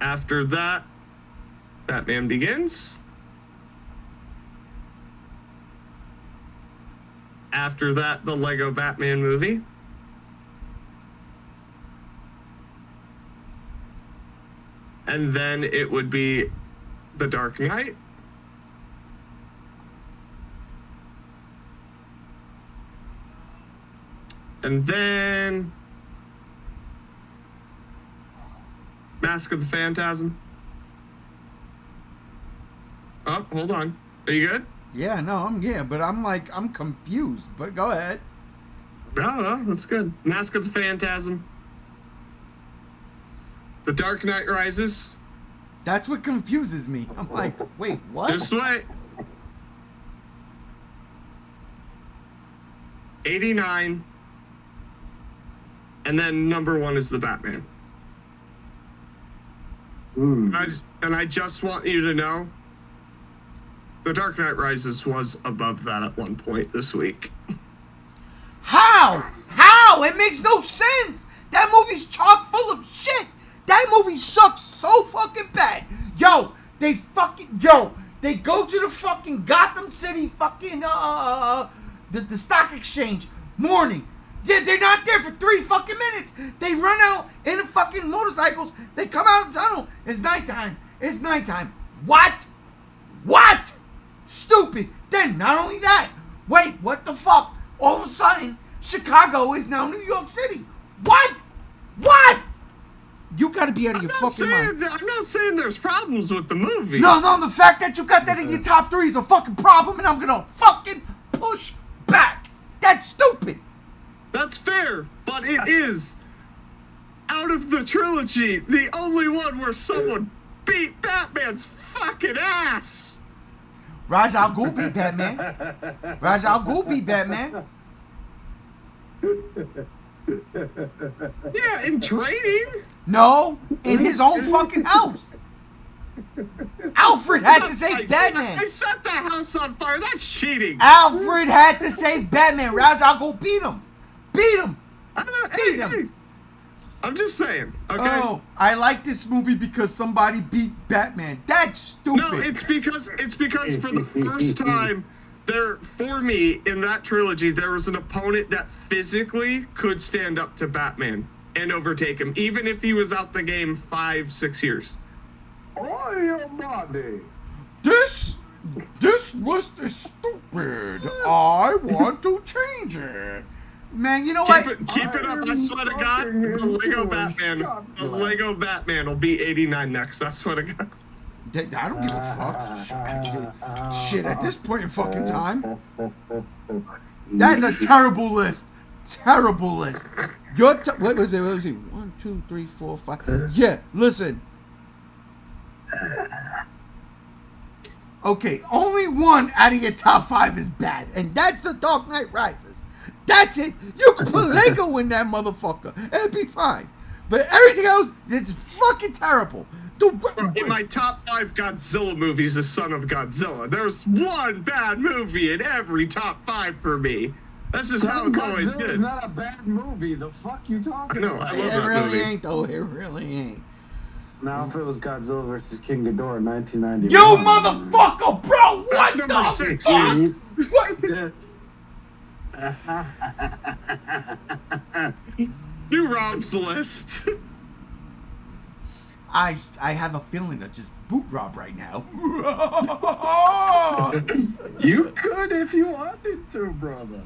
[SPEAKER 2] After that, Batman Begins. After that, the Lego Batman movie. And then it would be The Dark Knight. And then Mask of the Phantasm. Oh, hold on. Are you good?
[SPEAKER 1] Yeah, no, but I'm confused. But go ahead.
[SPEAKER 2] No, that's good. Mask of the Phantasm. The Dark Knight Rises.
[SPEAKER 1] That's what confuses me. I'm like, wait, what?
[SPEAKER 2] Just wait. 89. And then number 1 is the Batman. And I just want you to know, The Dark Knight Rises was above that at one point this week.
[SPEAKER 1] How? How? It makes no sense. That movie's chock full of shit. That movie sucks so fucking bad. They go to the fucking Gotham City fucking, the stock exchange morning. They're not there for 3 fucking minutes. They run out in the fucking motorcycles. They come out of the tunnel. It's nighttime. What? Stupid. Then not only that, wait, what the fuck? All of a sudden, Chicago is now New York City. What? You gotta be out of your fucking mind.
[SPEAKER 2] I'm not saying there's problems with the movie.
[SPEAKER 1] No, the fact that you got that in your top 3 is a fucking problem, and I'm gonna fucking push back. That's stupid.
[SPEAKER 2] That's fair, but it is, out of the trilogy, the only one where someone beat Batman's fucking ass.
[SPEAKER 1] Ra's al Ghul beat Batman.
[SPEAKER 2] Yeah, in training.
[SPEAKER 1] No, in his own fucking house. Alfred had to save Batman.
[SPEAKER 2] I set the house on fire. That's cheating.
[SPEAKER 1] Alfred had to save Batman. Ra's al Ghul beat him.
[SPEAKER 2] Hey, I'm just saying. Okay.
[SPEAKER 1] Oh, I like this movie because somebody beat Batman. That's stupid.
[SPEAKER 2] No, it's because for the first time for me in that trilogy, there was an opponent that physically could stand up to Batman and overtake him, even if he was out the game 5-6 years.
[SPEAKER 4] Oh, your body.
[SPEAKER 1] This list is stupid. I want to change it. Man, you know what?
[SPEAKER 2] Keep it up. I swear to God, the Lego Batman will be 89 next. I swear to God.
[SPEAKER 1] I don't give a fuck. Shit, at this point in fucking time. That's a terrible list. What was it? 1, 2, 3, 4, 5. Yeah, listen. Okay, only 1 out of your top 5 is bad, and that's The Dark Knight Rises. That's it. You can put Lego in that motherfucker. It'd be fine. But everything else, it's fucking terrible.
[SPEAKER 2] In my top 5 Godzilla movies is Son of Godzilla. There's 1 bad movie in every top 5 for me. That's just how it's always been.
[SPEAKER 4] It's not a bad movie. The fuck you talking about?
[SPEAKER 2] I love that
[SPEAKER 1] It really
[SPEAKER 2] movie.
[SPEAKER 1] ain't, though. It really ain't.
[SPEAKER 4] Now, if it was Godzilla versus King Ghidorah in 1991.
[SPEAKER 1] You motherfucker, bro! What
[SPEAKER 2] That's
[SPEAKER 1] the
[SPEAKER 2] number 6.
[SPEAKER 1] fuck? What?
[SPEAKER 2] You robbed the list.
[SPEAKER 1] I have a feeling to just boot rob right now.
[SPEAKER 4] You could if you wanted to, brother.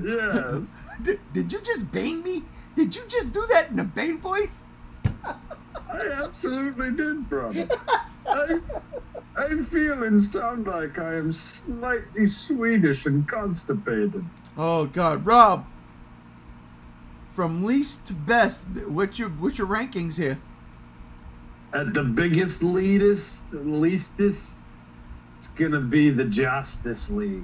[SPEAKER 4] Yes.
[SPEAKER 1] Did you just Bane me? Did you just do that in a Bane voice?
[SPEAKER 4] I absolutely did, brother. I feel and sound like I am slightly Swedish and constipated.
[SPEAKER 1] Oh God, Rob. From least to best, what's your rankings here?
[SPEAKER 4] At the biggest leastest, it's gonna be the Justice League.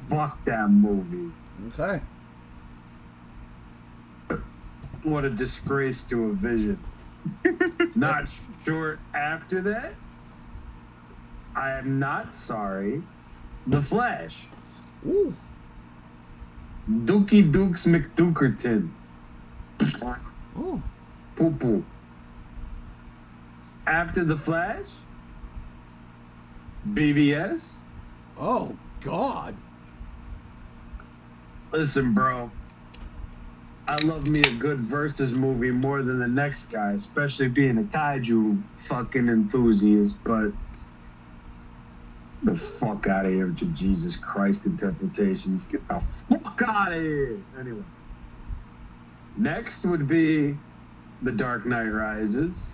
[SPEAKER 4] Fuck that movie.
[SPEAKER 1] Okay.
[SPEAKER 4] What a disgrace to a vision. Not short after that, I am not sorry. The Flash.
[SPEAKER 1] Ooh.
[SPEAKER 4] Dookie Dukes McDukerton.
[SPEAKER 1] Ooh.
[SPEAKER 4] Poo poo. After The Flash, BVS.
[SPEAKER 1] Oh God.
[SPEAKER 4] Listen, bro. I love me a good versus movie more than the next guy, especially being a kaiju fucking enthusiast, but the fuck out of here with your Jesus Christ interpretations. Get the fuck out of here. Anyway. Next would be The Dark Knight Rises.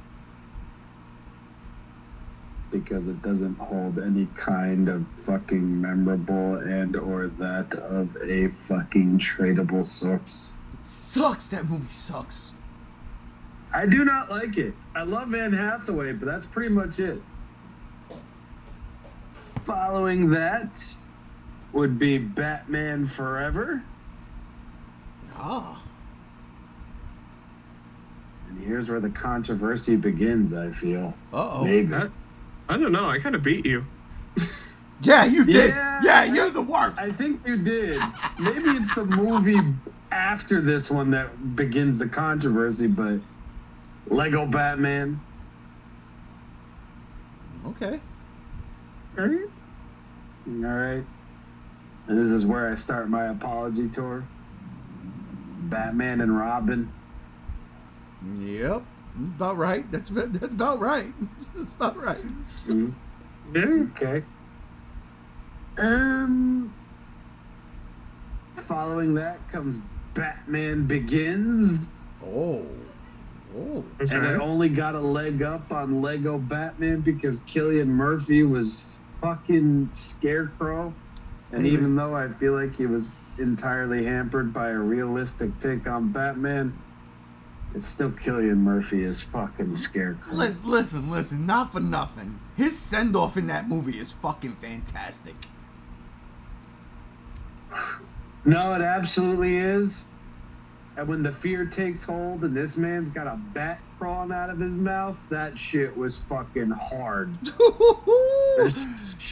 [SPEAKER 4] because it doesn't hold any kind of fucking memorable and or that of a fucking tradable source.
[SPEAKER 1] It sucks. That movie sucks.
[SPEAKER 3] I do not like it. I love Anne Hathaway, but that's pretty much it. Following that would be Batman Forever.
[SPEAKER 1] Ah.
[SPEAKER 3] And here's where the controversy begins, I feel.
[SPEAKER 1] Uh-oh.
[SPEAKER 3] Maybe.
[SPEAKER 2] I don't know. I kind of beat you.
[SPEAKER 1] Yeah, you did.
[SPEAKER 3] Yeah.
[SPEAKER 1] Yeah, you're the worst.
[SPEAKER 3] I think you did. Maybe it's the movie after this one that begins the controversy, but Lego Batman.
[SPEAKER 1] Okay.
[SPEAKER 3] All right. And this is where I start my apology tour. Batman and Robin.
[SPEAKER 1] Yep. About right. That's about right. That's about right.
[SPEAKER 3] Mm-hmm.
[SPEAKER 2] Yeah.
[SPEAKER 3] Okay. Following that comes Batman Begins.
[SPEAKER 1] Oh.
[SPEAKER 2] Okay.
[SPEAKER 3] And it only got a leg up on Lego Batman because Cillian Murphy was fucking Scarecrow. And
[SPEAKER 1] He was-
[SPEAKER 3] even though I feel like he was entirely hampered by a realistic take on Batman, it's still Cillian Murphy as fucking Scarecrow.
[SPEAKER 1] Listen. Not for nothing. His send-off in that movie is fucking fantastic.
[SPEAKER 3] No, it absolutely is. And when the fear takes hold and this man's got a bat crawling out of his mouth, that shit was fucking hard.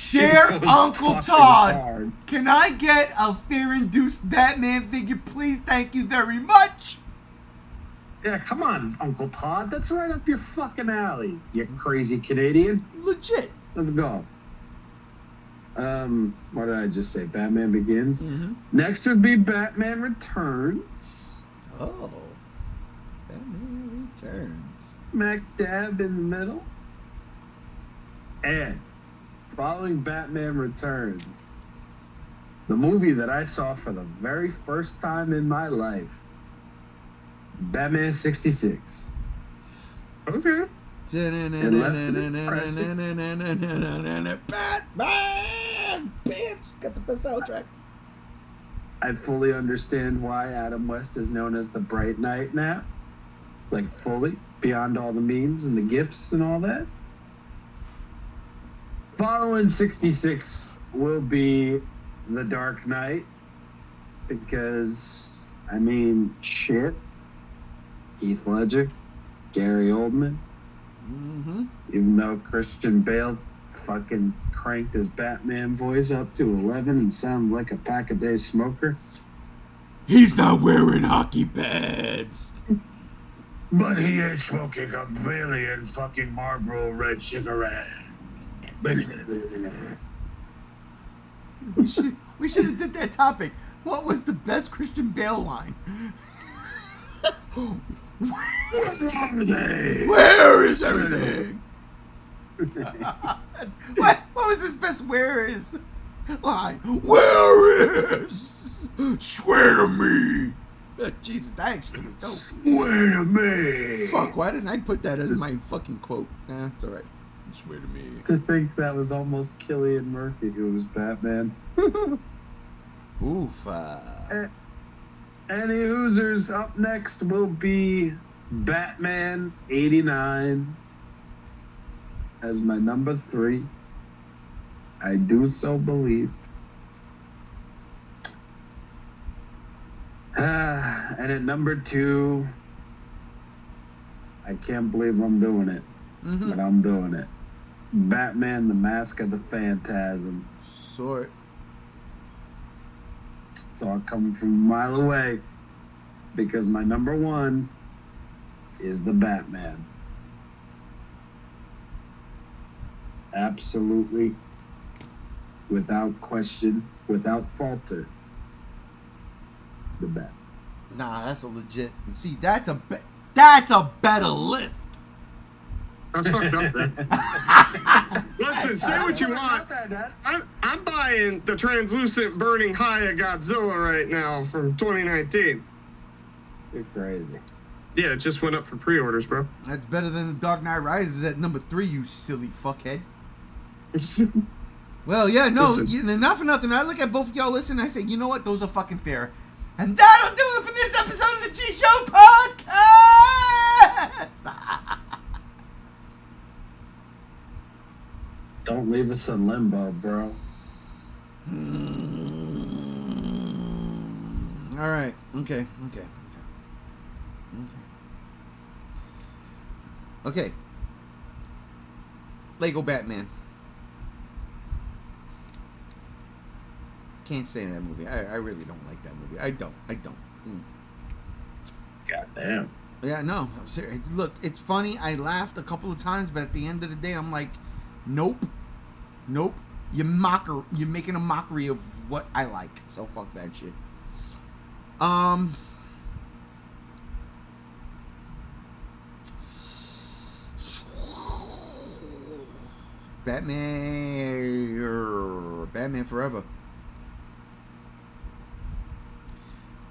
[SPEAKER 1] Dear
[SPEAKER 3] was
[SPEAKER 1] Uncle
[SPEAKER 3] fucking
[SPEAKER 1] Todd,
[SPEAKER 3] hard.
[SPEAKER 1] can I get a fear-induced Batman figure, please? Thank you very much.
[SPEAKER 3] Yeah, come on, Uncle Todd. That's right up your fucking alley, you crazy Canadian.
[SPEAKER 1] Legit.
[SPEAKER 3] Let's go. What did I just say? Batman Begins.
[SPEAKER 1] Mm-hmm.
[SPEAKER 3] Next would be Batman Returns.
[SPEAKER 1] Oh. Batman Returns.
[SPEAKER 3] Smack dab in the middle. And following Batman Returns, the movie that I saw for the very first time in my life, Batman 66.
[SPEAKER 2] Okay.
[SPEAKER 1] Batman! Bitch! Got the best soundtrack.
[SPEAKER 3] I fully understand why Adam West is known as the Bright Knight now. Like, fully, beyond all the memes and the gifts and all that. Following 66 will be The Dark Knight. Because, I mean, shit. Heath Ledger, Gary Oldman.
[SPEAKER 1] Mm-hmm.
[SPEAKER 3] Even though Christian Bale fucking cranked his Batman voice up to 11 and sounded like a pack-a-day smoker.
[SPEAKER 1] He's not wearing hockey pads.
[SPEAKER 3] But he is smoking a billion fucking Marlboro red cigarette.
[SPEAKER 1] We should have did that topic. What was the best Christian Bale line?
[SPEAKER 3] What's wrong with that?
[SPEAKER 1] Where is everything? what was his best where is line? Where is? Swear to me. Jesus, that actually was dope.
[SPEAKER 3] Swear to me.
[SPEAKER 1] Fuck, why didn't I put that as my fucking quote? Nah, it's alright. Swear to me.
[SPEAKER 3] To think that was almost Cillian Murphy who was Batman.
[SPEAKER 1] Oof.
[SPEAKER 3] Any Hoosers, up next will be Batman 89 as my number 3. I do so believe. And at number 2, I can't believe I'm doing it, but I'm doing it. Batman, the Mask of the Phantasm.
[SPEAKER 1] Sort.
[SPEAKER 3] Saw it coming from a mile away because my number 1 is the Batman. Absolutely, without question, without falter, the Batman.
[SPEAKER 1] Nah, that's a legit. See, that's a better list.
[SPEAKER 2] That's fucked up, then. Listen, say what you want. I'm buying the translucent burning high of Godzilla right now from 2019.
[SPEAKER 3] You're crazy.
[SPEAKER 2] Yeah, it just went up for pre-orders, bro.
[SPEAKER 1] That's better than The Dark Knight Rises at number 3, you silly fuckhead. Well, yeah, no,
[SPEAKER 2] Listen.
[SPEAKER 1] not for nothing. I look at both of y'all listen and I say, you know what? Those are fucking fair. And that'll do it for this episode of the G Show Podcast.
[SPEAKER 4] Don't leave us in limbo, bro.
[SPEAKER 1] All right. Okay. Lego Batman. Can't stand that movie. I really don't like that movie. I don't.
[SPEAKER 4] Goddamn.
[SPEAKER 1] Yeah, no, I'm serious. Look, it's funny. I laughed a couple of times, but at the end of the day, I'm like, nope. You're making a mockery of what I like. So fuck that shit. Batman Forever.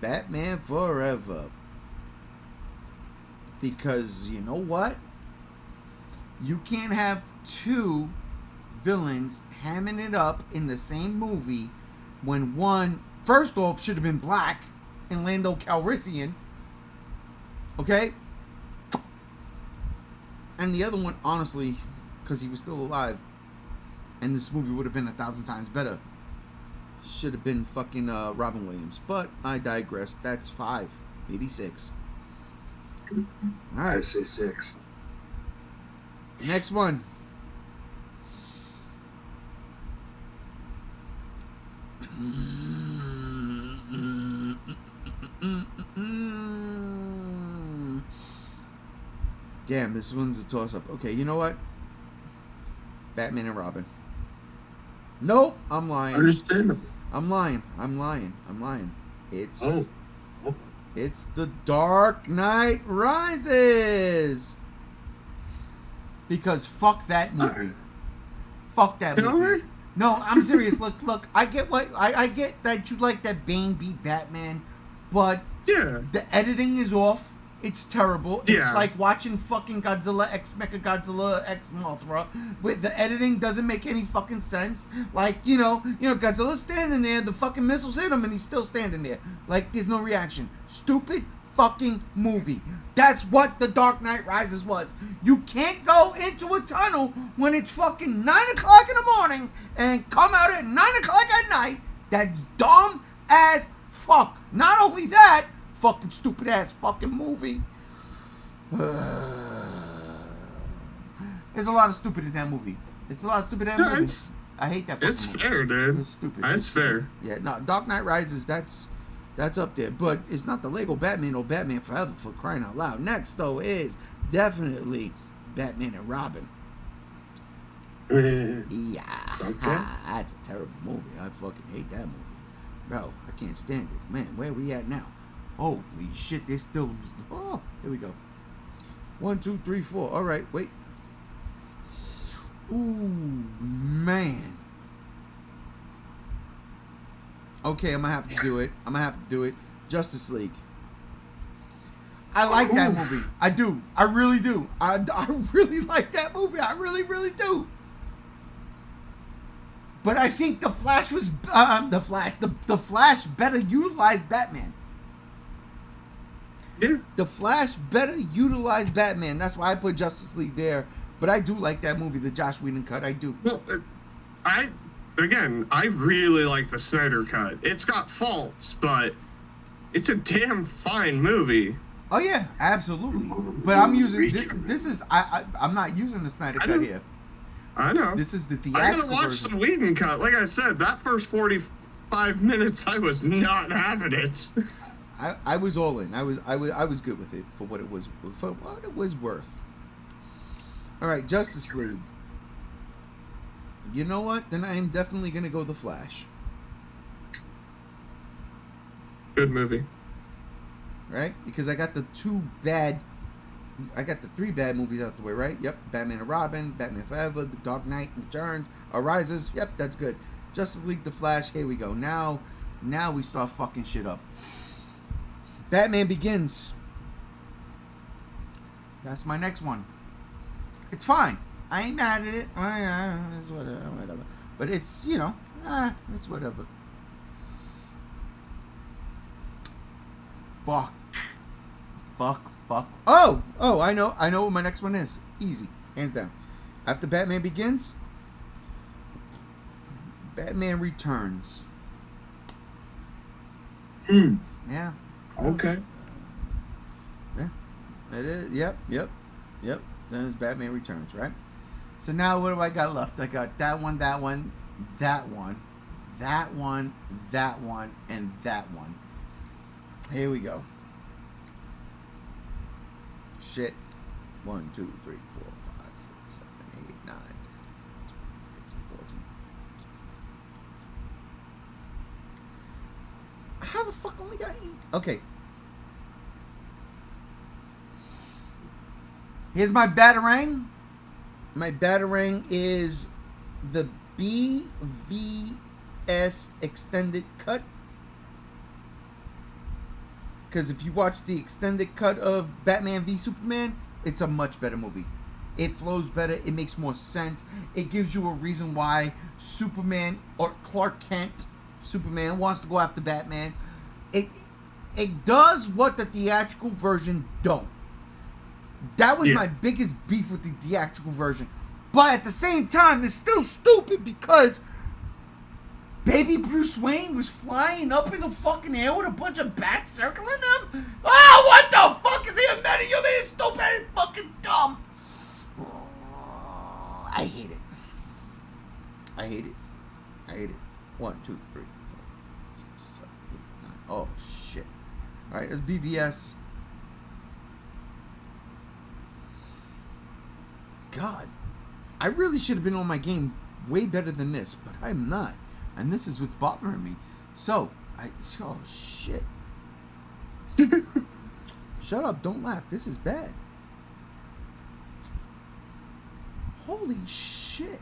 [SPEAKER 1] Batman Forever. Because you know what? You can't have two villains hamming it up in the same movie when one, first off, should have been black and Lando Calrissian. Okay? And the other one, honestly, because he was still alive, and this movie would have been 1,000 times better, should have been fucking Robin Williams. But I digress. That's 5, maybe 6. All right.
[SPEAKER 4] I say 6.
[SPEAKER 1] Next one. Damn, this one's a toss-up. Okay, you know what? Batman and Robin. Nope, I'm lying.
[SPEAKER 4] Understandable.
[SPEAKER 1] I'm lying. It's
[SPEAKER 4] Oh.
[SPEAKER 1] It's The Dark Knight Rises. Because fuck that movie. Fuck that movie. No, I'm serious. Look. I get I get that you like that Bane beat Batman, but
[SPEAKER 2] Yeah.
[SPEAKER 1] the editing is off. It's terrible. It's
[SPEAKER 2] Yeah.
[SPEAKER 1] like watching fucking Godzilla X Mechagodzilla X Mothra. With the editing doesn't make any fucking sense. Like, you know, Godzilla's standing there, the fucking missiles hit him and he's still standing there. Like, there's no reaction. Stupid fucking movie. That's what The Dark Knight Rises was. You can't go into a tunnel when it's fucking 9 o'clock in the morning and come out at 9 o'clock at night. That's dumb as fuck. Not only that, fucking stupid ass fucking movie. There's a lot of stupid in that movie. Movie. I hate that fucking
[SPEAKER 2] It's
[SPEAKER 1] movie.
[SPEAKER 2] fair, dude.
[SPEAKER 1] It's stupid.
[SPEAKER 2] It's fair.
[SPEAKER 1] Yeah, no, Dark Knight Rises, that's up there. But it's not the Lego Batman or Batman Forever, for crying out loud. Next, though, is definitely Batman and Robin. Yeah.
[SPEAKER 4] Okay.
[SPEAKER 1] That's a terrible movie. I fucking hate that movie. Bro, I can't stand it. Man, where we at now? Holy shit, there's still... Oh, here we go. 1, 2, 3, 4. All right, wait. Ooh, man. Okay, I'm gonna have to do it. Justice League. I like that movie. I do. I really do. I really like that movie. I really, really do. But I think the Flash was the Flash better utilized Batman.
[SPEAKER 2] Yeah.
[SPEAKER 1] The Flash better utilized Batman. That's why I put Justice League there. But I do like that movie, the Joss Whedon cut. I do.
[SPEAKER 2] Well, I really like the Snyder cut. It's got faults, but it's a damn fine movie.
[SPEAKER 1] Oh yeah, absolutely. But I'm using this is I'm not using the Snyder cut here.
[SPEAKER 2] I know.
[SPEAKER 1] This is the
[SPEAKER 2] I
[SPEAKER 1] theatrical
[SPEAKER 2] gotta watch
[SPEAKER 1] version.
[SPEAKER 2] the Whedon cut. Like I said, that first 45 minutes, I was not having it.
[SPEAKER 1] I was all in. I was good with it for what it was worth. All right, Justice League. You know what? Then I am definitely gonna go The Flash.
[SPEAKER 2] Good movie.
[SPEAKER 1] Right? Because I got the 3 bad movies out the way, right? Yep. Batman and Robin, Batman Forever, The Dark Knight Returns, Arises. Yep, that's good. Justice League, The Flash. Here we go. Now we start fucking shit up. Batman Begins. That's my next one. It's fine. I ain't mad at it. It's whatever. But it's, it's whatever. Fuck. Oh, I know what my next one is. Easy. Hands down. After Batman Begins, Batman Returns. Yeah.
[SPEAKER 3] Okay.
[SPEAKER 1] Yeah. It is. Yep. Then it's Batman Returns, right? So now what do I got left? I got that one, and that one. Here we go. Shit. 1, 2, 3, 4, 5, 6, 7, 8, 9, 10, 11, 12, 13, 14. How the fuck only got 8? Okay. Here's my Batarang. My Batarang is the BVS extended cut. Because if you watch the extended cut of Batman v Superman, it's a much better movie. It flows better. It makes more sense. It gives you a reason why Superman or Clark Kent, Superman, wants to go after Batman. It does what the theatrical version don't. That was my biggest beef with the theatrical version. But at the same time, it's still stupid because baby Bruce Wayne was flying up in the fucking air with a bunch of bats circling him? Oh, what the fuck? Is he a metahuman? It's stupid. It's fucking dumb. Oh, I hate it. 1, 2, 3, 4, 5, 6, 7, 8, 9. Oh, shit. All right, it's BVS. God, I really should have been on my game way better than this, but I'm not. And this is what's bothering me. So, oh shit. Shut up, don't laugh. This is bad. Holy shit.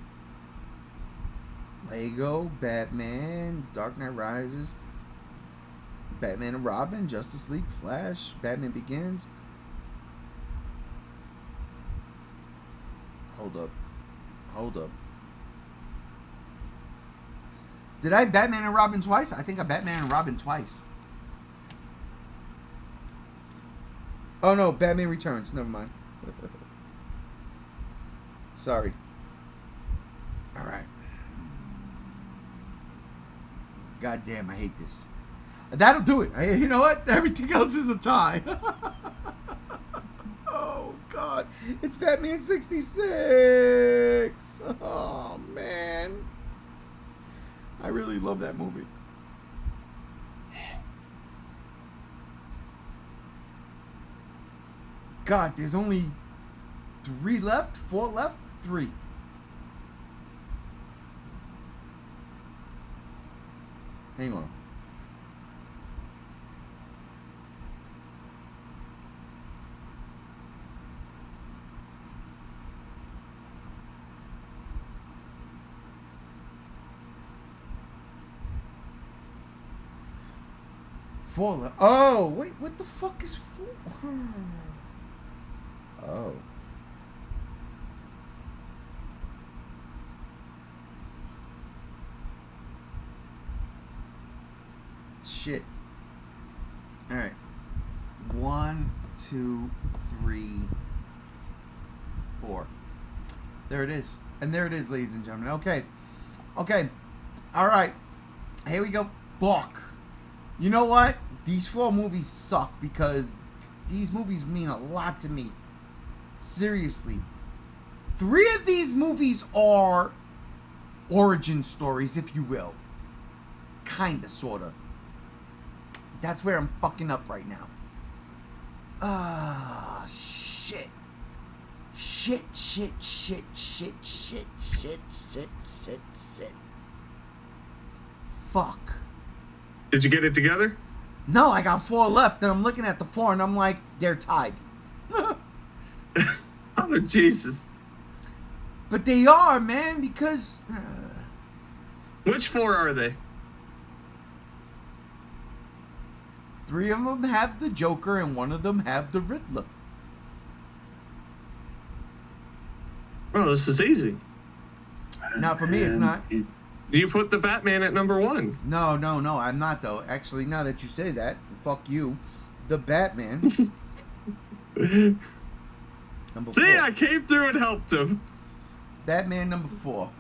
[SPEAKER 1] Lego, Batman, Dark Knight Rises, Batman and Robin, Justice League, Flash, Batman Begins. Hold up. Did I Batman and Robin twice? I think I Batman and Robin twice. Oh no, Batman Returns. Never mind. Sorry. Alright. God damn, I hate this. That'll do it. You know what? Everything else is a tie. Oh God. It's Batman 66. Oh man. I really love that movie. God, there's only 3 left? 4 left? 3. Hang on. Oh, wait, what the fuck is 4? Oh. Shit. Alright. 1, 2, 3, 4. There it is. And there it is, ladies and gentlemen. Okay. Alright. Here we go. Fuck. You know what? These 4 movies suck because these movies mean a lot to me. Seriously. 3 of these movies are origin stories, if you will. Kinda, sorta. That's where I'm fucking up right now. Shit. Shit. Fuck.
[SPEAKER 2] Did you get it together?
[SPEAKER 1] No, I got 4 left, and I'm looking at the 4, and I'm like, they're tied.
[SPEAKER 2] Oh, Jesus.
[SPEAKER 1] But they are, man, because...
[SPEAKER 2] Which 4 are they?
[SPEAKER 1] 3 of them have the Joker, and 1 of them have the Riddler.
[SPEAKER 2] Oh, this is easy.
[SPEAKER 1] Now, for me, it's not.
[SPEAKER 2] You put the Batman at number 1.
[SPEAKER 1] No, I'm not, though. Actually, now that you say that, fuck you. The Batman. Number 4.
[SPEAKER 2] See, I came through and helped him.
[SPEAKER 1] Batman number 4.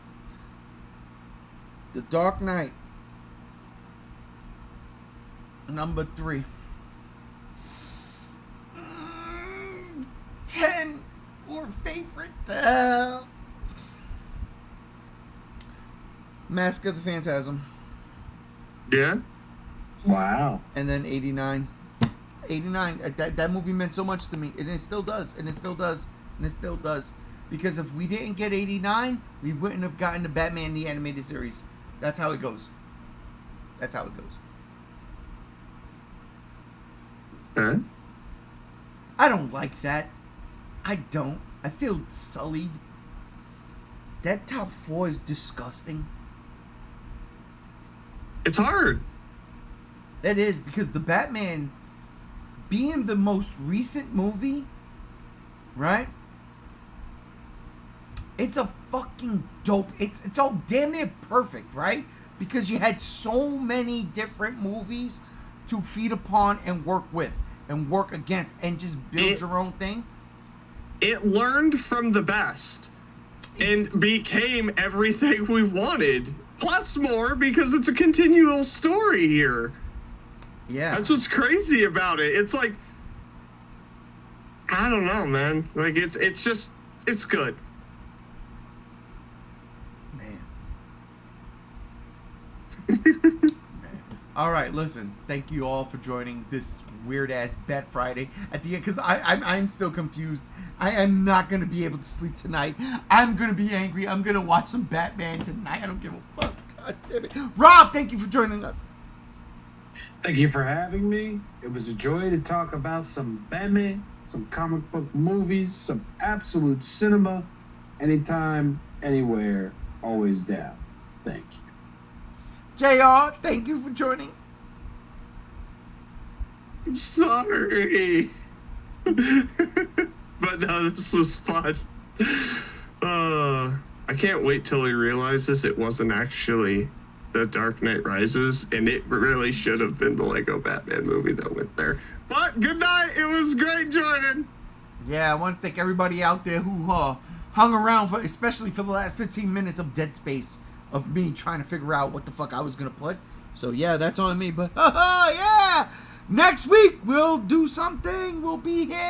[SPEAKER 1] The Dark Knight. Number 3. 10 or favorite. Mask of the Phantasm.
[SPEAKER 2] Yeah?
[SPEAKER 4] Wow.
[SPEAKER 1] And then 89. 89. That movie meant so much to me. And it still does. And it still does. And it still does. Because if we didn't get 89, we wouldn't have gotten the Batman the Animated Series. That's how it goes. That's how it goes.
[SPEAKER 2] Huh?
[SPEAKER 1] I don't like that. I don't. I feel sullied. That top 4 is disgusting.
[SPEAKER 2] It's hard.
[SPEAKER 1] It is, because the Batman being the most recent movie, right? It's a fucking dope. It's all damn near perfect, right? Because you had so many different movies to feed upon and work with and work against and just build your own thing.
[SPEAKER 2] It learned from the best and became everything we wanted. Plus more, because it's a continual story here.
[SPEAKER 1] Yeah.
[SPEAKER 2] That's what's crazy about it. It's like, I don't know, man. Like, it's good.
[SPEAKER 1] Man. All right, listen. Thank you all for joining this weird ass Bet Friday at the end, because I'm still confused. I am not gonna be able to sleep tonight. I'm gonna be angry. I'm gonna watch some Batman tonight. I don't give a fuck. God damn it. Rob, thank you for joining us.
[SPEAKER 3] Thank you for having me. It was a joy to talk about some Batman, some comic book movies, some absolute cinema. Anytime, anywhere, always down. Thank you.
[SPEAKER 1] JR, thank you for joining.
[SPEAKER 2] I'm sorry. But no, this was fun. I can't wait till he realizes it wasn't actually The Dark Knight Rises, and it really should have been the Lego Batman movie that went there. But good night. It was great joining.
[SPEAKER 1] Yeah, I want to thank everybody out there who hung around, especially for the last 15 minutes of Dead Space, of me trying to figure out what the fuck I was going to put. So yeah, that's on me. But yeah, next week we'll do something. We'll be here.